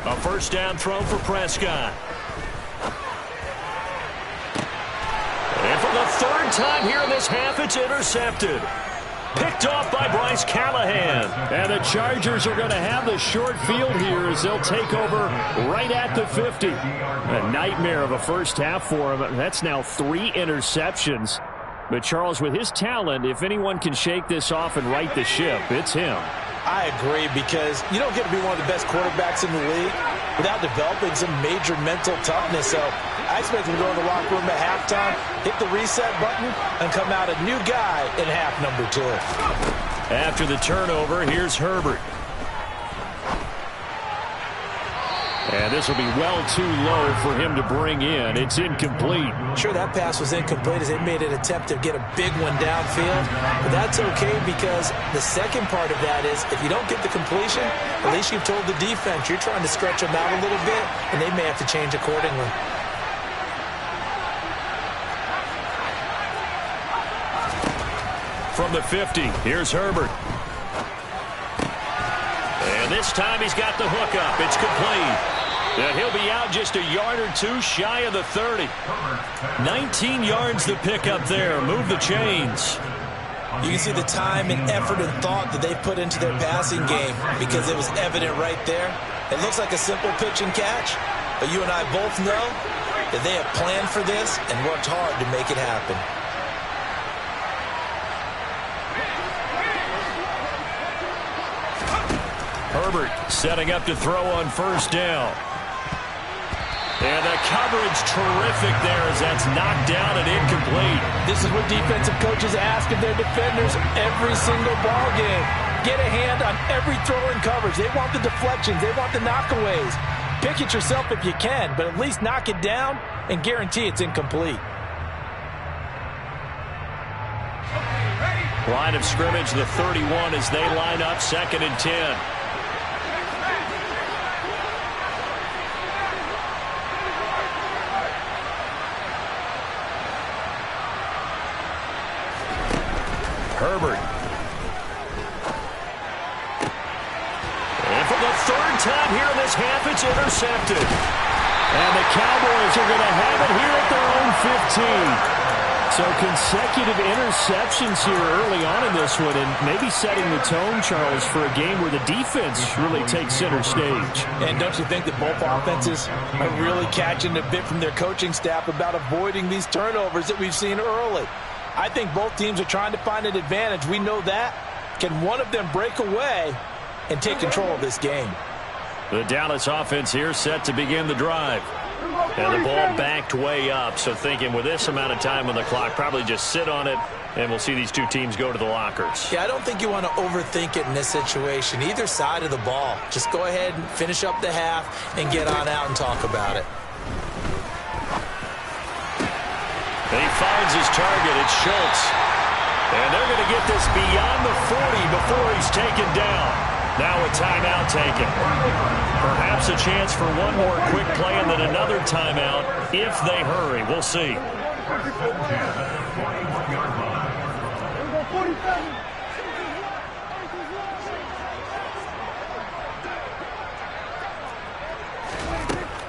A first down throw for Prescott. And for the third time here in this half, it's intercepted. Picked off by Bryce Callahan. And the Chargers are going to have the short field here as they'll take over right at the 50. A nightmare of a first half for him. That's now 3 interceptions. But Charles, with his talent, if anyone can shake this off and right the ship, it's him. I agree, because you don't get to be one of the best quarterbacks in the league without developing some major mental toughness. So I expect him to go in the locker room at halftime, hit the reset button, and come out a new guy in half number 2. After the turnover, here's Herbert. And this will be well too low for him to bring in. It's incomplete. Sure, that pass was incomplete as they made an attempt to get a big one downfield. But that's okay, because the second part of that is if you don't get the completion, at least you've told the defense you're trying to stretch them out a little bit, and they may have to change accordingly. From the 50, here's Herbert. And this time he's got the hook up. It's complete. And he'll be out just a yard or two shy of the 30. 19 yards to pick up there. Move the chains. You can see the time and effort and thought that they put into their passing game, because it was evident right there. It looks like a simple pitch and catch, but you and I both know that they have planned for this and worked hard to make it happen. Herbert setting up to throw on first down. And the coverage terrific there as that's knocked down and incomplete. This is what defensive coaches ask of their defenders every single ball game. Get a hand on every throw in coverage. They want the deflections. They want the knockaways. Pick it yourself if you can, but at least knock it down and guarantee it's incomplete. Line of scrimmage, the 31 as they line up 2nd and 10. Herbert. And for the third time here in this half, it's intercepted. And the Cowboys are going to have it here at their own 15. So consecutive interceptions here early on in this one, and maybe setting the tone, Charles, for a game where the defense really takes center stage. And don't you think that both offenses are really catching a bit from their coaching staff about avoiding these turnovers that we've seen early? I think both teams are trying to find an advantage. We know that. Can one of them break away and take control of this game? The Dallas offense here set to begin the drive. And the ball backed way up, so thinking with this amount of time on the clock, probably just sit on it, and we'll see these two teams go to the lockers. Yeah, I don't think you want to overthink it in this situation. Either side of the ball. Just go ahead and finish up the half and get on out and talk about it. And he finds his target. It's Schultz. And they're going to get this beyond the 40 before he's taken down. Now a timeout taken. Perhaps a chance for one more quick play and then another timeout if they hurry. We'll see.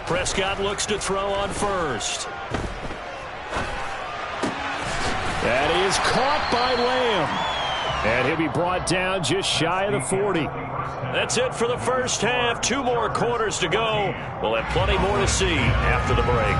Prescott looks to throw on first. That is caught by Lamb. And he'll be brought down just shy of the 40. That's it for the first half. 2 more quarters to go. We'll have plenty more to see after the break.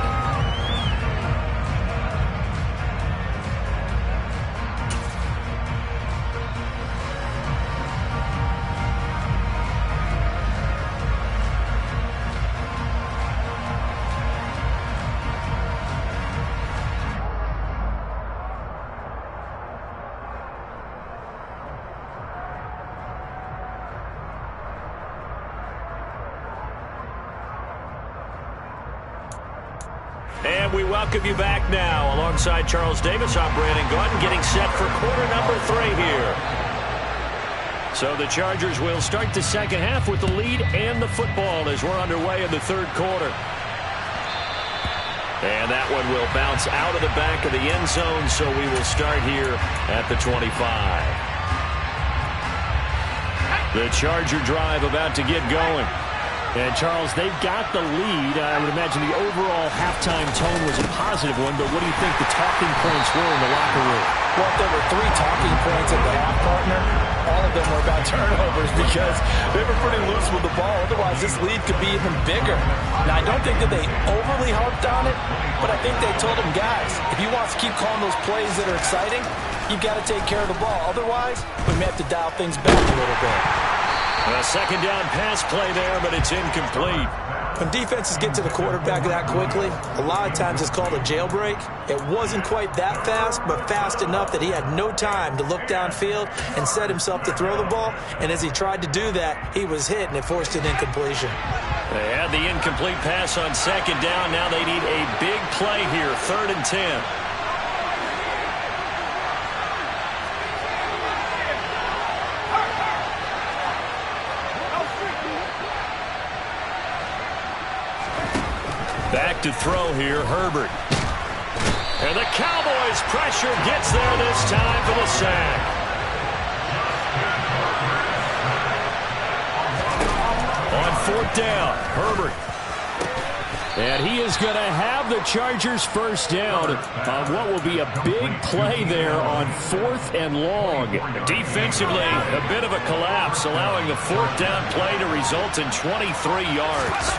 And we welcome you back now. Alongside Charles Davis, I'm Brandon Gaudin, getting set for quarter number 3 here. So the Chargers will start the second half with the lead and the football as we're underway in the third quarter. And that one will bounce out of the back of the end zone, so we will start here at the 25. The Charger drive about to get going. And, Charles, they've got the lead. I would imagine the overall halftime tone was a positive one, but what do you think the talking points were in the locker room? Well, if there were 3 talking points at the half, partner, all of them were about turnovers because they were pretty loose with the ball. Otherwise, this lead could be even bigger. Now, I don't think that they overly harped on it, but I think they told them, guys, if you want to keep calling those plays that are exciting, you've got to take care of the ball. Otherwise, we may have to dial things back a little bit. A second down pass play there, but it's incomplete. When defenses get to the quarterback that quickly, a lot of times it's called a jailbreak. It wasn't quite that fast, but fast enough that he had no time to look downfield and set himself to throw the ball. And as he tried to do that, he was hit, and it forced an incompletion. They had the incomplete pass on second down. Now they need a big play here, 3rd and 10. Back to throw here, Herbert. And the Cowboys' pressure gets there this time for the sack. On 4th down, Herbert. And he is going to have the Chargers first down on what will be a big play there on 4th and long. Defensively, a bit of a collapse, allowing the 4th down play to result in 23 yards.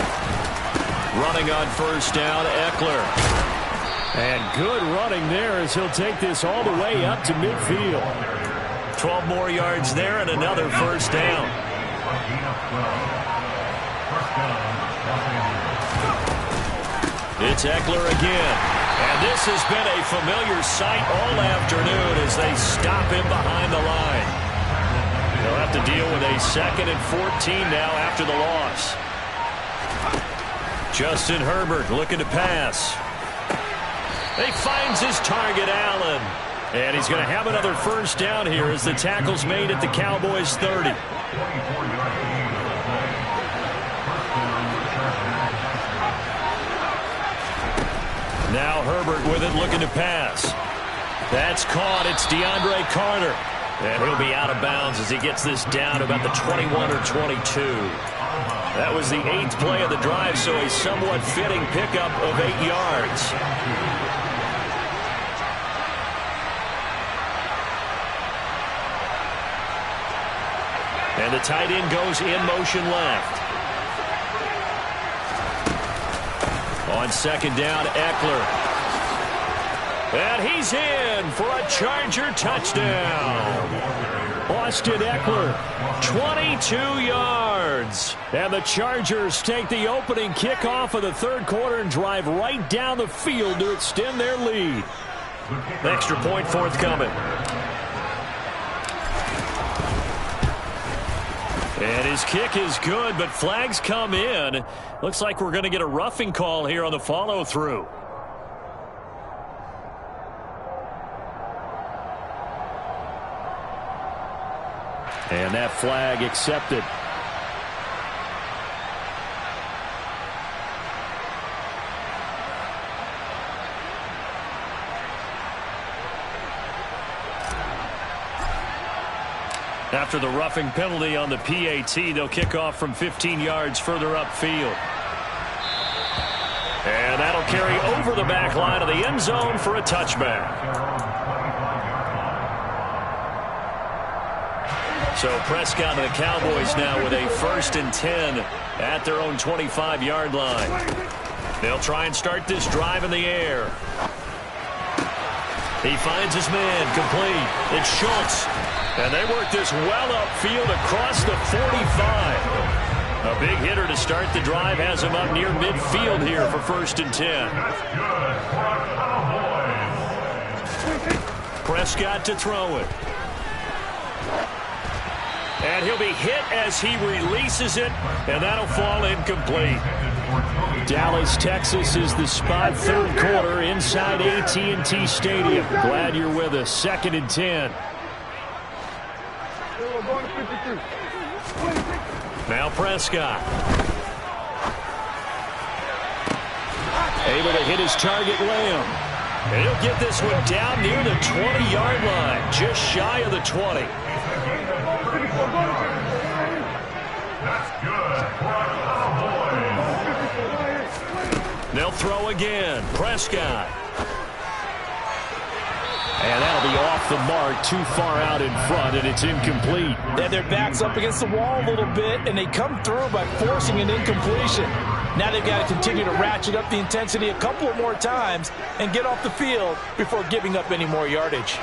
Running on first down, Eckler. And good running there as he'll take this all the way up to midfield. 12 more yards there and another first down. It's Eckler again. And this has been a familiar sight all afternoon as they stop him behind the line. They'll have to deal with a 2nd and 14 now after the loss. Justin Herbert looking to pass. He finds his target, Allen. And he's going to have another first down here as the tackle's made at the Cowboys' 30. Now Herbert with it looking to pass. That's caught. It's DeAndre Carter. And he'll be out of bounds as he gets this down to about the 21 or 22. That was the 8th play of the drive, so a somewhat fitting pickup of 8 yards. And the tight end goes in motion left. On second down, Eckler. And he's in for a Charger touchdown. Austin Eckler, 22 yards. And the Chargers take the opening kickoff of the third quarter and drive right down the field to extend their lead. Extra point forthcoming. And his kick is good, but flags come in. Looks like we're going to get a roughing call here on the follow-through. And that flag accepted. After the roughing penalty on the PAT, they'll kick off from 15 yards further upfield. And that'll carry over the back line of the end zone for a touchback. So Prescott and the Cowboys now with a 1st and 10 at their own 25-yard line. They'll try and start this drive in the air. He finds his man complete. It's Schultz. And they work this well upfield across the 45. A big hitter to start the drive has him up near midfield here for 1st and 10. Prescott to throw it. And he'll be hit as he releases it, and that'll fall incomplete. Dallas, Texas is the spot, 3rd quarter inside AT&T Stadium. Glad you're with us. 2nd and 10. Now Prescott. Able to hit his target, Lamb. And he'll get this one down near the 20-yard line, just shy of the 20. That's good for a Cowboys. They'll throw again. Prescott. And that'll be off the mark, too far out in front, and it's incomplete. And their back's up against the wall a little bit, and they come through by forcing an incompletion. Now they've got to continue to ratchet up the intensity a couple of more times and get off the field before giving up any more yardage.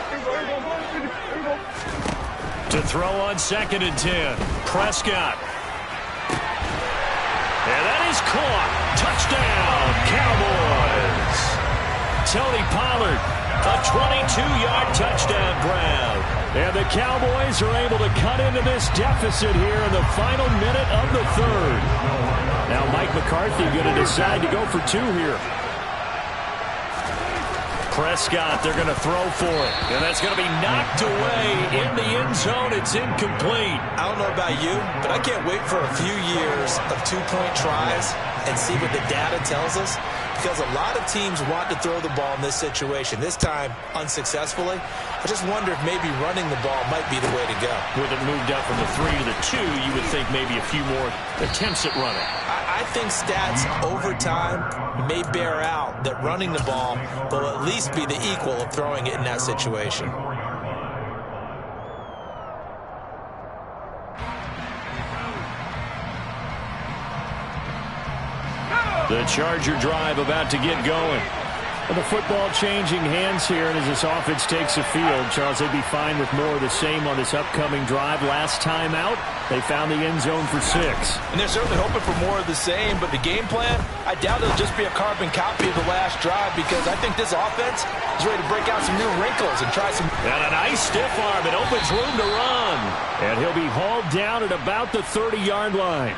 To throw on 2nd and 10. Prescott. And that is caught. Touchdown, Cowboys. Tony Pollard, a 22-yard touchdown grab. And the Cowboys are able to cut into this deficit here in the final minute of the 3rd. Now Mike McCarthy going to decide to go for 2 here. Prescott, they're going to throw for it. And that's going to be knocked away in the end zone. It's incomplete. I don't know about you, but I can't wait for a few years of 2-point tries and see what the data tells us. Because a lot of teams want to throw the ball in this situation. This time, unsuccessfully. I just wonder if maybe running the ball might be the way to go. With it moved up from the 3 to the 2, you would think maybe a few more attempts at running. I think stats over time may bear out that running the ball will at least be the equal of throwing it in that situation. The Charger drive about to get going. Well, the football changing hands here, and as this offense takes the field, Charles, they'd be fine with more of the same on this upcoming drive. Last time out, they found the end zone for 6. And they're certainly hoping for more of the same, but the game plan, I doubt it'll just be a carbon copy of the last drive, because I think this offense is ready to break out some new wrinkles and try some... And a nice stiff arm. It opens room to run. And he'll be hauled down at about the 30-yard line.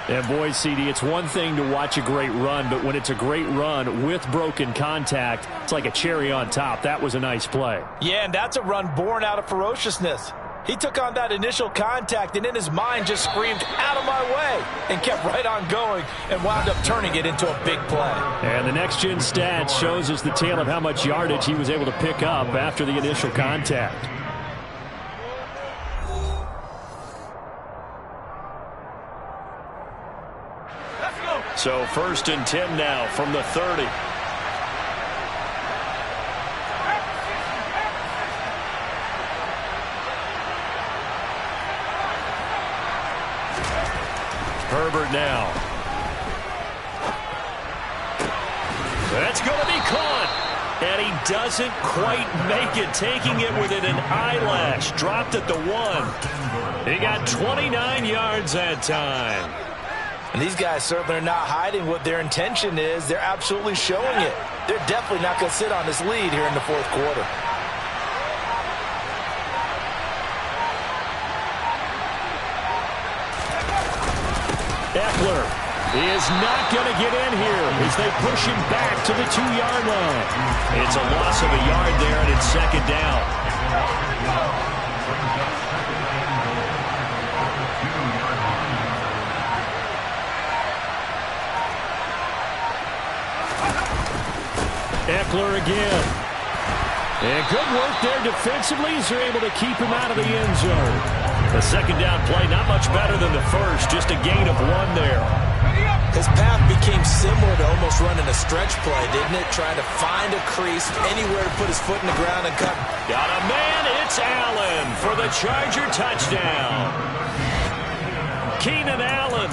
And boy, CD, it's one thing to watch a great run, but when it's a great run with broken contact, it's like a cherry on top. That was a nice play. Yeah, and that's a run born out of ferociousness. He took on that initial contact and in his mind just screamed, "Out of my way," and kept right on going and wound up turning it into a big play. And the next-gen stat shows us the tale of how much yardage he was able to pick up after the initial contact. So 1st and 10 now from the 30. Herbert now. That's going to be caught. And he doesn't quite make it, taking it within an eyelash. Dropped at the 1. He got 29 yards that time. And these guys certainly are not hiding what their intention is. They're absolutely showing it. They're definitely not going to sit on this lead here in the 4th quarter. Eckler is not going to get in here as they push him back to the 2-yard line. It's a loss of a yard there, and it's 2nd down. Eckler again. And good work there defensively as they're able to keep him out of the end zone. The 2nd down play, not much better than the first, just a gain of 1 there. His path became similar to almost running a stretch play, didn't it? Trying to find a crease, anywhere to put his foot in the ground and cut. Got a man, it's Allen for the Charger touchdown. Keenan Allen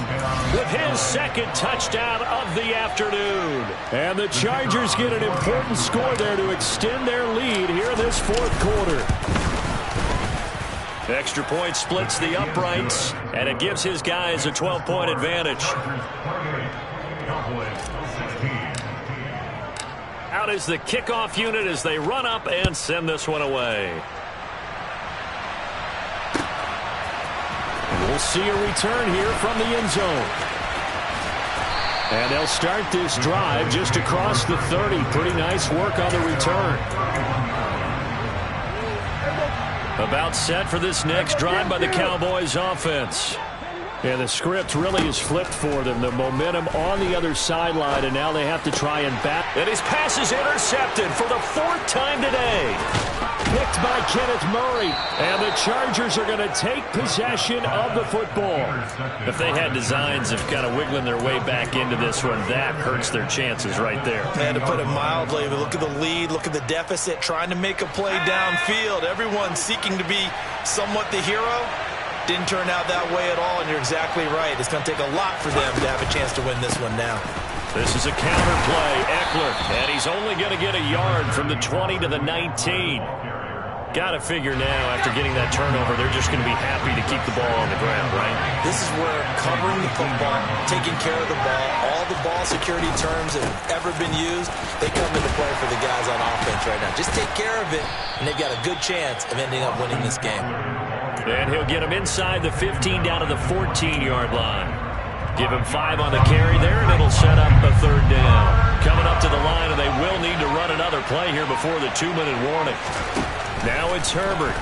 with his second touchdown of the afternoon. And the Chargers get an important score there to extend their lead here in this fourth quarter. Extra point splits the uprights, and it gives his guys a 12-point advantage. Out is the kickoff unit as they run up and send this one away. And we'll see a return here from the end zone. And they'll start this drive just across the 30. Pretty nice work on the return. About set for this next drive by the Cowboys offense. And the script really is flipped for them. The momentum on the other sideline, and now they have to try and bat. And his pass is intercepted for the fourth time today. Picked by Kenneth Murray. And the Chargers are going to take possession of the football. If they had designs of kind of wiggling their way back into this one, that hurts their chances right there. And to put it mildly, look at the lead, look at the deficit, trying to make a play downfield. Everyone seeking to be somewhat the hero. Didn't turn out that way at all, and you're exactly right. It's going to take a lot for them to have a chance to win this one now. This is a counter play. Eckler, and he's only going to get a yard from the 20 to the 19. Got to figure now, after getting that turnover, they're just going to be happy to keep the ball on the ground, right? This is where covering the football, taking care of the ball, all the ball security terms that have ever been used, they come into play for the guys on offense right now. Just take care of it, and they've got a good chance of ending up winning this game. And he'll get him inside the 15 down to the 14-yard line. Give him 5 on the carry there, and it'll set up a third down. Coming up to the line, and they will need to run another play here before the 2-minute warning. Now it's Herbert.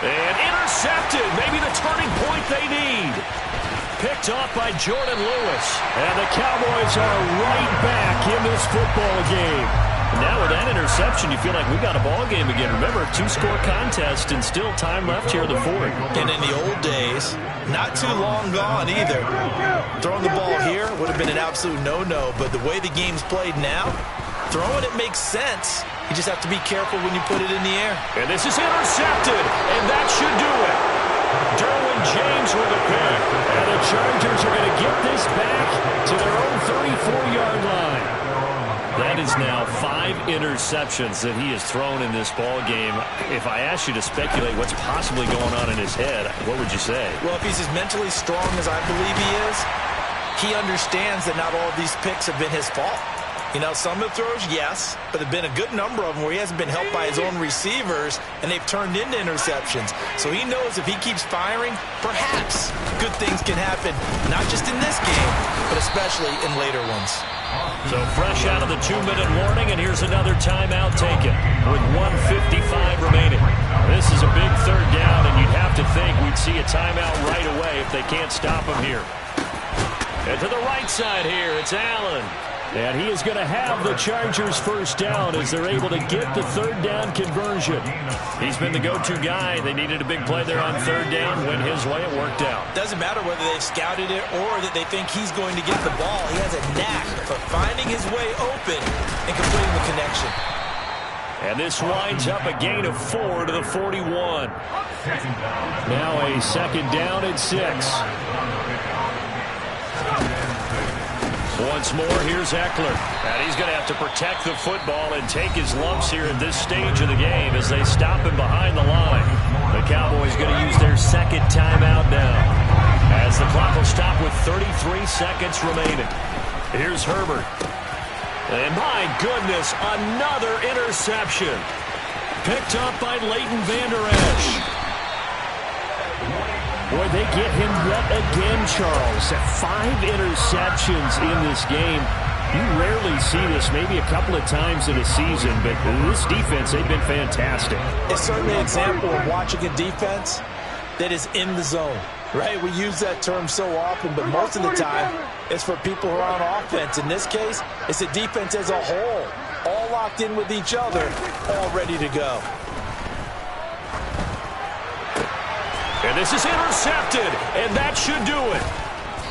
And intercepted. Maybe the turning point they need. Picked off by Jordan Lewis. And the Cowboys are right back in this football game. Now with that interception, you feel like we got a ball game again. Remember, 2-score contest and still time left here in the fourth. And in the old days, not too long gone either. Throwing the ball here would have been an absolute no-no, but the way the game's played now, throwing it makes sense. You just have to be careful when you put it in the air. And this is intercepted, and that should do it. Derwin James with a pick. And the Chargers are going to get this back to their own 34-yard line. That is now 5 interceptions that he has thrown in this ball game. If I asked you to speculate what's possibly going on in his head, what would you say? Well, if he's as mentally strong as I believe he is, he understands that not all of these picks have been his fault. You know, some of the throws, yes, but there have been a good number of them where he hasn't been helped by his own receivers, and they've turned into interceptions. So he knows if he keeps firing, perhaps good things can happen, not just in this game, but especially in later ones. So fresh out of the 2-minute warning, and here's another timeout taken with 1:55 remaining. This is a big third down, and you'd have to think we'd see a timeout right away if they can't stop him here. And to the right side here, it's Allen. And he is going to have the Chargers first down as they're able to get the third down conversion. He's been the go-to guy. They needed a big play there on third down. Went his way. It worked out. Doesn't matter whether they've scouted it or that they think he's going to get the ball. He has a knack for finding his way open and completing the connection. And this winds up a gain of 4 to the 41. Now a second down at 6. Once more, here's Eckler. And he's going to have to protect the football and take his lumps here at this stage of the game as they stop him behind the line. The Cowboys going to use their second timeout now as the clock will stop with 33 seconds remaining. Here's Herbert. And my goodness, another interception. Picked up by Leighton Vander Esch. Boy, they get him yet again, Charles. 5 interceptions in this game. You rarely see this, maybe a couple of times in a season, but this defense, they've been fantastic. It's certainly an example of watching a defense that is in the zone, right? We use that term so often, but most of the time, it's for people who are on offense. In this case, it's a defense as a whole, all locked in with each other, all ready to go. And this is intercepted, and that should do it.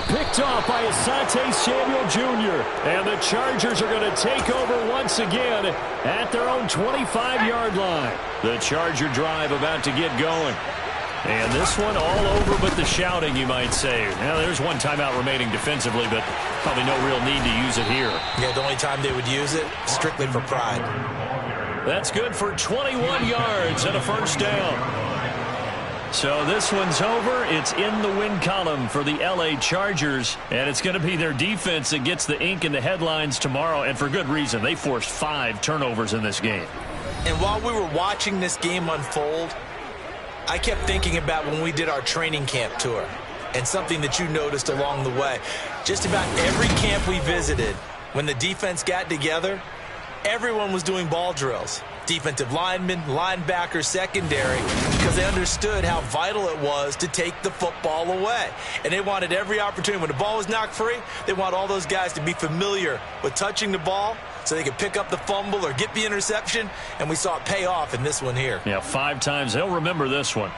picked off by Asante Samuel Jr. And the Chargers are going to take over once again at their own 25-yard line. The Charger drive about to get going. And this one all over but the shouting, you might say. Now, there's one timeout remaining defensively, but probably no real need to use it here. Yeah, the only time they would use it, strictly for pride. That's good for 21 yards and a first down. So this one's over. It's in the win column for the L.A. Chargers, and it's going to be their defense that gets the ink in the headlines tomorrow, and for good reason. They forced 5 turnovers in this game. And while we were watching this game unfold, I kept thinking about when we did our training camp tour and something that you noticed along the way. Just about every camp we visited, when the defense got together, everyone was doing ball drills. Defensive linemen, linebackers, secondary, because they understood how vital it was to take the football away. And they wanted every opportunity. When the ball was knocked free, they want all those guys to be familiar with touching the ball so they could pick up the fumble or get the interception. And we saw it pay off in this one here. Yeah, 5 times. They'll remember this one.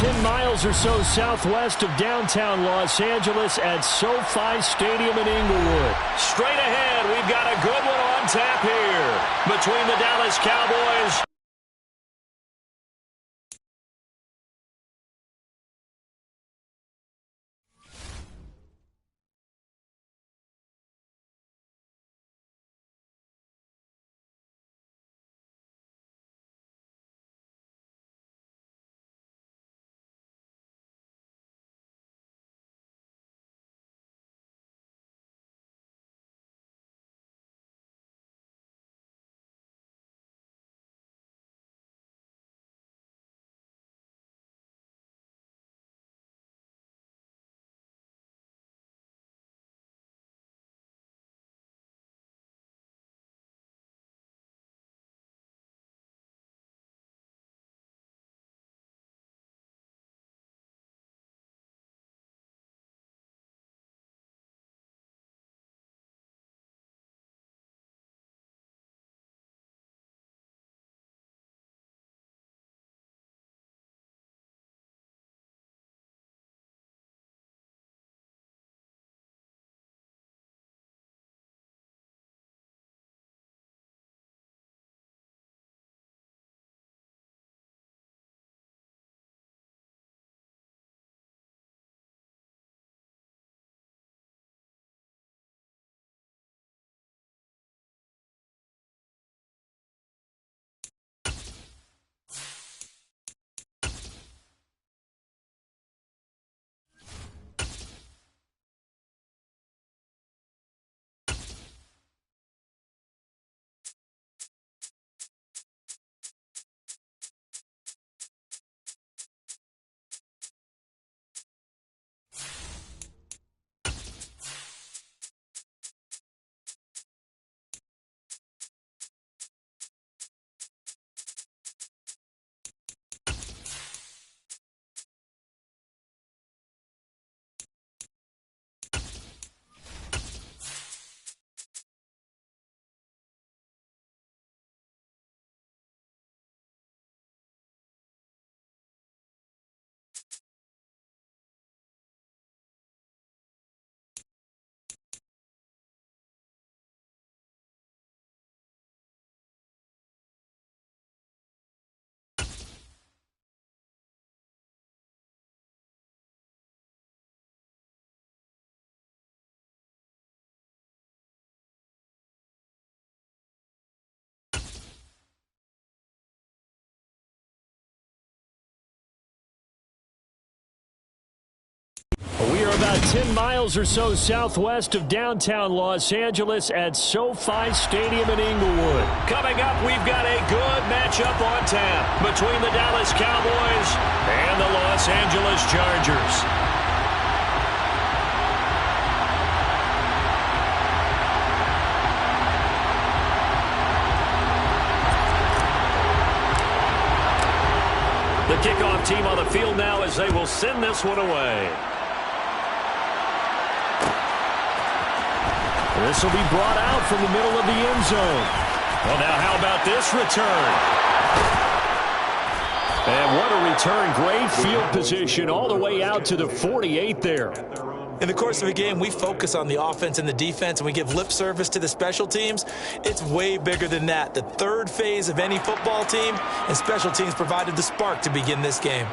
10 miles or so southwest of downtown Los Angeles at SoFi Stadium in Inglewood. Straight ahead, we've got a good one on tap here between the Dallas Cowboys We are about 10 miles or so southwest of downtown Los Angeles at SoFi Stadium in Inglewood. Coming up, we've got a good matchup on tap between the Dallas Cowboys and the Los Angeles Chargers. The kickoff team on the field now as they will send this one away. This will be brought out from the middle of the end zone. Well, now how about this return? And what a return. Great field position all the way out to the 48 there. In the course of a game, we focus on the offense and the defense, and we give lip service to the special teams. It's way bigger than that. The third phase of any football team, and special teams provided the spark to begin this game.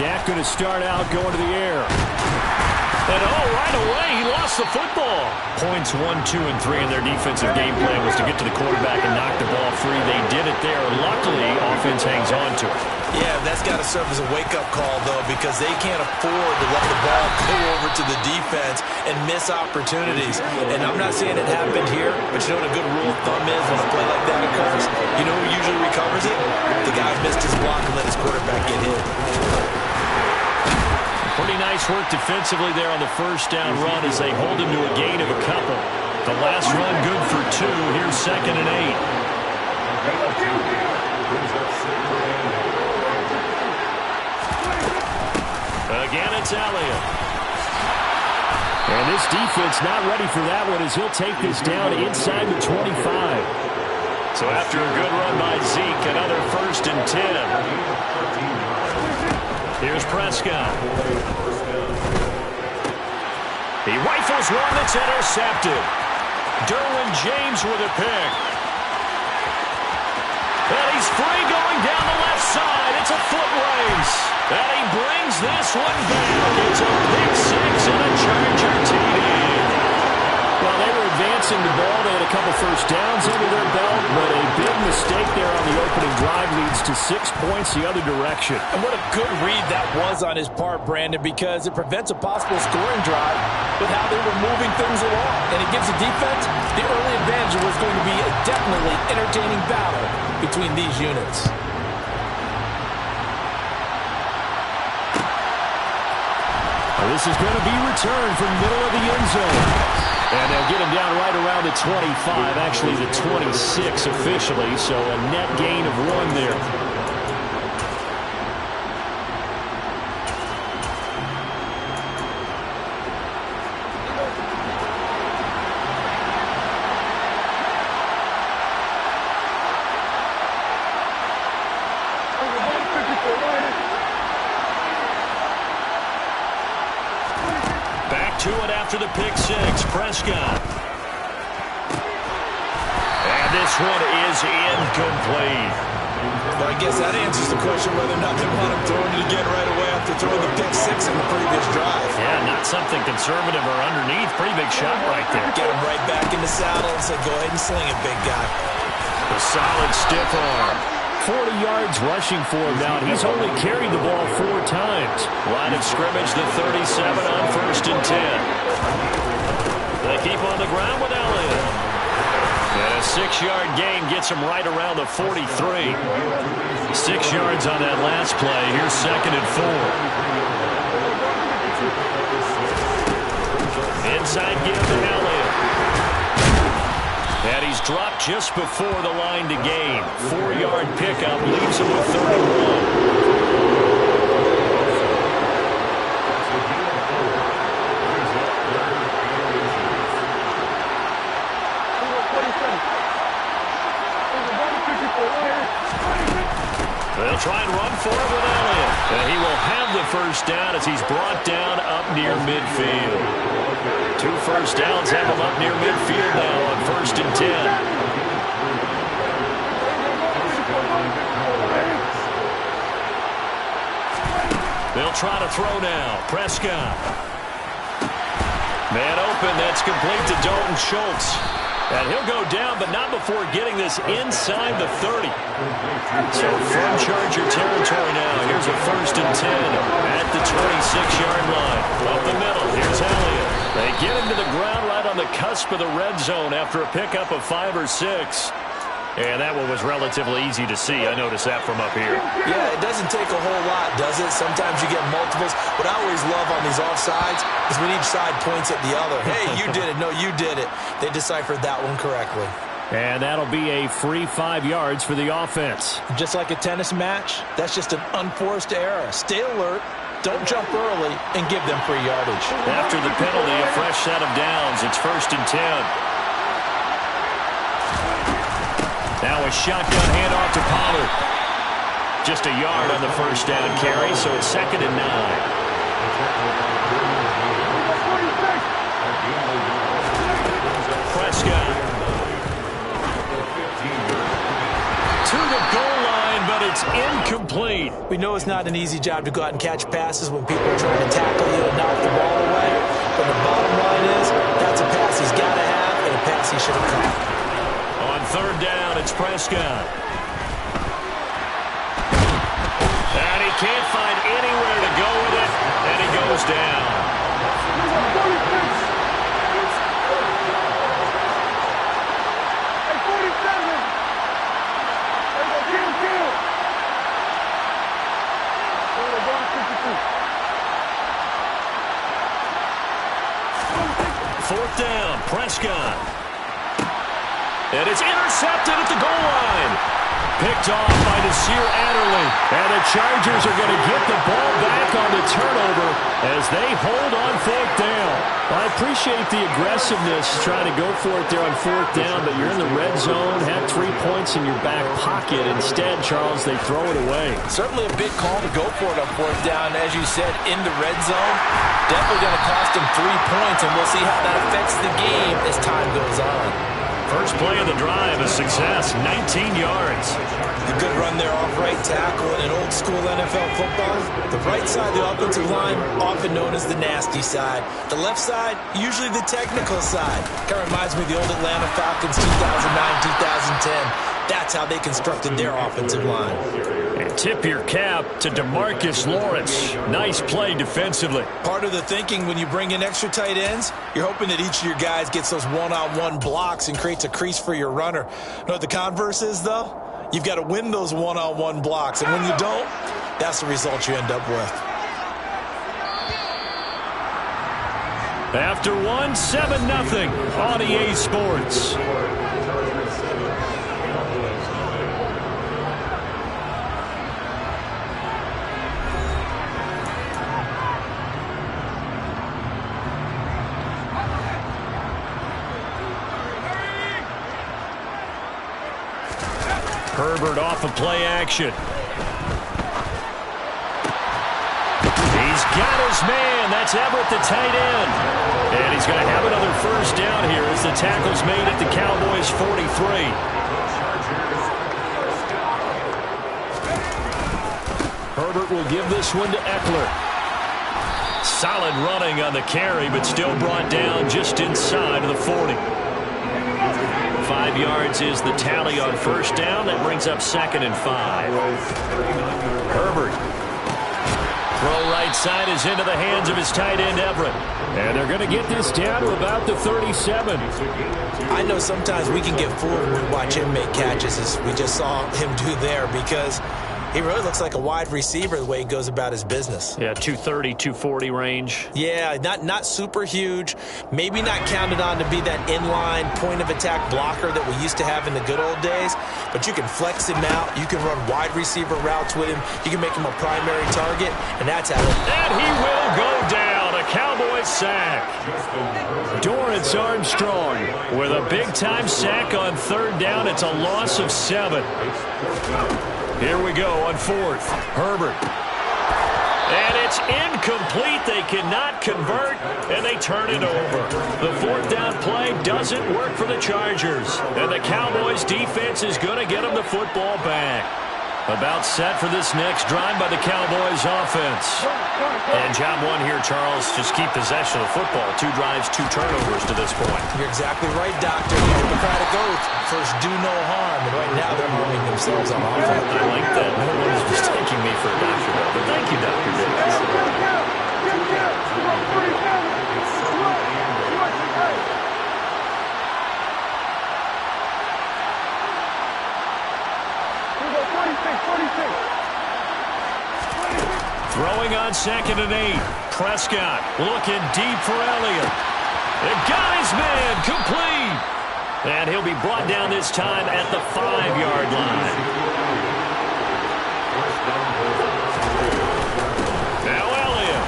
Dak going to start out going to the air. And right away, he lost the football. Points 1, 2, and 3 in their defensive game plan was to get to the quarterback and knock the ball free. They did it there. Luckily, offense hangs on to it. Yeah, that's got to serve as a wake-up call, though, because they can't afford to let the ball go over to the defense and miss opportunities. And I'm not saying it happened here, but you know what a good rule of thumb is when a play like that occurs? You know who usually recovers it? The guy who missed his block and let his quarterback get hit. Pretty nice work defensively there on the first down run as they hold him to a gain of a couple. The last run good for 2. Here's 2nd and 8. Again, it's Elliott. And this defense not ready for that one as he'll take this down inside the 25. So after a good run by Zeke, another 1st and 10. Here's Prescott. He rifles one that's intercepted. Derwin James with a pick. And he's free going down the left side. It's a foot race. And he brings this one back. It's a pick six and a Charger TD. Well, they were advancing the ball. They had a couple first downs under their belt, but a big mistake there on the opening drive leads to 6 points the other direction. And what a good read that was on his part, Brandon, because it prevents a possible scoring drive with how they were moving things along. And it gives the defense the early advantage. It was going to be a definitely entertaining battle between these units. This is going to be returned from the middle of the end zone. And they'll get him down right around the 25, actually the 26 officially, so a net gain of 1 there. To it after the pick six, Prescott. And this one is incomplete. Well, I guess that answers the question whether or not they want him throwing it again right away after throwing the pick six in the previous drive. Yeah, not something conservative or underneath. Pretty big shot right there. Get him right back in the saddle and say, go ahead and sling it, big guy. A solid stiff arm. 40 yards rushing for him now, and he's only carried the ball 4 times. Line of scrimmage, the 37 on 1st and 10. They keep on the ground with Elliott. And a 6-yard gain gets him right around the 43. 6 yards on that last play. Here's 2nd and 4. Inside give to Elliott. And he's dropped just before the line to gain. 4-yard pickup leaves him with 31. They'll try and run for it with Elliott. And he will have the first down as he's brought down up near midfield. 2 first downs have him up near midfield now on 1st and 10. They'll try to throw now. Prescott. Man open. That's complete to Dalton Schultz. And he'll go down, but not before getting this inside the 30. So from Charger territory now, here's a 1st and 10 at the 26-yard line. Up the middle, here's Elliott. They get him to the ground right on the cusp of the red zone after a pickup of 5 or 6. And that one was relatively easy to see. I noticed that from up here. Yeah, it doesn't take a whole lot, does it? Sometimes you get multiples. What I always love on these offsides is when each side points at the other. Hey, you did it. No, you did it. They deciphered that one correctly. And that'll be a free 5 yards for the offense. Just like a tennis match, that's just an unforced error. Stay alert. Don't jump early and give them free yardage. After the penalty, a fresh set of downs. It's 1st and 10. Now a shotgun handoff to Pollard. Just a yard on the first down carry, so it's 2nd and 9. Prescott. To the goal line, but it's incomplete. We know it's not an easy job to go out and catch passes when people are trying to tackle you and knock the ball away. But the bottom line is, that's a pass he's got to have and a pass he should have caught. On 3rd down, it's Prescott. And he can't find anywhere to go with it, and he goes down. Fourth down, Prescott. And it's intercepted at the goal line. Picked off by Nasir Adderley. And the Chargers are going to get the ball back on the turnover as they hold on 4th down. I appreciate the aggressiveness trying to go for it there on 4th down, but you're in the red zone, have 3 points in your back pocket. Instead, Charles, they throw it away. Certainly a big call to go for it on 4th down. As you said, in the red zone, definitely going to cost them 3 points, and we'll see how that affects the game as time goes on. First play of the drive, a success, 19 yards. A good run there off right tackle in an old-school NFL football. The right side of the offensive line, often known as the nasty side. The left side, usually the technical side. Kind of reminds me of the old Atlanta Falcons 2009-2010. That's how they constructed their offensive line. And tip your cap to DeMarcus Lawrence. Nice play defensively. Part of the thinking when you bring in extra tight ends, you're hoping that each of your guys gets those one-on-one blocks and creates a crease for your runner. You know what the converse is, though? You've got to win those one-on-one blocks, and when you don't, that's the result you end up with. After 1, 7-0 on EA Sports. Herbert off of play action. He's got his man. That's Everett, the tight end. And he's going to have another first down here as the tackle's made at the Cowboys' 43. Herbert will give this one to Eckler. Solid running on the carry, but still brought down just inside of the 40. 5 yards is the tally on first down. That brings up 2nd and 5. Herbert. Throw right side is into the hands of his tight end, Everett. And they're going to get this down to about the 37. I know sometimes we can get fooled when we watch him make catches, as we just saw him do there, because he really looks like a wide receiver the way he goes about his business. Yeah, 230, 240 range. Yeah, not super huge. Maybe not counted on to be that inline point-of-attack blocker that we used to have in the good old days. But you can flex him out. You can run wide receiver routes with him. You can make him a primary target, and that's how. And he will go down. A Cowboys sack. Dorrance Armstrong with a big-time sack on 3rd down. It's a loss of 7. Here we go on 4th. Herbert. And it's incomplete. They cannot convert, and they turn it over. The 4th down play doesn't work for the Chargers. And the Cowboys defense is going to get them the football back. About set for this next drive by the Cowboys offense. And job 1 here, Charles, just keep possession of the football. 2 drives, 2 turnovers to this point. You're exactly right, Doctor. The Hippocratic oath. First, do no harm. And right now, they're harming themselves on offense. I like that. No one is mistaking me for a doctor, though. But thank you, Dr. Davis. Throwing on 2nd and 8. Prescott looking deep for Elliott. They got his man complete. And he'll be brought down this time at the 5-yard line. Now Elliott.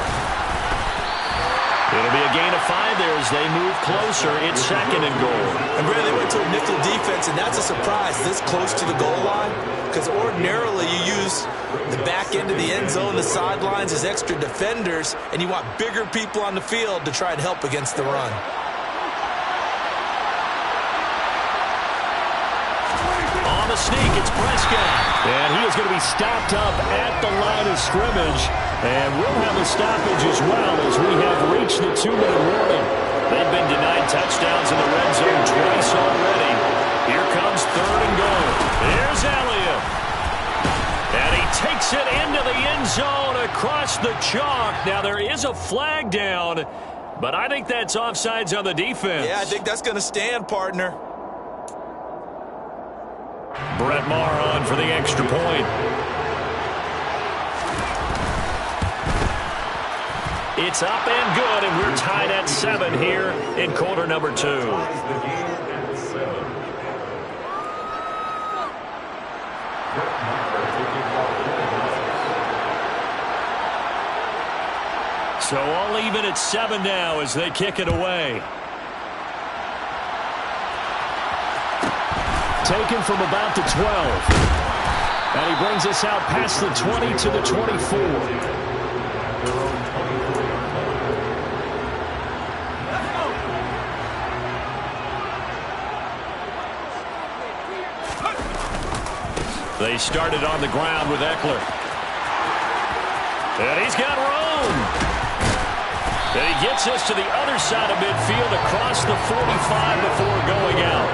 It'll be a gain of 5 there as they move closer. It's 2nd and goal. And Brandon, they went to a nickel defense, and that's a surprise this close to the goal line, because ordinarily you use the back end of the end zone, the sidelines as extra defenders, and you want bigger people on the field to try and help against the run. On the sneak, it's Prescott. And he is going to be stopped up at the line of scrimmage. And we'll have a stoppage as well as we have reached the 2-minute warning. They've been denied touchdowns in the red zone twice already. Here comes 3rd and goal. Here's Elliott. And he takes it into the end zone across the chalk. Now, there is a flag down, but I think that's offsides on the defense. Yeah, I think that's going to stand, partner. Brett Maher on for the extra point. It's up and good, and we're tied at 7 here in quarter number 2. So all even at 7 now as they kick it away. Taken from about the 12. And he brings us out past the 20 to the 24. They started on the ground with Eckler. And he's got room. And he gets us to the other side of midfield across the 45 before going out.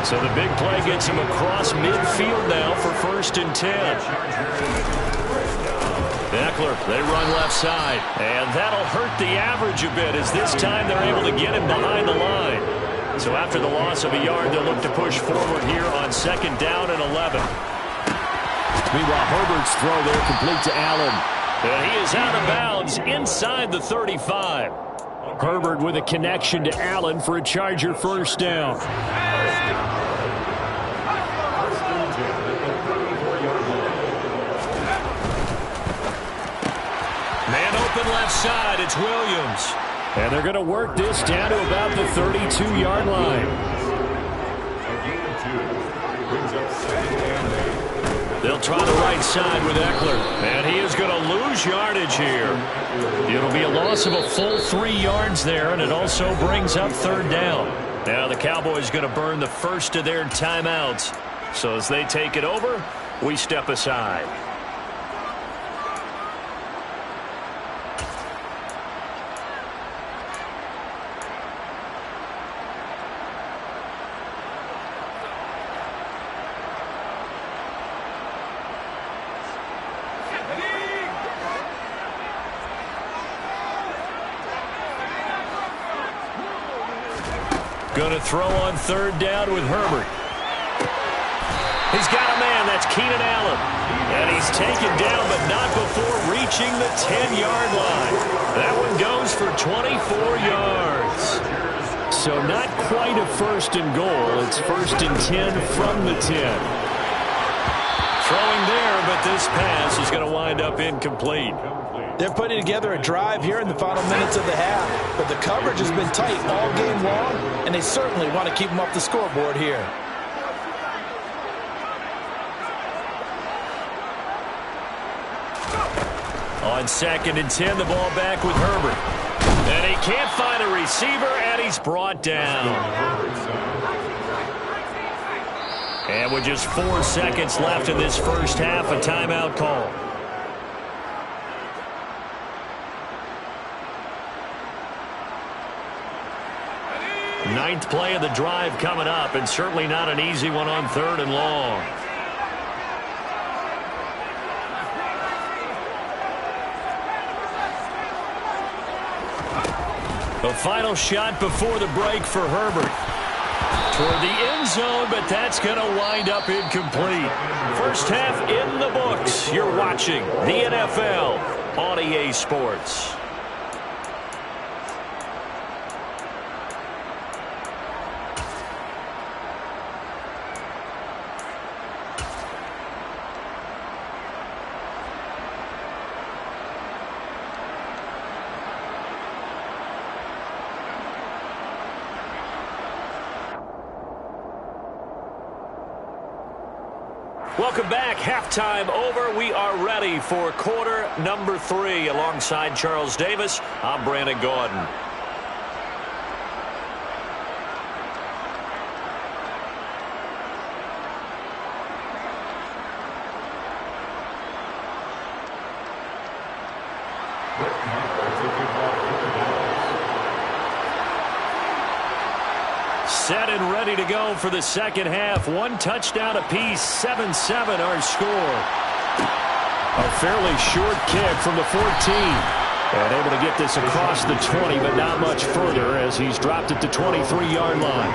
So the big play gets him across midfield now for 1st and 10. Eckler, they run left side. And that'll hurt the average a bit as this time they're able to get him behind the line. So after the loss of a yard, they'll look to push forward here on 2nd down and 11. Meanwhile, Herbert's throw there complete to Allen. And he is out of bounds inside the 35. Herbert with a connection to Allen for a Charger 1st down. Man open left side, it's Williams. And they're going to work this down to about the 32-yard line. They'll try the right side with Eckler. And he is going to lose yardage here. It'll be a loss of a full 3 yards there, and it also brings up 3rd down. Now the Cowboys going to burn the first of their timeouts. So as they take it over, we step aside. Going to throw on 3rd down with Herbert. He's got a man. That's Keenan Allen. And he's taken down, but not before reaching the 10-yard line. That one goes for 24 yards. So not quite a 1st and goal. It's 1st and 10 from the 10. Throwing there, but this pass is going to wind up incomplete. They're putting together a drive here in the final minutes of the half, but the coverage has been tight all game long, and they certainly want to keep them off the scoreboard here. On 2nd and 10, the ball back with Herbert. And he can't find a receiver, and he's brought down. And with just 4 seconds left in this first half, a timeout call. Ninth play of the drive coming up, and certainly not an easy one on 3rd and long. The final shot before the break for Herbert. Toward the end zone, but that's going to wind up incomplete. First half in the books. You're watching the NFL on EA Sports. Welcome back. Halftime over. We are ready for quarter number 3. Alongside Charles Davis, I'm Brandon Gaudin. Set and ready to go for the second half. 1 touchdown apiece, 7-7 our score. A fairly short kick from the 14. And able to get this across the 20, but not much further as he's dropped at the 23-yard line.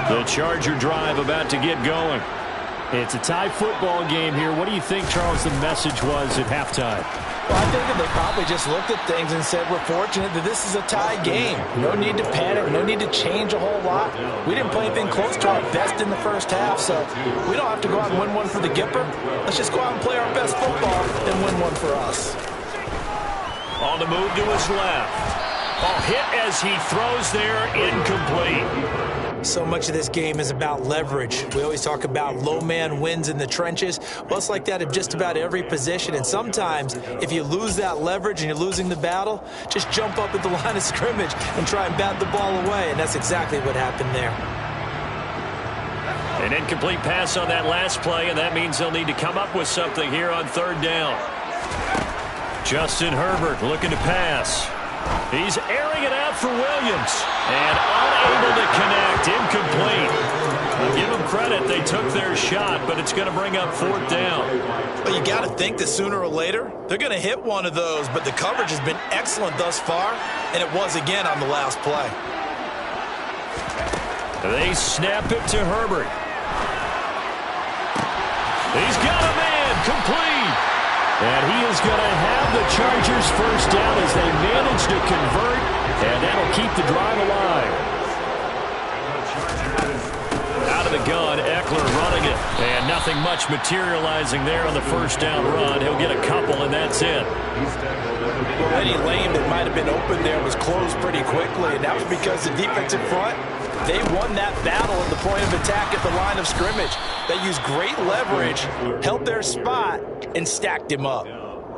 The Charger drive about to get going. It's a tie football game here. What do you think, Charles, the message was at halftime? Well, I think that they probably just looked at things and said, we're fortunate that this is a tie game. No need to panic. No need to change a whole lot. We didn't play anything close to our best in the first half, so we don't have to go out and win one for the Gipper. Let's just go out and play our best football and win one for us. On the move to his left. Oh, hit as he throws there, incomplete. So much of this game is about leverage. We always talk about low man wins in the trenches. Well, it's like that in just about every position. And sometimes, if you lose that leverage and you're losing the battle, just jump up at the line of scrimmage and try and bat the ball away. And that's exactly what happened there. An incomplete pass on that last play, and that means they'll need to come up with something here on third down. Justin Herbert looking to pass. He's airing it out for Williams. And unable to connect. Incomplete. I'll give them credit. They took their shot, but it's going to bring up fourth down. But you got to think that sooner or later, they're going to hit one of those. But the coverage has been excellent thus far, and it was again on the last play. They snap it to Herbert. He's got a man. Complete. And he is going to have the Chargers first down as they manage to convert, and that'll keep the drive alive. Out of the gun, Eckler running it, and nothing much materializing there on the first down run. He'll get a couple, and that's it. Well, any lane that might have been open there was closed pretty quickly, and that was because the defensive front, they won that battle at the point of attack at the line of scrimmage. They used great leverage, held their spot, and stacked him up.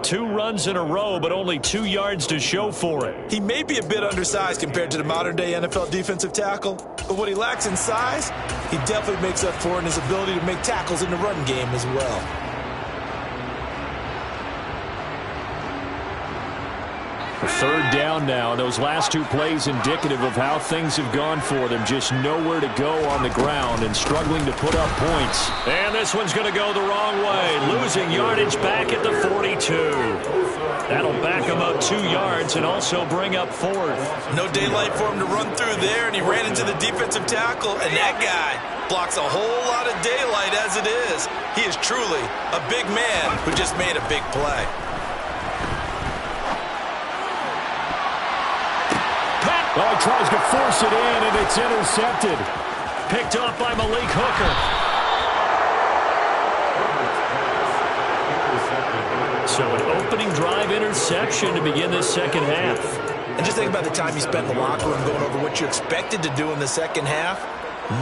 2 runs in a row, but only 2 yards to show for it. He may be a bit undersized compared to the modern-day NFL defensive tackle, but what he lacks in size, he definitely makes up for in his ability to make tackles in the run game as well. Third down now. Those last 2 plays indicative of how things have gone for them. Just nowhere to go on the ground and struggling to put up points. And this one's going to go the wrong way. Losing yardage back at the 42. That'll back him up 2 yards and also bring up fourth. No daylight for him to run through there, and he ran into the defensive tackle, and that guy blocks a whole lot of daylight as it is. He is truly a big man who just made a big play. Oh, he tries to force it in, and it's intercepted. Picked off by Malik Hooker. So an opening drive interception to begin this second half. And just think about the time you spent in the locker room going over what you expected to do in the second half.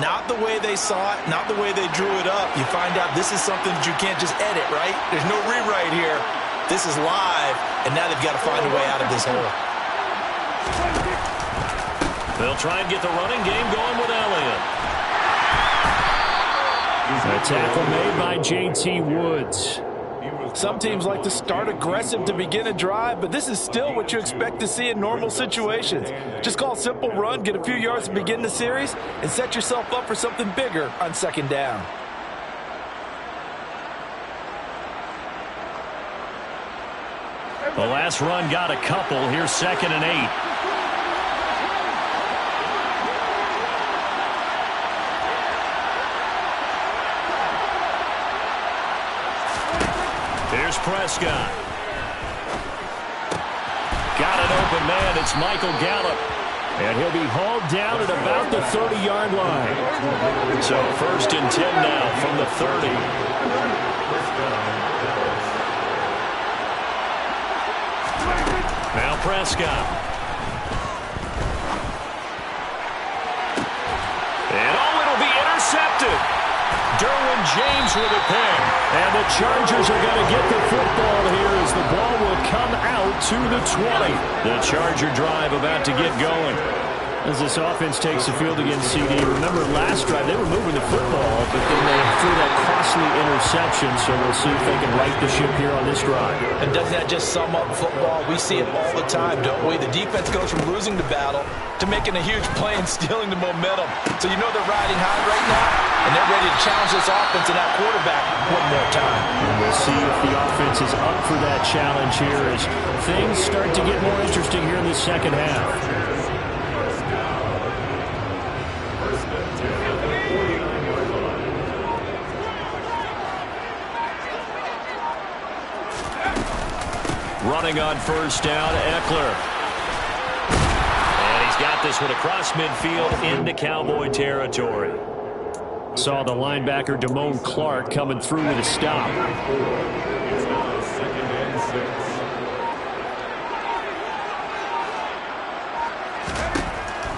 Not the way they saw it, not the way they drew it up. You find out this is something that you can't just edit, right? There's no rewrite here. This is live, and now they've got to find a way out of this hole. They'll try and get the running game going with Elliott. A tackle made by J.T. Woods. Some teams like to start aggressive to begin a drive, but this is still what you expect to see in normal situations. Just call a simple run, get a few yards to begin the series, and set yourself up for something bigger on second down. The last run got a couple. Here's 2nd and 8. Here's Prescott. Got an open man. It's Michael Gallup. And he'll be hauled down at about the 30-yard line. So 1st and 10 now from the 30. Now Prescott. And it'll be intercepted. Derwin James with a pick. And the Chargers are going to get the football here as the ball will come out to the 20. The Charger drive about to get going. As this offense takes the field against CD. Remember last drive they were moving the football, but then they threw that costly interception, so we'll see if they can right the ship here on this drive. And doesn't that just sum up football? We see it all the time, don't we? The defense goes from losing the battle to making a huge play and stealing the momentum. So you know they're riding high right now, and they're ready to challenge this offense and that quarterback one more time. And we'll see if the offense is up for that challenge here as things start to get more interesting here in the second half. Running on first down, Eckler. And he's got this one across midfield into Cowboy territory. Saw the linebacker Damone Clark coming through with a stop.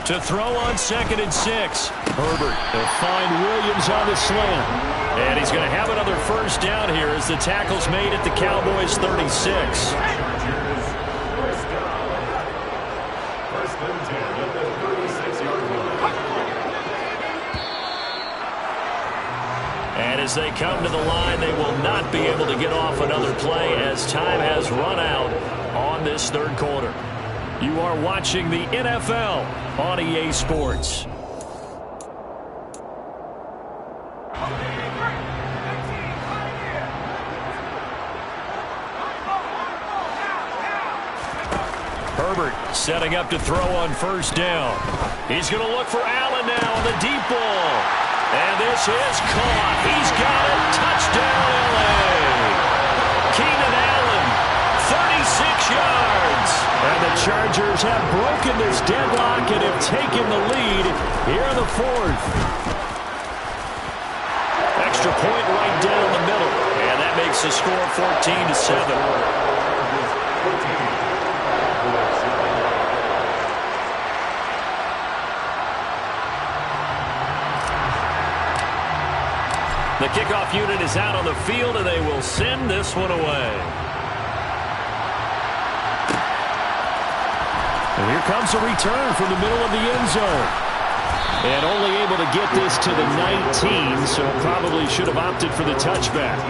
To throw on 2nd and 6. Herbert will find Williams on the slant. And he's going to have another first down here as the tackle's made at the Cowboys' 36. And as they come to the line, they will not be able to get off another play as time has run out on this third quarter. You are watching the NFL on EA Sports. Herbert setting up to throw on first down. He's going to look for Allen now on the deep ball. And this is caught. He's got it. Touchdown, L.A. Keenan Allen, 36 yards. And the Chargers have broken this deadlock and have taken the lead here in the fourth. Extra point right down the middle. And that makes the score 14-7. The kickoff unit is out on the field, and they will send this one away. And here comes a return from the middle of the end zone. And only able to get this to the 19, so probably should have opted for the touchback.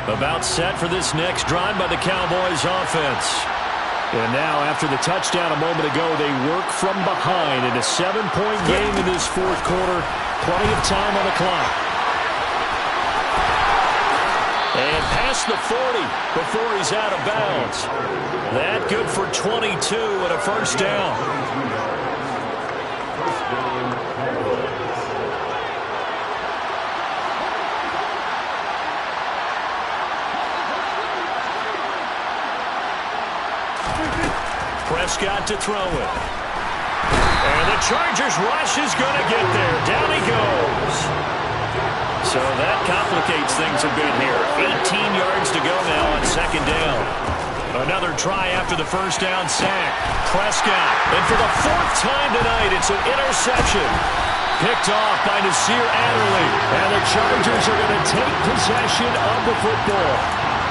About set for this next drive by the Cowboys offense. And now, after the touchdown a moment ago, they work from behind in a 7-point game in this fourth quarter. Plenty of time on the clock. And past the 40 before he's out of bounds. That good for 22 and a first down. Prescott to throw it. And the Chargers rush is going to get there. Down he goes. So that complicates things a bit here. 18 yards to go now on second down. Another try after the first down sack. Prescott. And for the fourth time tonight, it's an interception. Picked off by Nasir Adderley. And the Chargers are going to take possession of the football.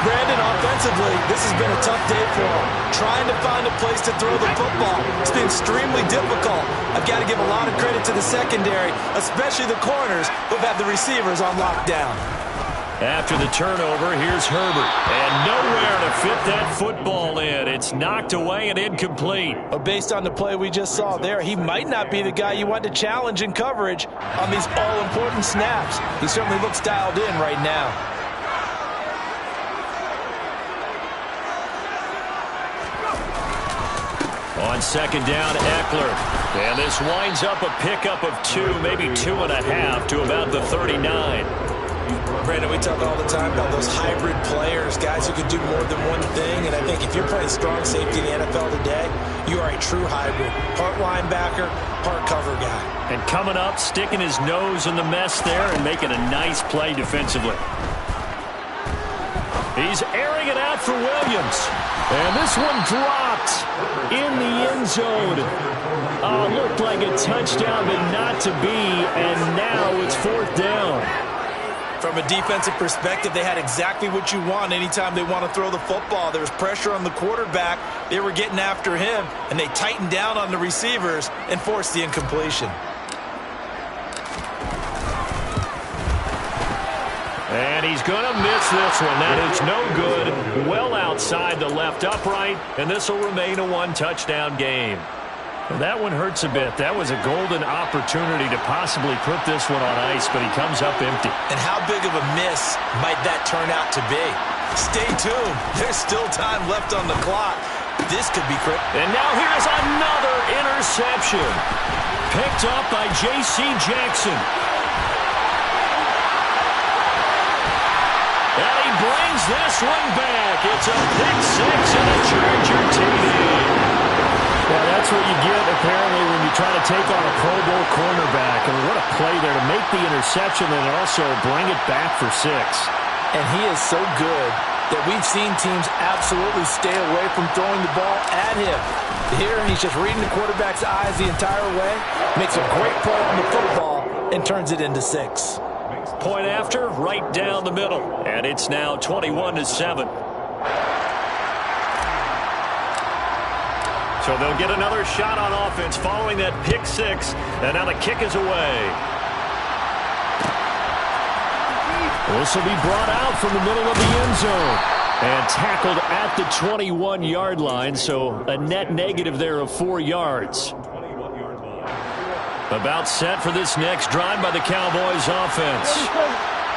Brandon, offensively, this has been a tough day for him. Trying to find a place to throw the football. It's been extremely difficult. I've got to give a lot of credit to the secondary, especially the corners who've had the receivers on lockdown. After the turnover, here's Herbert. And nowhere to fit that football in. It's knocked away and incomplete. But based on the play we just saw there, he might not be the guy you want to challenge in coverage on these all-important snaps. He certainly looks dialed in right now. On second down, Eckler. And this winds up a pickup of 2, maybe 2.5 to about the 39. Brandon, we talk all the time about those hybrid players, guys who can do more than one thing. And I think if you're playing strong safety in the NFL today, you are a true hybrid. Part linebacker, part cover guy. And coming up, sticking his nose in the mess there and making a nice play defensively. He's airing it out for Williams. And this one dropped in the end zone. Looked like a touchdown, but not to be. And now it's fourth down. From a defensive perspective, they had exactly what you want anytime they want to throw the football. There was pressure on the quarterback. They were getting after him, and they tightened down on the receivers and forced the incompletion. And he's going to miss this one. That is no good. Well outside the left upright, and this will remain a one-touchdown game. That one hurts a bit. That was a golden opportunity to possibly put this one on ice, but he comes up empty. And how big of a miss might that turn out to be? Stay tuned. There's still time left on the clock. this could be critical. And now here's another interception. Picked up by J.C. Jackson. And he brings this one back. It's a pick six and a Charger TD. Well, that's what you get, apparently, when you try to take on a Pro Bowl cornerback. I mean, what a play there to make the interception and also bring it back for 6. And he is so good that we've seen teams absolutely stay away from throwing the ball at him. Here, he's just reading the quarterback's eyes the entire way, makes a great play on the football, and turns it into 6. Point after, right down the middle. And it's now 21-7. So they'll get another shot on offense following that pick six. And now the kick is away. This will be brought out from the middle of the end zone. And tackled at the 21-yard line. So a net negative there of 4 yards. About set for this next drive by the Cowboys offense.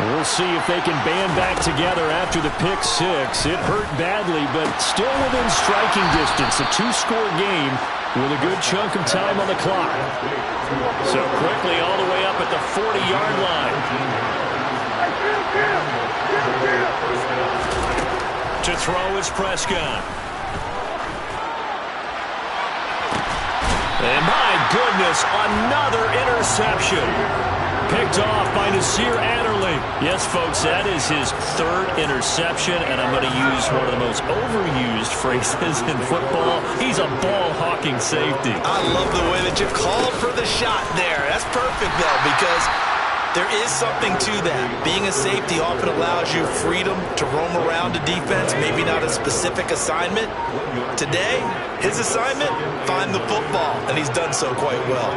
We'll see if they can band back together after the pick six. It hurt badly, but still within striking distance. A 2-score game with a good chunk of time on the clock. So quickly all the way up at the 40-yard line. To throw is Prescott. And my goodness, another interception. Picked off by Nasir Adderley. Yes, folks, that is his 3rd interception, and I'm going to use one of the most overused phrases in football. He's a ball-hawking safety. I love the way that you called for the shot there. That's perfect, though, because there is something to that. Being a safety often allows you freedom to roam around a defense, maybe not a specific assignment. Today, his assignment, find the football, and he's done so quite well.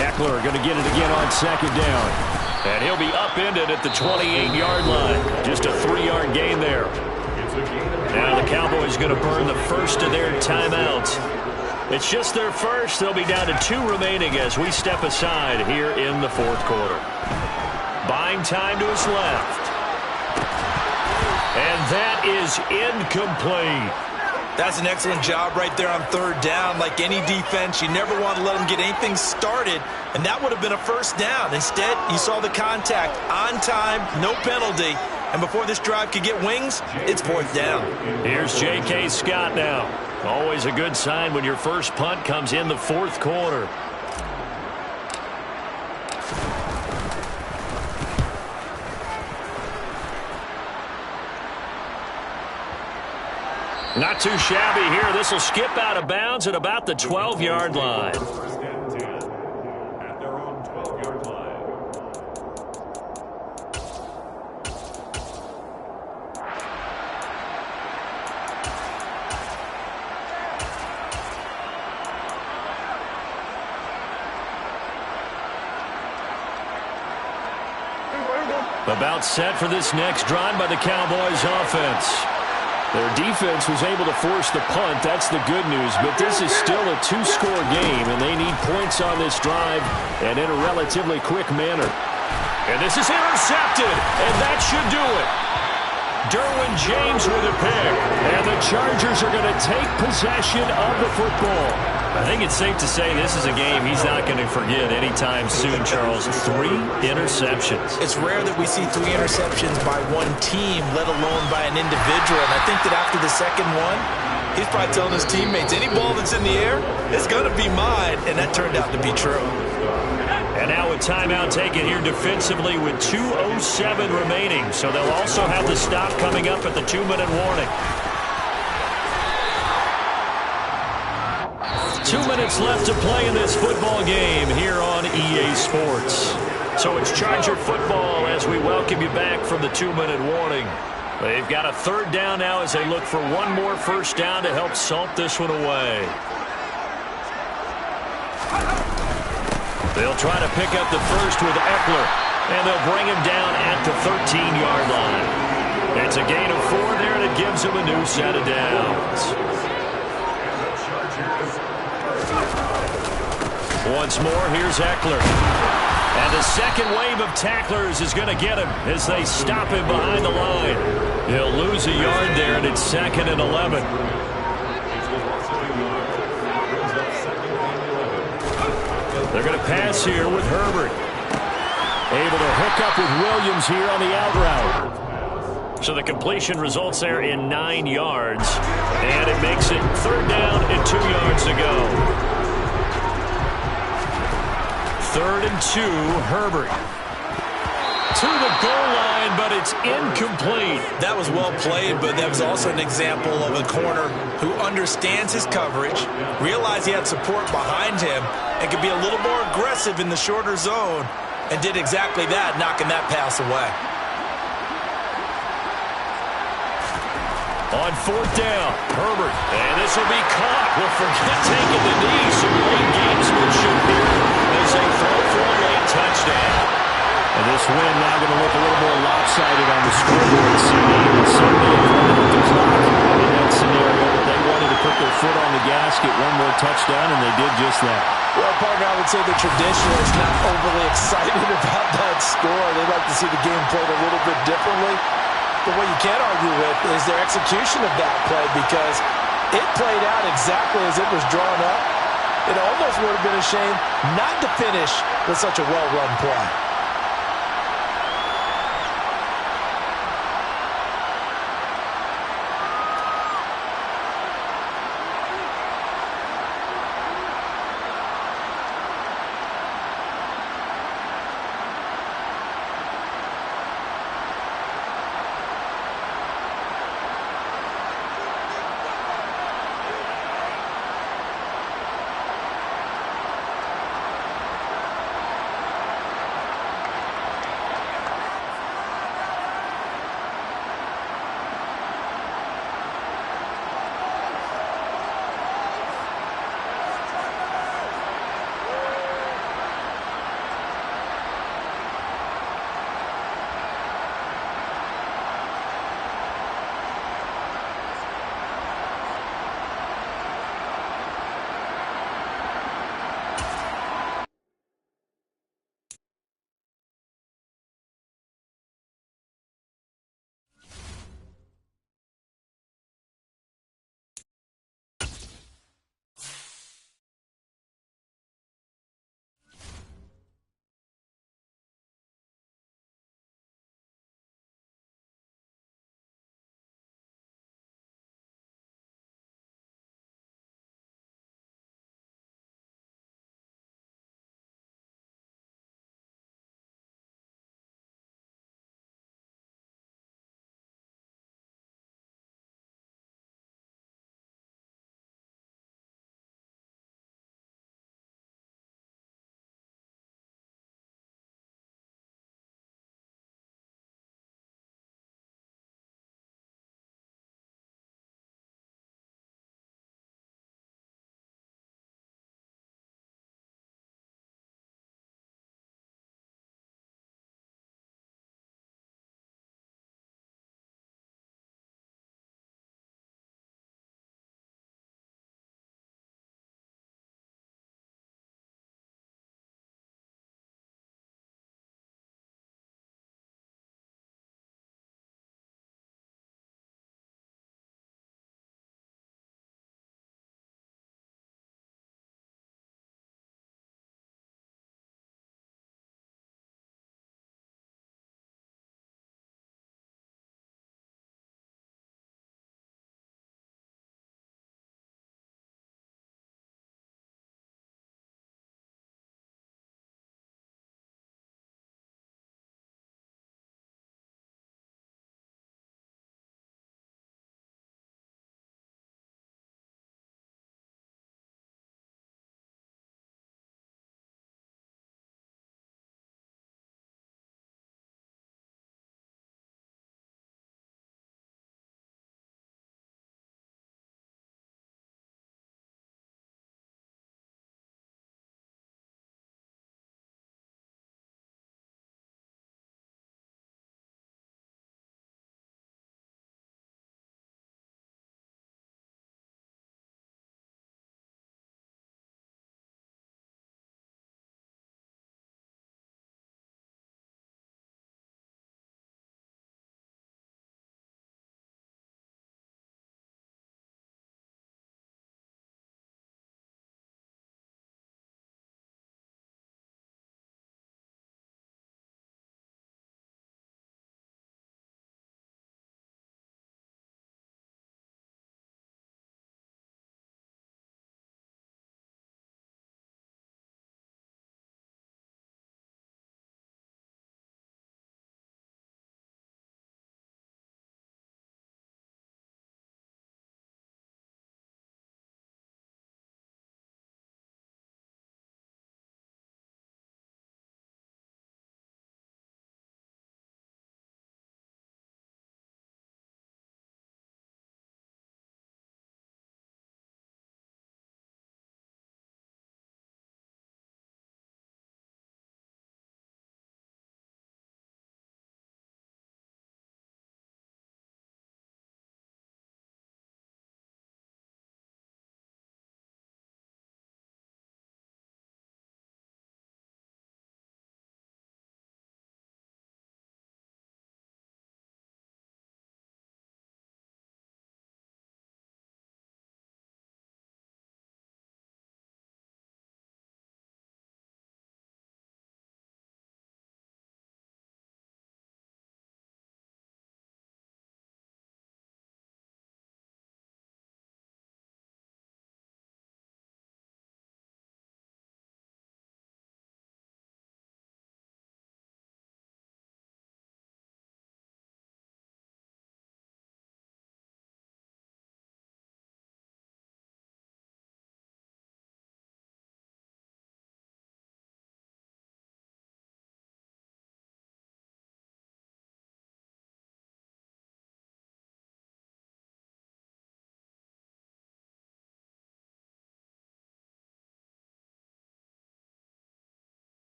Eckler going to get it again on 2nd down. And he'll be upended at the 28-yard line. Just a 3-yard gain there. Now the Cowboys going to burn the first of their timeouts. It's just their first. They'll be down to 2 remaining as we step aside here in the 4th quarter. Buying time to his left. And that is incomplete. That's an excellent job right there on 3rd down. Like any defense, you never want to let them get anything started, and that would have been a first down. Instead, you saw the contact on time, no penalty, and before this drive could get wings, it's 4th down. Here's J.K. Scott now. Always a good sign when your first punt comes in the 4th quarter. Not too shabby here. This will skip out of bounds at about the 12-yard line. At their own 12-yard line. About set for this next drive by the Cowboys offense. Their defense was able to force the punt. That's the good news. But this is still a 2-score game, and they need points on this drive and in a relatively quick manner. And this is intercepted, and that should do it. Derwin James with a pick, and the Chargers are going to take possession of the football. I think it's safe to say this is a game he's not going to forget anytime soon, Charles. 3 interceptions. It's rare that we see 3 interceptions by one team, let alone by an individual. And I think that after the second one, he's probably telling his teammates, any ball that's in the air, it's going to be mine. And that turned out to be true. And now a timeout taken here defensively with 2:07 remaining. So they'll also have the stop coming up at the 2-minute warning. 2 minutes left to play in this football game here on EA Sports. So it's Charger football as we welcome you back from the 2-minute warning. They've got a 3rd down now as they look for one more first down to help salt this one away. They'll try to pick up the first with Eckler, and they'll bring him down at the 13-yard line. It's a gain of 4 there, and it gives him a new set of downs. Once more, here's Eckler. And the second wave of tacklers is going to get him as they stop him behind the line. He'll lose a yard there, and it's 2nd and 11. They're going to pass here with Herbert. Able to hook up with Williams here on the out route. So the completion results there in 9 yards. And it makes it 3rd down and 2 yards to go. 3rd and 2, Herbert. To the goal line, but it's incomplete. That was well played, but that was also an example of a corner who understands his coverage, realized he had support behind him, and could be a little more aggressive in the shorter zone, and did exactly that, knocking that pass away. On 4th down, Herbert. And this will be caught. We'll forget taking the knee. Some great gamesmanship here as they throw for a late touchdown. And this win now going to look a little more lopsided on the scoreboard, CD. And Sunday running the clock in that scenario, but they wanted to put their foot on the gas, get one more touchdown, and they did just that. Well, partner, I would say the traditionalists not overly excited about that score. They'd like to see the game played a little bit differently. But what you can't argue with is their execution of that play, because it played out exactly as it was drawn up. It almost would have been a shame not to finish with such a well-run play.